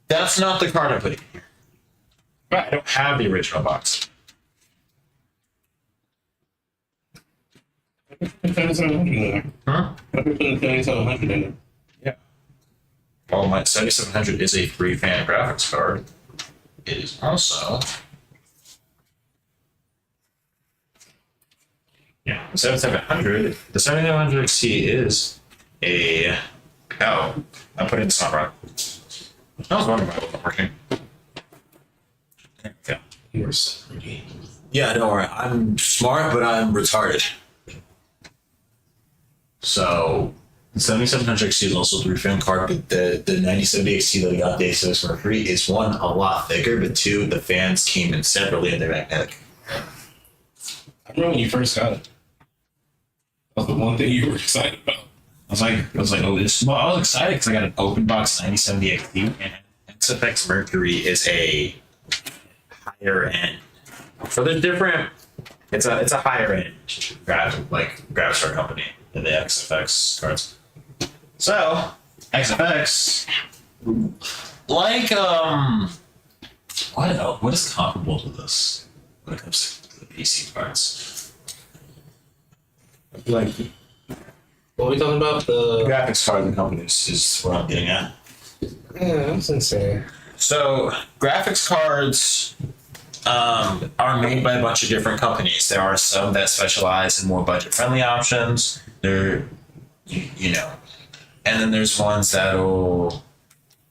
that's not the card I'm putting in here. But I don't have the original box. Huh? I put the 3700 in there. Yeah. Well, my 7700 is a 3-fan graphics card. It is also. Yeah, the 7700. The 7700 XT is a. Oh, I'm putting this on wrong. I was wondering why it wasn't working. Yeah. You were so pretty. Yeah, don't worry. I'm smart, but I'm retarded. So, the 7700 XT is also a 3-fan card, but the 9070 XT that I got day 6 for free is 1, a lot thicker, but 2, the fans came in separately and they're magnetic. I remember when you first got it. That was the one thing you were excited about. I was like, oh, this. Well, I was excited because I got an open box 9070 XT, and XFX Mercury is a higher end. So there's different. It's a higher end graphics card company than the XFX cards. So XFX, what is comparable to this when it comes to the PC cards? Like, what are we talking about? The graphics card companies is what I'm getting at. Yeah, that's insane. So graphics cards are made by a bunch of different companies. There are some that specialize in more budget-friendly options. They're, and then there's ones that'll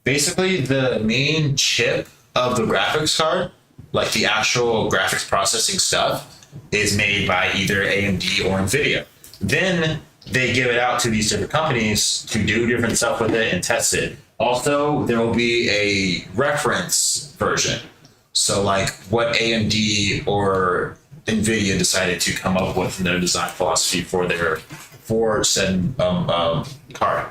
basically the main chip of the graphics card, like the actual graphics processing stuff, is made by either AMD or NVIDIA. Then they give it out to these different companies to do different stuff with it and test it. Also, there will be a reference version. So like what AMD or NVIDIA decided to come up with in their design philosophy for said card.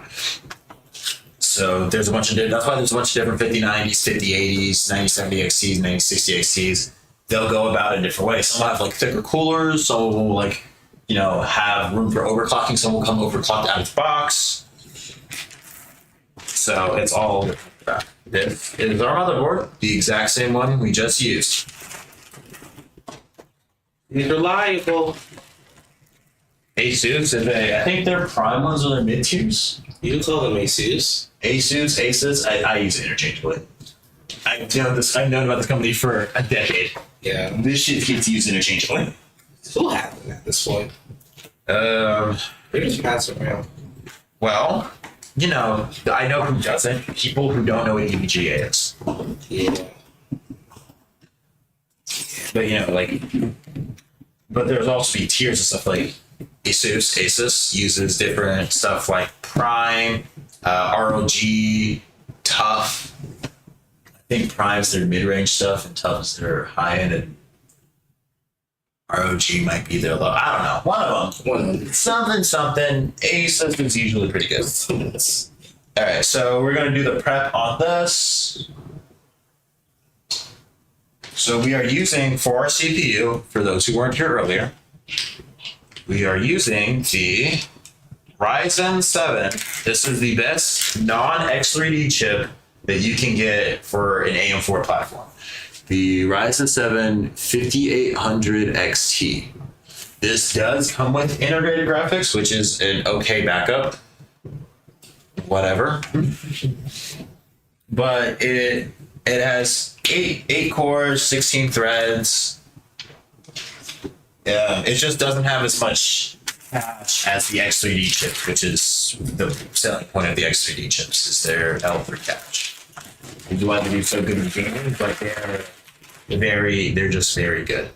So there's a bunch of that's why there's a bunch of different 5090s, 5080s, 9070 XTs, 9060 XTs. They'll go about it in different ways. Some will have like thicker coolers, some will have room for overclocking, some will come overclocked out of the box. So it's all different. This is our motherboard, the exact same one we just used. It's reliable. Asus, I think their prime ones are their mid tiers. You call them Asus. Asus, I use it interchangeably. I've known about this company for a decade. Yeah. This shit gets used interchangeably. Who has them at this point? They're just passing around. Well, I know who doesn't. People who don't know what EVGA is. Yeah. But but there's also be tiers of stuff like Asus uses different stuff like Prime, ROG, Tough. I think Prime's their mid-range stuff and Tough's their high-end, and ROG might be their low. I don't know. One of them. Something. Asus is usually pretty good. All right, so we're going to do the prep on this. So we are using, for our CPU, for those who weren't here earlier, we are using the Ryzen 7. This is the best non-X3D chip that you can get for an AM4 platform. the Ryzen 7 5800 XT. This does come with integrated graphics, which is an okay backup. Whatever. But it has eight cores, 16 threads. It just doesn't have as much cache as the X3D chip, which is the selling point of the X3D chips, is their L3 cache. They do want to do so good in gaming, but they're just very good.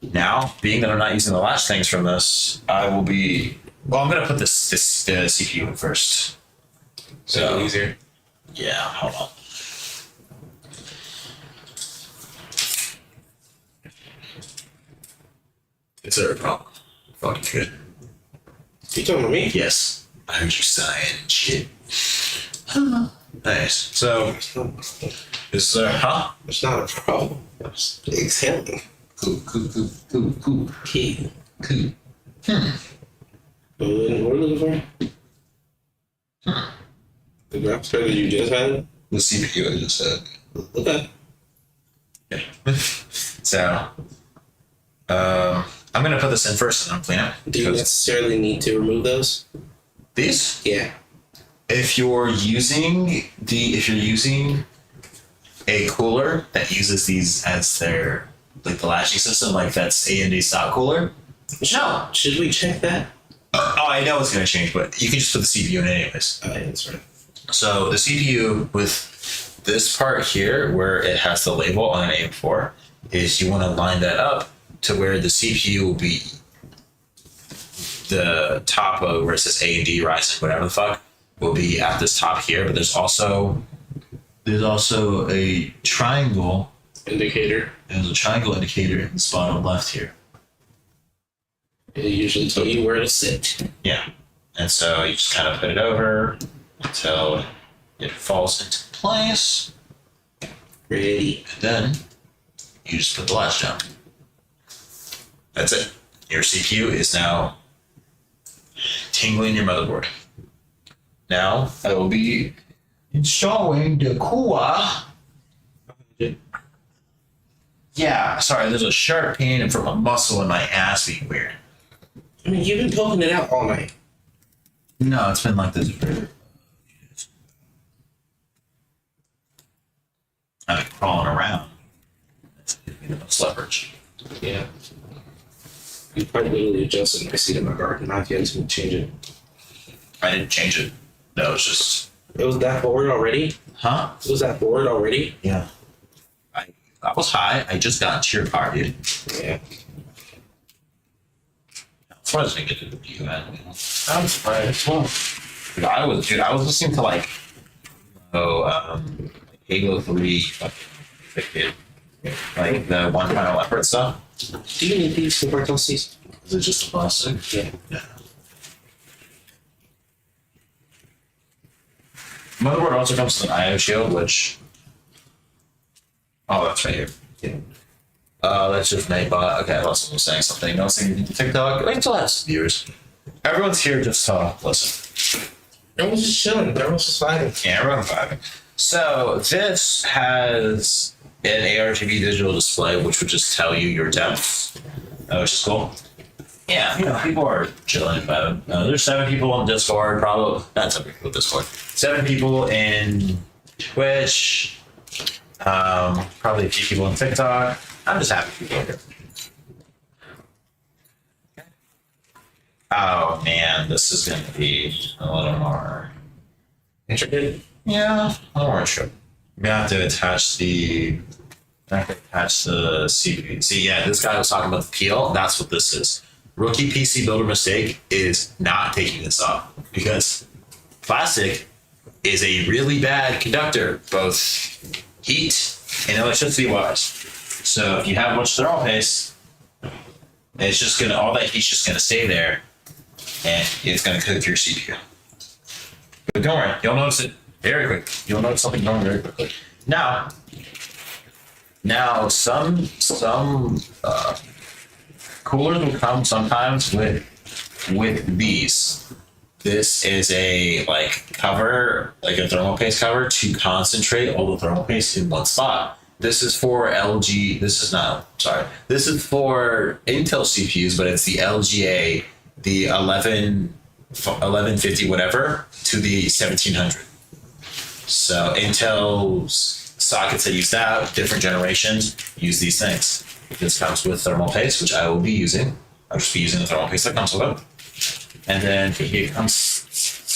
Now, being that I'm not using the latch things from this, I'm gonna put this CPU in first. So easier. Yeah, hold on. Is there a problem? Fucking good. You talking to me? Yes. I heard you sighing and shit. Nice. So, is huh? It's not a problem. I'm just exhaling. Cool. Key. Cool. What are we looking for? The graphics card that you just had? The CPU I just had. Okay. Yeah. So, I'm gonna put this in first and then clean it. Do you necessarily need to remove those? These? Yeah. If you're using a cooler that uses these as their the latching system, like that's AMD stock cooler. No. Should we check that? Oh, I know it's gonna change, but you can just put the CPU in anyways. Oh, yeah, that's right. So the CPU with this part here, where it has the label on an AM4, is you want to line that up to where the CPU will be the top of where it says AMD Ryzen, whatever the fuck, will be at this top here. But there's also a triangle indicator. There's a triangle indicator in the bottom left here. It usually tell you where to sit. Yeah, and so you just kind of put it over until it falls into place. Ready. And then you just put the latch down. That's it. Your CPU is now tingling your motherboard. Now I will be installing the Kuwa. Yeah, sorry, there's a sharp pain from a muscle in my ass being weird. I mean, you've been poking it out all night. No, it's been like this for I've been crawling around. That's giving me the most leverage. Yeah. You probably literally adjusted my seat in my garden. I've yet to change it. I didn't change it. No, it's just. It was that forward already? Huh? It was that forward already? Yeah. I was high. I just got into your car, dude. Yeah. I'm surprised I didn't get to the view, man. I'm surprised. Well, Dude, I was listening to like Halo 3, like the One Final Effort stuff. Do you need these for season? Is it just a plastic? Yeah. Motherboard also comes with an IO shield, which. Oh, that's right here. Yeah. That's just Nightbot. Okay, I thought someone was saying something. No saying TikTok. Wait until that's viewers. Everyone's here just to listen. Everyone's just chilling. Everyone's just vibing. Yeah, everyone's vibing. So this has an ARGB digital display, which would just tell you your depths, which is cool. Yeah, people are chilling about it. There's 7 people on Discord, probably not 7 people on Discord. 7 people in Twitch. Probably a few people on TikTok. I'm just happy people are here. Oh man, this is gonna be a little more intricate. Yeah, a little more intricate. We have to attach the CPU. See, yeah, this guy was talking about the peel. That's what this is. Rookie PC builder mistake is not taking this off because plastic is a really bad conductor, both heat and electricity wise. So if you have much thermal paste, it's just gonna all that heat's just gonna stay there, and it's gonna cook your CPU. But don't worry, you'll notice it very quick. You'll notice something going very quickly. Now some coolers will come sometimes with these. This is a cover, like a thermal paste cover to concentrate all the thermal paste in one spot. This is for LG. This is not. Sorry. This is for Intel CPUs, but it's the LGA, the 1150 whatever to the 1700. So Intel's sockets that use that, different generations, use these things. This comes with thermal paste, which I will be using. I'll just be using the thermal paste that comes with it. And then it comes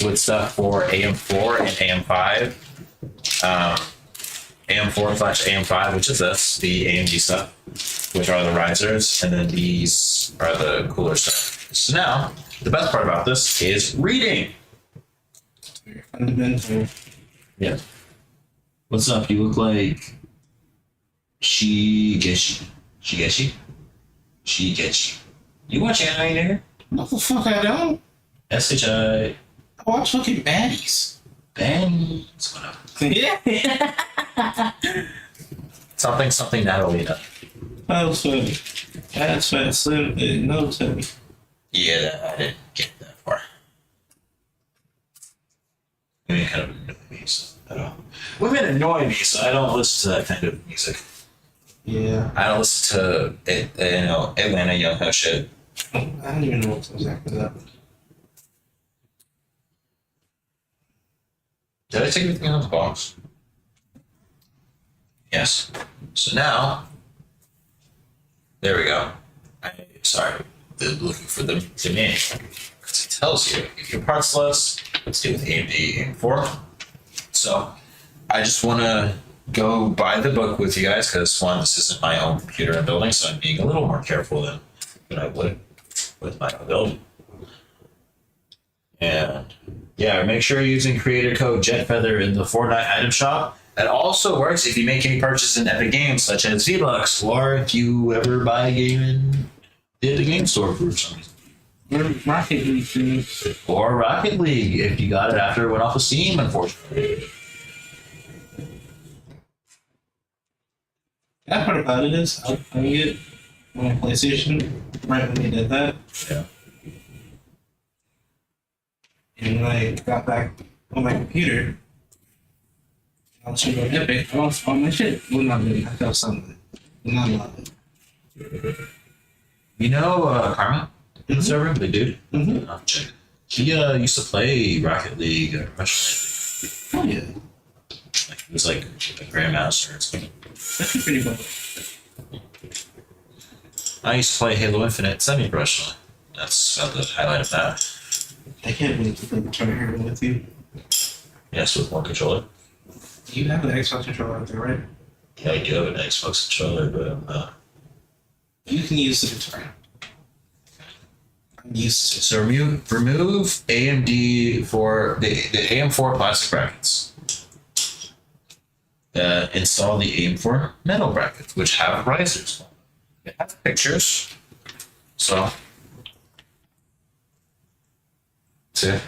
with stuff for AM4 and AM5. AM4/AM5, which is this, the AMD stuff, which are the risers, and then these are the cooler stuff. So now, the best part about this is reading. Fundamental. Yeah. What's up? You look like Shigeshi. Shigeshi. You watch anime there? No, the fuck I don't. SHI. I watch fucking baddies. Bangs. Whatever. Yeah. Something Natalina. That funny. That's fat slim. No, tell me. Yeah, I didn't get that far. Women kind of annoy me, so I don't. Women annoy me, so I don't listen to that kind of music. Yeah. I don't listen to Atlanta Young Ho shit. I don't even know what's exactly that. Did I take everything out of the box? Yes. So now, there we go. Looking for the manual. Because it tells you if your parts list, let's do with AMD AM4. So I just want to go buy the book with you guys because one, this isn't my own computer I'm building, so I'm being a little more careful than I would with my own build. And yeah, make sure you're using creator code JetFeather in the Fortnite item shop. That also works if you make any purchases in Epic Games, such as V-Bucks, or if you ever buy a game in the game store for some reason. Rocket League thing. Or Rocket League, if you got it after it went off of Steam, unfortunately. That part about it is, I get my PlayStation right when they did that. Yeah. And when I got back on my computer, I was shooting on Epic. I lost all my shit. Well, not really. I felt something. Not a lot of it. You know Karma in the server, the dude? Mm-hmm. I'll check. He used to play Rocket League, Russian Oh, yeah. Like, he was like a grandmaster or something. That's pretty cool. I used to play Halo Infinite semi-professionally. That's about the highlight of that. I can't wait to play the tournament with you. Yes, with one controller. You have an Xbox controller out there, right? Yeah, I do have an Xbox controller, but You can use the guitar. I'm used to it. so remove AMD for the AM4 plastic brackets. Install the AM4 metal brackets, which have risers. They have pictures. So, see?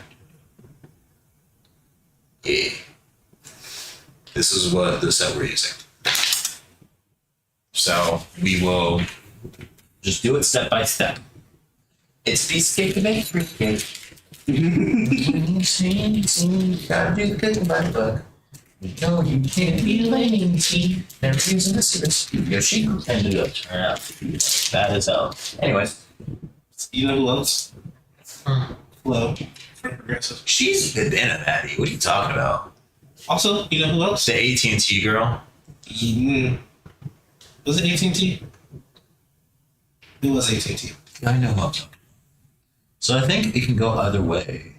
Yeah. This is what the set we're using. So we will just do it step by step. It's piece cake to make, fruit cake. Gotta do the cooking by the book. No, you can't be lazy. Never using this recipe. Yoshi ended up turning out to be bad as hell. Anyways. You know who else? Flo from Progressive. She's been a baddie. What are you talking about? Also, you know who else? The AT&T girl. Was it AT&T? It was AT&T. I know who I'm talking about. So I think it can go either way.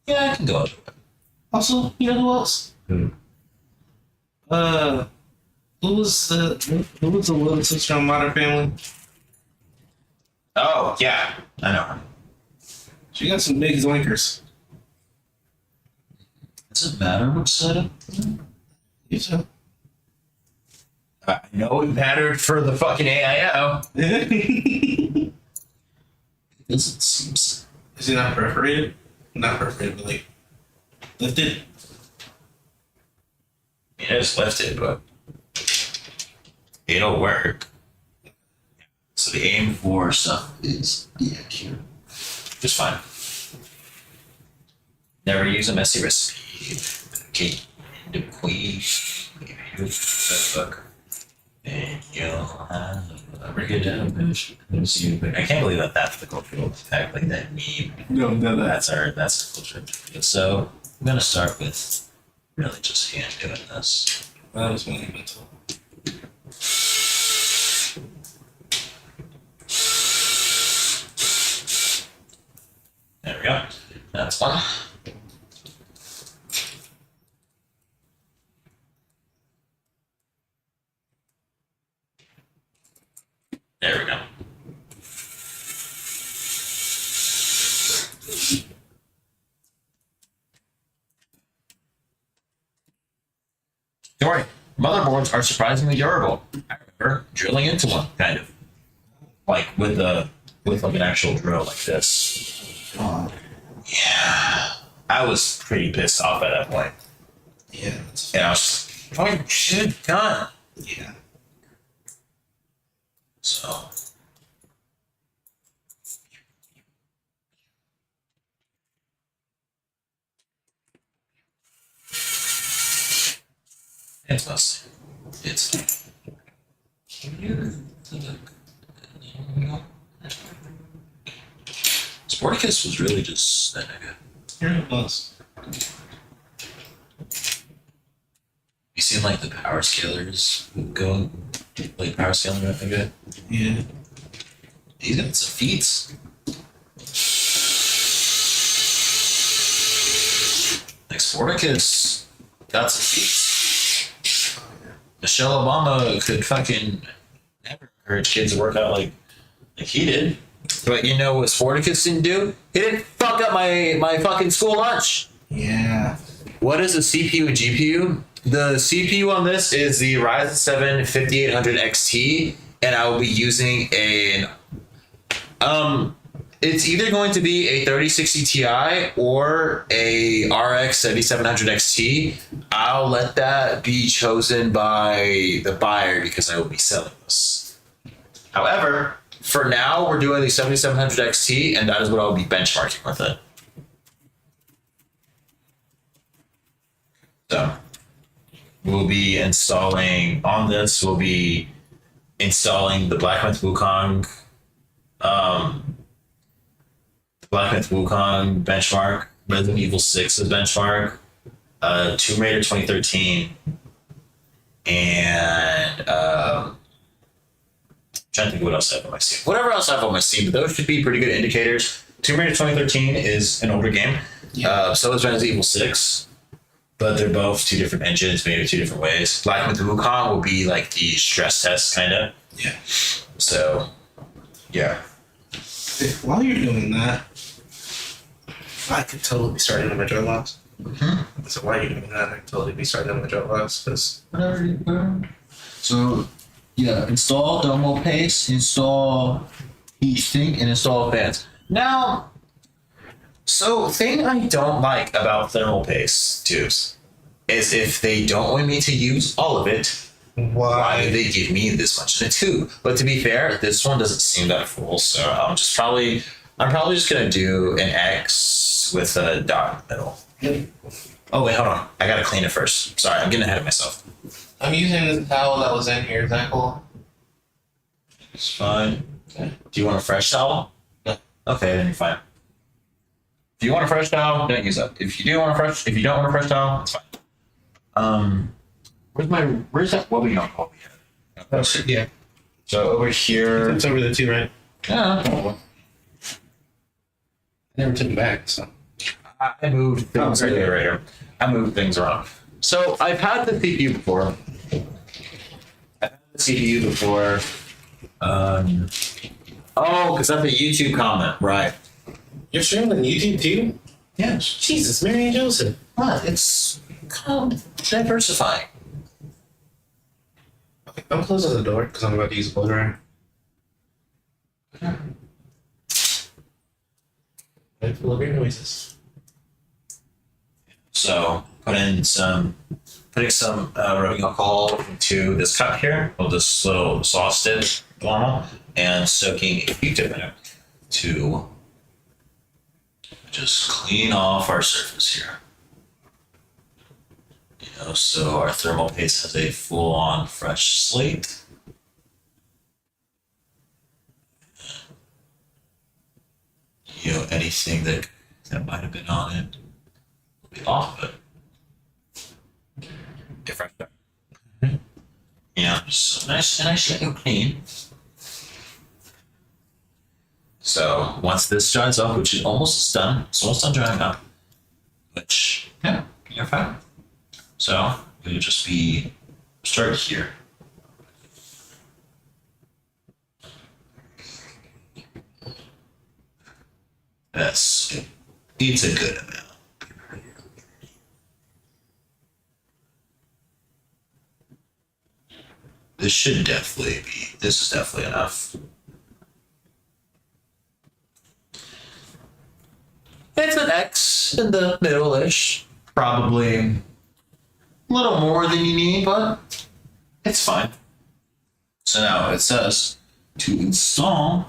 Yeah, it can go either way. Also, you know who else? Who? Who was the little sister on Modern Family? Oh, yeah. I know her. She got some big zoinkers. Does it matter which setup? You so? I know it mattered for the fucking AIO. This seems. Is it not perforated? Not perforated, but like lifted. Yeah, it's lifted, but it'll work. So the AM4 stuff is here. Just fine. Never use a messy recipe. Okay, the queen. Use that book. And you'll have a pretty good bitch. I can't believe that that's the cultural effect, like that meme. No, That's the culture. So I'm gonna start with really just hand doing this. that was monumental. There we go. That's one. There we go. Don't worry, motherboards are surprisingly durable. I remember drilling into one, kind of. Like with like an actual drill like this. Yeah. I was pretty pissed off at that point. Yeah. And I was just, oh shit, done. Yeah. So it's mostly it's Sporticus was really just that nigga. Here it was. You seen like the power scalers go like power scaling that nigga? Yeah. He's got some feats. Like Sporticus got some feats. Michelle Obama could fucking never encourage kids to work out like he did. But you know what Sporticus didn't do? He didn't fuck up my fucking school lunch. Yeah. What is a CPU and GPU? The CPU on this is the Ryzen 7 5800 XT, and I will be using an it's either going to be a 3060 Ti or a RX 7700 XT. I'll let that be chosen by the buyer because I will be selling this. However, for now, we're doing the 7700 XT, and that is what I'll be benchmarking with it. So, we'll be installing, on this, we'll be installing the Black Myth Wukong, benchmark, Resident Evil 6's benchmark, Tomb Raider 2013, and trying to think what else I have on my Steam. Whatever else I have on my Steam, but those should be pretty good indicators. Tomb Raider 2013 is an older game. So is Resident Evil 6, but they're both two different engines, maybe two different ways. Black Myth Wukong will be like the stress test, kind of. Yeah. So, yeah. While you're doing that, I could totally be starting on my joy logs. So while you're doing that, I could totally be starting on my joy logs because. So, yeah, install Domo Paste, install Heatsink, and install fans. Now, so thing I don't like about thermal paste tubes is if they don't want me to use all of it, why do they give me this much in a tube? But to be fair, this one doesn't seem that full, so I'm probably just gonna do an X with a dot in the middle. Oh wait, hold on. I gotta clean it first. Sorry, I'm getting ahead of myself. I'm using this towel that was in here. Is that cool? It's fine. Okay. Do you want a fresh towel? Yeah. Okay, then you're fine. If you want a fresh towel, don't use that. If you don't want a fresh towel, it's fine. Where's that wobbly on call? Oh shit, yeah. So over here. It's over there too, right? Yeah, no problem. I never took it back, so. I moved things right here. I moved things around. So I've had the CPU before. Oh, because that's a YouTube comment, right? You're streaming on YouTube too? Yeah. Jesus, Mary and Joseph. What? It's kind of diversifying. Okay, I'm closing the door because I'm about to use a blow dryer. I love your noises. So putting some rubbing alcohol into this cup here, with this little sauce dish, normal, and soaking a Q-tip in it to just clean off our surface here. So our thermal paste has a full-on fresh slate. Anything that might have been on it will be off, but get fresh start. So nice and clean. So once this dries up, which is almost done, it's almost done drying up, which, yeah, you're fine. So it'll just be, start here. It's a good amount. This is definitely enough. It's an X in the middle-ish. Probably a little more than you need, but it's fine. So now it says to install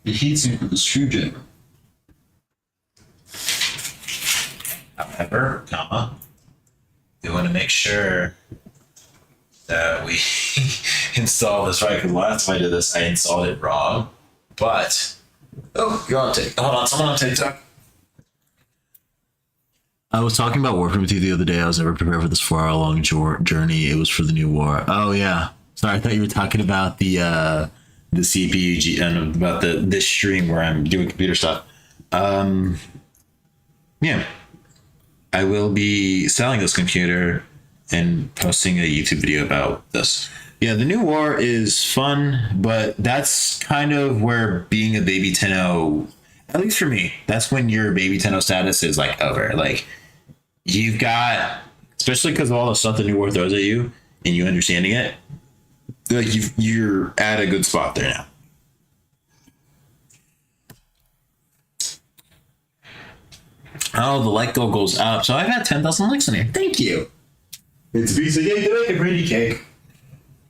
the heatsink with the screwdriver. However, we want to make sure that we install this right, because last time I did this, I installed it wrong. But, you're on TikTok. Hold on, someone on TikTok. I was talking about Warframe with you the other day. I was never prepared for this 4-hour-long journey. It was for the new war. Oh yeah, sorry. I thought you were talking about the CPU and about this stream where I'm doing computer stuff. Yeah, I will be selling this computer and posting a YouTube video about this. Yeah, the new war is fun, but that's kind of where being a baby 10.0, at least for me, that's when your baby 10.0 status is like over. Like, you've got, especially because of all the stuff the new war throws at you and you understanding it, like you're at a good spot there now. Oh, the like goal goes up. So I've had 10,000 likes in here. Thank you. It's Visa Cake to make a pretty cake.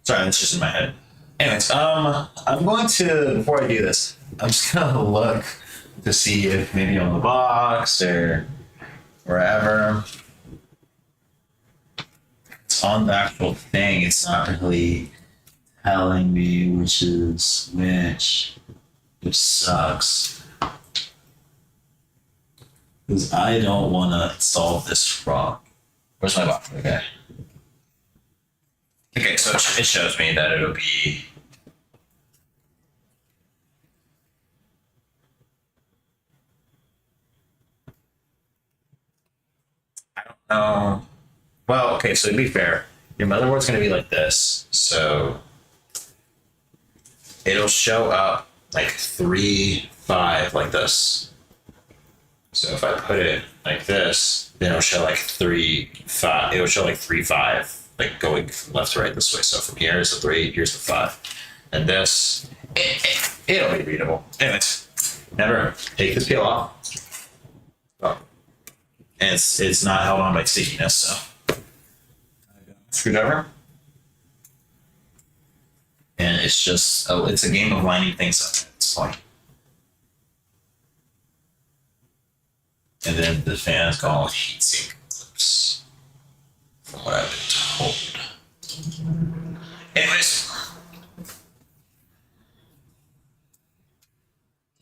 Sorry, that's just in my head. Anyways, I'm going to, before I do this, I'm just gonna look to see if maybe on the box or wherever it's on the actual thing, it's not really telling me which is which sucks. Because I don't want to solve this wrong. Where's my box? Okay. Okay, so it shows me that it'll be. I don't know. Well, okay, so to be fair, your motherboard's going to be like this. So it'll show up like 3, 5 like this. So if I put it like this, then it'll show like 3, 5. It'll show like 3, 5. Like going from left to right this way. So from here is the 3, here's the 5. And this, it'll be readable. Anyways, never take this peel off. Oh. And it's not held on by stickiness, so. Screwdriver. And it's just, it's a game of lining things up. It's fun. And then the fan is called heatsink clips. From what I've been told. Anyways.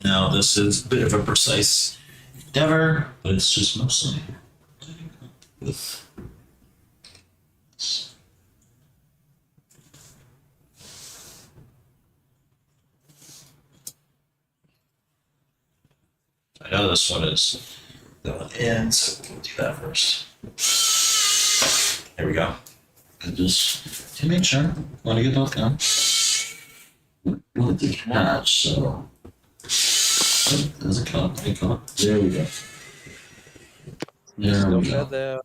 Now this is a bit of a precise endeavor, but it's just mostly with I know this one is going in, so we'll do that first. There we go. And just to make sure, want to get both down. With the catch, so. There's a cut. There we go. There we go.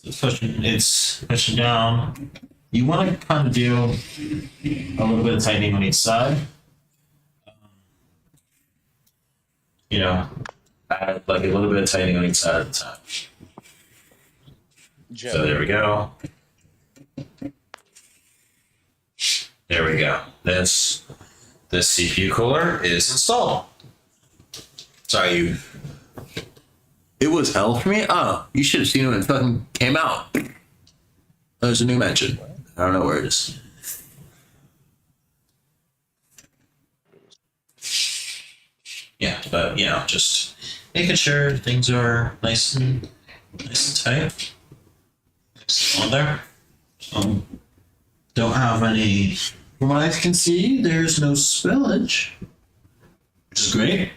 It's pushing down. You want to kind of do a little bit of tightening on each side. You know, add like a little bit of tightening on each side at the time. So there we go. There we go. This CPU cooler is installed. Sorry, it It was hell for me. Oh, you should have seen it when it fucking came out. There's a new mention. I don't know where it is. Yeah, but you know, just making sure things are nice and tight. Nice on there. Don't have any. From what I can see, there's no spillage, which is great.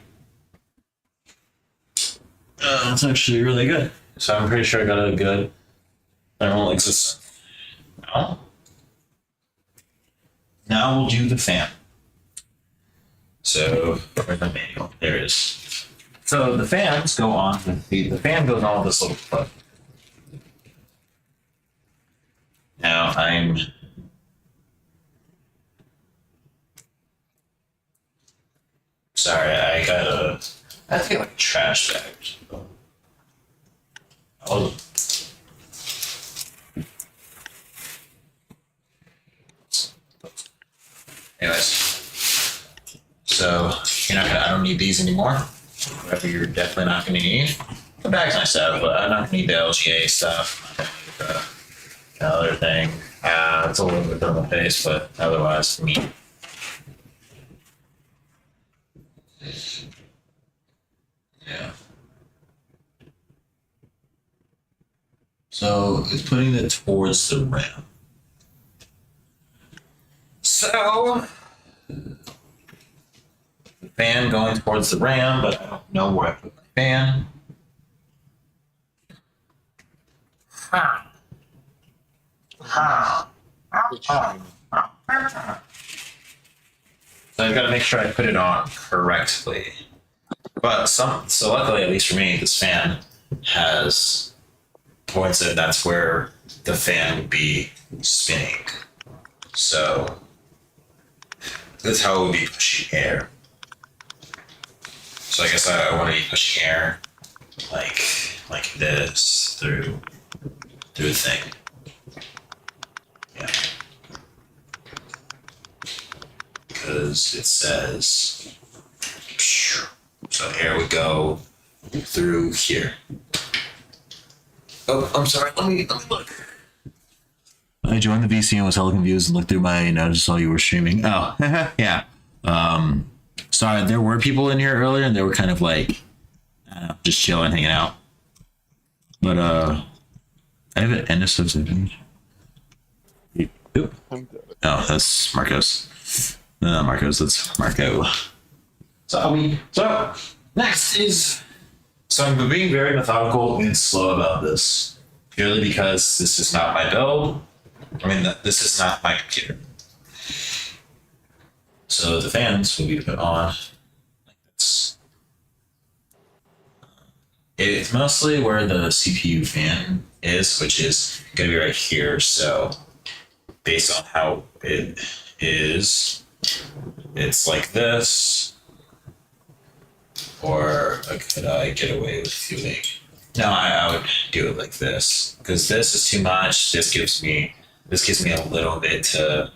It's actually really good. So I'm pretty sure I got a good thermal exist. Now we'll do the fan. So where's my manual? There it is. So the fans go on with the fan goes on with this little plug. Now I'm sorry, I feel like a trash bag. Oh. Anyways, so I don't need these anymore. Whatever you're definitely not gonna need. The bag's nice stuff, but I'm not gonna need the LGA stuff. The other thing. It's a little bit thermal paste, but otherwise, me. Yeah. So it's putting it towards the rim. So the fan going towards the ram, but I don't know where I put my fan. So I've got to make sure I put it on correctly. But so luckily, at least for me, this fan has points that that's where the fan would be spinning. So that's how it would be pushing air. So I guess I want to be pushing air like this through the thing. Yeah. Because it says, so air would go through here. Oh, I'm sorry. Let me look. I joined the VC and was hella confused and looked through my notes, saw you were streaming. Oh, yeah. Sorry, there were people in here earlier and they were kind of like, I don't know, just chilling, hanging out. But I have an end of substitution. Oh, that's Marcos. No, not Marcos, that's Marco. So next is, so I'm being very methodical and slow about this, purely because this is not my build. I mean, this is not my computer. So the fans will be put on like this. It's mostly where the CPU fan is, which is going to be right here. So based on how it is, it's like this. Or could I get away with doing? No, I would do it like this because this is too much. This gives me a little bit to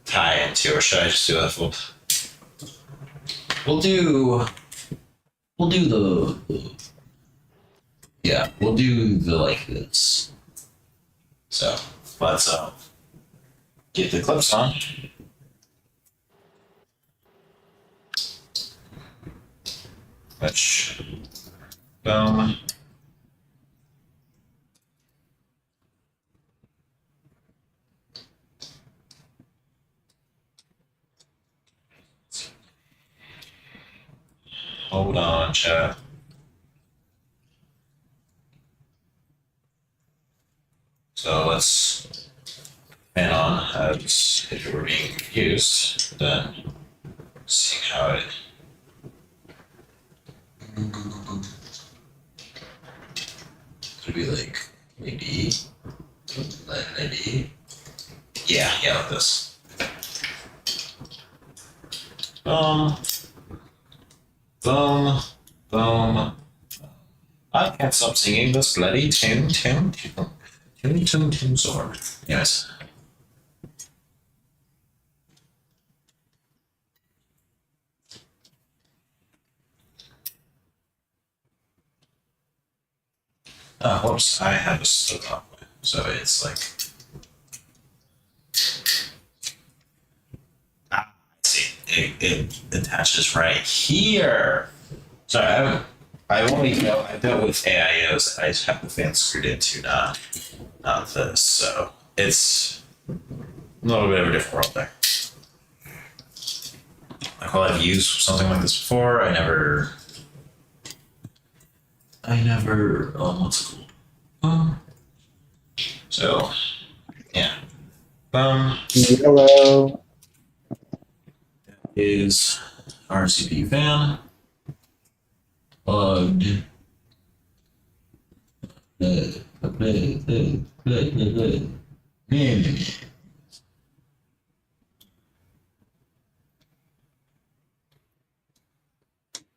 tie into, or should I just do a full? We'll do the like this. So let's get the clips on. Which, boom. Hold on, chat. So let's fan on as if it were being used, then see how it. Could be like maybe, yeah, like this. Boom. I can't stop singing this bloody tune sword. Yes. Oh, whoops! I have a stuck on, so it's like. Ah, I see. It attaches right here. Sorry, I only know I dealt with AIOs. I just have the fan screwed into not this, so it's a little bit of a different world there. Like, while I've used something like this before, I never. What's it called? So, yeah. Hello. Is our CPU fan plugged?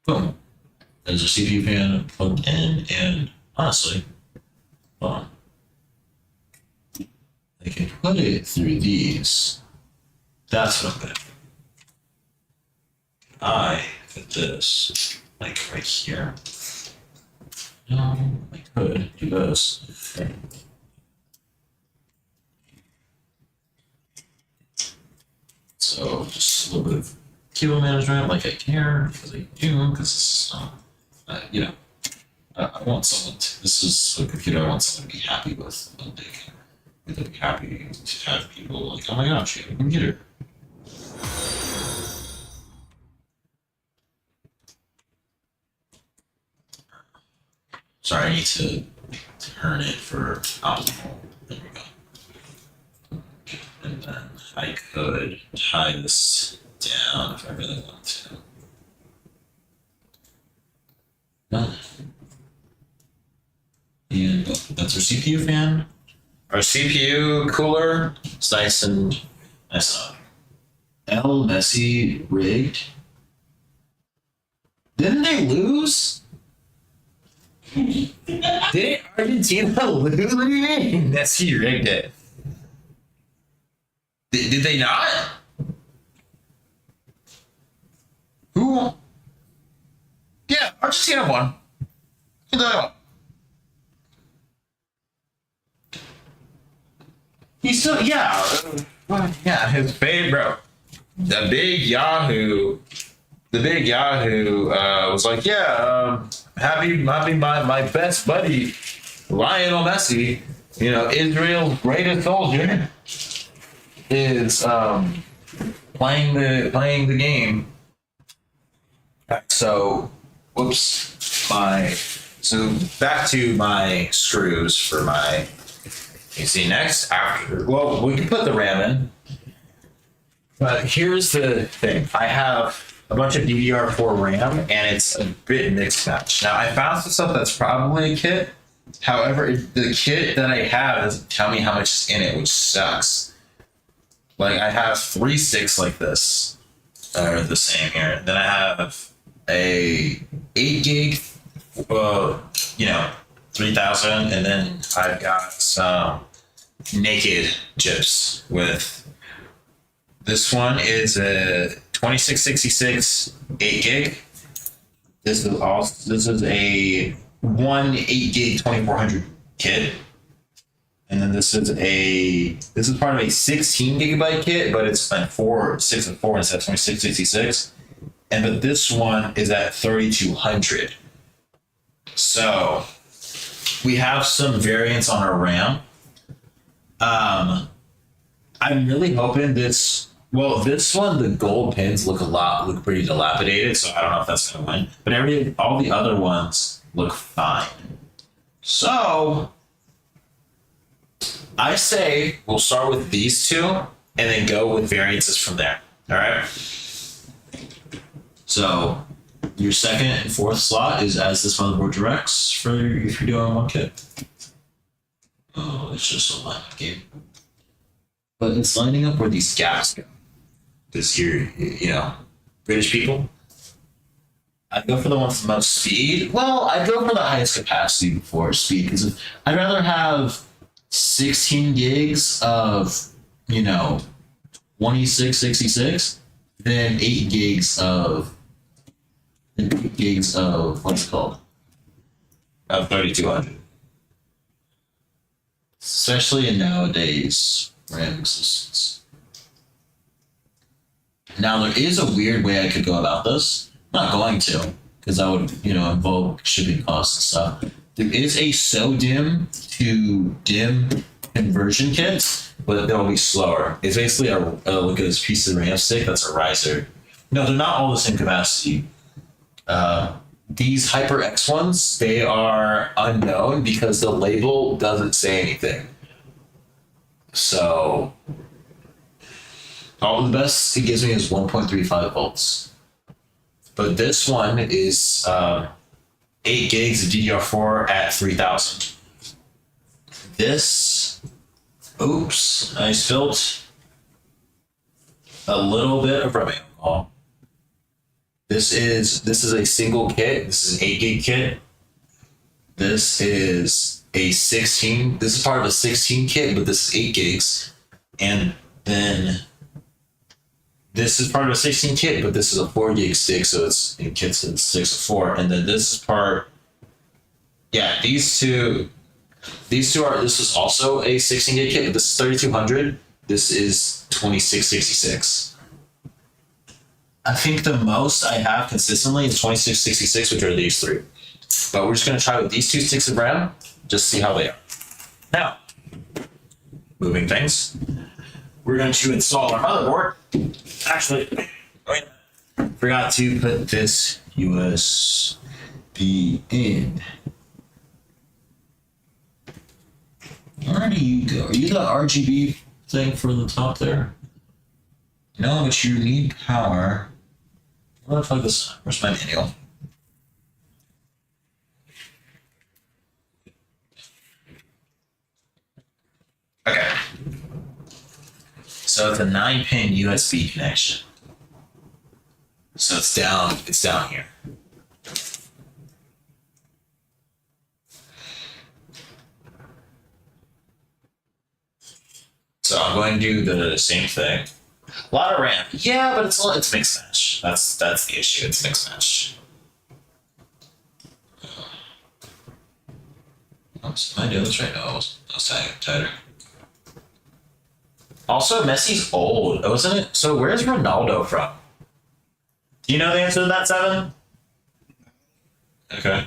Boom. There's a CPU fan plugged in, and honestly, I can put it through these. That's what I'm gonna do. I put this like right here. No, I could do this. So just a little bit of cable management, like I care, because I do, because you know, I want someone to. This is a computer I want someone to be happy with. They'll be happy to have people like, oh my gosh, you have a computer. Sorry, I need to turn it for optimal. There we go. And then I could tie this down if I really want to. And that's our CPU fan. Our CPU cooler is nice and nice. L Messi rigged. Didn't they lose? Did Argentina lose? What do you mean? Messi rigged it. Did they not? Who won? Yeah, Argentina won. Who did they won? He's still, yeah. Yeah, his babe, bro. The big Yahoo was like, yeah, happy my best buddy, Lionel Messi, you know, Israel's greatest soldier, is playing the game. So, so back to my screws for my. You see, next after, well, we can put the RAM in, but here's the thing: I have a bunch of DDR4 RAM, and it's a bit mixed match. Now, I found some stuff that's probably a kit. However, the kit that I have doesn't tell me how much is in it, which sucks. Like, I have 3 sticks like this, that are the same here. Then I have a 8 gig, 3000, and then I've got some naked chips with. This one is a 2666 8 gig. This is a 8 gig 2400 kit. And then this is part of a 16 gigabyte kit, but it's like 6 and 4 instead of 2666. But this one is at 3200. So we have some variants on our RAM. I'm really hoping this one, the gold pins look pretty dilapidated, so I don't know if that's gonna win. But all the other ones look fine. So I say we'll start with these two and then go with variances from there. All right. So your second and fourth slot is as this motherboard directs for if you're doing one kit. Oh, it's just a lineup game. But it's lining up where these gaps go. Because you're, British people. I'd go for the one with the most speed. Well, I'd go for the highest capacity before speed, because I'd rather have 16 gigs of, 2666 than 8 gigs of what's it called? Of 3200. especially in nowadays RAM existence. Now there is a weird way I could go about this. I'm not going to, because that would, involve shipping costs and stuff. There is a SO-DIMM to DIMM conversion kit, but they'll be slower. It's basically look at this piece of RAM stick that's a riser. No, they're not all the same capacity. These HyperX ones, they are unknown because the label doesn't say anything. So all the best it gives me is 1.35 volts. But this one is 8 gigs of DDR4 at 3000. This, oops, I spilled a little bit of rubbing alcohol. This is a single kit. This is an 8 gig kit. This is a 16. This is part of a 16 kit, but this is 8 gigs. And then this is part of a 16 kit, but this is a 4 gig stick, so it's in kits of 6 of 4. And then this is part. Yeah, these two are. This is also a 16 gig kit, but this is 3200. This is 2666. I think the most I have consistently is 2666, which are these three. But we're just going to try with these 2 sticks of RAM, just see how they are. Now, moving things, we're going to install our motherboard. Actually, wait, forgot to put this USB in. Where do you go? Are you the RGB thing for the top there? No, but you need power. Where the fuck is? Where's my manual? Okay. So it's a 9-pin USB connection. So it's down here. So I'm going to do the same thing. A lot of RAM. Yeah, but it's mixed match. That's the issue. It's mixed match. Oops, am I doing this right? No, I was tighter. Also, Messi's old, wasn't it? So where's Ronaldo from? Do you know the answer to that, Seven? Okay.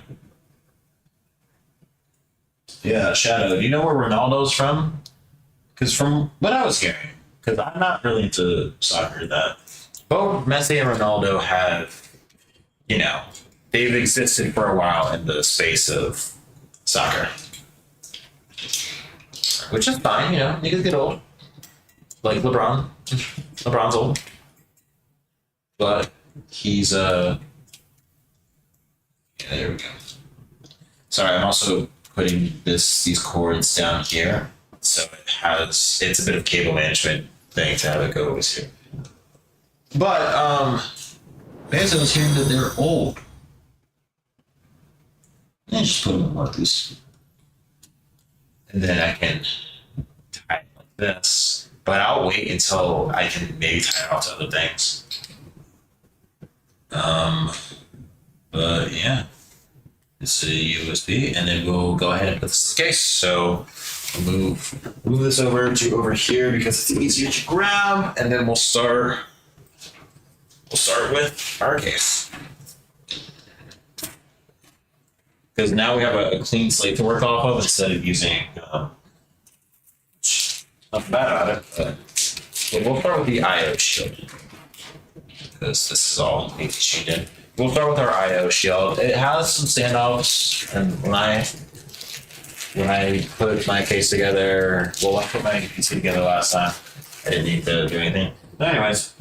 Yeah, Shadow. Do you know where Ronaldo's from? Because from what I was hearing, because I'm not really into soccer, that both Messi and Ronaldo have, they've existed for a while in the space of soccer. Which is fine, niggas get old. Like LeBron. LeBron's old. But he's, yeah, there we go. Sorry, I'm also putting these cords down here. So it's a bit of cable management thing to have it go over here. But, basically I was hearing that they're old. And just put them like this. And then I can tie it like this. But I'll wait until I can maybe tie it off to other things. But yeah. It's a USB, and then we'll go ahead and put this in the case. So we'll move this over to over here because it's easier to grab, and then we'll start with our case. Because now we have a clean slate to work off of instead of using not bad at it, but we'll start with the IO shield. Because this is all needs to change in. We'll start with our IO shield. It has some standoffs, and when I put my case together, well, I put my PC together last time, I didn't need to do anything. But anyways,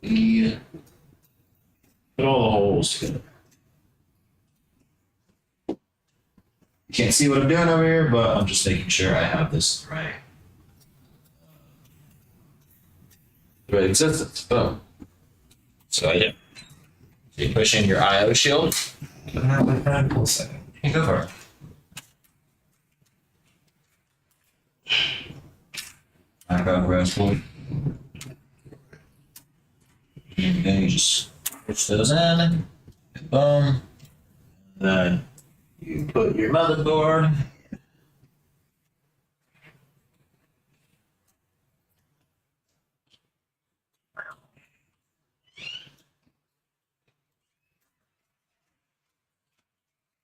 we put all the holes together. You can't see what I'm doing over here, but I'm just making sure I have this right existence. Boom. So yeah. You push in your IO shield. Can I have my friend? 1 second. You go for it. I got Raspberry. And then you just push those in. Boom. Then you put your motherboard.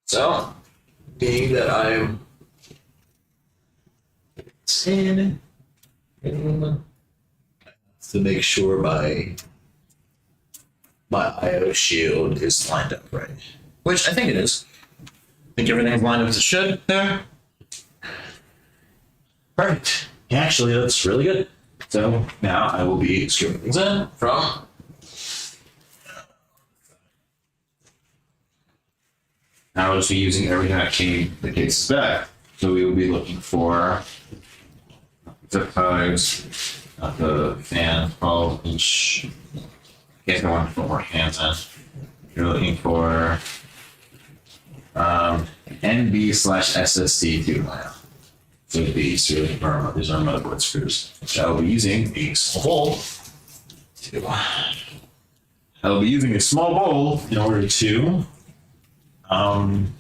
So, being that I'm in to make sure my IO shield is lined up right. Which I think it is. I think everything's lined up as it should there. Perfect. Actually, that's really good. So now I will be screwing things in from now I'll just be using everything that came the cases back. So we will be looking for zip ties, the fan 12-inch. In case I want to put more hands in. You're looking for NB/SSD 2.0. So these are motherboard screws, which I'll be using a small bowl to. I'll be using a small bowl in order to, in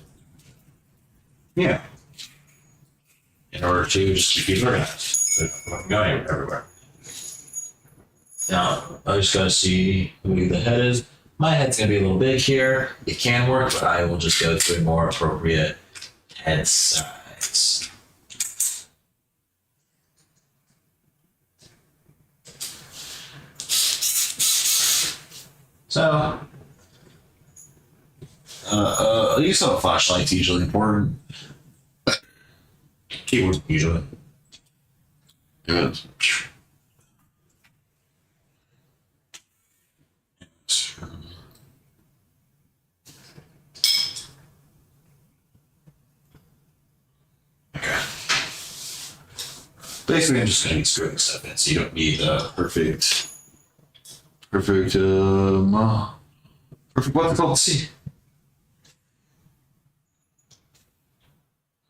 order to just keep these organized. So I'm going everywhere. Now I just gotta see who the head is. My head's gonna be a little big here. It can work, but I will just go to a more appropriate head size. So, use of a flashlight's usually important. Keyboard usually. Good. Okay. Basically, I'm just going to be screwing stuff in, so you don't need the perfect what's it called? See.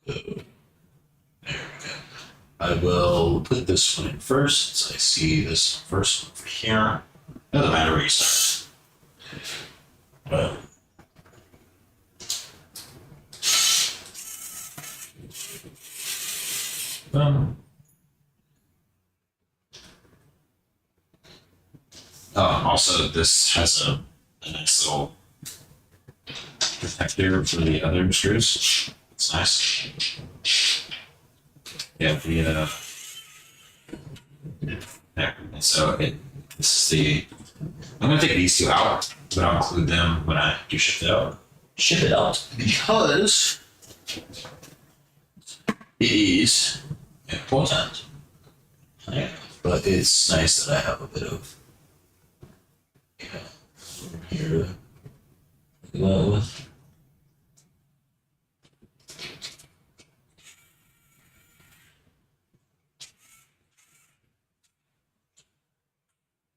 There we go. I will put this one in first, so I see this first one over here. Doesn't matter where you start. Well. Also, this has a nice little protector for the other screws. It's nice. Yeah, there. And so this is the. I'm gonna take these two out, but I'll include them when I do ship it out. Ship it out because these important. Yeah, but it's nice that I have a bit of. Here to go out with.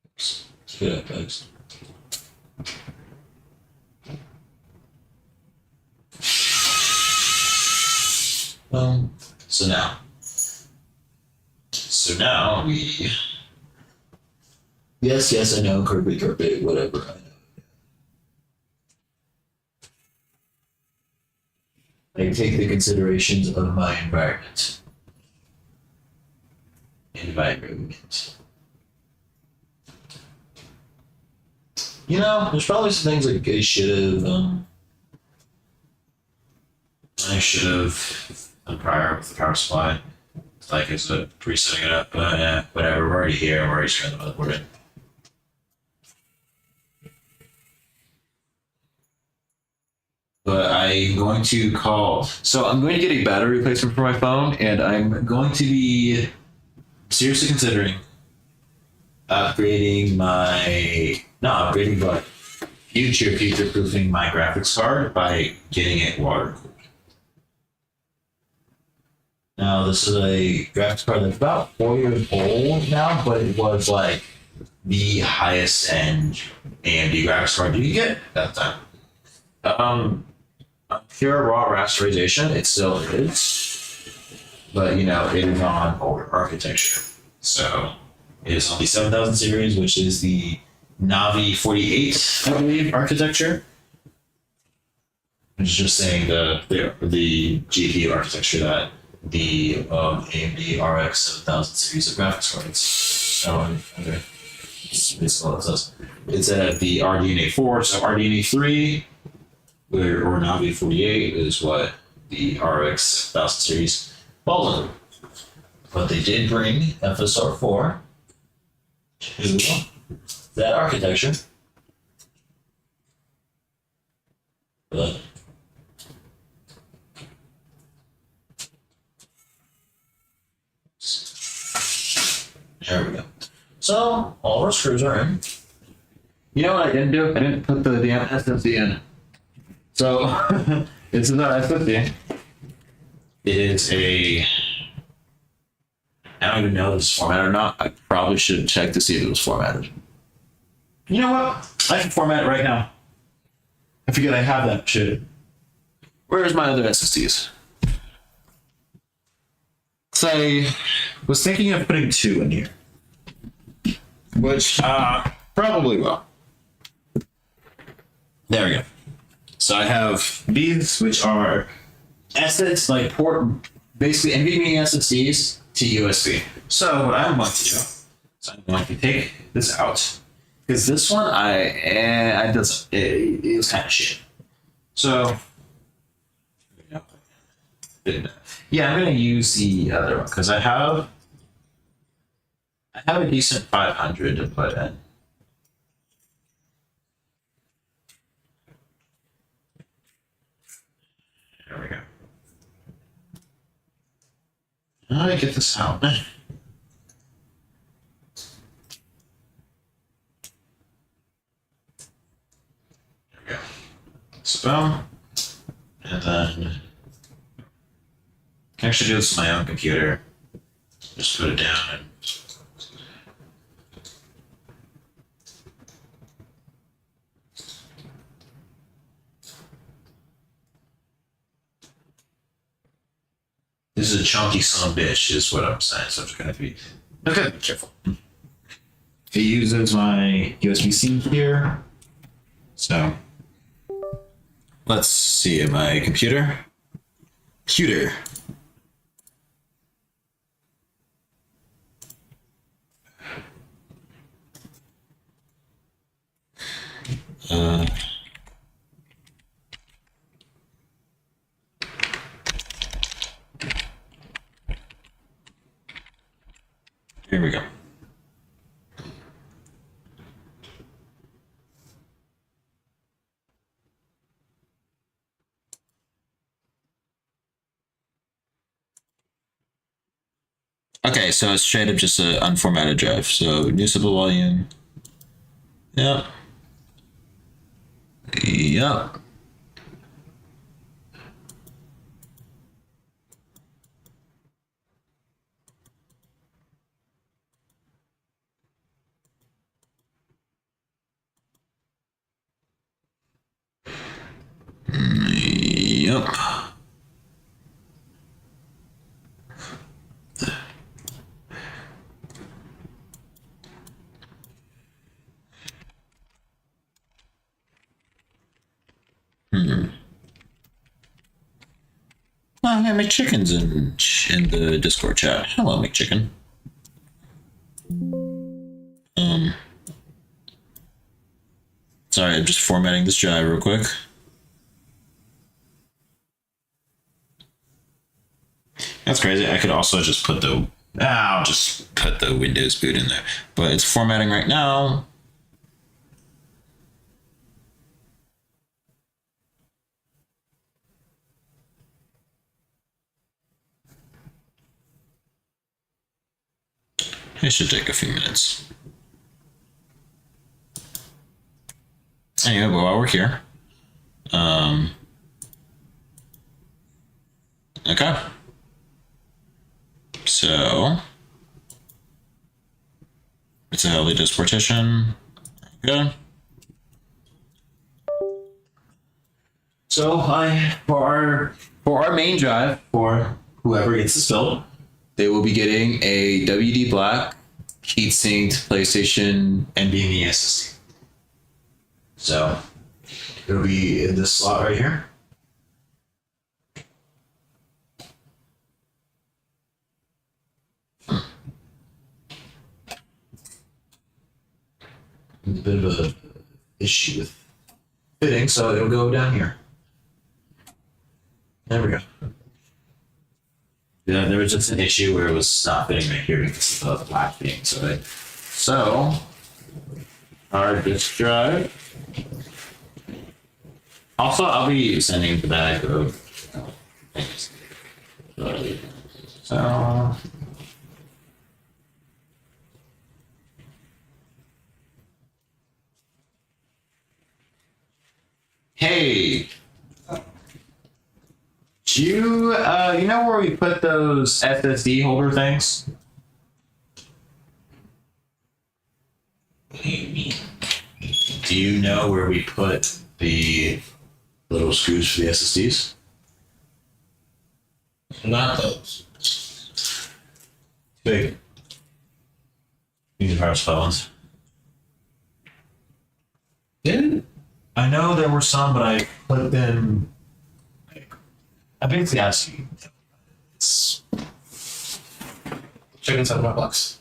Oops. Let's get up, guys. So now we. Yes, I know, carpet, whatever, I know. I take the considerations of my environment. You know, there's probably some things like I should have done prior with the power supply. Like as a pre-setting it up, but whatever, we're already here, we're already screwing the motherboard in. But I'm going to I'm going to get a battery replacement for my phone, and I'm going to be seriously considering but future-proofing my graphics card by getting it water cooled. Now, this is a graphics card that's about 4 years old now, but it was like the highest end AMD graphics card you could get at that time. Pure raw rasterization, it still is, but you know, it is on older architecture. So it is on the 7000 series, which is the Navi 48, I believe, architecture. Which is just saying the GPU architecture that the AMD RX 7000 series of graphics cards. Okay. It's basically what it says. It's at the RDNA 4, so RDNA 3 or Navi 48 is what the RX 1000 series falls under. But they did bring FSR 4 to that architecture. But there we go. So all our screws are in. You know what I didn't do? I didn't put the damn SSD in. So this is our SSD. It is a. I don't even know if it's formatted or not. I probably should check to see if it was formatted. You know what? I can format it right now. I forget I have that shit. Where's my other SSDs? So I was thinking of putting 2 in here. Which, probably will. There we go. So I have these, which are SSDs, like port, basically NVMe SSDs to USB. So what I'm going to do is I'm going to take this out, because this one it was kind of shit. So yeah, I'm going to use the other one because I have a decent 500 to put in. There we go. How do I get this out? There we go. So, and then I can actually do this on my own computer. Just put it down and this is a chunky son of a bitch, is what I'm saying. So I'm just gonna be careful. It uses my USB-C here. So let's see at my computer. Computer. Here we go. Okay, so it's straight up just an unformatted drive. So new simple volume. Yep. Yep. Yep. Oh, yeah, McChicken's in the Discord chat. Hello, McChicken. Sorry, I'm just formatting this drive real quick. That's crazy. I could also just put I'll just put the Windows boot in there. But it's formatting right now. It should take a few minutes. Anyway, but while we're here, okay. So it's a heavily disk partition. Okay. So for our main drive, for whoever gets this built, they will be getting a WD Black heat-sinked PlayStation NVMe SSD. So it'll be in this slot right here. A bit of a issue with fitting, so it'll go down here. There we go. Yeah, there was just an issue where it was not fitting right here because of the black thing. So our disk drive. Also, I'll be sending the bag of things. So. Hey, do you you know where we put those SSD holder things? What do you mean? Do you know where we put the little screws for the SSDs? Not those. Big. These are phones. Didn't? I know there were some, but I put them. I basically asked you. It's Check inside my box.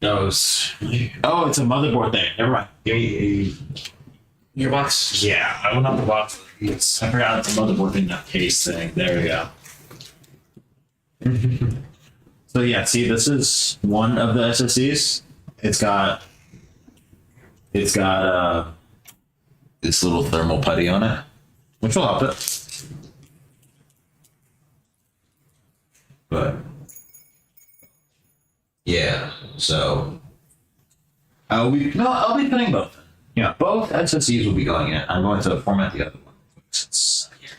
those. Oh, it's a motherboard thing. Never mind. Give me Your box? yeah, I went on the box. It's I forgot the motherboard thing, that case thing. There we go. So yeah, see, this is one of the SSDs. It's got this little thermal putty on it, which will help it. But yeah, so I'll be putting both in. Yeah, both SSDs will be going in. I'm going to format the other one. It's here.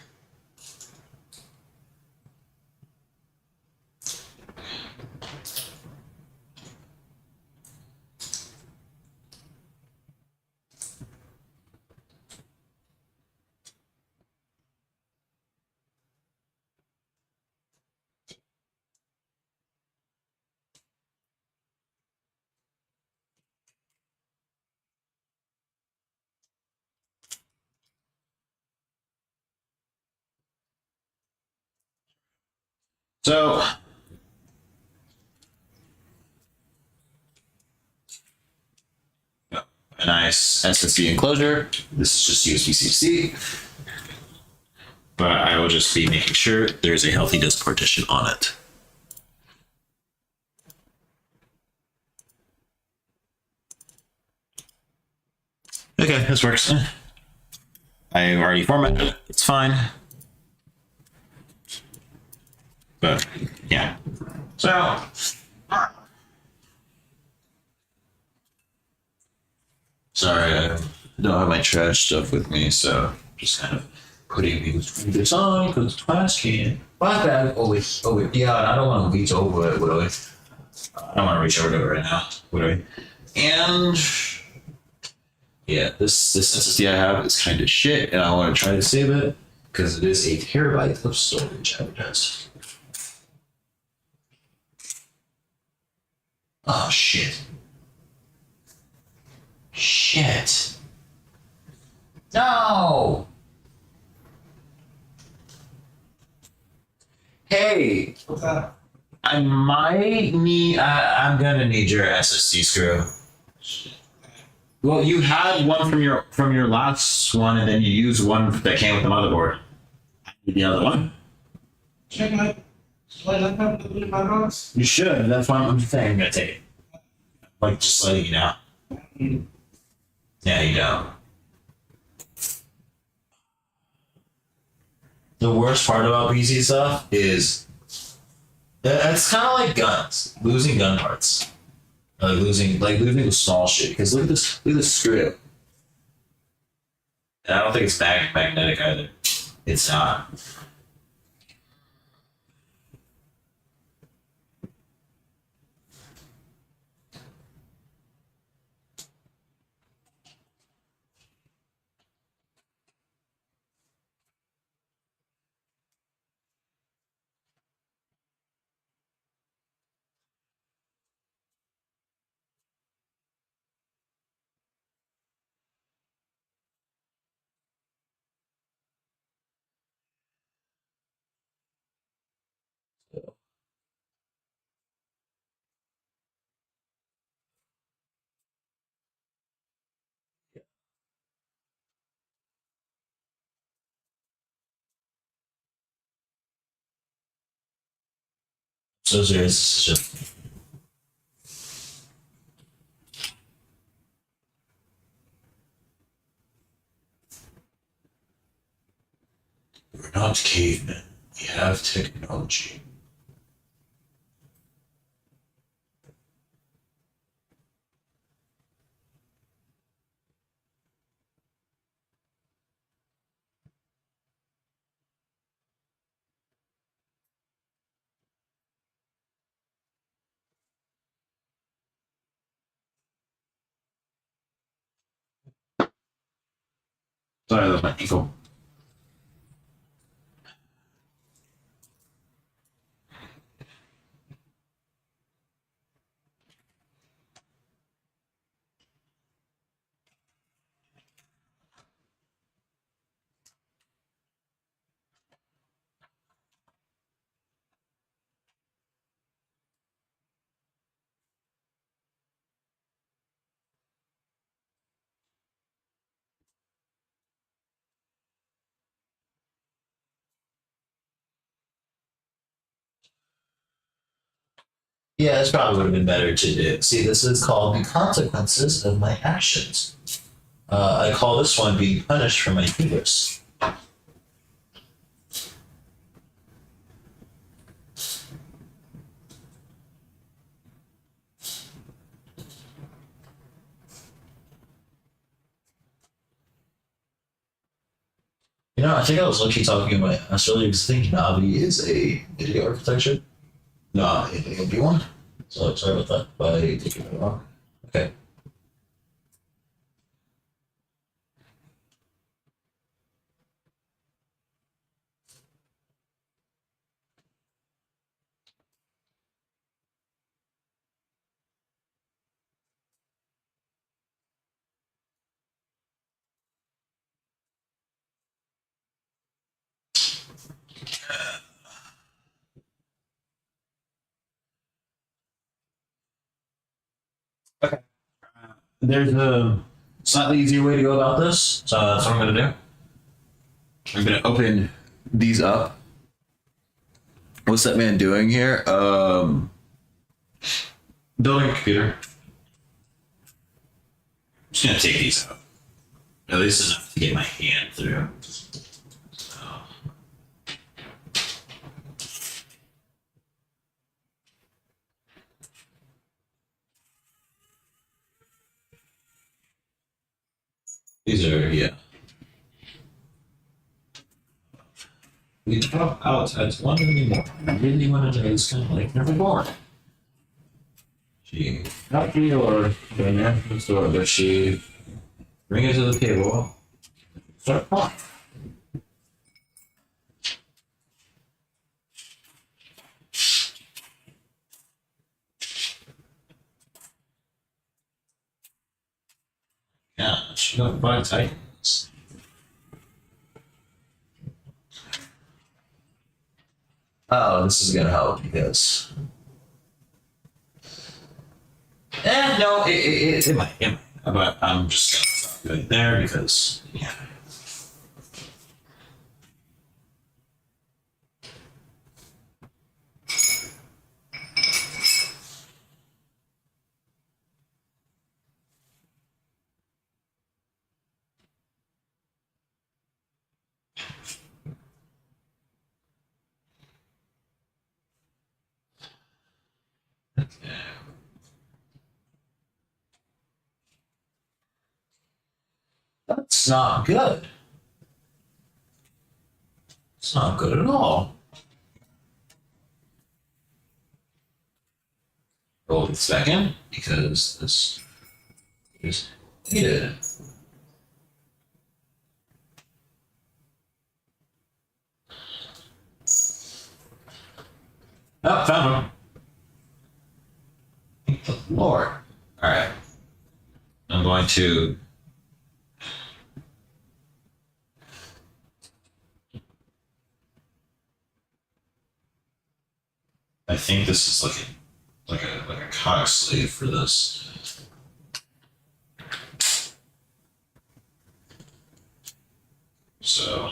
So a nice SSD enclosure. This is just USB-C. But I will just be making sure there's a healthy disk partition on it. Okay, this works. I've already formatted it. It's fine. But yeah. So sorry, I don't have my trash stuff with me, so just kind of putting this on because it's trash can. My bad. Oh wait, yeah, I don't want to reach over it, would I? I don't want to reach over to it right now, would I? And yeah, this SSD I have is kind of shit, and I want to try to save it because it is 8 terabytes of storage. It has. Oh shit. Shit. No. Hey. What's that? I might need. I'm gonna need your SSD screw. Well, you had one from your last one, and then you used one that came with the motherboard. The other one. Check my laptop in my box. You should. That's why I'm saying I'm gonna take it. Like just letting you know. Yeah, you don't. The worst part about PC stuff is it's kind of like guns, losing gun parts, losing the small shit. Because look at this screw. And I don't think it's magnetic either. It's not. So is there a decision? We're not cavemen. We have technology. Sorry, that was my ankle. Yeah, this probably would have been better to do. See, this is called the consequences of my actions. I call this one being punished for my hubris. You know, I think I was lucky talking about ass earlier because I think Navi is a video architecture. No, I think it'll be one. So sorry about that by taking it wrong. Okay. There's a slightly easier way to go about this, so that's what I'm going to do. I'm going to open these up. What's that man doing here? Building a computer. I'm just going to take these out. At least enough to get my hand through. So. These are, yeah. We drop out at one anymore. I really want to do this kind of like never born. She not me or the man from the store, but she bring it to the table. Start playing. Yeah, she got 5 titans. Oh, this is gonna help because. No, it might, but I'm just gonna stop doing there because, yeah. That's not good. It's not good at all. Roll it second because this is needed. Oh, found him. Thank the Lord. All right. I'm going to. I think this is like a cog sleeve for this. So.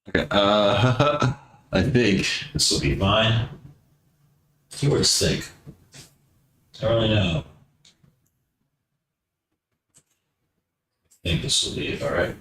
Okay. I think this will be fine. Keyword stink. I don't really know. I think this will be all right.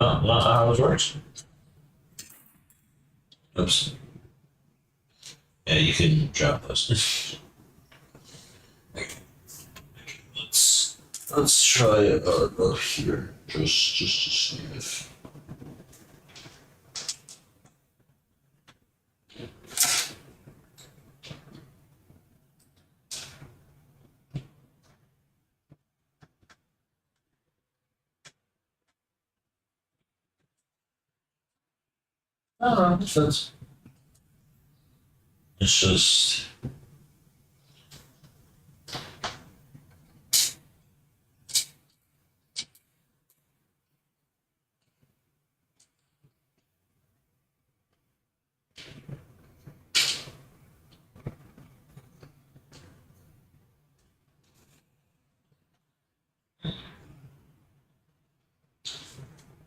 Oh, not how it works. Oops. Yeah, you can drop those. Let's try it up here, just to see if. I don't know. It's just.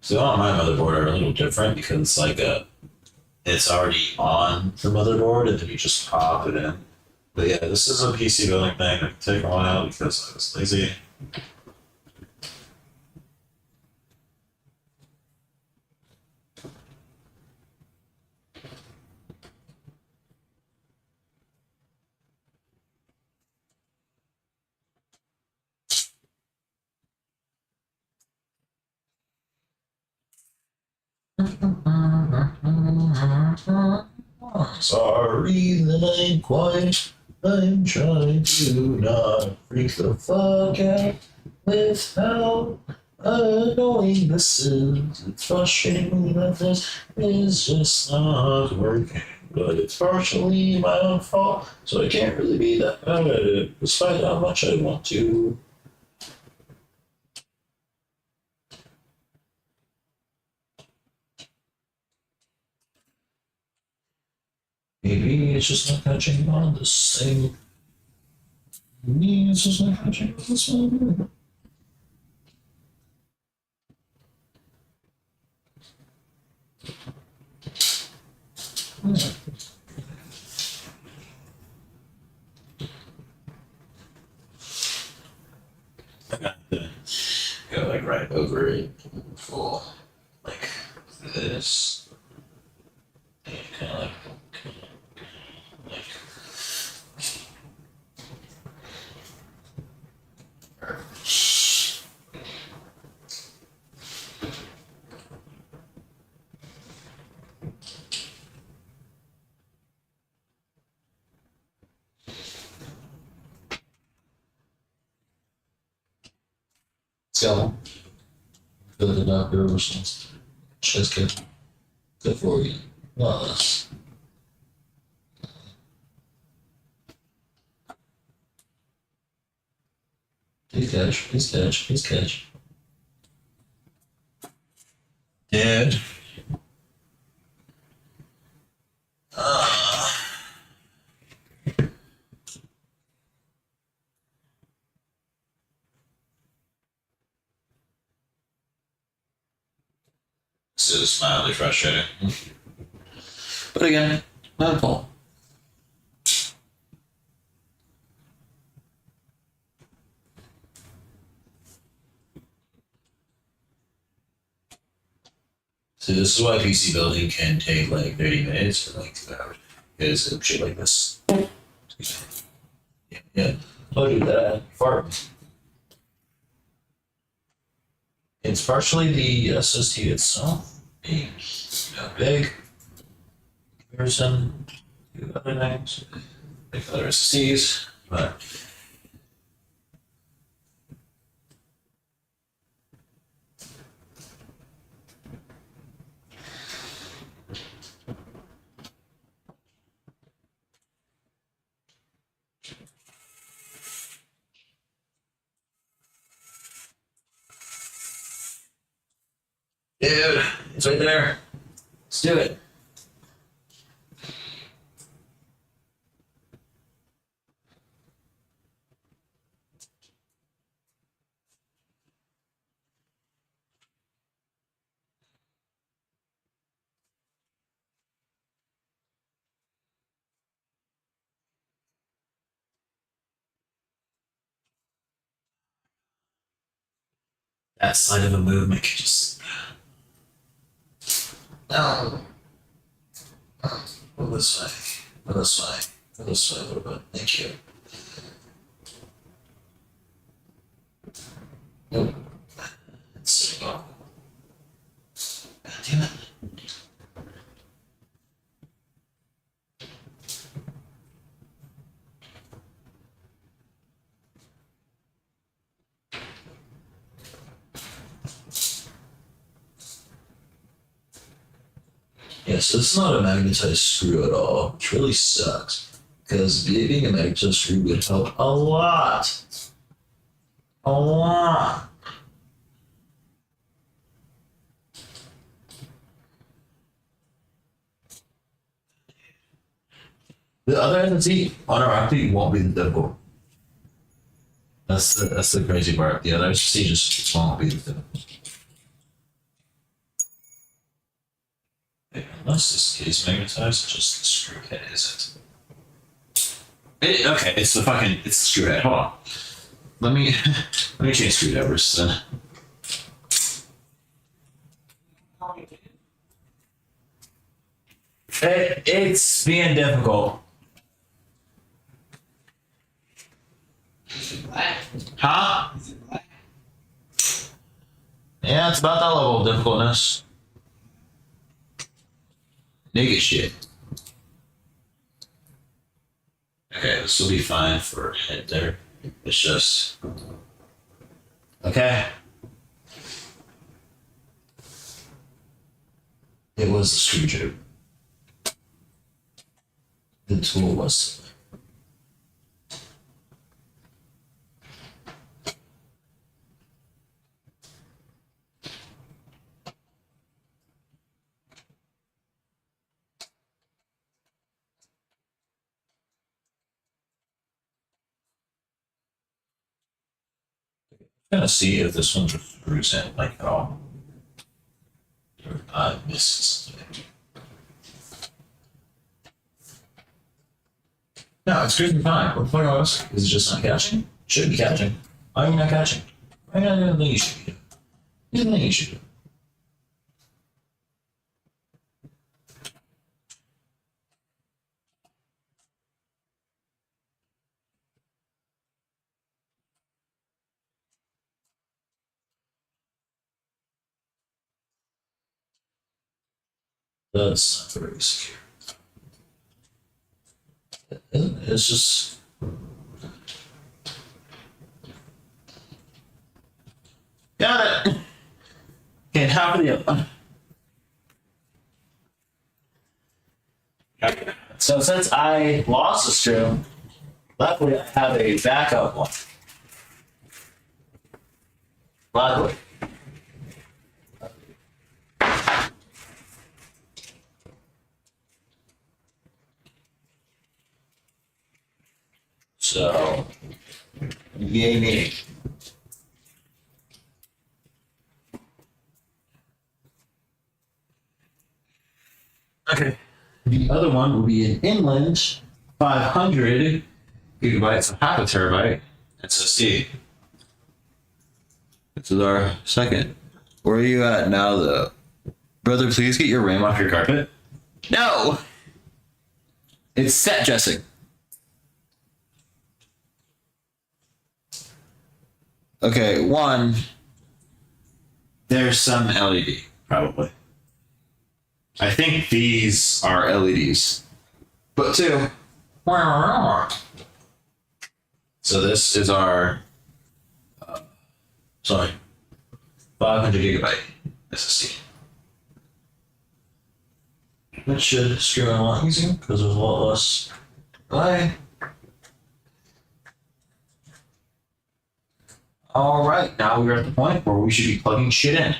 So on my motherboard are a little different because it's like it's already on the motherboard and then you just pop it in. But yeah, this is a PC building thing. It can take a while because I was lazy. Sorry that I ain't quiet. I'm trying to not freak the fuck out with how annoying this is. It's frustrating that this is just not working. But it's partially my own fault, so I can't really be that bad at it, despite how much I want to. Maybe it's just not catching on this thing. Maybe it's just not catching on this one. I got to go like right over it, full like this. And kind of like so, fill it up, your emotions. Just good for you. Not less. Please catch, please catch, please catch. Dead. is mildly frustrating. But again, not a fault. So this is why PC building can take like 30 minutes or like 2 hours. Because of shit like this. Yeah. Told you that. Fart. It's partially the SSD itself being big comparison to other things, like other SSDs, but dude, it's right there. Let's do it. That side of a movement could just. No. Go this way. Go this way. Go this way a little bit. Thank you. Nope. Let's go. God damn it. Yeah, so this is not a magnetized screw at all, which really sucks. Because being a magnetized screw would help a lot. A lot. The other SSD unironically won't be the difficult. That's the crazy part. The other SSD just won't be the difficult. Unless this is magnetized, just the screw head isn't. Okay, it's the screw head. Hold on. Let me change screwdrivers then. It's being difficult. Huh? Yeah, it's about that level of difficultness. Nigga shit. Okay, this will be fine for head there. It's just. Okay. It was a screwdriver. The tool was. I'm gonna see if this one screws in like at all. I missed something. No, it's screwing fine. What the fuck else? Is it just not catching? Should be catching. Why are you not catching? I got the thing you should be doing. Here's the thing you should do. That's not very secure. It's just. Got it! Can't have the other. So since I lost the screw, luckily I have a backup one. Luckily. So, yay me. the other one will be an Inland 500 gigabytes, so half a terabyte SSD. This is our second. Where are you at now, though? Brother, please get your RAM off your carpet. No! It's set dressing. Okay, one, there's some LED, probably. I think these are LEDs. But two, so this is our, 500 gigabyte SSD. That should screw in a lot easier because there's a lot less delay. All right, now we're at the point where we should be plugging shit in.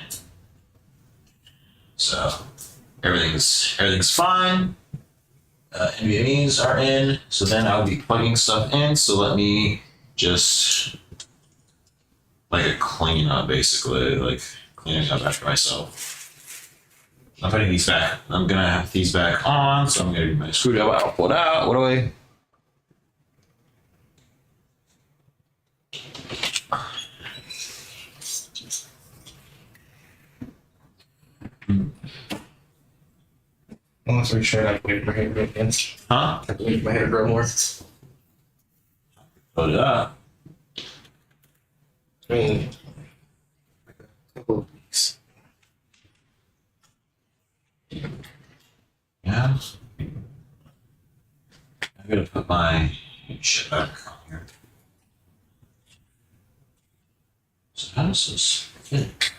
So everything's fine. NVMEs are in. So then I'll be plugging stuff in. So let me just like a clean up, basically, like cleaning up after myself. I'm putting these back. I'm gonna have these back on. So I'm gonna do my screwdriver output out. What do I? I'm not really sure I can wait for my hair to grow again. Huh? I can wait for my hair to grow more. Put it up. I mean, like a couple of weeks. Yeah. I'm gonna put my shit back on here. So how does this fit?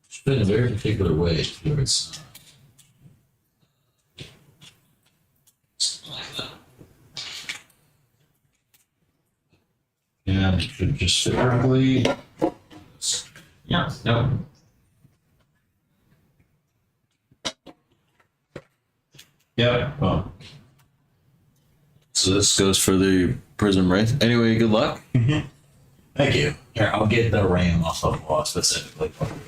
It's been a very particular way where it's something like that. Yeah, it should just fit perfectly. Yeah, no. Yeah, well. So this goes for the Prism Wraith. Anyway, good luck. Thank you. Here, I'll get the RAM off of the wall specifically for you.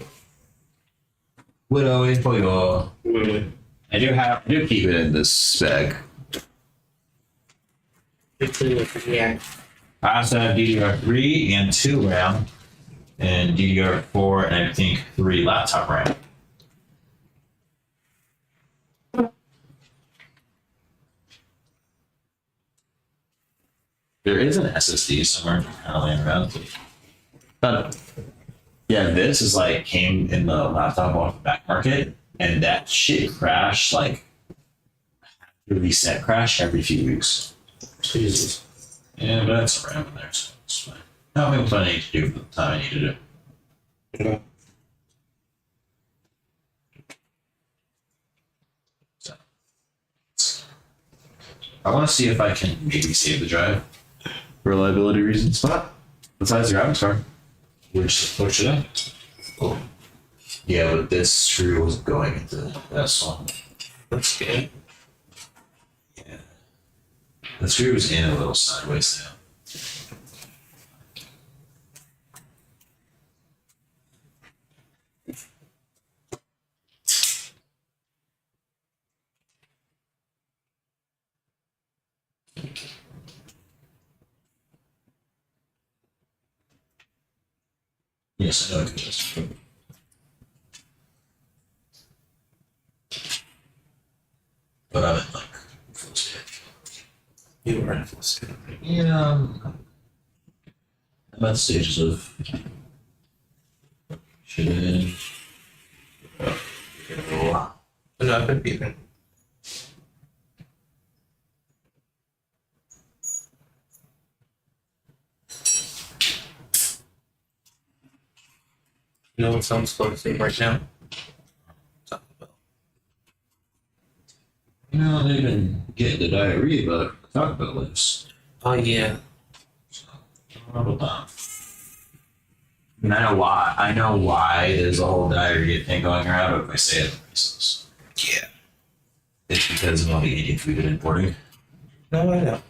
Widow for you. I do keep it in this spec. Yeah. I also have DDR3 and 2 RAM, and DDR4 and I think 3 laptop RAM. There is an SSD somewhere kind of laying around. But yeah, this is like came in the laptop off the back market, and that shit crashed like reset crash every few weeks. Jesus. Yeah, but that's around in there, so it's fine. Not what I need to do for the time I need to do. Yeah. So, I want to see if I can maybe save the drive for reliability reasons. But besides the graphics card, which should I? Oh, yeah, but this screw was going into this one. That's good. Yeah, the screw was in a little sideways now. Yes, I know I can do this. But I'm in like full stage. You were in full state. Yeah, I'm at stages of shit in. No, I've been beeping. You know what sounds closing right now? Taco Bell. You know, they've been getting the diarrhea about Taco Bell lips. Oh yeah. I don't know about that. And I know why there's a whole diarrhea thing going around, but if I say it, it's Yeah. it's because of all the Indian food and importing. No, I know.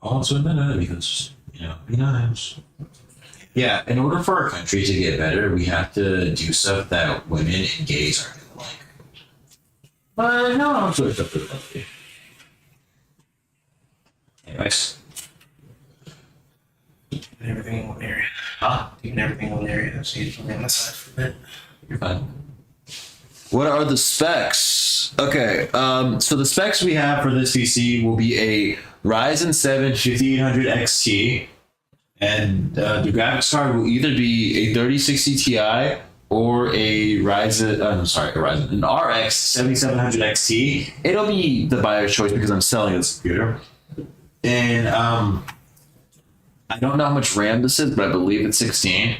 Also admit it because, you know, be nice. Yeah, in order for our country to get better, we have to do stuff that women and gays aren't gonna like. But no, I'm sure it's up to the country. Anyways. Keeping everything in one area. Huh? Keeping everything in one area. So you can on the side for a bit. You're fine. What are the specs? Okay, so the specs we have for this PC will be a Ryzen 7 5800 XT, and the graphics card will either be a 3060 Ti or a Ryzen. An RX 7700 XT. It'll be the buyer's choice because I'm selling this computer, and I don't know how much RAM this is, but I believe it's 16.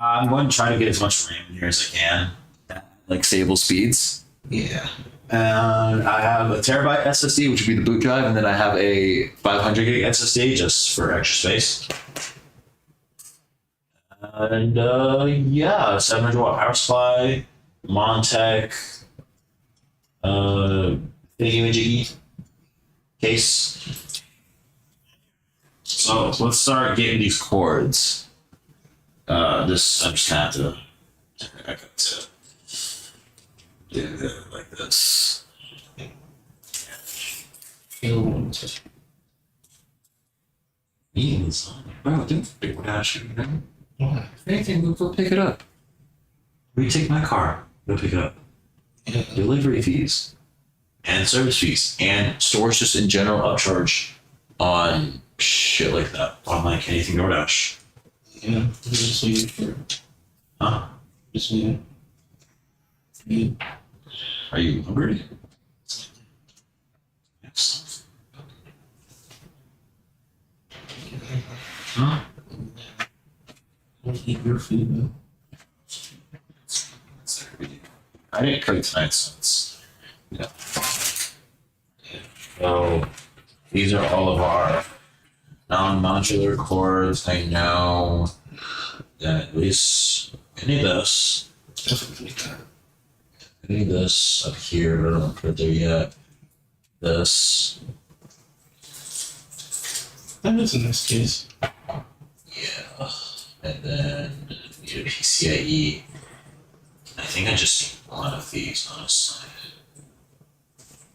I'm going to try to get as much RAM in here as I can, like stable speeds. Yeah. And I have a terabyte SSD, which would be the boot drive, and then I have a 500 gig SSD just for extra space. And yeah, 700 watt power supply, Montech, thingy case. So let's start getting these cords. I'm just gonna have to do it like this. Beans. Bro, don't big dash. If anything, we'll pick it up. We take my car, we'll pick it up. Yeah. Delivery fees and service fees and stores just in general upcharge on shit like that. On like anything DoorDash. Yeah. Just waiting for it. Huh? Just waiting. Yeah. Are you hungry? Yes. Huh? I'll eat your food, I didn't cook tonight, so it's yeah. So these are all of our non-modular cords. I know that at least I need this. I need this up here, but I don't put it there yet. This. That is a nice case. Yeah. And then need a PCIe. I think I just need one of these, honestly.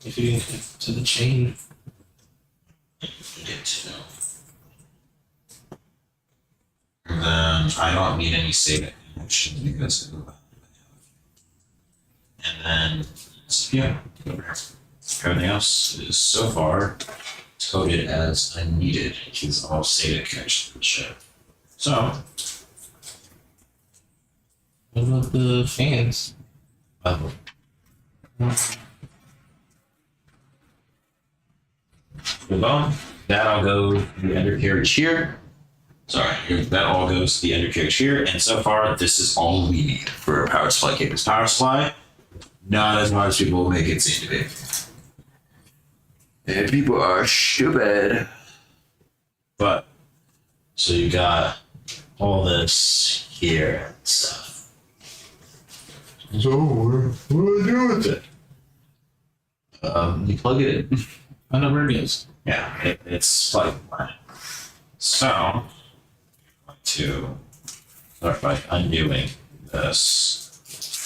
If you can connect to the chain. Get to. And then I don't need any SATA connections because and then so yeah, everything else is so far coded as unneeded because all SATA connections and shit. So what about the fans? Well, that all go to the undercarriage here. Sorry, that all goes to the undercarriage here. And so far, this is all we need for a power supply cables. Power supply, not as much as people make it seem to be. And people are stupid. But, so you got all this here and stuff. So, what do I do with it? You plug it in. I know where it is. Yeah, it's like so. I'm going to start by undoing this,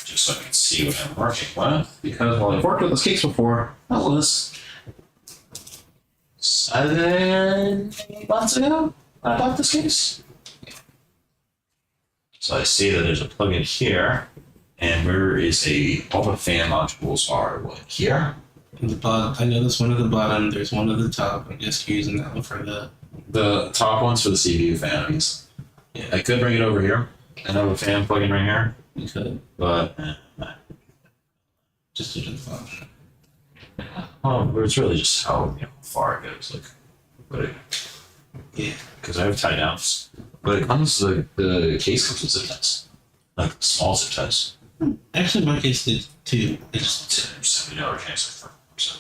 just so I can see what I'm working with. Because while I've worked with this case before, that was 7 months ago I bought this case. So I see that there's a plug-in here, and where is all the fan modules are what here? The bottom. I know there's one at the bottom. There's one at the top. I guess you're using that one for the top one's for the CPU fans. Yeah. I could bring it over here. I have a fan plug-in right here. You could. But just do it at the bottom. oh, it's really just how far it goes. Like, but yeah, because I have tie downs. But it comes the case comes with zip ties, like small zip ties. Actually, my case did too. It's $70 case. So.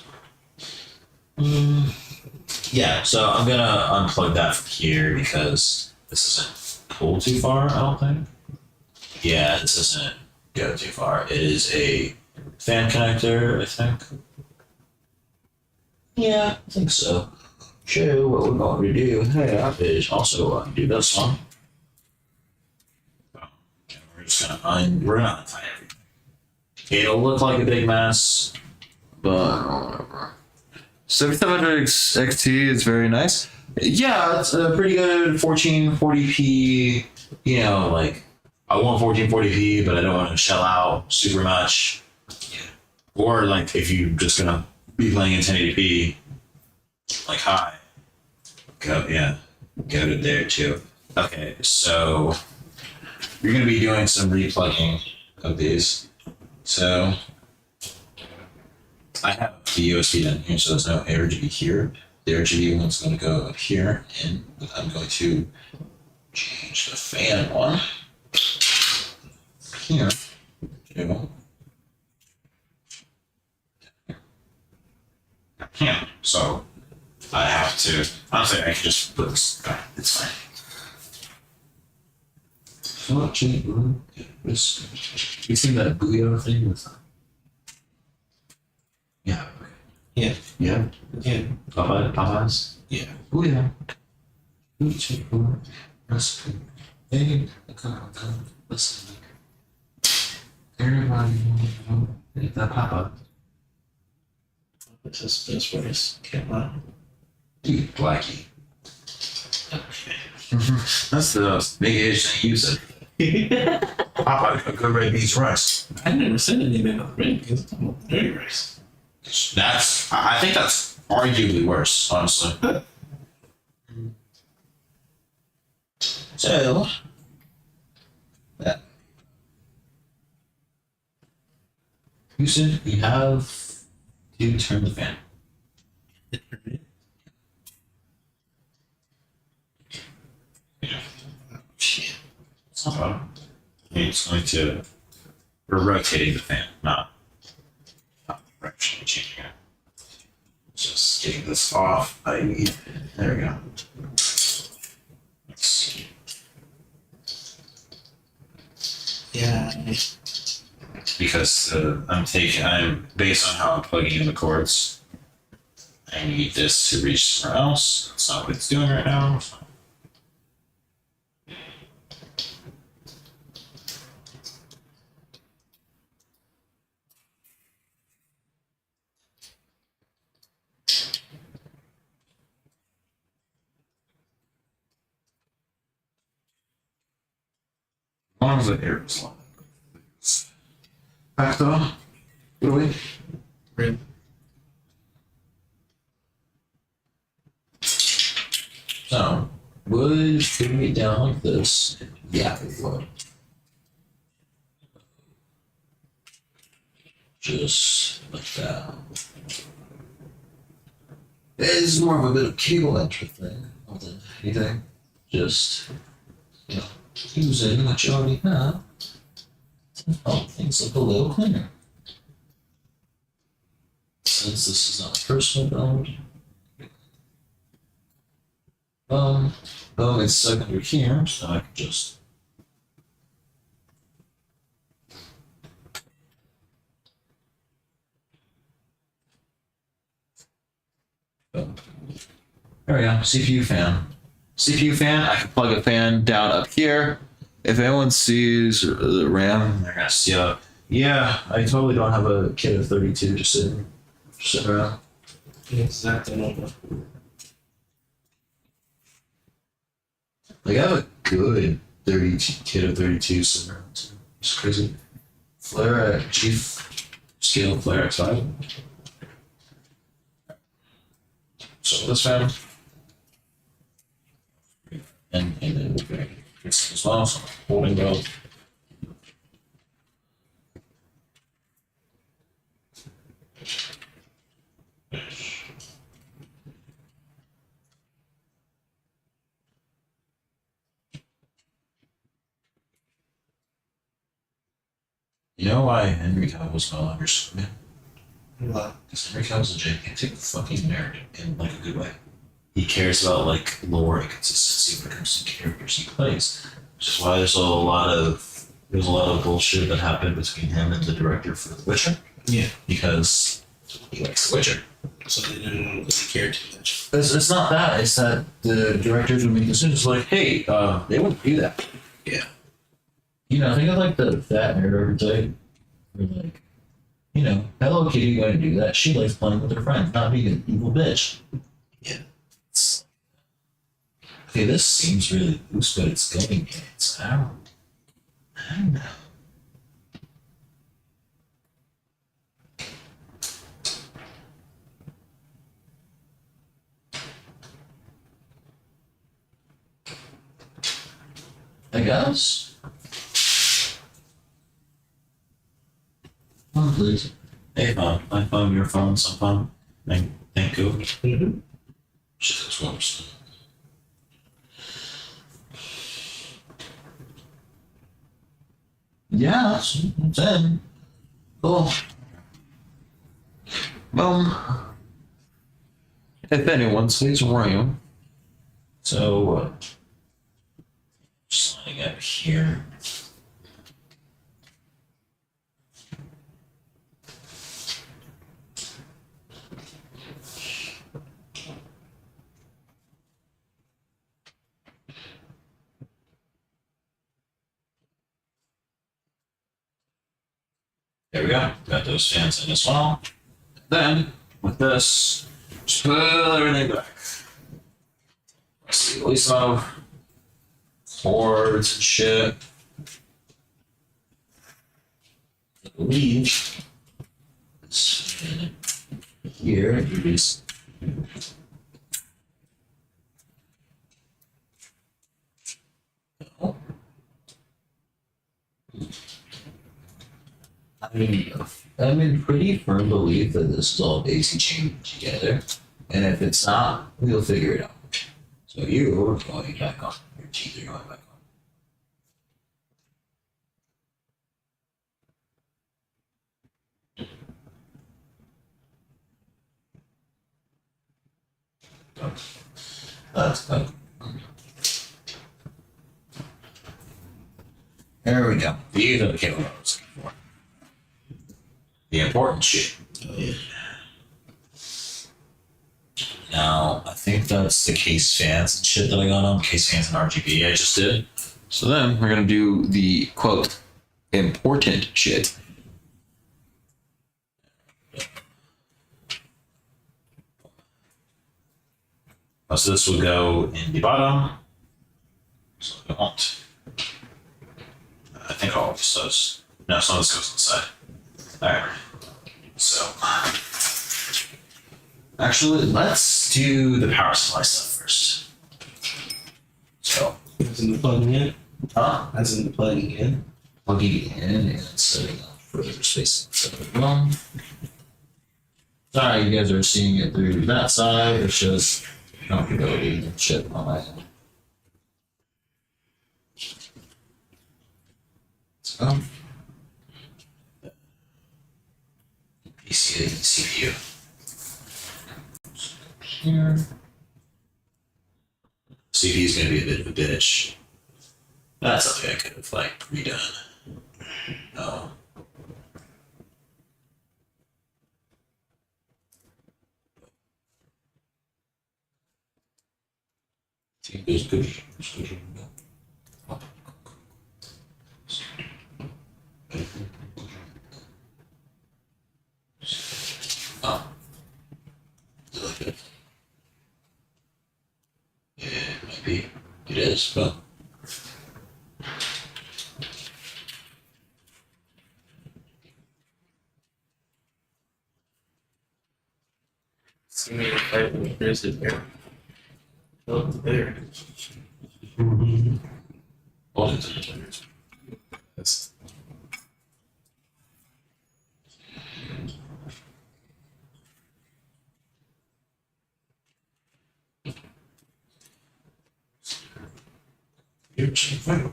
Yeah, so I'm gonna unplug that from here because this doesn't pull too far, I don't think. Yeah, this doesn't go too far. It is a fan connector, I think. Yeah, I think so. So what we're going to do here is also do this one. we're just we're gonna untie everything. It'll look like a big mess, but whatever. 7700 XT is very nice. Yeah, it's a pretty good 1440p. You know, like I want 1440p, but I don't want to shell out super much. Or like if you're just gonna be playing in 1080p, like high, go to there too. Okay, so you're gonna be doing some replugging of these. So I have the USB down here, so there's no RGB here. The RGB one's gonna go up here, and I'm going to change the fan one here to here. So I have to, honestly, I can just put this back. It's fine. You seen that Booyah thing with? Yeah. Yeah. Yeah. Yeah. Popeyes? Yeah. Booyah. Recipe. Hey, listen. Everybody, that pop-up. What's his best voice? Can't lie. Dude, Blackie. That's the big age thing you said. Popeye, a good red beans rice. I never said anything about red because I'm a dirty rice. I think that's arguably worse, honestly. So, yeah. Houston, we have to turn the fan. Shit. It's not a problem. It's going to. We're rotating the fan, not directionally changing it. Just getting this off. There we go. Let's see. Yeah. Because I'm based on how I'm plugging in the cords. I need this to reach somewhere else. That's not what it's doing right now. As long as the air is long. Back though. What do we? Really? So, would putting it down like this? Yeah, it would. Just like that. It's more of a bit of cable entry thing more than anything. Just, you know, using what you already have to help things look a little cleaner. Since this is not a personal build. It's stuck under here, so I can just. Boom. There we go, CPU fan. CPU fan, I can plug a fan down up here. If anyone sees the RAM, they're gonna see it. Yeah, I totally don't have a kit of 32 just sitting around. Exactly. Like, I have a good 32 kit of 32 sitting around too. It's crazy. Flare at Chief Scale Flare X5. So this fan. And then this as well, so holding both. You know why Henry Cavill's no longer Superman? What? Because Henry Cavill's a gigantic fucking nerd in like a good way. He cares about like lore and consistency when it comes to characters he plays. Which is why there's a lot of bullshit that happened between him and the director for The Witcher. Yeah. Because he likes The Witcher. So they didn't really care too much. It's not that. It's that the directors would make decisions like, hey, they wouldn't do that. Yeah. You know, think of like the fat nerd type. Or like, you know, Hello Kitty going to do that. She likes playing with her friends, not being an evil bitch. Yeah. Okay, this seems really loose, but it's going. It's I don't know. I guess. Oh, please. Hey, phone. My phone, your phone, some phone. Thank you. Mm-hmm. Shit, that's what I'm saying. Yeah, that's it. Cool. If anyone sees Ryan, so just signing up here. There we go. Got those fans in as well. Then, with this, just put everything back. Let's see, at least have cords and shit. I believe it's here. It is. I'm in pretty firm belief that this is all daisy chained together, and if it's not, we'll figure it out. So you're going back on. Your teeth are going back on. That's good. There we go. These are the cables I was looking for. The important shit. Oh, yeah. Now, I think that's the case fans and shit that I got on. Case fans and RGB I just did. So then we're going to do the, quote, important shit. So this will go in the bottom. So I won't. I think all of this does. No, some of this goes inside. Alright. So, actually, let's do the power supply stuff first. So, as in the plugging in? Huh? As in the plugging in? Plugging in and setting up further spacing. So, sorry, you guys are seeing it through that side. It's just comfortability and shit on my end. So, PC and CPU. Here. CPU is going to be a bit of a bitch. That's something I could have like redone. No. There's good. Oh. Good. Yeah, it might be. It is, but. See me if there's it there. Oh, there. All into the players. Yes.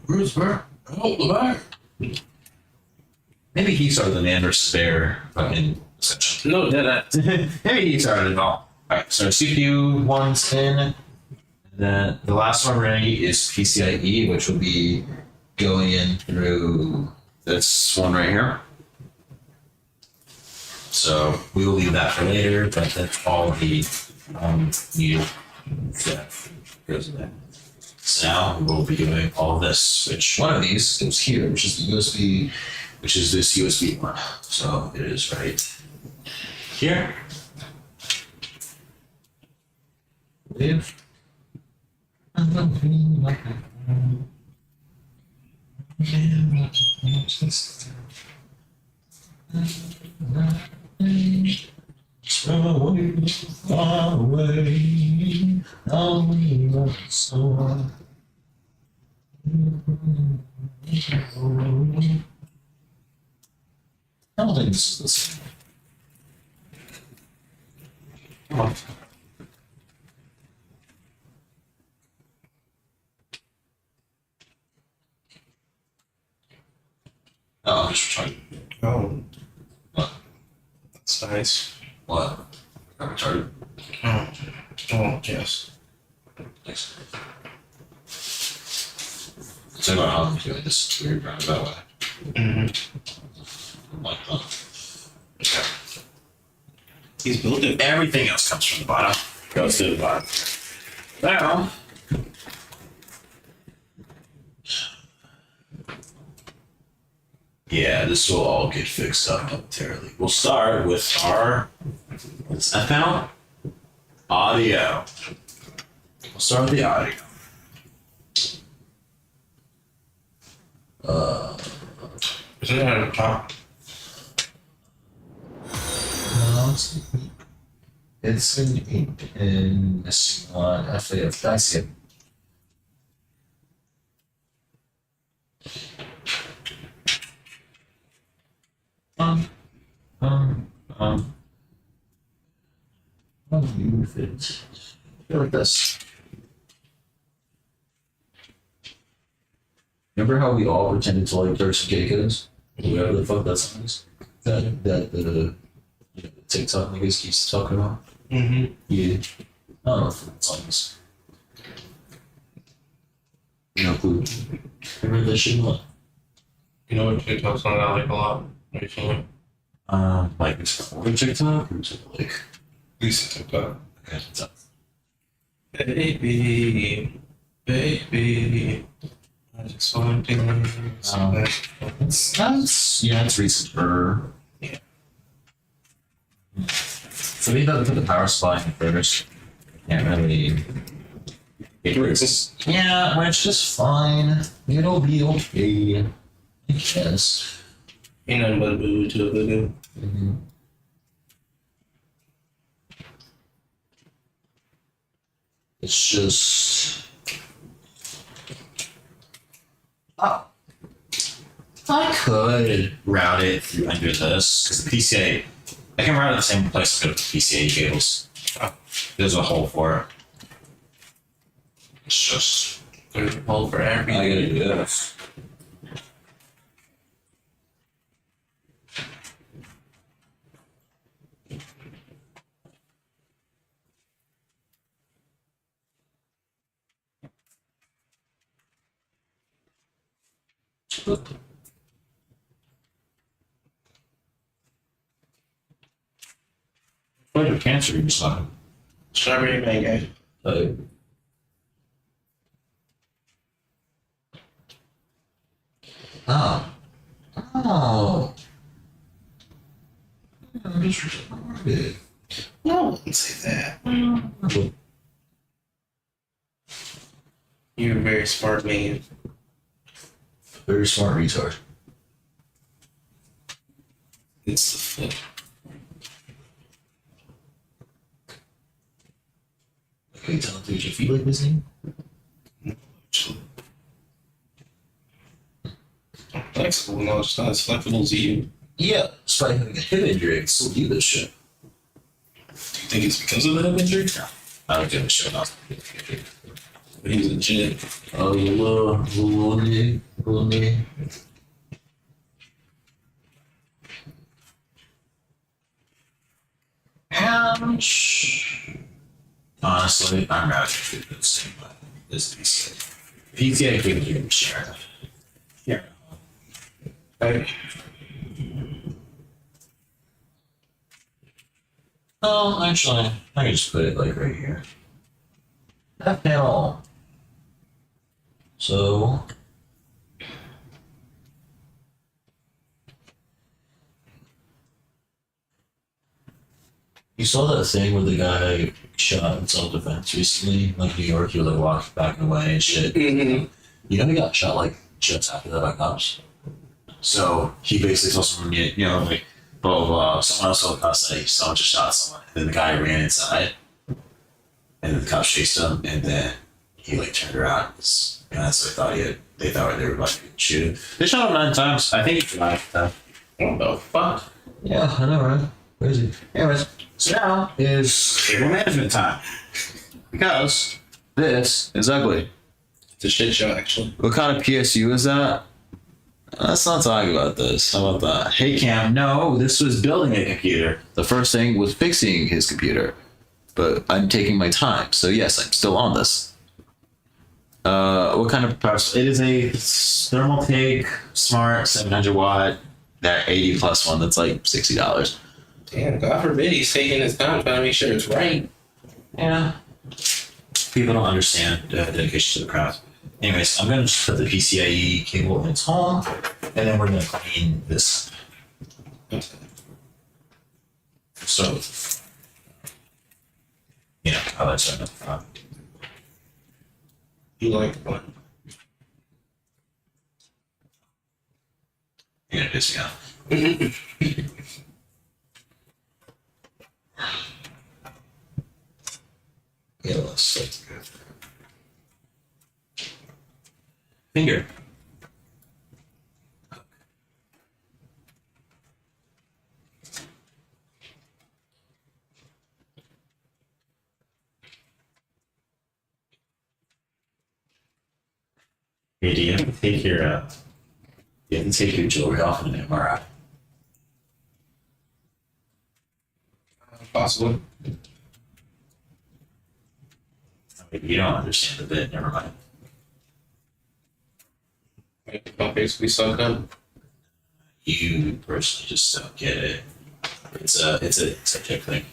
Where's Bear? Oh, the Bear. Maybe he started the man versus bear fucking session. No, that. Maybe he started it all. Alright, so CPU one's in. Then the last one ready is PCIe, which will be going in through this one right here. So we will leave that for later, but that's all the needed stuff goes in there. So now we'll be doing all of this, which one of these goes here, which is the USB, which is this USB one. So it is right here. Leave. So far away, I'll leave us so. I don't think this is the same. Come on. Oh, I'm just trying. Oh, What? that's nice. What? I'm retarded. Oh, yes. Thanks. So about how I'm doing this weird roundabout way. Mm-hmm. Like that. Okay. He's built it. Everything else comes from the bottom. Goes to the bottom. Now. Yeah, this will all get fixed up momentarily. We'll start with our, what's that now? Audio. We'll start with the audio. Isn't it at the top? It's in missing one. Actually, I see it. How do you fit? I feel like this. Remember how we all pretended to like Turks and Caicos? Whoever the fuck that song is? That the TikTok niggas keeps talking about? Mm-hmm. Yeah. I don't know if that song is. No clue. Remember that shit? What? You know what TikTok song I like a lot recently? Like it's for TikTok or is it like Lisa TikTok. okay, what's up? Baby, baby, I just want to It's recent for Yeah. So we have to put the power supply in first. Can't really get rid of this. Yeah, which is fine. It'll be okay. I guess. Ain't nothing but a boo to a boo. Mm-hmm. It's just. Oh. I could route it through under this because the PCA. I can route it the same place as go to the PCA cables. Oh, there's a hole for it. It's just. There's a hole for everything. I gotta do this. What are cancer you saw? Strawberry mango. Oh. Oh. I'm just retarded. No, I wouldn't say that. You're a very smart man. Very smart retard. It's the foot. Can you tell him to your feet like this name? Flexible, no, it's not as flexible as you. Yeah, despite having a hip injury, I can still do this shit. Do you think it's because of the hip injury? No. I don't give a shit about But he's a gym. Oh, lonely. Ouch. Honestly, I'm rather do this thing, but this PCA. PCA can you share. Yeah. Hey. Oh, actually, I can just put it like right here. That panel. So you saw that thing where the guy shot in self-defense recently, like New York. He was like walking back away and shit. Mm-hmm. You know, he got shot like just after that by cops. So he basically told someone, you know, like blah blah blah. Someone else told the cops that someone just shot someone, and then the guy ran inside, and then the cops chased him, and then he like turned around. And that's what they thought they were about to shoot him. They shot him 9 times. I think he survived that. What the fuck? Yeah, I know, right? Crazy. Anyways, so now is cable management time. Because this is ugly. It's a shit show, actually. What kind of PSU is that? Let's not talk about this. How about that? Hey Cam, no, this was building a computer. The first thing was fixing his computer. But I'm taking my time, so yes, I'm still on this. What kind of power? It is a Thermaltake Smart 700 watt, that 80 plus one that's like $60. Damn, God forbid he's taking his time trying to make sure it's right. Yeah. People don't understand dedication to the craft. Anyways, I'm gonna just put the PCIe cable in its home, and then we're gonna clean this. So, you know, how that's done at the front. You like what? You're gonna piss me off. Yeah, let's go. Finger. Hey, do you have to take your jewelry off in an MRI? Possibly. You don't understand the bit, never mind. I'll basically suck up. You personally just don't get it. It's a subject thing.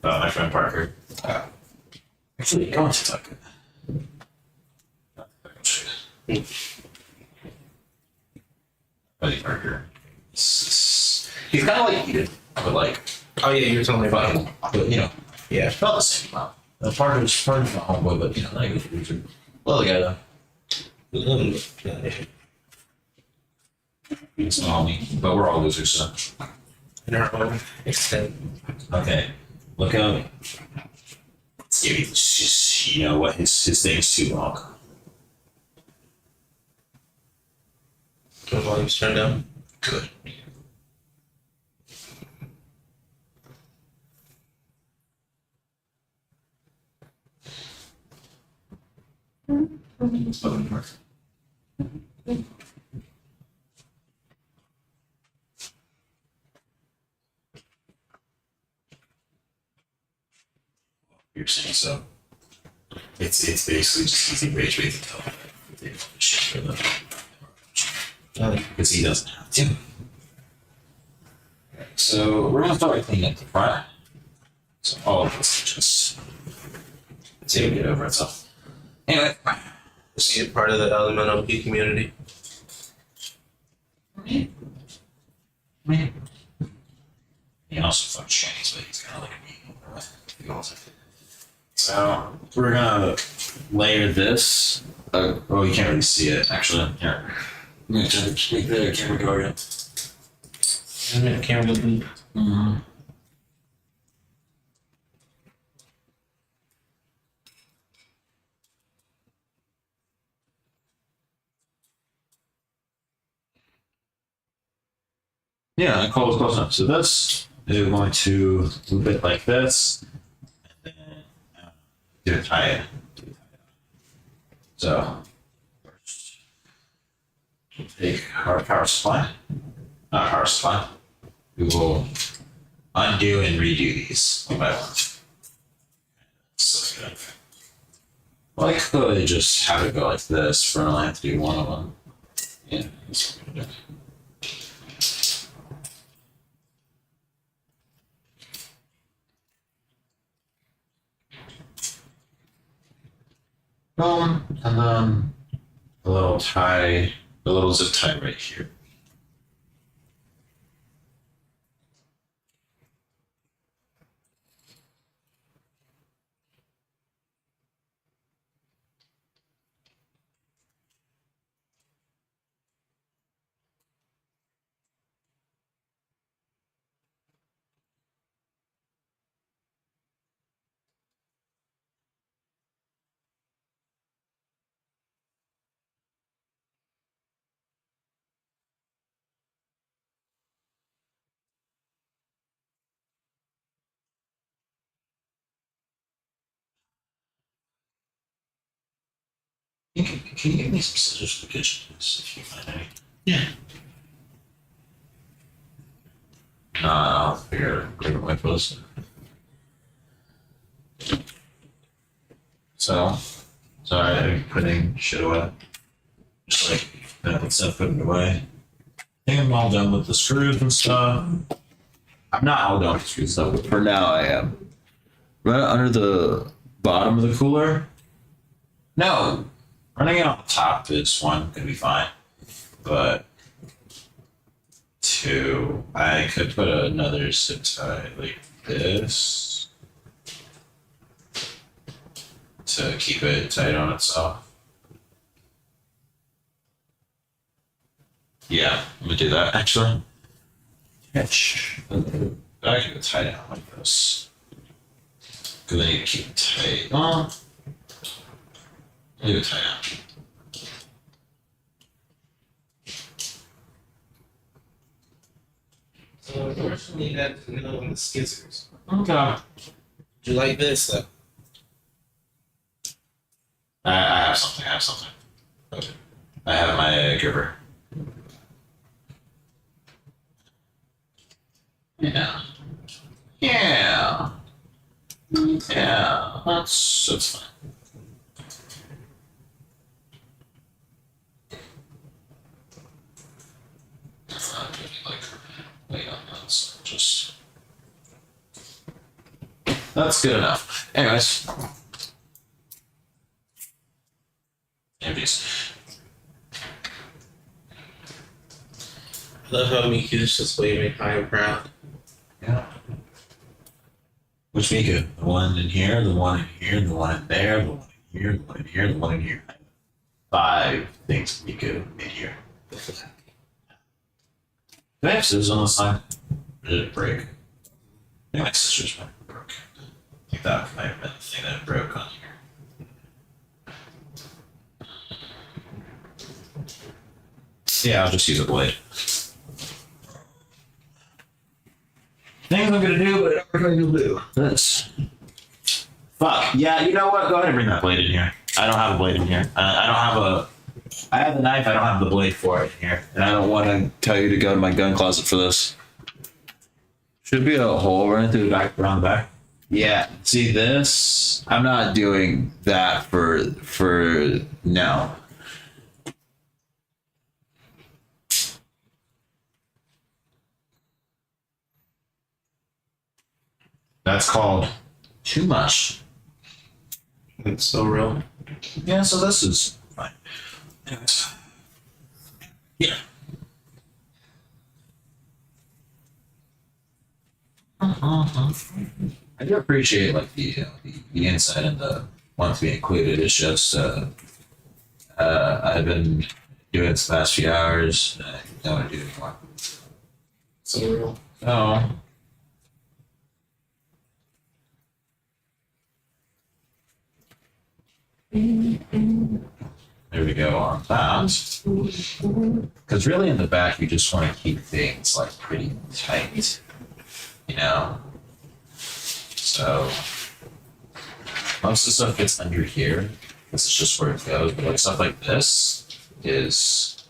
My friend Parker. Actually, go on TikTok. Buddy Parker. He's kind of like Eden, but like. Oh yeah, you were telling me about him. But you know, Yeah. not the same amount. Parker's my homeboy, but you know, not a good loser. Love the guy though. It's not homie, but we're all losers, so. In our own extent. Okay, look out. It's just, you know what, his thing's too long. The volume's turned down. Good. You're saying so. It's basically just easy rage bait to tell. Because he doesn't have to. So we're gonna start cleaning up the front. So all of this just take it over itself. Anyway, Is he a part of the Elemental P community? he also fucks Chinese, but he's kind of like me. So we're gonna layer this. Oh, you can't really see it actually. Here, I'm gonna try to make the camera go again. The camera doesn't. Mm-hmm. Yeah, I call it close enough. So this is going to move it like this, and then do it tie it. So first, we'll take our power supply. Not power supply. We will undo and redo these one by one. So good. Well, I could just have it go like this, but I only have to do one of them. Yeah, that's what I'm gonna do. And then tie, the little zip tie right here. Can you give me some scissors for the kitchen, please, if you find any? Yeah. I'll figure it out. Grab my post. So, sorry, I'm putting shit away. Just like that stuff, putting it away. I think I'm all done with the screws and stuff. I'm not all done with the screws and stuff, but for now I am. Right under the bottom of the cooler. No, running it on the top of this one could be fine, but two, I could put another zip tie like this to keep it tight on itself. Yeah, I'm gonna do that actually. I can tie down like this because I need to keep it tight. Oh. Leave it tight down. So unfortunately, you had to know on the skizzers. Okay. Do you like this though? I have something. I have something. Okay. I have my gripper. Yeah. Yeah. Yeah. That's fine. Wait on that, so just that's good enough. Anyways, empties. I love how Miku's just waving high and proud. Yeah. Which Miku? The one in here, the one in here, the one in there, the one in here, the one in here, the one in here. 5 things Miku in here. Do I have scissors on the side? Or did it break? I think my scissors might have broken. I think that might have been the thing that broke on here. Yeah, I'll just use a blade. Things I'm gonna do, but I'm gonna do this. Fuck. Yeah, you know what? Go ahead and bring that blade in here. I don't have a blade in here. I don't have a. I have the knife. I don't have the blade for it in here, and I don't want to tell you to go to my gun closet for this. Should be a hole running through the back, around the back. Yeah. See this? I'm not doing that for now. That's called too much. It's so real. Yeah, so this is fine. Anyways. Yeah. I do appreciate like the insight and the want to be included. It's just I've been doing it the past few hours and I don't want to do it anymore. So real. Oh. There we go on that. Because really in the back, you just want to keep things like pretty tight, you know? So most of the stuff gets under here. This is just where it goes. But like stuff like this is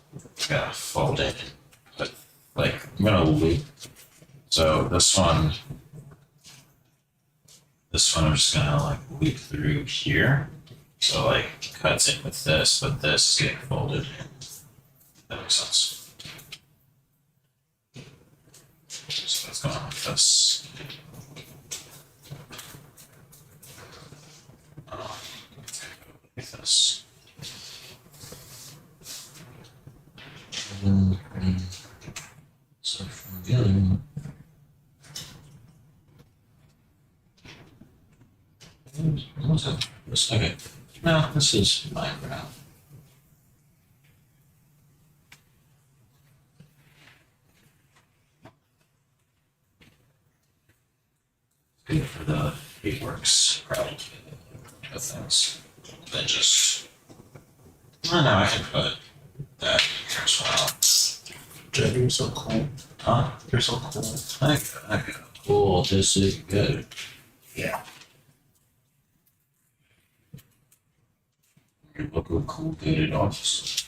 gonna fold in. But like I'm gonna loop. So this one I'm just gonna like loop through here. So like cuts in with this, but this is getting folded in. That makes sense. So it's going like this. Oh, like this. So from the other one. Okay. No, this is Minecraft. Good for the Beatworks crowd of things. Then just. Oh, no, I can put that here as well. Jed, you're so cool. Huh? You're so cool. Thank you. Cool. This is good. Yeah. You look a cool dated officer.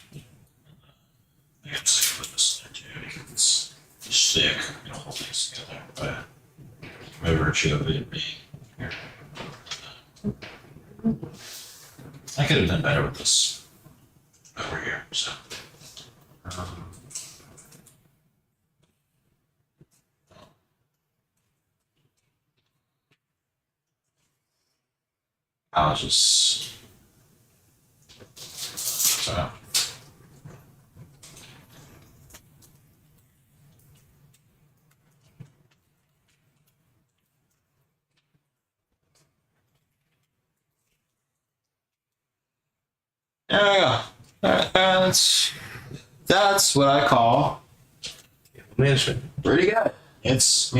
I can say put this in there too because it's thick. It'll hold things together. But by virtue of it being here. I could have done better with this over here. So. I'll just. So. There we go. That's what I call management. Pretty good. It's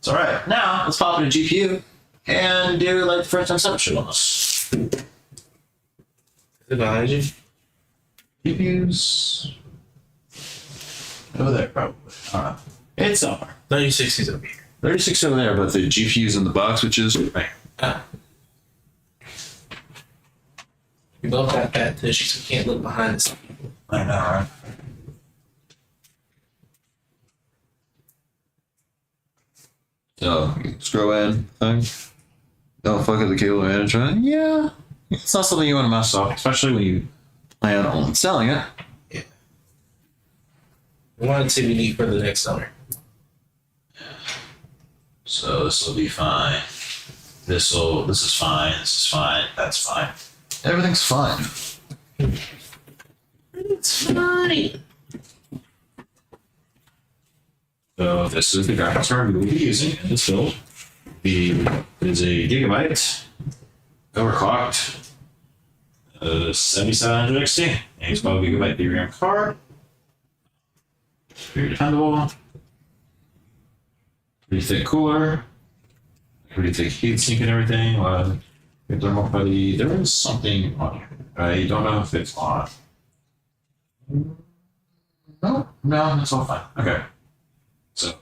all right. Now let's pop in a GPU and do like the first inception on this. Is it behind you? GPUs over there, probably. I don't know. It's somewhere. 3060's over here. 36 over there, but the GPU's in the box, which is right. We both got bad tissues, so we can't look behind us. I know, right? So, scroll in thing. Don't fuck with the cable management. Yeah. It's not something you want to mess up, especially when you plan on selling it. Yeah. We want to TBD for the next owner. So this will be fine. This is fine. This is fine. That's fine. Everything's fine. It's funny. So this is the graphics card we will be using in this build. It is a Gigabyte overclocked 7700 XT. A 12 gigabyte DRAM card. Very dependable. Pretty thick cooler. Pretty thick heatsink and everything. Good thermal putty. There is something on here. I don't know if it's on. No, that's all fine. Okay. So,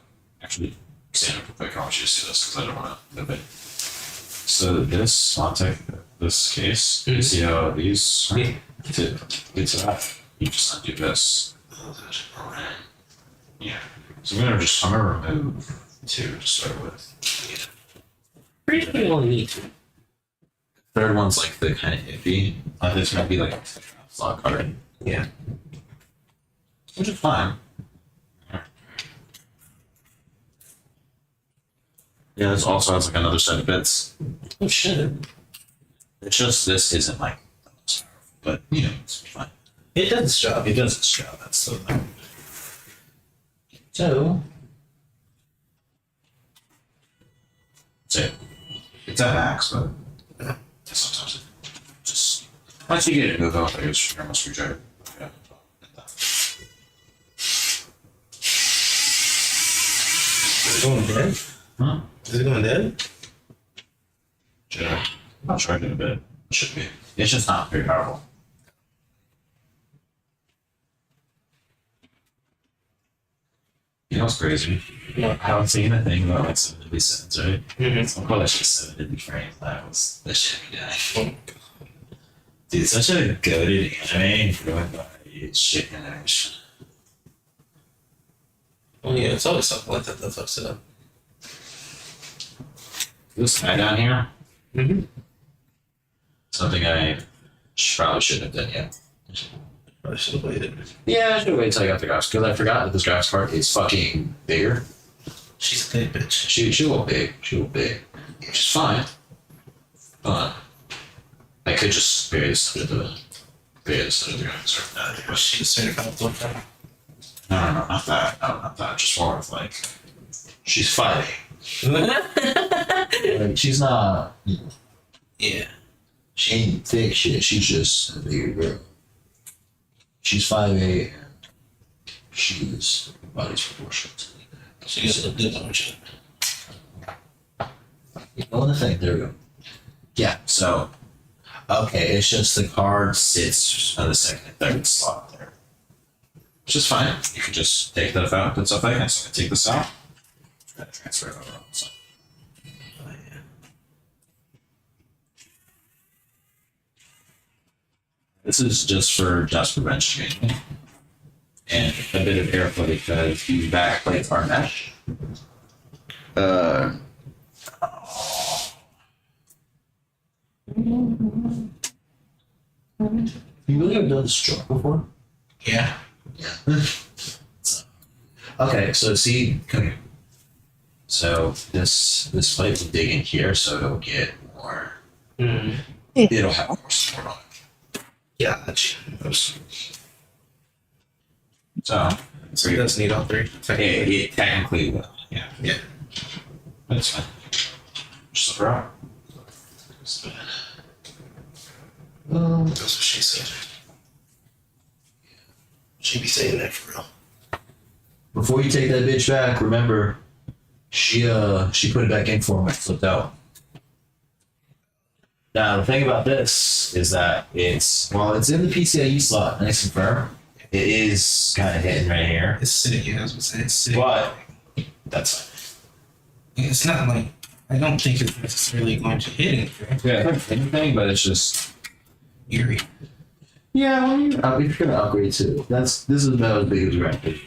actually, stand up real quick. I want you to see this because I don't want to move it. So this, I'll take this case. You see how these get to that. You just undo this. Yeah. So I'm gonna remove two to start with. Pretty only need two. Third one's like the kind of iffy. This might be like a slot card. Yeah. Which is fine. Yeah, this also has like another set of bits. Oh shit. It's just this isn't like the most powerful, but you know, it's fine. It does its job. It does its job, that's the thing. So it's at max, but sometimes it just once you get it moved out, I guess you're almost rejected. Yeah. Is it going dead? Huh? Is it going dead? Sure. I'll try it in a bit. It should be. It's just not very powerful. You know what's crazy? I haven't seen a thing about like 7 cents, right? Mm-hmm. Well, that's just 7 frames. That should be done. Dude, such a goated anime ruined by shit animation. Oh yeah, it's always something like that that fucks it up. This guy down here, Mm-hmm. something I probably shouldn't have done yet. Probably should have waited. Yeah, I should have waited till I got the graphics because I forgot that this graphics card is fucking bigger. She's a big bitch. She a little big. She a little big. Which is fine. But I could just bury this under the graphics card. She's certified one time. No, not that. No, not that. Just more of like, she's 5'8". Like, she's not. Yeah. She ain't thick shit. She's just a bigger girl. She's 5'8". She's body's proportions. She's a good one. Oh, the thing. There we go. Yeah. So, okay, it's just the card sits on the second and third slot there, which is fine. You can just take that out. That's okay. So I take this out. Transfer it over. So. This is just for dust prevention and a bit of airflow because the back plates are mesh. You really have done this stroke before? Yeah. Okay, so see, come here. So this plate will dig in here, so it'll get more. It'll have more support on it. Yeah, that's. So it does need all three. It technically will. Yeah. Yeah. That's fine. Just look around. That's what she said. She be saying that for real. Before you take that bitch back, remember, she put it back in for him when it flipped out. Now the thing about this is that it's in the PCIe slot, nice and firm. It is kind of hitting right here. It's sitting. Yeah, I was gonna say it's sitting. But that's fine. It's not like I don't think it's necessarily going to hit anything. Yeah, anything, but it's just eerie. Yeah, well, if you're gonna upgrade too, this is about as big as granted.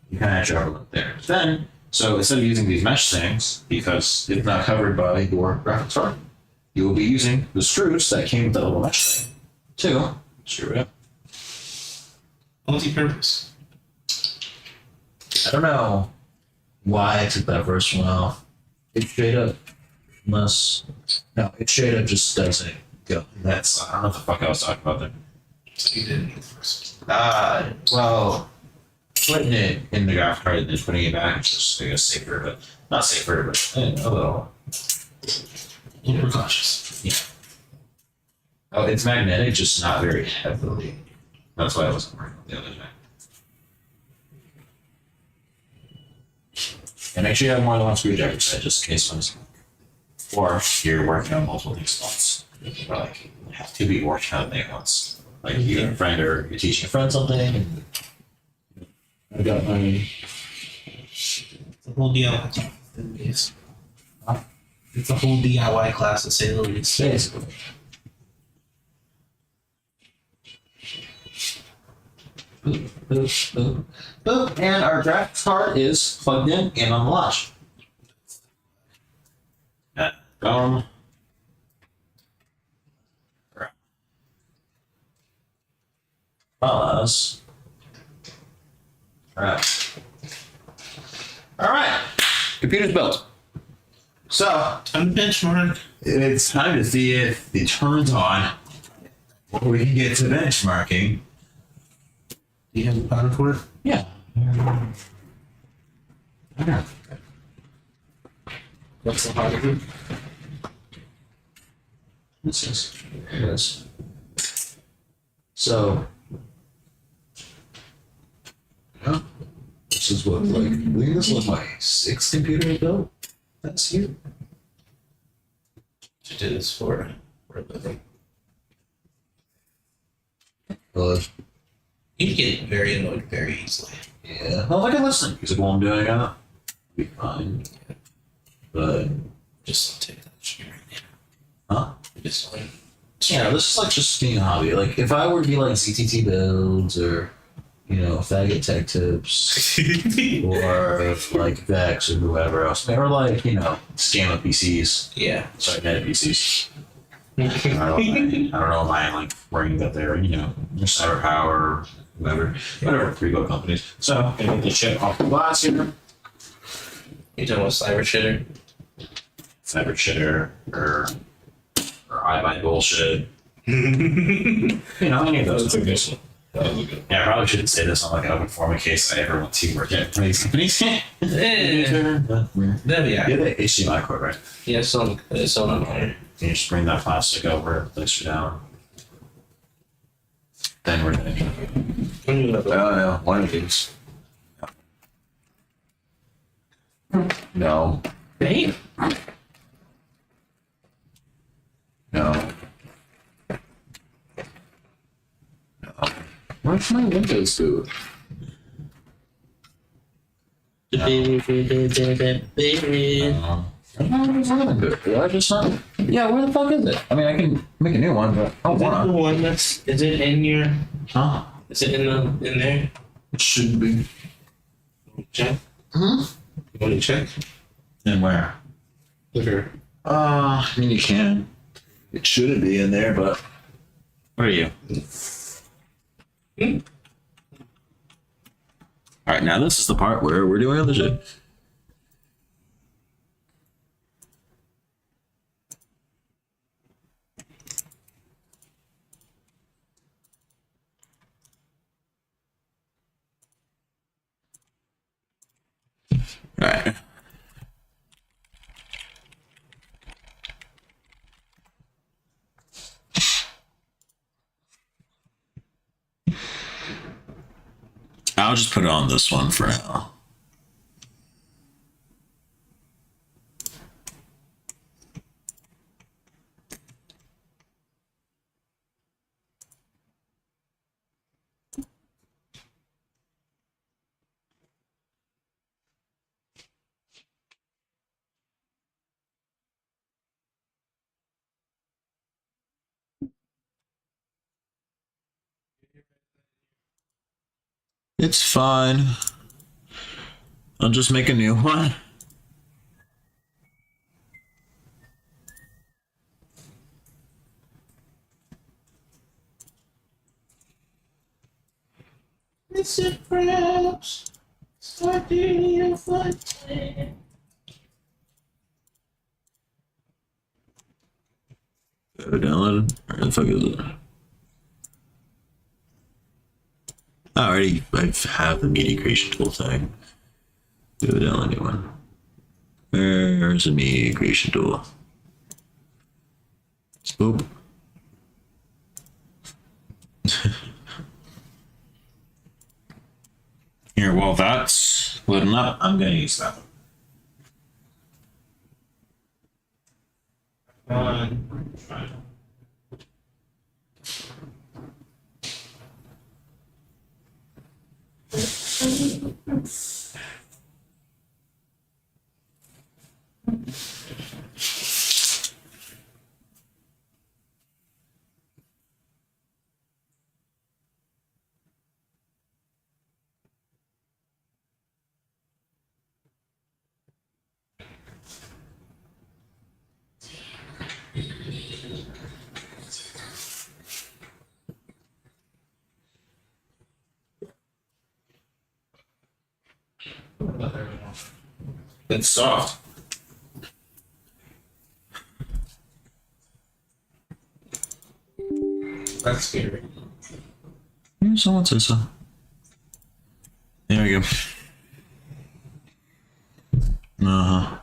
You kind of have trouble up there. Then, so instead of using these mesh things, because it's not covered by your graphics card, you will be using the screws that came with that little mesh thing to screw it up. Multi-purpose. I don't know why I took that first one off. It straight up it straight up just doesn't go. That's I don't know what the fuck I was talking about there. So you didn't need the first. Well, putting it in the graphic card and then putting it back is just I guess safer, but not safer, but a little precautious. Yeah. Oh, it's magnetic, just not very heavily. That's why I wasn't worried about the other day. And make sure you have more than one screwdriver set just in case one's or you're working on multiple things at once. Or like have two people working on a thing at once. Like you and a friend or you're teaching a friend something and I got my The whole DIY. It's a whole DIY class to say the least. Basically. Boop, boop, boop, boop. And our graphics card is plugged in and on the latch. Pause. Alright. Alright. Computer's built. So, time to benchmark. It's time to see if it turns on. Or we can get to benchmarking. Do you have the powder for it? Yeah. What's the powder? Yes. So, yeah, this is what, like, I think this was my 6th computer I built. That's you. To do this for a living. You get very annoyed very easily. Yeah. Well, I can listen. Because while I'm doing it, be fine. But just take that shit right now. Huh? Just like, yeah, this is like just being a hobby. Like if I were to be like ZTT builds or Faggot Tech Tips or like Vex or whoever else, or like scam up PCs. Yeah. Sorry, net PCs. I don't know if I like bringing that there. Cyber Power, whatever 3-go companies. So I'm gonna get the shit off the glass here. You talking about Cyber Shitter? Cyber Shitter or I buy bullshit. Any of those. That's a good one. Yeah, I probably shouldn't say this on like an open forum in case I ever want to work at one of these companies. Yeah. That'd be Yeah, alright. the HDMI cord, right? Yeah, it's on there. You just bring that plastic over, place it down. Then we're done. Oh no, one of these. No. Babe? No. Where's my Windows boot? I just not. Yeah, where the fuck is it? I mean, I can make a new one, but I don't Is it the wanna. one that's, is it in your, Huh? is it in there? It should be. Check? Hmm? You want to check? And where? Look her. I mean, you can. It shouldn't be in there, but. Where are you? All right, now this is the part where we're doing other shit. All right. I'll just put it on this one for now. It's fine. I'll just make a new one. Mr. Krabs, starting your flight. Downloaded? Where the fuck is it? I have the media creation tool thing. Do a download new one. Where's the media creation tool? Oop. Here, while that's loading up, I'm gonna use that one. It's soft. That's scary. Someone says so. There we go. Uh-huh.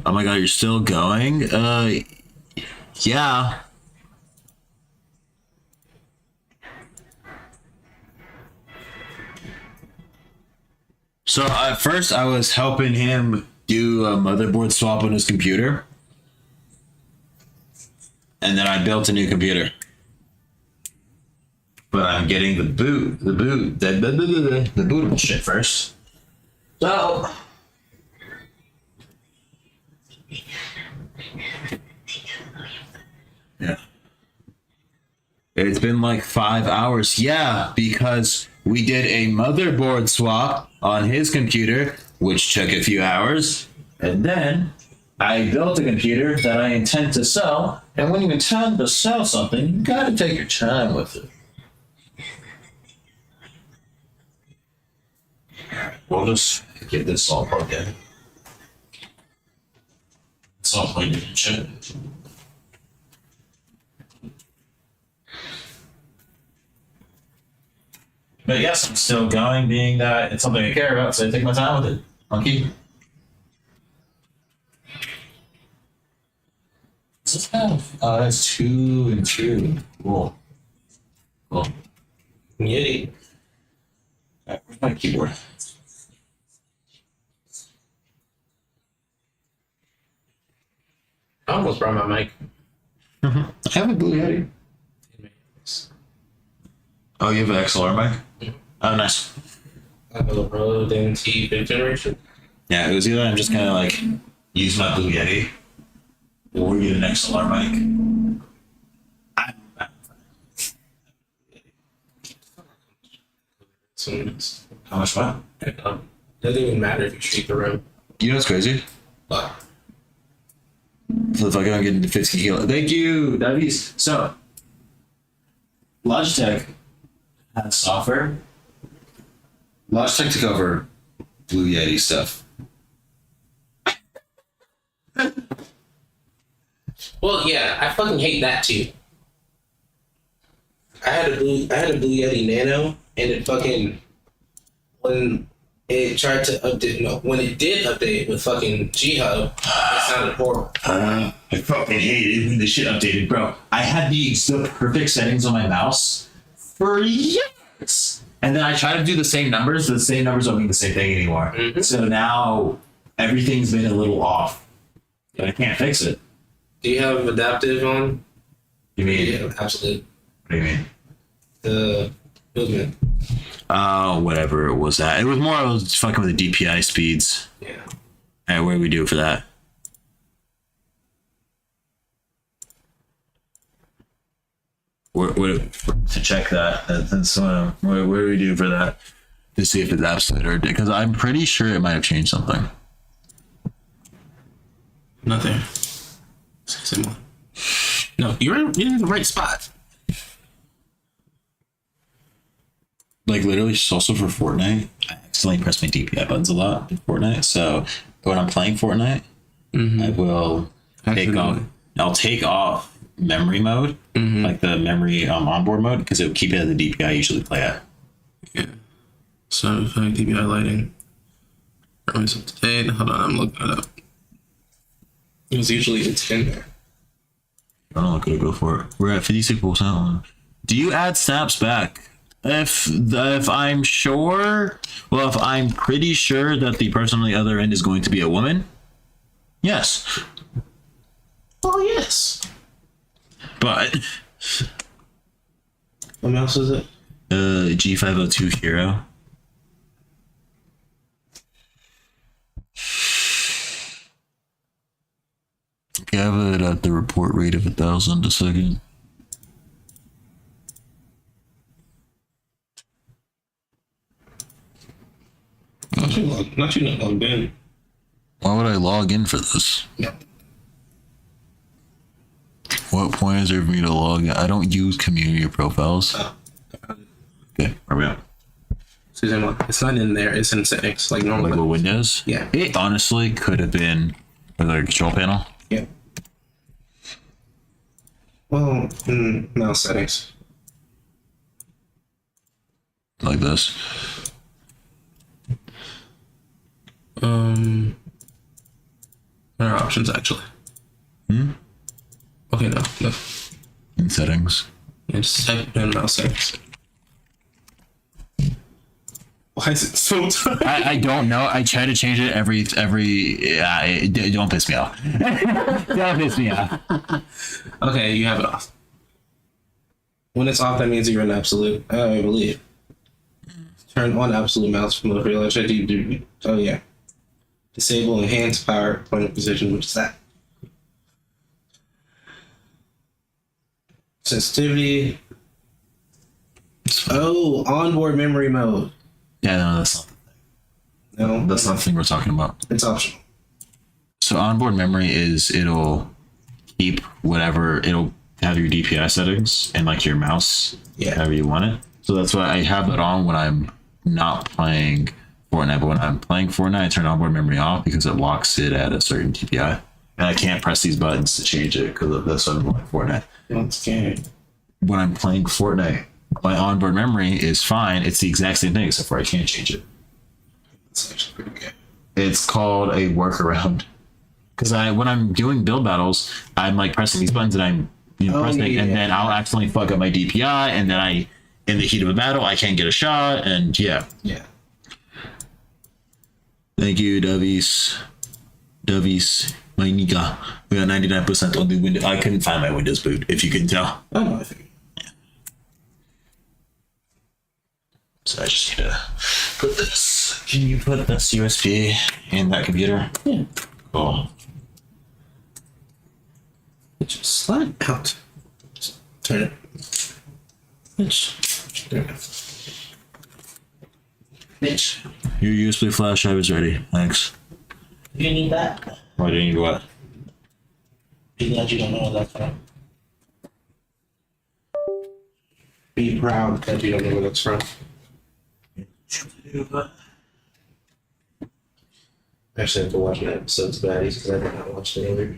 Oh my god, you're still going? Yeah. So at first I was helping him do a motherboard swap on his computer. And then I built a new computer. But I'm getting the bootable shit first. So yeah. It's been like 5 hours. Yeah, because we did a motherboard swap on his computer, which took a few hours. And then I built a computer that I intend to sell. And when you intend to sell something, you gotta take your time with it. We'll just get this all plugged in. It's all plugged in and shit. But yes, I'm still going, being that it's something I care about, so I take my time with it. Monkey. Does this have? That's 2 and 2. Cool. Cool. Yeti. Alright, where's my keyboard? I almost brought my mic. I have a Blue Yeti. Oh, you have an XLR mic? Oh, nice. I have a Rode NT 5th generation. Yeah, it was either I'm just gonna like use my Blue Yeti or get an XLR mic. How much what? Doesn't even matter if you shoot the room. You know what's crazy? What? So if I go and get into 15 kilo. Thank you, Davies. So Logitech has software. Logitech took over Blue Yeti stuff. Well, yeah, I fucking hate that too. I had a Blue Yeti Nano, and it fucking when it tried to update. No, when it did update with fucking G-Hub, it sounded horrible. I fucking hated when the shit updated, bro. I had the perfect settings on my mouse for years. And then I try to do the same numbers, but the same numbers don't mean the same thing anymore. Mm-hmm. So now everything's been a little off. But I can't fix it. Do you have adaptive on? You mean? Yeah, absolutely. What do you mean? The movement. Oh, whatever it was that. It was more, I was fucking with the DPI speeds. Yeah. Alright, what do we do for that? What to check that? That's what do we do for that? To see if it's absolute or because I'm pretty sure it might have changed something. Nothing. No, you're in the right spot. Like literally, just also for Fortnite, I accidentally press my DPI buttons a lot in Fortnite. So when I'm playing Fortnite, I will take off. I'll take off memory mode, like the memory onboard mode, because it will keep it at the DPI I usually play at. Yeah. So DPI lighting. Always up to date. Hold on, I'm looking it up. It was usually a 10 there. I don't know, could go for it. We're at 56%. Do you add snaps back? If I'm sure, well, if I'm pretty sure that the person on the other end is going to be a woman, yes. Oh yes. But what mouse is it? G502 Hero. Okay, I have it at the report rate of 1,000 a second. Not you not logged in. Why would I log in for this? Yeah. What point is there for me to log in? I don't use community profiles. Oh. Okay, where we at? Season 1. It's not in there. It's in settings, like normal. Like with Windows? Yeah. It honestly could have been with a control panel. Yeah. Well, mouse settings. Like this. There are options actually. Okay, no. In settings. Yeah, just type in mouse settings. Why is it so tight? I don't know. I try to change it every. Don't piss me off. Don't piss me off. Okay, you have it off. When it's off, that means you're in absolute. I believe. Turn on absolute mouse from the real HID. Oh yeah. Disable enhanced power point position, which is that. Sensitivity. Oh, onboard memory mode. Yeah, no, that's not the thing. No, that's not the thing we're talking about. It's optional. So onboard memory is it'll keep whatever, it'll have your DPI settings and like your mouse, however you want it. So that's why I have it on when I'm not playing Fortnite, but when I'm playing Fortnite, I turn onboard memory off because it locks it at a certain DPI. And I can't press these buttons to change it because of this on Fortnite. That's scary. When I'm playing Fortnite, my onboard memory is fine. It's the exact same thing, except for I can't change it. That's actually pretty good. It's called a workaround. Because when I'm doing build battles, I'm like pressing these buttons and I'm pressing, and then I'll accidentally fuck up my DPI, and then in the heat of a battle, I can't get a shot, and yeah. Yeah. Thank you, Davies. Davies, my nigga. We are 99% on the window. I couldn't find my Windows boot, if you can tell. Oh, no, I think. So I just need to put this. Can you put this USB in that computer? Yeah. Cool. Just slide out. Just turn it. Bitch. There we go. Bitch. Your USB flash drive is ready. Thanks. You need that? Why do you need what? Be glad you don't know where that's from. Be proud that you don't know where that's from. I actually have to watch an episode's baddies because I did not watch it either.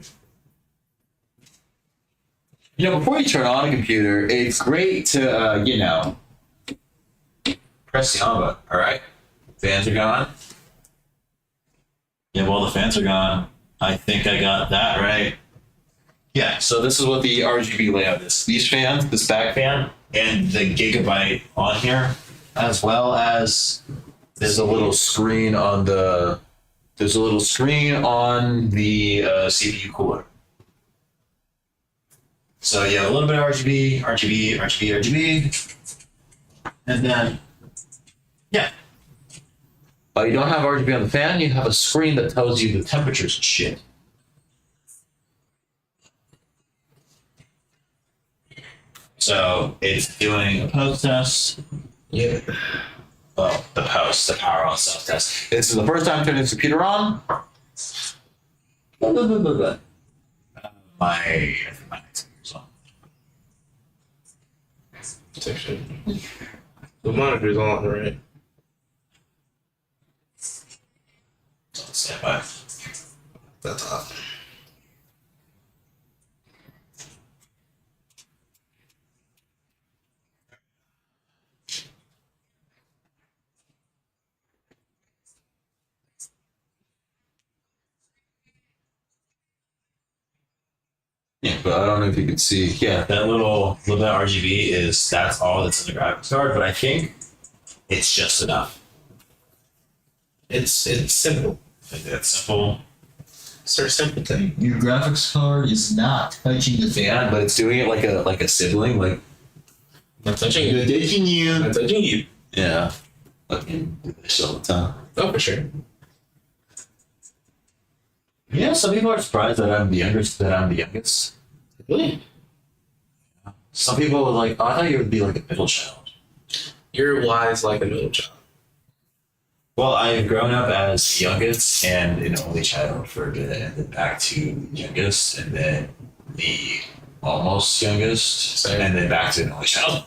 Before you turn on a computer, it's great to, press the on button, all right? Fans are gone. Yeah, well, the fans are gone. I think I got that right. Yeah, so this is what the RGB layout is. These fans, this back fan, and the Gigabyte on here, as well as there's a little screen on the CPU cooler. So yeah, a little bit of RGB, and then yeah. But you don't have RGB on the fan. You have a screen that tells you the temperatures and shit. So it's doing a post test. Yeah. Well, the power on self test. This is the first time turning the computer on. I think my next computer's on. Section. The monitor's on, right? It's on standby. That's off. Yeah, but I don't know if you can see. Yeah, that little bit of RGB that's all that's in the graphics card, but I think it's just enough. It's simple. It's simple. It's a simple thing. Your graphics card is not touching the fan, but it's doing it like a sibling, like I'm touching you. touching you. I'm touching you. Yeah. Fucking do this all the time. Oh, for sure. Yeah, some people are surprised that I'm the youngest. Really? Some people are like, oh, I thought you would be like a middle child. You're wise like a middle child. Well, I've grown up as the youngest and an only child for a bit, and then back to youngest, and then the almost youngest, and then back to an only child.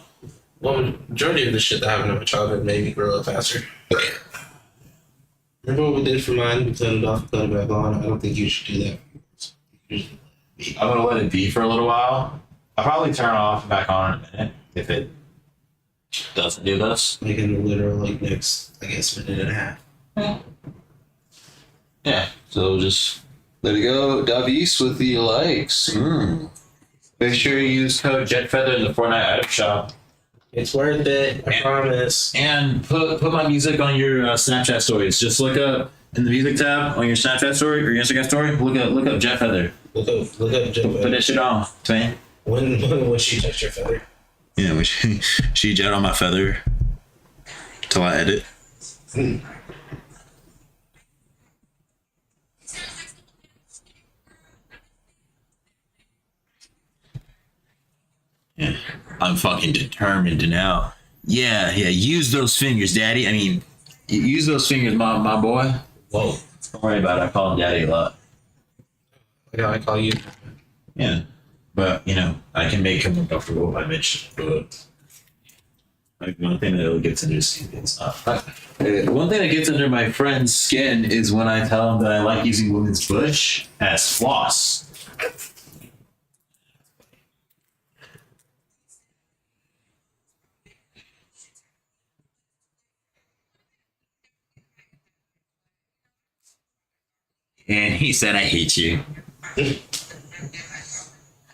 Well, majority of the shit that happened in my childhood made me grow up faster. Remember what we did for mine? We turned it off, turned it back on. I don't think you should do that. I'm gonna let it be for a little while. I'll probably turn it off and back on in a minute if it doesn't do this. Like in the literal, like next, I guess, minute and a half. Yeah, so just let it go. Davies with the likes. Make sure you use code JetFeather in the Fortnite item shop. It's worth it, I promise. And put my music on your Snapchat stories. Just look up in the music tab on your Snapchat story or your Instagram story. Look up JetFeather. Look up JetFeather. Put that shit on, man. When she touched your feather? Yeah, when she jet on my feather till I edit. Yeah, I'm fucking determined to now. Yeah, use those fingers, daddy. I mean, use those fingers, my boy. Whoa. Don't worry about it. I call him daddy a lot. Yeah, I call you. Yeah, but I can make him uncomfortable if I mention it. Like one thing that gets under skin, it's not. One thing that gets under my friend's skin is when I tell him that I like using women's bush as floss. And he said, I hate you.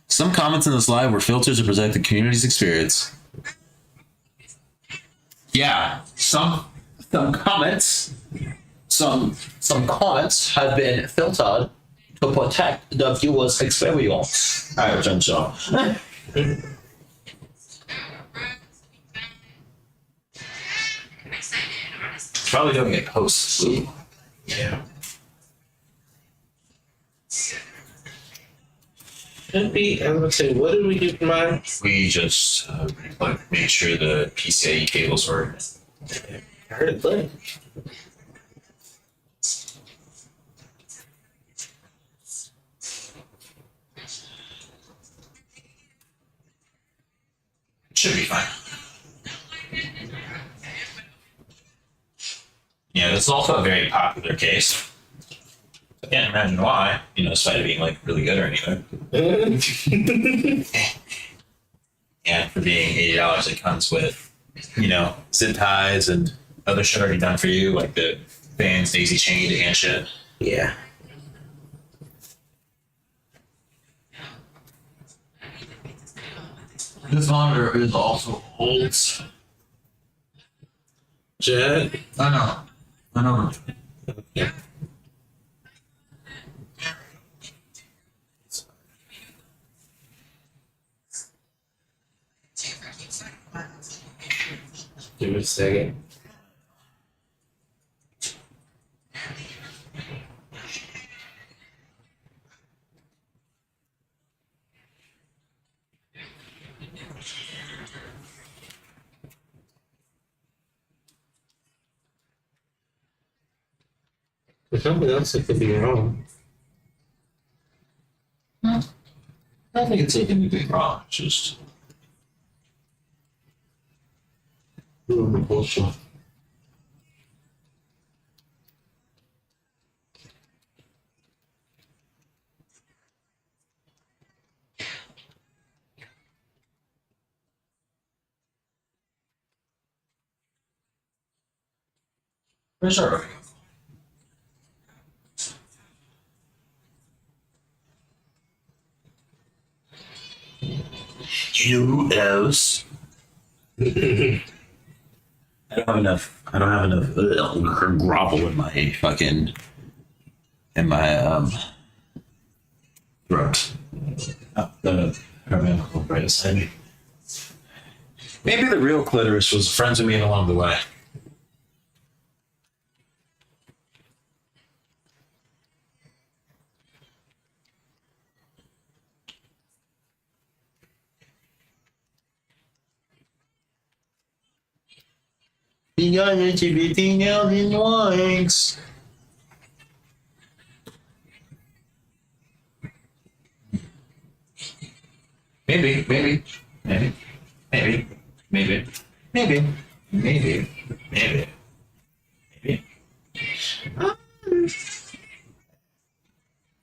Some comments in this live were filters to protect the community's experience. Yeah, some comments have been filtered to protect the viewer's experience. I return so. Probably doing it post. Yeah. Should be. I'm gonna say, what did we do for mine? We just like made sure the PCIe cables were. I heard it click. Should be fine. Yeah, this is also a very popular case. I can't imagine why, despite it being like really good or anything. And for being $80, it comes with, zip ties and other shit already done for you, like the fans, daisy chained and shit. Yeah. This monitor is also old. Jed? I know. Yeah. Give me a second. There's something else that could be wrong. I don't think it's anything wrong. It's just. Bullshit. For sure. You know who else? I don't have enough gravel in my fucking throat. Oh, the hermetical right beside me. Maybe the real clitoris was friends with me along the way. Beyond everything else in wings. Maybe.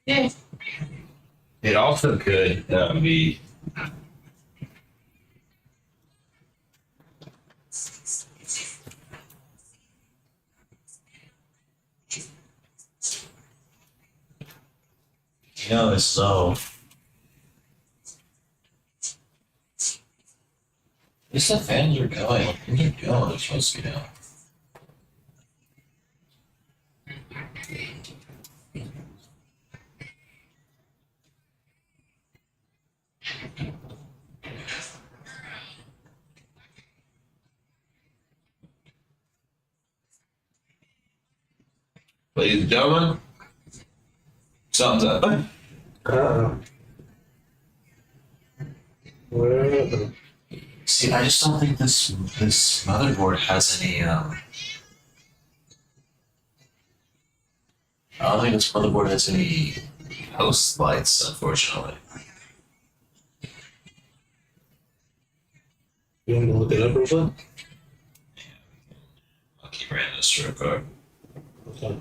Yeah. It also could be. So. At least the fans are going. When they're going, they're supposed to go. Ladies and gentlemen, something's up. See, I just don't think this motherboard has any I don't think this motherboard has any host lights, unfortunately. You want to look it up real quick? this real quick. Okay.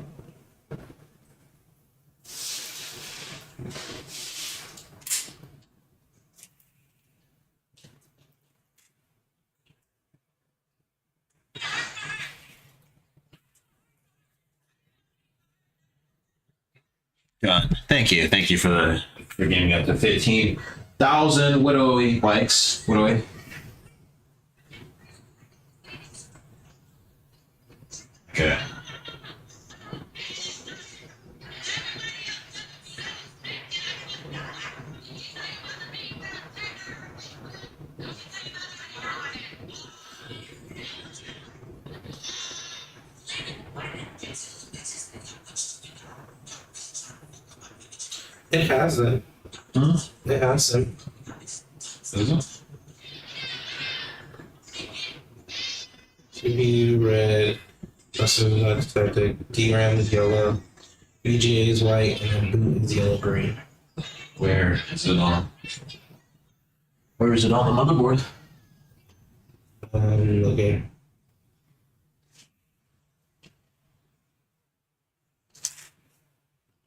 Done. Thank you for getting me up to 15,000 widowy likes. Widowy. Okay. It has them. It has them. Is it? CPU red. That's not detected. DRAM is yellow. VGA is white, and then boot is yellow green. Where is it on? Where is it on the motherboard? Okay.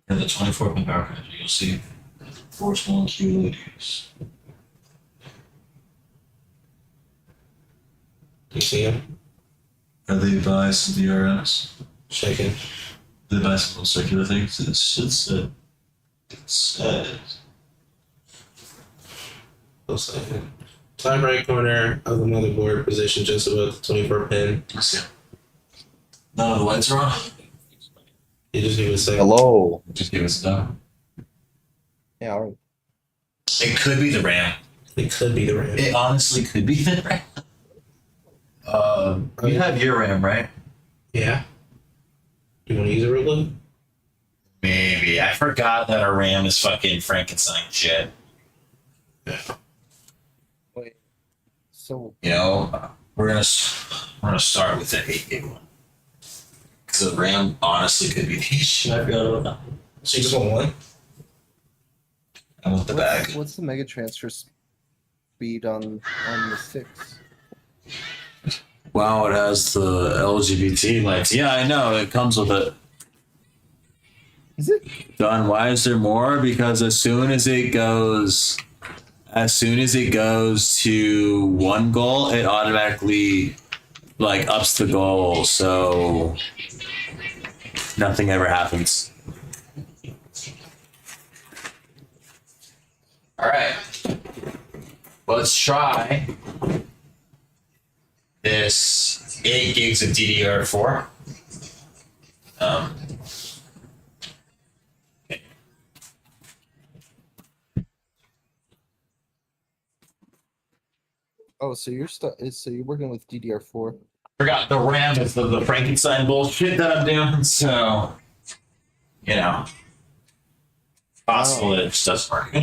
In the 24-pin power connector, you'll see 4 small QLEDs. Do you see them? Are they by some DRS? Shaking. They buy some little circular things. It's Looks like it. Top right corner of the motherboard, position just above the 24 pin. none of the lights are on. You just give it a second. Hello. Just give us a done. Yeah. All right. It could be the RAM. It could be the RAM. It honestly could be the RAM. You have your RAM, right? Yeah. You want to use it real quick? Maybe. I forgot that our RAM is fucking Frankenstein shit. Wait. So You know, we're gonna start with the 8 gig one. Because the RAM honestly could be the shit. I forgot about that. So you just want one? I want the bag. what's the mega transfer speed on the 6? Wow, it has the LGBT lights. Yeah, I know. It comes with it. Is it? Don, why is there more? Because as soon as it goes to one goal, it automatically like ups the goal. So nothing ever happens. All right. Let's try this 8 gigs of DDR4. Oh, so you're so you're working with DDR4. Forgot the RAM is the Frankenstein bullshit that I'm doing, so you know, possible it just doesn't work.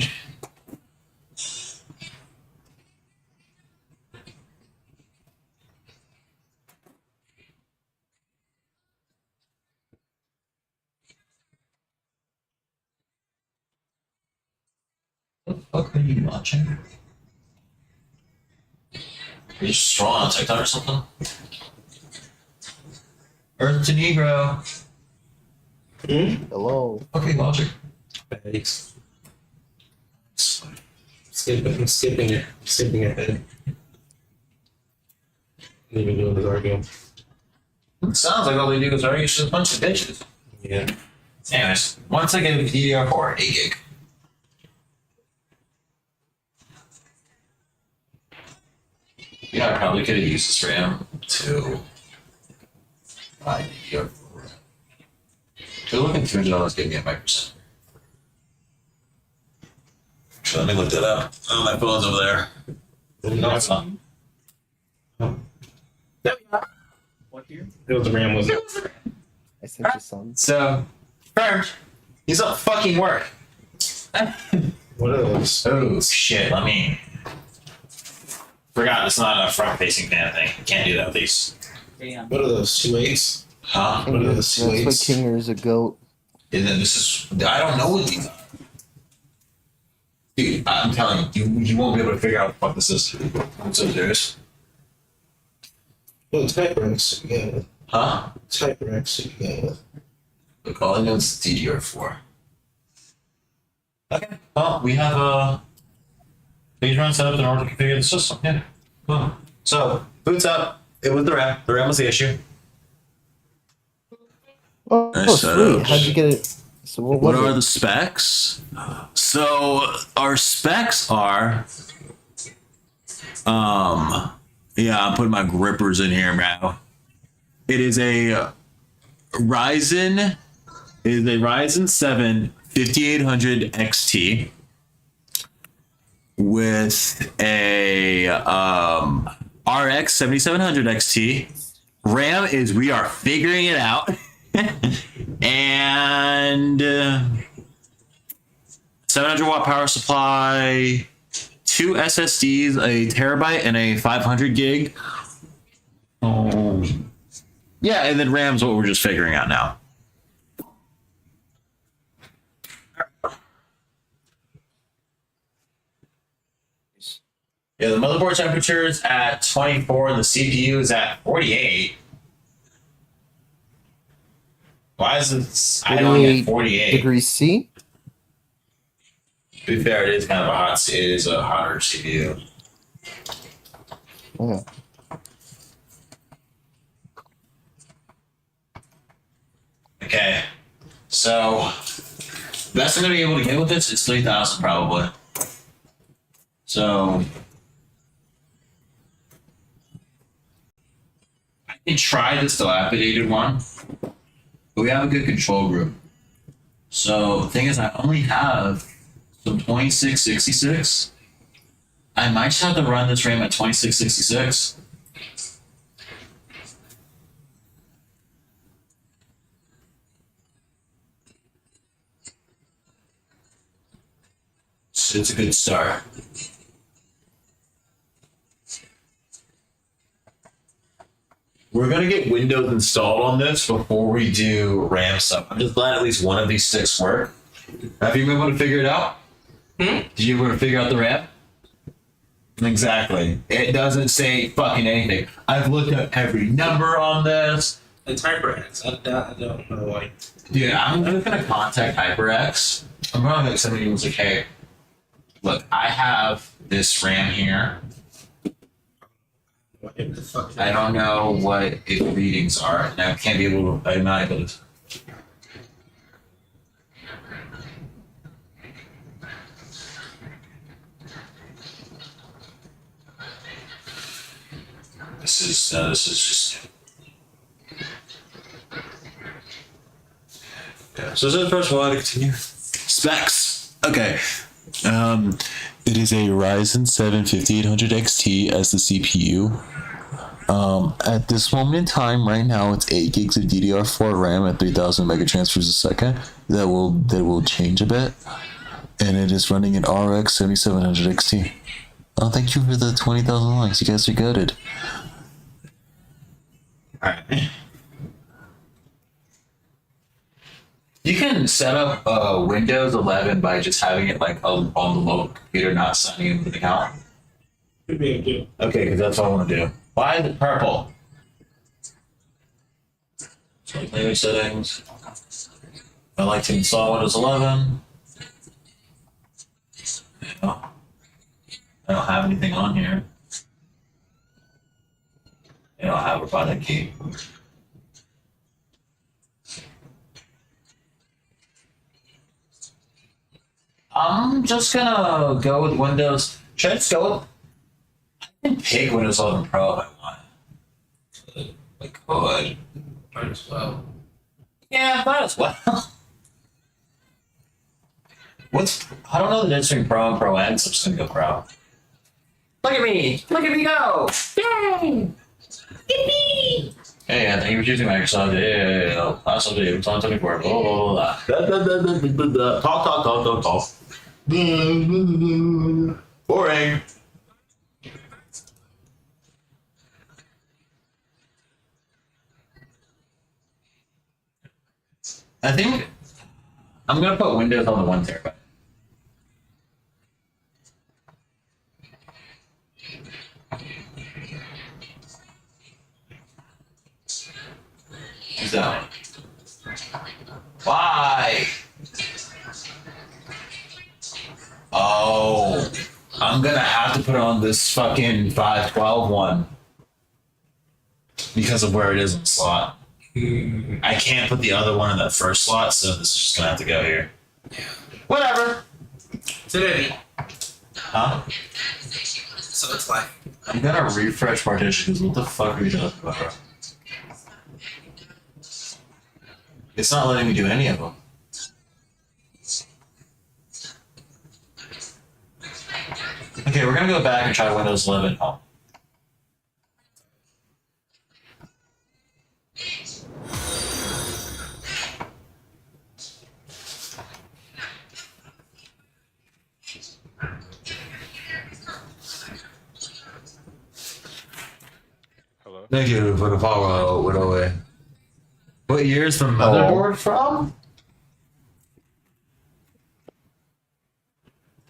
What the fuck are you watching? Are you just strong on TikTok or something? Earth to Negro. Hello. Okay, logic. Thanks. I'm skipping ahead. Didn't even do this argument. It sounds like all they do is argue just a bunch of bitches. Yeah. Anyways, once I get a DDR4, 8 gig. Yeah, I probably could have used this RAM to buy DDR4. They're looking $200 gave me a microset. Actually, let me look that up. Oh, my phone's over there. No, it's not. What year? It was the RAM, was it? I sent you some. So, first, these don't fucking work. What are those? Oh, shit, let me... Forgot, it's not a front-facing fan thing. Can't do that with these. What are those? 2.8s? Huh? What are those? That's why 2.8s? Kinger is a goat. And then this is... I don't know what these are. Dude, I'm telling you won't be able to figure out what this is. I'm so serious. Oh, type rings. Yeah. Huh? HyperX you go with. Look, all I know is DDR4. Okay. Well, we have a page run set up in order to configure the system. Yeah. Cool. So, boots up. It was the RAM. The RAM was the issue. Oh, Nice sweet. setup. How'd you get it? So what What was are it? the specs? So our specs are, yeah, I'm putting my grippers in here, bro. It is a Ryzen 7 5800 XT with a RX 7700 XT. RAM is we are figuring it out. And 700 watt power supply, 2 SSDs, a terabyte and a 500 gig. Yeah, and then RAM's what we're just figuring out now. Yeah, the motherboard temperature is at 24. The CPU is at 48. Why is it? I don't get 48. Degrees C? To be fair, it is kind of a hot. It is a hotter CPU. Yeah. Okay, so best I'm gonna be able to get with this is 3,000 probably. So I can try this dilapidated one, but we have a good control group. So the thing is, I only have some 2666. I might just have to run this RAM at 2666. So it's a good start. We're gonna get Windows installed on this before we do RAM stuff. I'm just glad at least one of these sticks work. Have you been able to figure it out? Did you able to figure out the RAM? Exactly. It doesn't say fucking anything. I've looked up every number on this. It's HyperX. I don't know why. Dude, I'm just gonna contact HyperX. I'm probably like somebody who's like, hey, look, I have this RAM here. What the fuck? I don't know what its readings are, and I can't be able to. I'm not able to. This is just. Yeah. So this is the first one. Continue. Specs. Okay. It is a Ryzen 7 5800 XT as the CPU. At this moment in time, right now, it's 8 gigs of DDR4 RAM at 3000 mega transfers a second. That will change a bit, and it is running an RX 7700 XT. Oh, thank you for the 20,000 likes. You guys are goated. Alright. You can set up Windows 11 by just having it like on the local computer, not signing in with an account. Could be able to. Okay, because that's what I want to do. Why is it purple? So language settings. I like to install Windows 11. I don't have anything on here. I don't have a product key. I'm just gonna go with Windows. Should I just go with? I can pick Windows 11 Pro if I want. I could. Might as well. Yeah, might as well. I don't know the difference between Pro and Pro N, so I'm just gonna go Pro. Look at me! Look at me go! Yay! Yippee! Hey, thank you for choosing Microsoft. Yeah. Last update, it's on 24. Blah, blah, blah, blah. Talk. Boring. I think I'm gonna put Windows on the 1 terabyte. use that one. Why? Oh, I'm gonna have to put on this fucking 512 one because of where it is in the slot. I can't put the other one in that first slot, so this is just gonna have to go here. Whatever. Today. Huh? So it's like. I'm gonna refresh partition because what the fuck are you talking about, bro? It's not letting me do any of them. Okay, we're gonna go back and try Windows 11. Oh. Thank you for the follow, Widowway. What year is the motherboard from?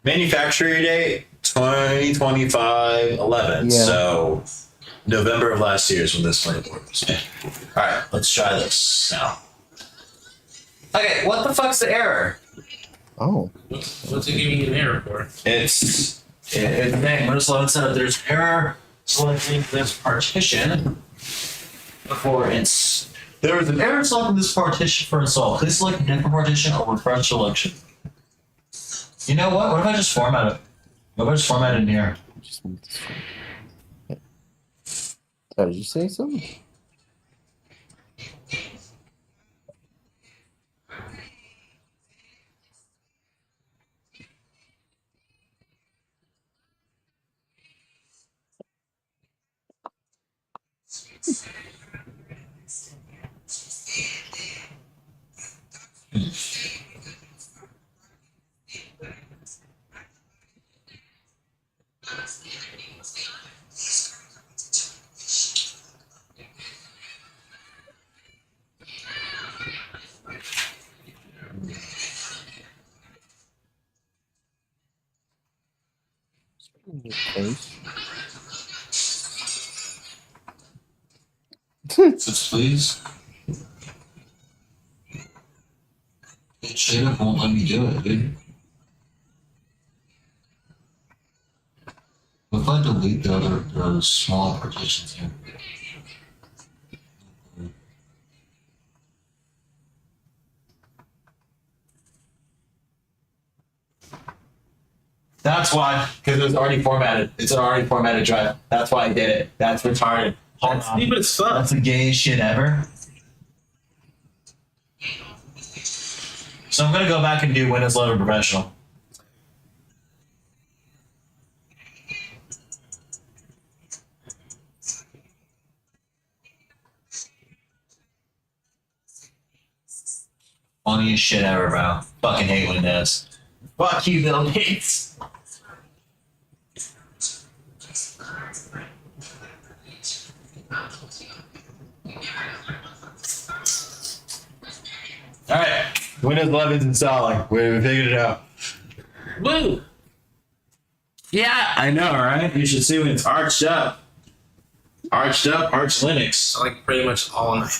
Manufacturing date 2025 11. Yeah. So November of last year is when this motherboard was made. Alright, let's try this now. Okay, what the fuck's the error? Oh. What's it giving you an error for? It's dang, Windows 11 said that there's error selecting this partition before it's. There was an error selecting this partition for install. Please select a different partition or refresh selection. You know what? What if I just format it? What if I just format it in here? Oh, did you say something? Just please. It straight up won't let me do it, dude. What if I delete those small partitions here? That's why, because it was already formatted. It's an already formatted drive. That's why I did it. That's retarded. That's stupid as fuck. That's the gayest shit ever. So I'm gonna go back and do Windows 11 Professional. Funniest shit ever, bro. Fucking hate Windows. Fuck you, Bill Gates. Alright, Windows 11's installing. We figured it out. Woo! Yeah, I know, right? You should see when it's arched up. Arched up, Arch Linux. Like pretty much all night.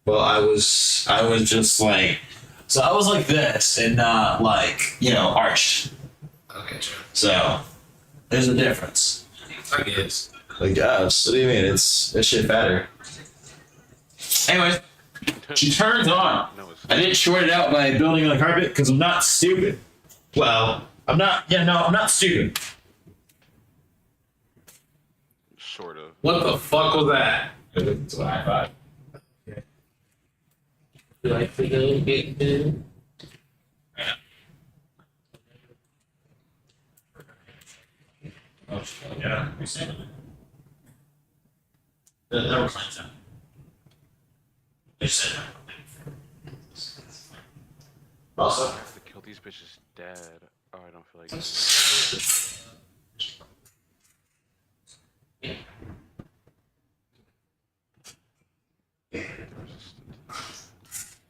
Well, I was just like, so I was like this and not like, you know, arched. Okay, true. So, there's a difference. I guess. I guess. What do you mean? It's shit better. Anyways, she turns on. I didn't short it out by building on the carpet because I'm not stupid. Well, I'm not. Yeah, no, I'm not stupid. Sort of. What the fuck was that? It's what I thought. You like to go get food? Oh, yeah. That was my time. They said. Also, I have to kill these bitches dead. Oh, I don't feel like it.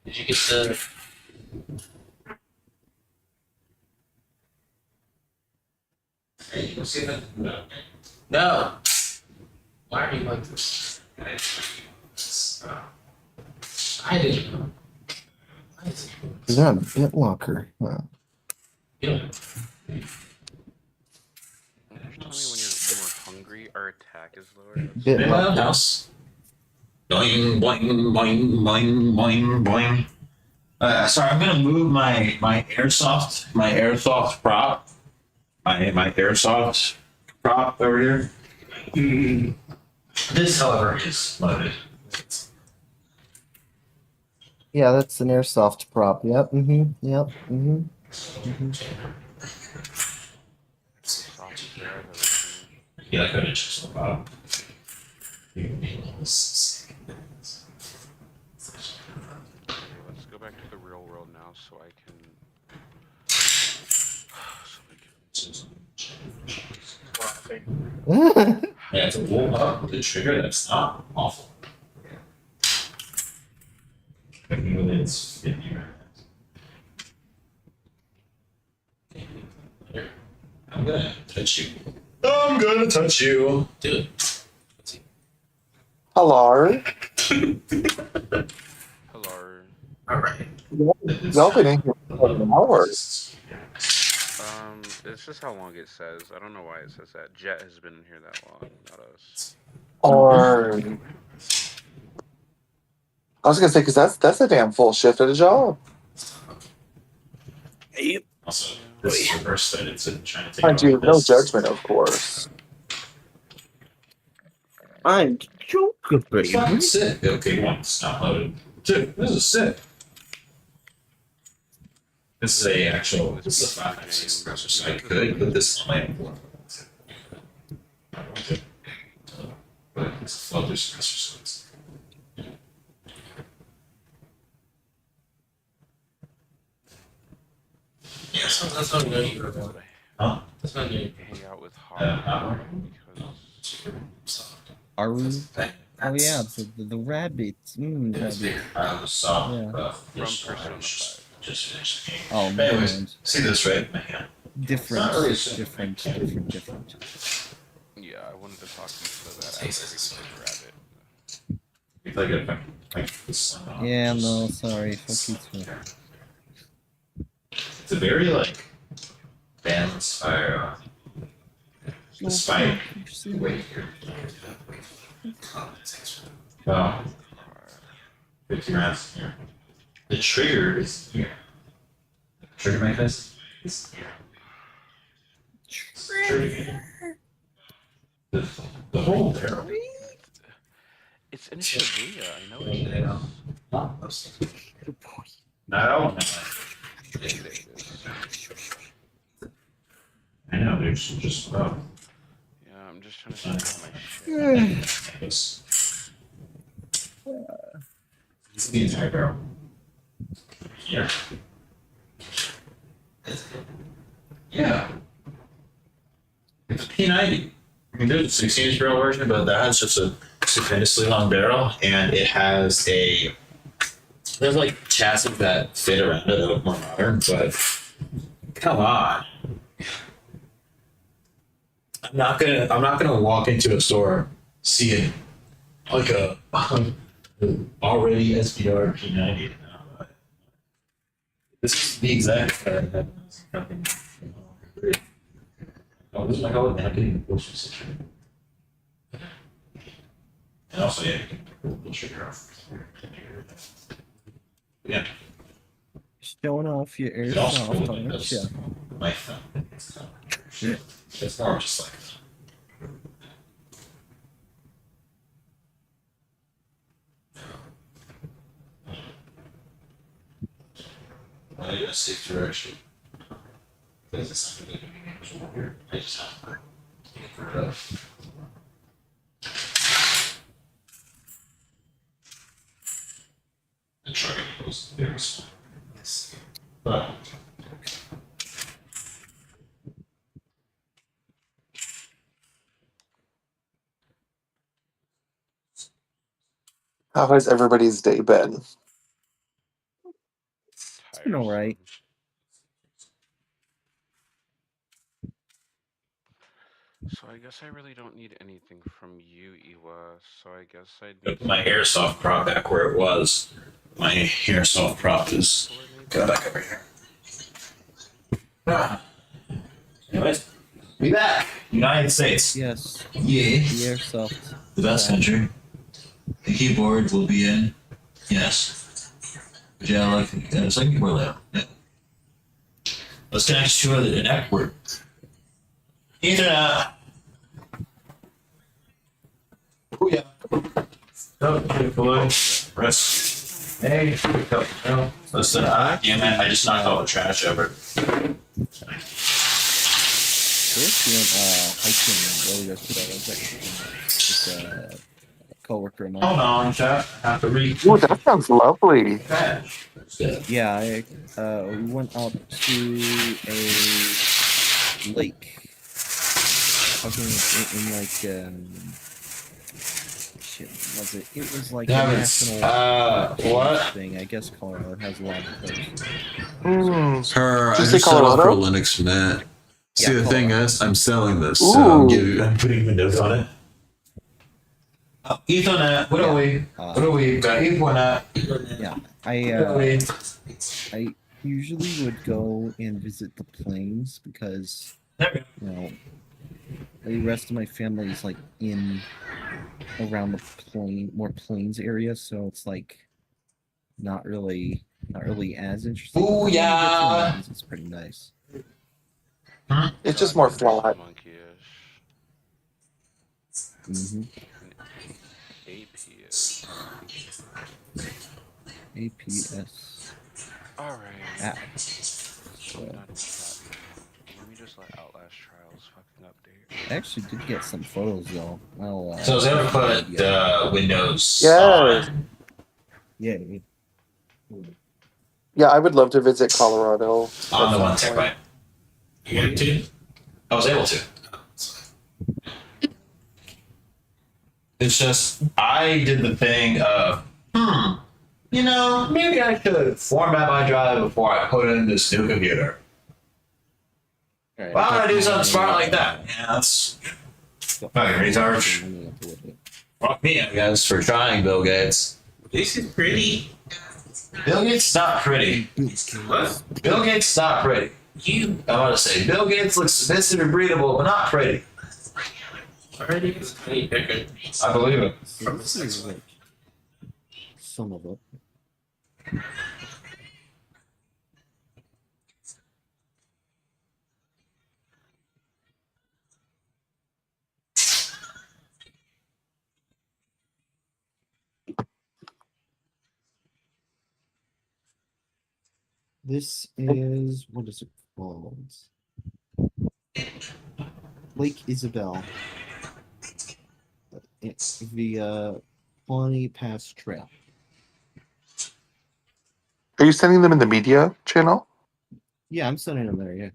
Did you get the? no. Why are you like this? I didn't know. Is that a bit locker? Wow. Yeah. Did you tell me when we're hungry, our attack is lower? Bit locker. House. Boing, boing, boing, boing, boing, boing. Sorry, I'm gonna move my airsoft prop, my airsoft prop over here. This, however, is loaded. Yeah, that's an airsoft prop. Yep. Mm-hmm. Yep. Mm-hmm. Yeah, I could have just about. Let's go back to the real world now, so I can. Yeah, it's a blow up with a trigger that's not awful. It's 50 rounds. I'm gonna touch you. I'm gonna touch you. Dude. Hello. Hello. Alright. Y'all been in here for an hour. It's just how long it says. I don't know why it says that. Jet has been in here that long, not us. Or I was gonna say because that's a damn full shift at a job. Also, this is reverse that it's trying to take Mind you, out no this. judgment, of course. I'm joking, baby. Fucking sick. Okay, one, it's not loaded. Two, this is sick. This is a actual, this is a 5.6 compressor, so I could put this on my M4. But it's a floater compressor, so it's. Yeah, so that's not good. Huh? That's not good. Hang out with Harvard because. Are we? Oh yeah, the rabbits. It's big. Soft. Yeah. From Persona 5. Just finished the game. Oh But anyways, man. see this right in my hand. Different. Not really Different. Yeah, I wanted to talk to you so that I could grab it. If I get like this. Yeah, no, sorry. Fuck you too. It's a very like balanced fire. Despite wait here. Well, 50 rounds here. The trigger is here. Trigger mechanism is here. Trigger. The whole barrel. It's in Shibuya, I know it is. Not most. Not all of them. I know, there's just Yeah, I'm just trying to think of my shit. It's the entire barrel. Here. Yeah. It's a P90. I mean, there's a 16-inch barrel version, but that has just a stupendously long barrel, and it has a. There's like chassis that fit around it that look more modern, but come on. I'm not gonna walk into a store seeing like a already SPR P90. This is the exact fire. Oh, this is my color. I'm getting the poster situation. And also, yeah, you can pull the trigger off. Yeah. Showing off your You can also airsoft, pull it, aren't that's ya? my thumb. It's more just like. I need a safe direction. Because it's not going to be here. I just have to put it up. And try to close the doors. Yes. But. How has everybody's day been? It's been alright. So I guess I really don't need anything from you, Iwa. So I guess I I need put my airsoft prop back where it was. My airsoft prop is go back over here. Anyways, be back. United States. Yes. Yeah. The airsoft. The best country. The keyboard will be in. Yes. But yeah, like second keyboard layout. Yeah. Let's connect to the network. Ethernet. Oh yeah. Press. Hey. No. Listen, damn it! I just knocked all the trash over. Hiking earlier today. I was actually with a coworker of mine. Hold on, chat. I have to read. Ooh, that sounds lovely. Yeah, we went out to a lake. In like shit, was it? It was like Damn a it. national What? thing. I guess Colorado has a lot of those. Her, I Did you say just set up for Colorado? Linux Mint. See, Yeah, the thing is, I'm selling this, Ooh. so I'm putting Windows on it. Ethernet. What are we? What are we? Got Ethernet. Yeah, I usually would go and visit the plains because you know the rest of my family is like in around the more plains area, so it's like not really as interesting. Ooh, But yeah. plains, it's pretty nice. It's just more flat. Monkeyish. Mm-hmm. APS. APS. Alright. app. So not that. Let me just let Outlast Trials fucking update. I actually did get some photos though. Well, So I was able to put Windows Yes. on. yeah. Yeah, I would love to visit Colorado. On the one terabyte. You get to? I was able to. It's just I did the thing of you know, maybe I should format my drive before I put in this new computer. Alright, Why would I do something smart like that? Yeah, that's fucking retard. Fuck me, I guess, for trying, Bill Gates. This is pretty. Bill Gates not pretty. What? Bill Gates not pretty. I want to say Bill Gates looks submissive and breathable, but not pretty. Pretty is pretty bigger. I believe it. This is like some of it. This is what is it called? Lake Isabel. It's via Pawnee Pass Trail. Are you sending them in the media channel? Yeah, I'm sending them there. Yeah,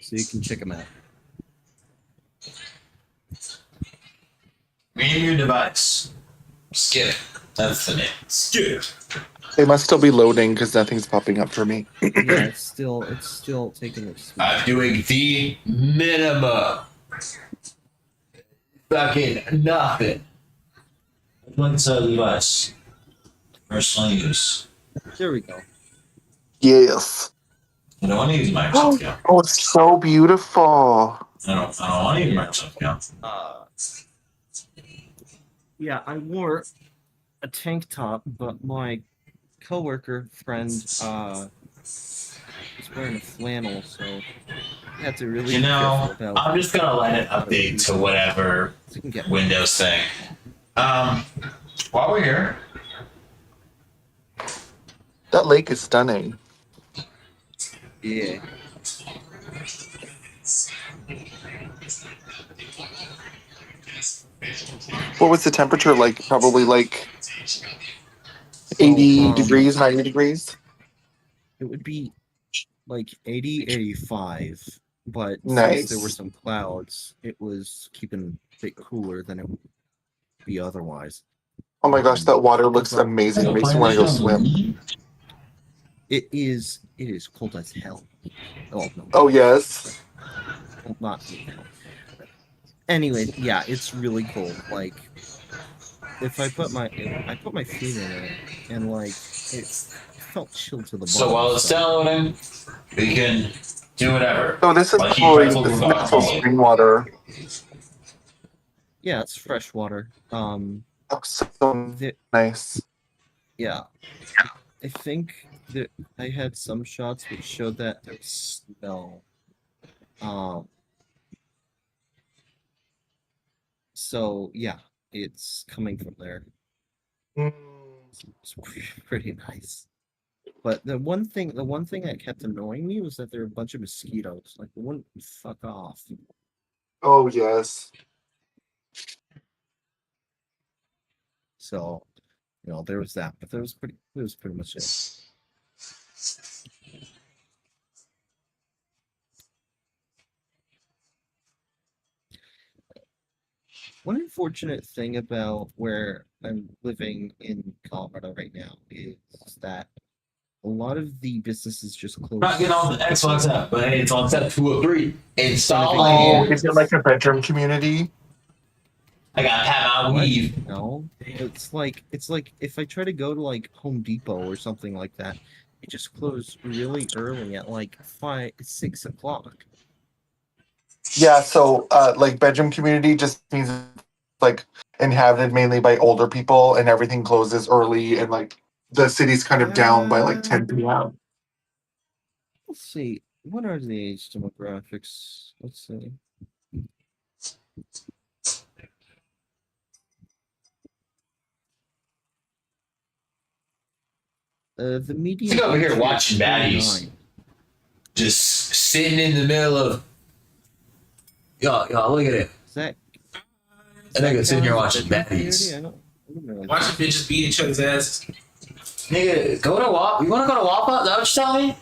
so you can check them out. Name your device. Skip. That's the name. Skip. They must still be loading because nothing's popping up for me. Yeah, it's still taking its. I'm doing the minimum. Fucking nothing. What's a device? Personal use. There we go. Yes. I don't want to use Microsoft account. Oh, it's so beautiful. I don't want to use Microsoft account. Yeah, I wore a tank top, but my coworker friend was wearing a flannel, so I had to really You be know, careful about I'm just gonna let it update to whatever so you can get Windows thing. While we're here, That lake is stunning. yeah. What was the temperature like? Probably like 80 degrees, 90 degrees. It would be like 80, 85, but Nice. since there were some clouds, it was keeping a bit cooler than it would be otherwise. Oh my gosh, that water looks amazing. It makes me want to go swim. It is cold as hell. Oh no. Oh yes. Well, not hell. Anyway, yeah, it's really cold. Like if I put my feet in it, and like it felt chill to the bone. So while it's downloading, we can do whatever. So this is Like, probably heat this is pretzel natural guacamole. spring water. Yeah, it's fresh water. Looks so nice. Yeah. I think that I had some shots which showed that there was snow. So yeah, it's coming from there. It's pretty nice. But the one thing that kept annoying me was that there were a bunch of mosquitoes. Like, they wouldn't fuck off. Oh yes. So, there was that, but that was pretty much it. One unfortunate thing about where I'm living in Colorado right now is that a lot of the businesses just closed. Not getting on the Xbox app, but hey, it's on step 203. Install. Oh, is it like a bedroom community? I got pat my weave. No, it's like if I try to go to like Home Depot or something like that, it just closed really early at like 6 o'clock. Yeah, so like bedroom community just means like inhabited mainly by older people and everything closes early and like the city's kind of down by like 10 p.m. Let's see. What are the age demographics? Let's see. The median. Look over here age watching is baddies. 29. Just sitting in the middle of. Y'all, look at it. Is that? I think it's in here count watching as a bedroom baddies. community? I don't know. Watching bitches beat each other's asses. Nigga, go to WAP. You want to go to WAPA? Is that what you're telling me?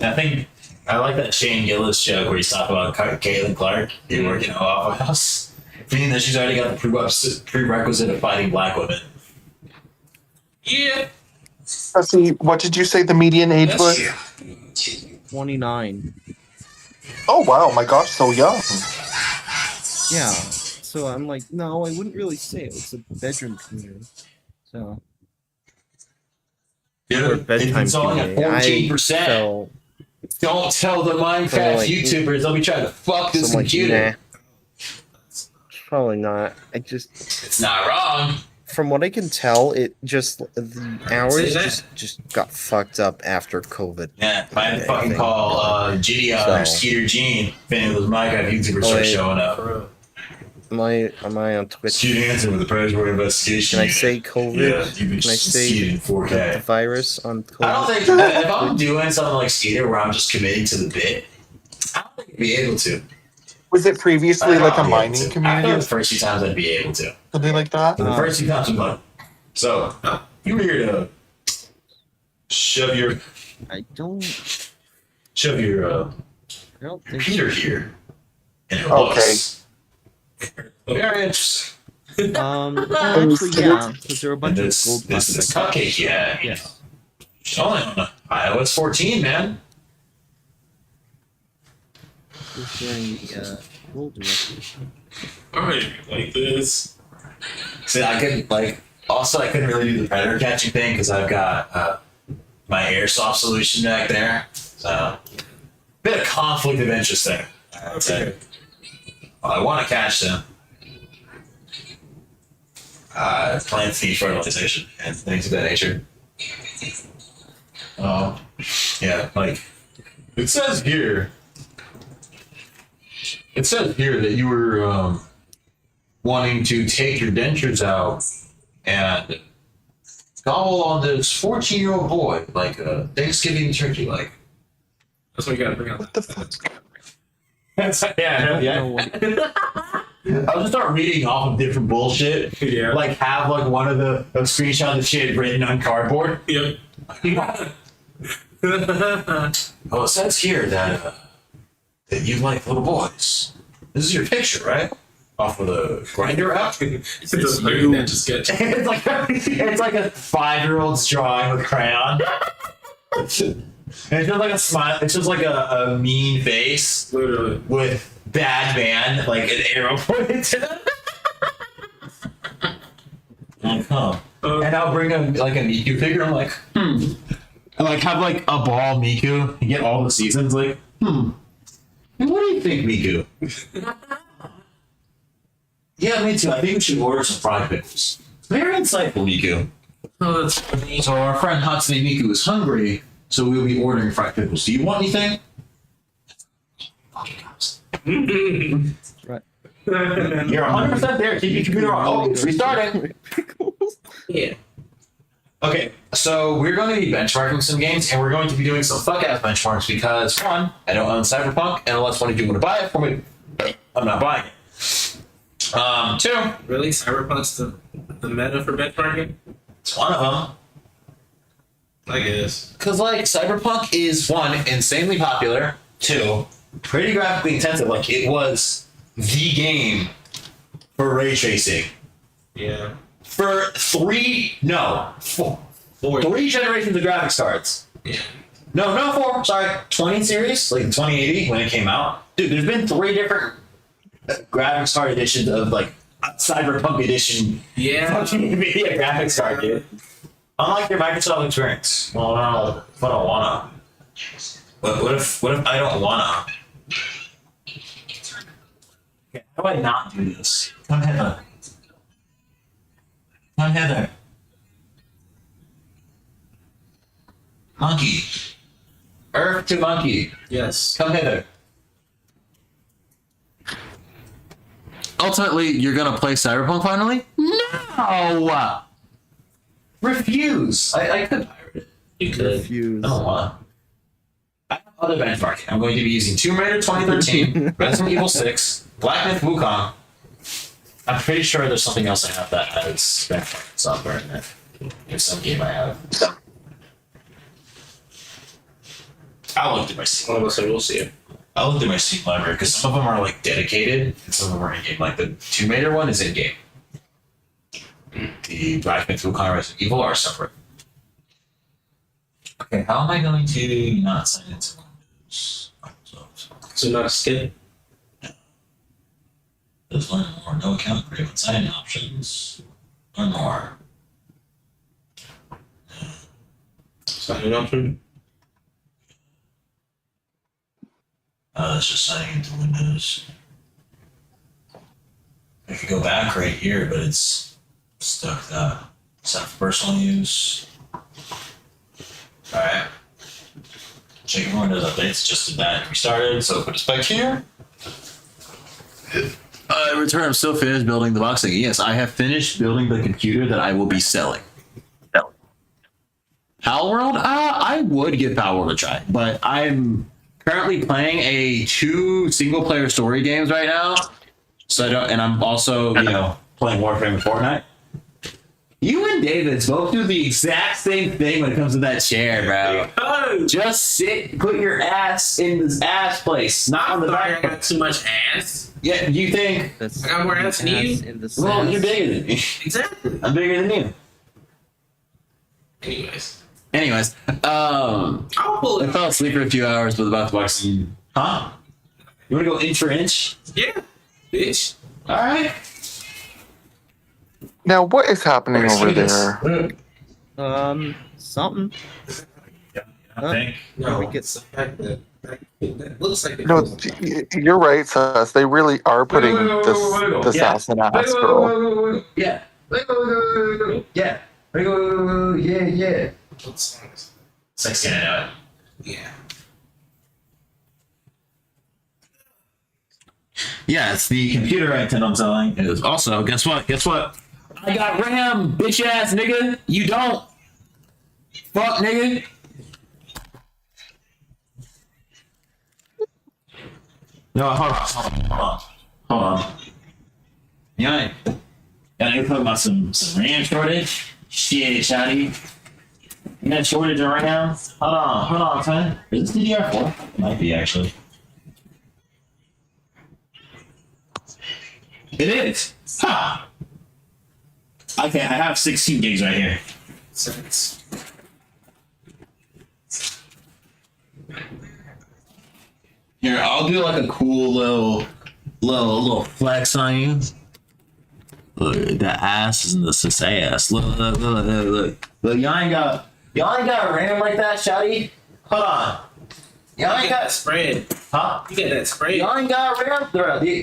I think I like that Shane Gillis joke where he's talking about Caitlin Clark being working at Waffle House, meaning that she's already got the prerequisite of fighting black women. Yeah. Let's see, what did you say the median age was? 29. Oh wow, my gosh, so young. Yeah. So I'm like, no, I wouldn't really say it was a bedroom community. So. Or bedtime It's only at 14%. So, Don't tell the Minecraft like, YouTubers they'll be trying to fuck this so like, computer. nah. Probably not. It's not wrong. From what I can tell, it just the hours Say that. just got fucked up after COVID. Yeah, if I had to fucking call Gideon or Skeeter Gene if any of those Minecraft YouTubers start showing up. Am I on Twitch? Skeeter Hansen with the predatory investigation. Can I say COVID? Yeah, you've been Can I say Skeeter in 4K. the virus on COVID? I don't think if I'm doing something like Skeeter where I'm just committing to the bit, I don't think I'd be able to. Was it previously like a mining I community know or the first few times I'd be able to. something like that? The first few times I'm like, so you were here to shove your computer here, and it was. Very interesting. Well, actually, yeah, because there were a bunch of This gold this prospects. cupcake, yeah. Yes. It's only on iOS 14, man. Who's during the gold direction? Alright, like this. See, I couldn't Also, I couldn't really do the predator catching thing because I've got my airsoft solution back there. So, bit of conflict of interest there. I'd say. Well, I want to catch them. Plant seed fertilization and things of that nature. Yeah, it says here. It says here that you were wanting to take your dentures out and gobble on this 14-year-old boy like a Thanksgiving turkey, like. That's what you gotta bring out. What the fuck? yeah. I'll just start reading off of different bullshit. Yeah. Like have one of the screenshot of shit written on cardboard. Yep. Well, it says here that you like little boys. This is your picture, right? Off of the Grindr app. It's like a 5-year-old's drawing with crayon. And it's just like a smile. It's just like a mean face, Literally. with bad man, like an arrow pointed to them. Like, huh. And I'll bring like a Miku figure. I'm like, And like have like a ball Miku and get all the seasons. Like, And what do you think, Miku? Yeah, me too. I think we should order some fried pickles. Very insightful, Miku. Oh, that's funny. So our friend Hatsune Miku is hungry, so we'll be ordering fried pickles. Do you want anything? Right. You're 100% there. Keep your computer on. Oh, it's restarting. Yeah. Okay, so we're going to be benchmarking some games, and we're going to be doing some fuck-ass benchmarks because, one, I don't own Cyberpunk, and unless one of you want to buy it for me, I'm not buying it. Two, Really? Cyberpunk's the meta for benchmarking? it's one of them. I guess. Because, like, Cyberpunk is, one, insanely popular, two, pretty graphically intensive. Like, it was the game for ray tracing. Yeah. For three generations of graphics cards. Yeah. No, not 4. Sorry, 20 series, like 2080 when it came out. Dude, there's been 3 different graphics card editions of like Cyberpunk edition. Yeah. Fucking NVIDIA graphics card, dude. Unlike your Microsoft experience. Well, no, I don't wanna. What if I don't wanna? Okay, how do I not do this? Come hither. Come hither. Monkey. Earth to monkey. Yes. Come hither. Ultimately, you're gonna play Cyberpunk finally? No! Refuse. I could pirate it. You could. Refuse. I don't wanna. I have other benchmarking. I'm going to be using Tomb Raider 2013, Resident Evil 6, Black Myth Wukong. I'm pretty sure there's something else I have that has benchmarking software in it. There's some game I have. I'll look through my Steam. We'll see it. I'll look through my Steam library because some of them are like dedicated and some of them are in game. Like the Tomb Raider one is in game. The Black Myth Wukong and Resident Evil are separate. Okay, how am I going to not sign into Windows? So not a skip. There's one more. No account create sign options. One more. Sign in option. That's just signing into Windows. I could go back right here, but it's stuck that. Set for personal use. Alright. Checking Windows updates, just did that and restarted, so put us back here. In return, I'm still finished building the box thing. Yes, I have finished building the computer that I will be selling. Palworld? I would give Palworld a try, but I'm currently playing 2 single-player story games right now. So I don't, and I'm also, playing Warframe and Fortnite. You and Davids both do the exact same thing when it comes to that chair, bro. Just sit, put your ass in this ass place, not on the back. I got too much ass. Yeah, you think? I got more ass than you? Well, you're bigger than me. Exactly. I'm bigger than you. Anyways, I fell asleep for a few hours, but about to watch some. Huh? You want to go inch for inch? Yeah, bitch. All right. Now, what is happening over there? Something. I think. No, that looks like it. No, you're right, Sus. They really are putting this ass in ass, girl. Yeah. Yeah. Yeah. Sex gonna know it. Yeah. Yeah, it's the computer I intend on selling. It is also, guess what? I got RAM, bitch ass nigga. You don't. Fuck nigga. No, hold on. Yeah, I need to talk about some RAM shortage. Shit, shawty. You got a shortage of RAM? Hold on, son. Is this DDR4? It might be, actually. It is. Ha! Okay, I have 16 gigs right here. Here, I'll do like a cool little flex on you. Look at that ass and this ass. Look. Y'all ain't got RAM like that, shawty? Hold on. Y'all ain't got spread. Huh? You got that spread. Y'all ain't got RAM? They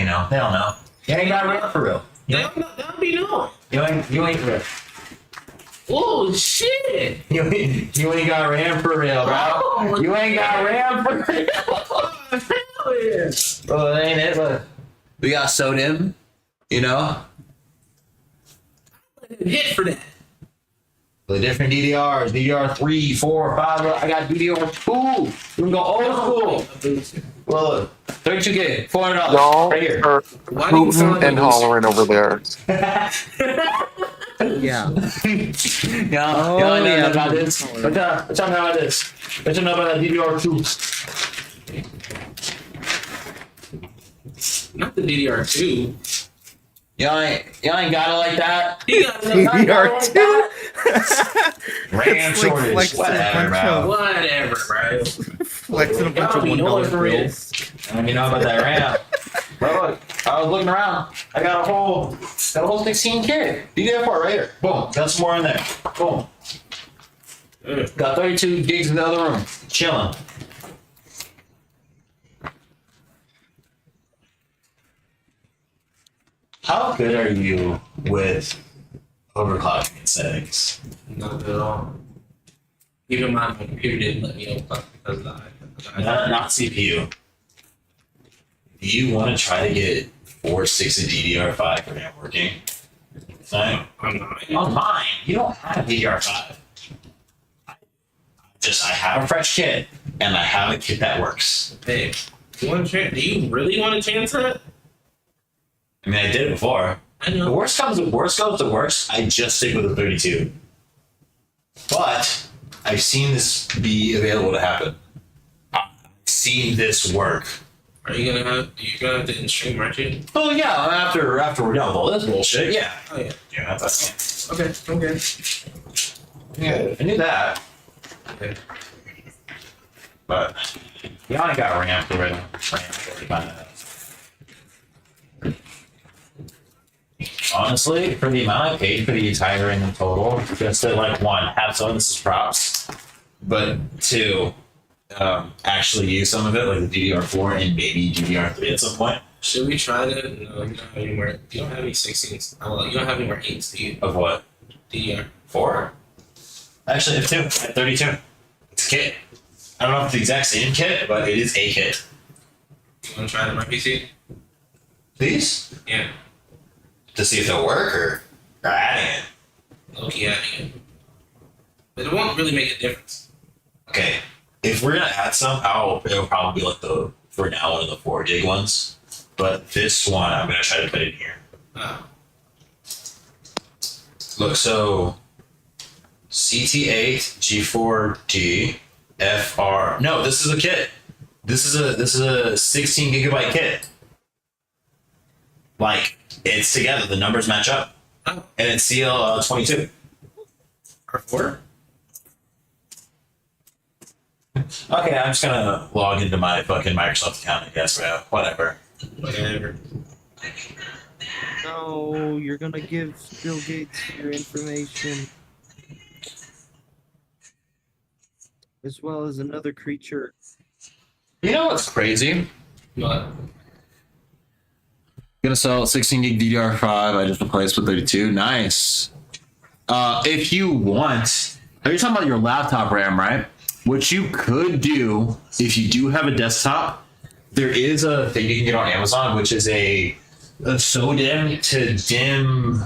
know. They don't know. You ain't got RAM for real. They don't be knowing. You ain't for real. Oh shit! You ain't got RAM for real, bro. Oh, you ain't got RAM for real. Hell yeah! Well, ain't it? But we got sodium, you know? Hit for that. The different DDRs, DDR 3, 4, 5. I got DDR 2. We can go old school. Well, look, 32K, $400 Y'all right here. are hooting and hollering over there. Yeah. Y'all know about this. What y'all know about this? What y'all know about that DDR 2? Not the DDR2. Y'all ain't got it like that. You got DDR2. RAM shortage. Flexing Whatever, bro. Whatever, bro. Flexing a bunch of $1 bills. I don't even know about that RAM. Bro, look, I was looking around. I got a whole 16 kit. DDR4 right here. Boom. Got some more in there. Boom. Got 32 gigs in the other room. Chilling. How good are you with overclocking and settings? Not at all. Even my computer didn't let me overclock because Not CPU. Do you want to try to get 460 DDR5 RAM working? Fine. I'm not. On mine, you don't have DDR5. I have a fresh kit, and I have a kit that works. Hey, do you really want to chance that? I mean, I did it before. I know. The worst comes to worst, I just stick with a 32. But I've seen this be available to happen. I've seen this work. Are you gonna have to in-stream, aren't you? Oh yeah, after we're done with all this bullshit, yeah. Oh yeah. Yeah, that's Okay. yeah. I knew that. Okay. But yeah, I got RAM for it. Honestly, for the amount I paid for the entire ring in total, just to have some of this is props, but two, actually use some of it, like the DDR4 and maybe DDR3 at some point. Should we try that? No, you don't have any more. You don't have any 16s. Oh, you don't have any more 8s, do you? Of what? DDR4. Actually, I have 2. I have 32. It's a kit. I don't know if it's the exact same kit, but it is a kit. You want to try it on my PC? Please? Yeah. To see if it'll work or adding it. Okay, adding it. But it won't really make a difference. Okay. If we're gonna add some, it'll probably be like for now one of the 4 gig ones. But this one I'm gonna try to put in here. Oh. Look, so CT8 G4D FR. No, this is a kit. This is a 16 gigabyte kit. Like, it's together. The numbers match up, and it's CL22. R4. Okay, I'm just gonna log into my fucking Microsoft account, I guess, bro. Whatever. No, you're gonna give Bill Gates your information. As well as another creature. You know what's crazy? What? Gonna sell 16 gig DDR5. I just replaced with 32. Nice. If you want, are you talking about your laptop RAM, right? What you could do if you do have a desktop, there is a thing you can get on Amazon, which is a SODIMM to DIMM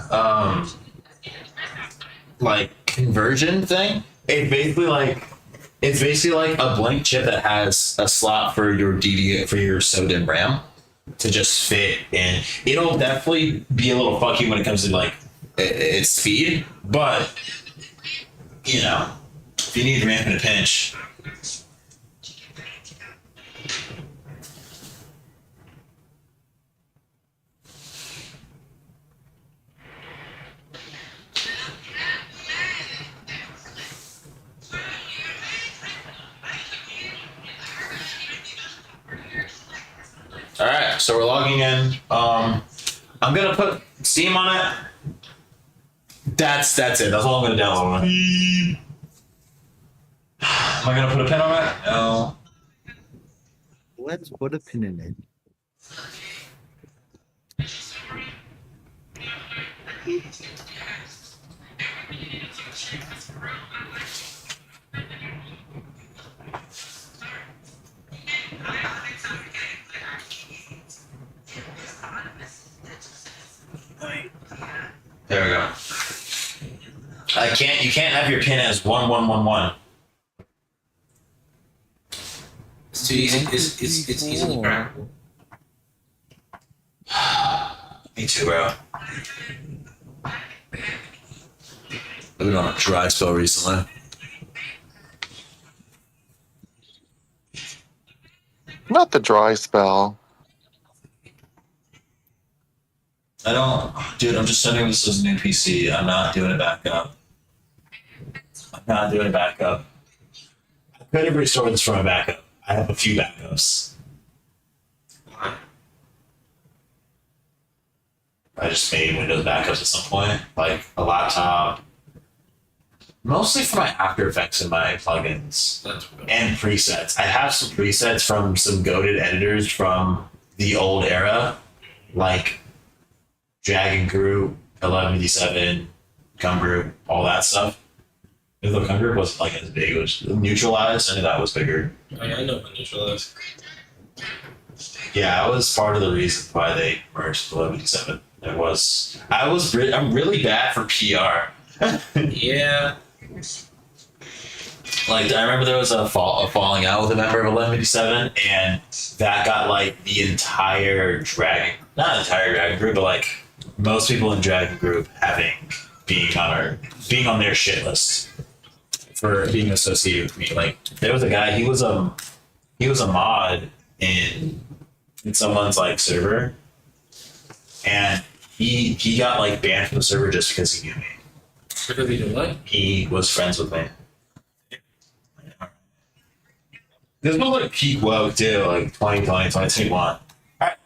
conversion thing. It's basically like a blank chip that has a slot for your SODIMM RAM to just fit in. It'll definitely be a little funky when it comes to its speed, but if you need RAM in a pinch. right, so we're logging in. I'm gonna put Steam on it. That's it. That's all I'm gonna download on it. Am I gonna put a pin on it? No. Let's put a pin in it. There we go. You can't have your pin as 1111. It's too easy. It's easily crackable. Me too, bro. I've been on a dry spell recently. Not the dry spell. I don't, dude. I'm just sending this as a new PC. I'm not doing it back up. I could have restored this from a backup. I have a few backups. I just made Windows backups at some point, like a laptop. Mostly for my After Effects and my plugins and presets. I have some presets from some goated editors from the old era, like Dragon Group, 1157, Cum Group, all that stuff. The Cum Group wasn't like as big. It was Neutralized, and that was bigger. Oh, yeah, I know about Neutralized. Yeah, I was part of the reason why they merged with 1157. I'm really bad for PR. Yeah. Like, I remember there was a falling out with a member of 1157, and that got like the entire not entire Dragon Group, but like most people in Dragon Group being on their shit list for being associated with me. Like, there was a guy, he was a mod in someone's like server, and he got like banned from the server just because he knew me. Because he did what? He was friends with me. This was like peak woke too, like 2020, 2021. Alright.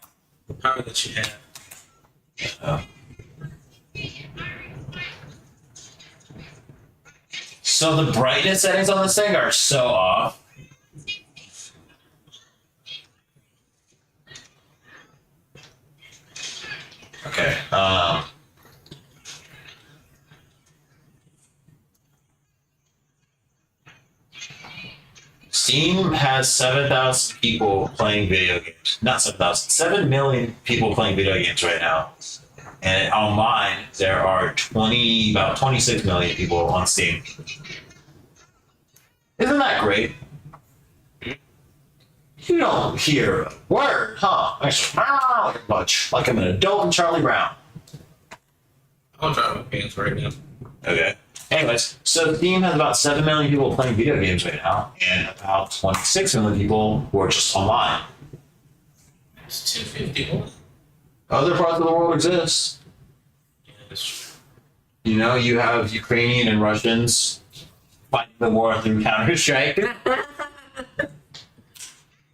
The power that you have. So the brightness settings on this thing are so off. Okay. Steam has 7,000 people playing video games. Not 7,000, 7 million people playing video games right now. And online, there are about 26 million people on Steam. Isn't that great? You don't hear a word, huh? Much like I'm an adult in Charlie Brown. I'll try my pants right now. Okay. Anyways, so Steam has about 7 million people playing video games right now, and about 26 million people who are just online. It's 1051. Other parts of the world exist. Yeah, that's true. You know, you have Ukrainian and Russians fighting the war through Counter-Strike.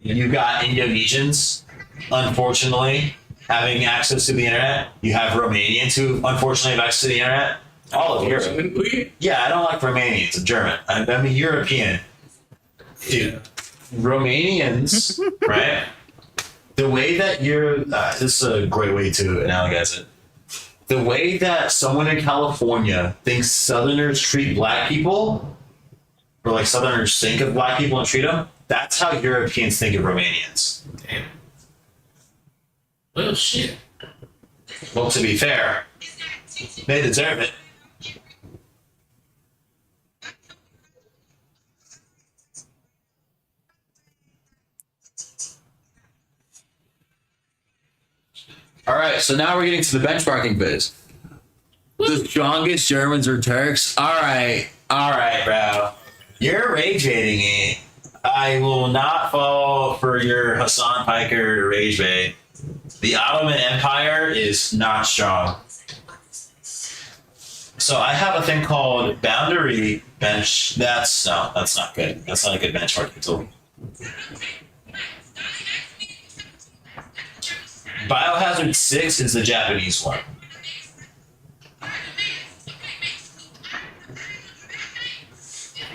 You got Indonesians, unfortunately, having access to the internet. You have Romanians who, unfortunately, have access to the internet. All of Europe. Yeah, I don't like Romanians. I'm German. I'm a European. Dude, Romanians, right? The way that this is a great way to analogize it. The way that someone in California thinks Southerners treat black people, or like Southerners think of black people and treat them, that's how Europeans think of Romanians. Damn. Well, shit. Well, to be fair, they deserve it. All right, so now we're getting to the benchmarking phase. The strongest Germans are Turks. All right, bro. You're rage baiting me. I will not fall for your Hassan Piker rage bait. The Ottoman Empire is not strong. So I have a thing called boundary bench. That's not good. That's not a good benchmarking tool. Biohazard 6 is the Japanese one.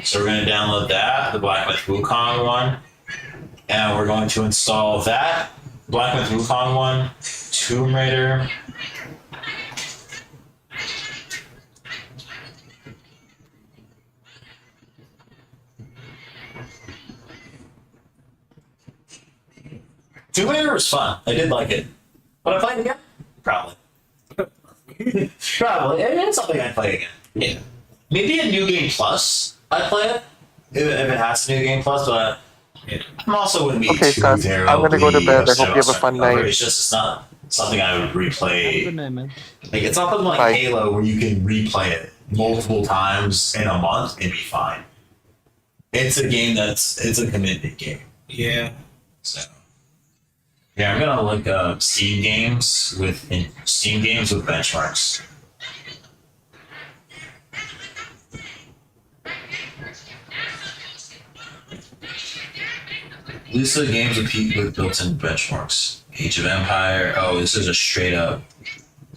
So we're going to download that, the Black Myth Wukong one, and we're going to install that Black Myth Wukong one, Tomb Raider. Tomb Raider was fun. I did like it. Would I play it again? Probably. Probably. It's something I'd play again. Yeah. Maybe a New Game Plus, I'd play it. If it has a New Game Plus, but I'm also wouldn't be Okay, too son. I'm gonna go to bed. I hope you have a fun night. It's just, it's not something I would replay. Good night, man. Like, it's not something like Bye. Halo where you can replay it multiple times in a month and be fine. It's a game it's a committed game. Yeah. So yeah, I'm gonna look up Steam games with benchmarks. These are the games with built-in benchmarks. Age of Empire. Oh, this is a straight up.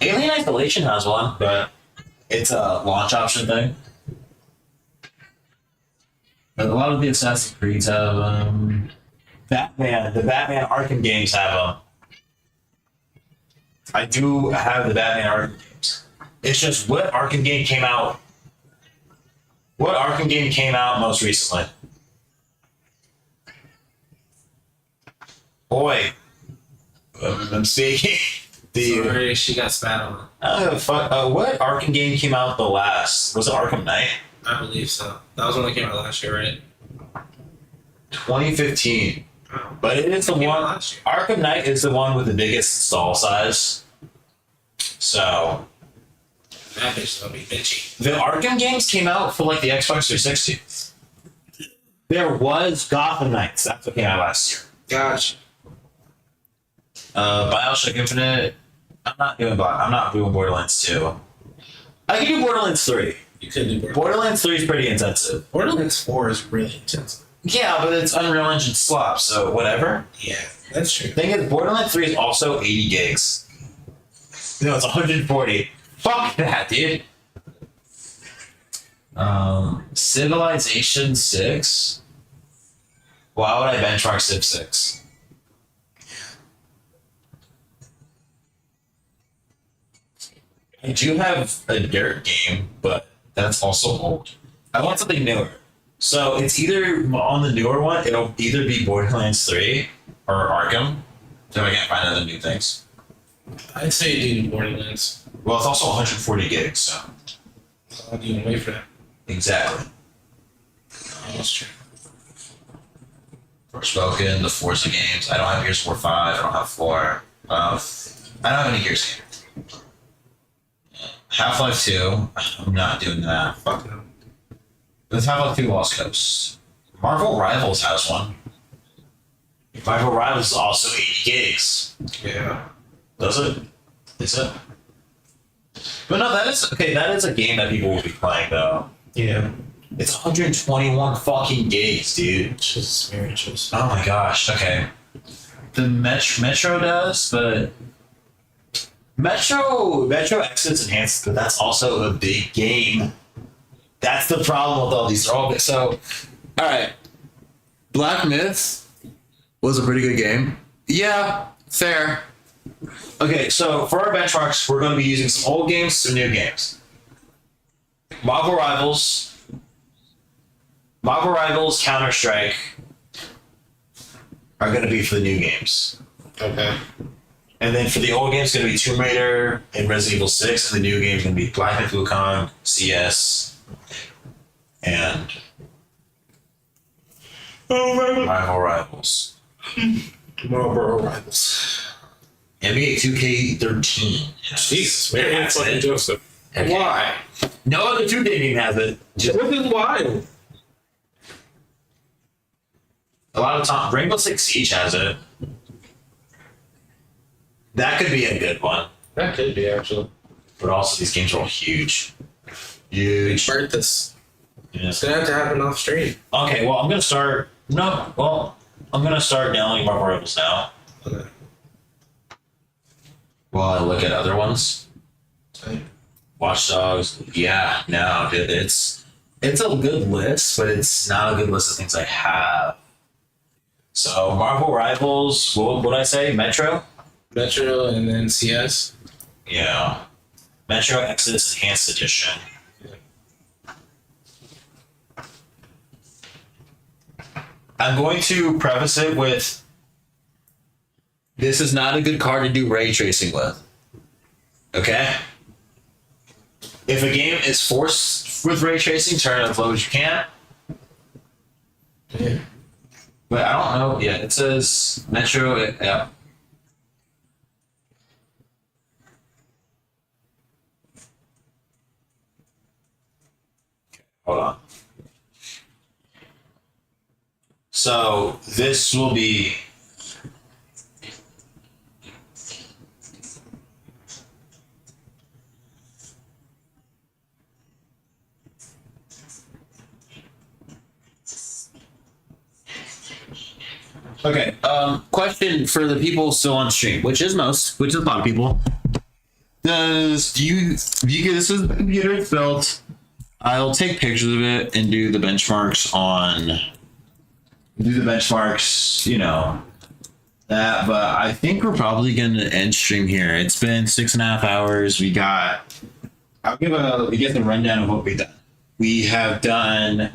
Alien Isolation has one, but it's a launch option thing. But a lot of the Assassin's Creeds have Batman. The Batman Arkham games have them. I do have the Batman Arkham games. It's just what Arkham game came out. What Arkham game came out most recently? Boy, I'm speaking. Sorry, she got spat on. Fuck. What Arkham game came out the last? Was it Arkham Knight? I believe so. That was one that came out last year, right? 2015. But it is the one. Arkham Knight is the one with the biggest install size. So that bitch gonna be bitchy. the Arkham games came out for like the Xbox 360. There was Gotham Knights. That's what came out last year. Gotcha. Bioshock Infinite. I'm not doing Borderlands 2. I can do Borderlands 3. You could do Borderlands 3 is pretty intensive. Borderlands 4 is really intensive. Yeah, but it's Unreal Engine slop, so whatever. Yeah, that's true. Thing is, Borderlands 3 is also 80 gigs. No, it's 140. Fuck that, dude. Civilization 6? Why would I benchmark Civ 6? I do have a Dirt game, but that's also old. I want something newer. So it's either on the newer one, it'll either be Borderlands 3 or Arkham. So I can't find other new things. I'd say do Borderlands. Well, it's also 140 gigs, so. I'll do wait for that. Exactly. That's true. Forspoken, the Forza games. I don't have Gears 4 5. I don't have 4. I don't have any Gears games. Half-Life 2. I'm not doing that. Fuck no. There's Half-Life 2 Lost Coast. Marvel Rivals has one. Marvel Rivals is also 80 gigs. Yeah. Does it? Is it? But no, that is a game that people will be playing though. Yeah. It's 121 fucking gigs, dude. Just spirituals. Oh my gosh. Okay. The Metro does, but Metro exits enhanced, but that's also a big game. That's the problem with all these. So, all right. Black Myth was a pretty good game. Yeah, fair. Okay, so for our benchmarks, we're going to be using some old games, some new games. Marvel Rivals, Counter-Strike are going to be for the new games. Okay. And then for the old games, it's going to be Tomb Raider and Resident Evil 6, and the new game's going to be Black Myth Wukong, CS, and Marvel Rivals. Marvel Rivals. NBA 2K13. Jesus, man, That's fucking it. Joseph. Okay. Why? No other 2K game has it. Just What is why? a lot of time. Rainbow Six Siege has it. That could be a good one. That could be actually. But also, these games are all huge. Huge. Birth this. Yeah. It's gonna have to happen off stream. Okay, well, I'm going to start. No, well, I'm going to start downloading Marvel Rivals now. Okay. while I look at other ones. Watch Dogs. Yeah, no, dude, it's a good list, but it's not a good list of things I have. So Marvel Rivals, what would I say? Metro? Metro and then CS. Yeah. Metro Exodus Enhanced Edition. I'm going to preface it with this is not a good card to do ray tracing with. Okay? If a game is forced with ray tracing, turn it as low as you can. Yeah. But I don't know. Yeah, it says Metro. Yeah. Hold on. So this will be okay. Question for the people still on stream, which is a lot of people. This is the computer it's built. I'll take pictures of it and do the benchmarks, you know, that, but I think we're probably going to end stream here. It's been 6.5 hours. We get the rundown of what we've done. We have done,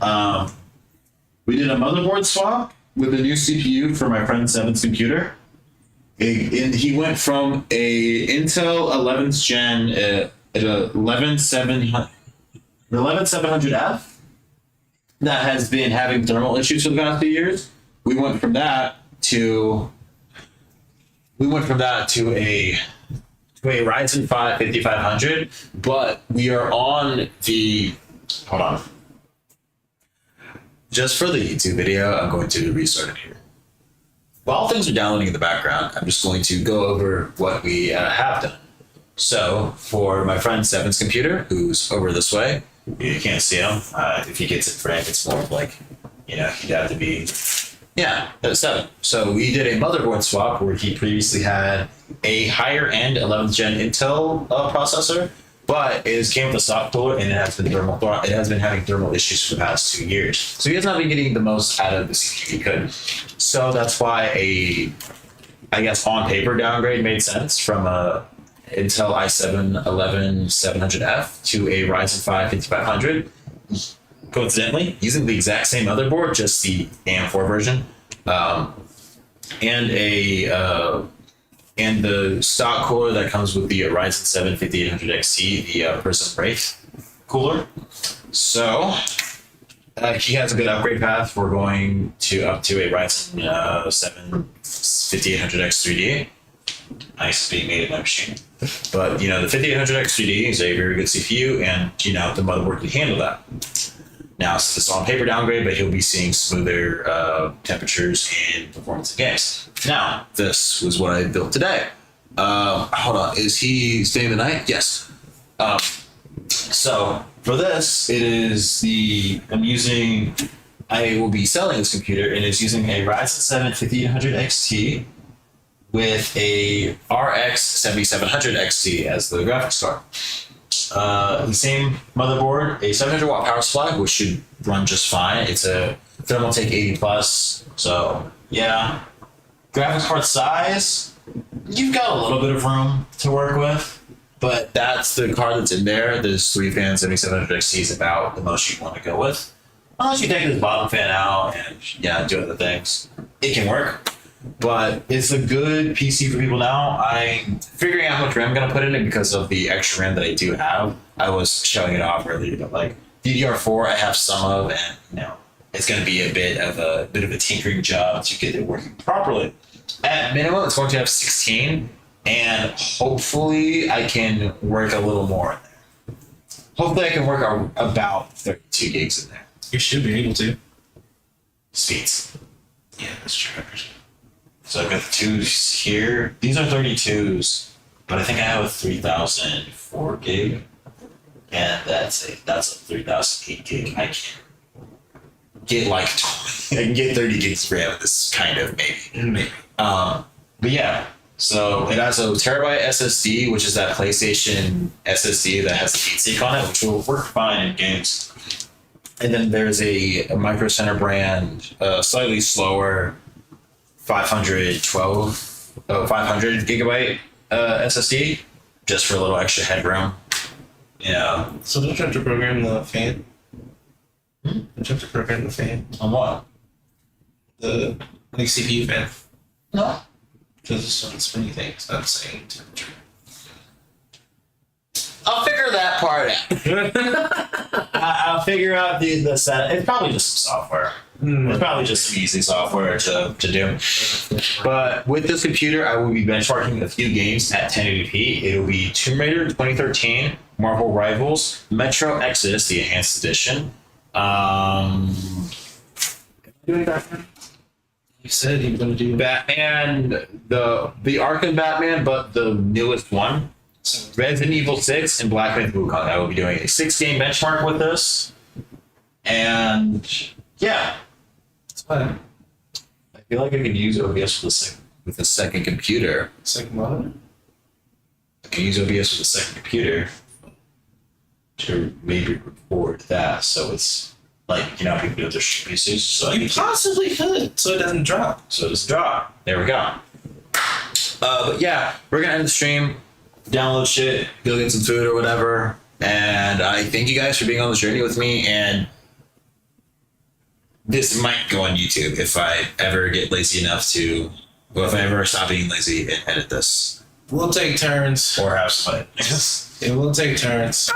we did a motherboard swap with a new CPU for my friend Seven's computer. He went from a Intel 11th gen, 11700F that has been having thermal issues for the past few years. We went from that to a Ryzen 5 5500, but we are on the hold on. Just for the YouTube video, I'm going to restart it here. While things are downloading in the background, I'm just going to go over what we have done. So for my friend Seven's computer, who's over this way, you can't see him. If he gets it frank, it's more of like, you know, he'd have to be, yeah, Seven. So we did a motherboard swap where he previously had a higher end 11th gen Intel processor, but it came with a soft cooler and it has been having thermal issues for the past 2 years. So he has not been getting the most out of the CPU he could. So that's why I guess on paper downgrade made sense from a Intel i7 11700F to a Ryzen 5 5500. Coincidentally, using the exact same motherboard, just the AM4 version, and the stock cooler that comes with the Ryzen 7 5800 XT, the Prism Wraith cooler. So he has a good upgrade path. We're going up to a Ryzen 7 5800X 3D. Nice being made in my machine. But, you know, the 5800X 3D is a very good CPU, and, you know, the motherboard can handle that. Now, it's on paper downgrade, but he'll be seeing smoother temperatures and performance in games. Now, this was what I built today. Hold on, is he staying the night? Yes. So, for this, I will be selling this computer, and it's using a Ryzen 7 5800 XT with a RX 7700 XT as the graphics card. The same motherboard, a 700 watt power supply, which should run just fine. It's a Thermaltake 80 Plus, so yeah. Graphics card size, you've got a little bit of room to work with, but that's the card that's in there. This 3-fan 7700 XT is about the most you want to go with. Unless you take this bottom fan out and do other things, it can work. But it's a good PC for people now. I'm figuring out how much RAM I'm going to put in it because of the extra RAM that I do have. I was showing it off earlier, but like DDR4 I have some of, and it's going to be a bit of a tinkering job to get it working properly. At minimum, it's going to have 16, and hopefully I can work a little more in there. Hopefully I can work about 32 gigs in there. You should be able to. Speeds. Yeah, that's true. So I've got the 2s here. These are 32s, but I think I have a 3004 gig, and that's a 3008 gig. I can get like 20, I can get 30 gigs of RAM. This kind of maybe. But yeah. So it has a terabyte SSD, which is that PlayStation SSD that has heatsink on it, which will work fine in games. And then there's a Micro Center brand, slightly slower 500 gigabyte SSD, just for a little extra headroom. Yeah. So don't you have to program the fan? Don't you have to program the fan? On what? The like CPU fan. No. Because it's doing spinny things. I'm saying temperature. I'll figure that part out. I'll figure out the set. It's probably just some software. It's probably just some easy software to do. But with this computer, I will be benchmarking a few games at 1080p. It'll be Tomb Raider 2013, Marvel Rivals, Metro Exodus, the Enhanced Edition. You said you were going to do Batman, the Arkham Batman, but the newest one. Resident Evil 6 and Black Myth Wukong. I will be doing a 6-game benchmark with this. And yeah. It's fine. I feel like I could use OBS with a second computer. Second monitor? I can use OBS with a second computer to maybe record that. So it's like, you know, people do their pieces. So You possibly could, so it doesn't drop. So it doesn't drop. There we go. But yeah, we're gonna end the stream. Download shit, go get some food or whatever. And I thank you guys for being on this journey with me. And this might go on YouTube if I ever get lazy enough to, or if I ever stop being lazy and edit this. We'll take turns. Or have somebody. Yeah, we'll take turns.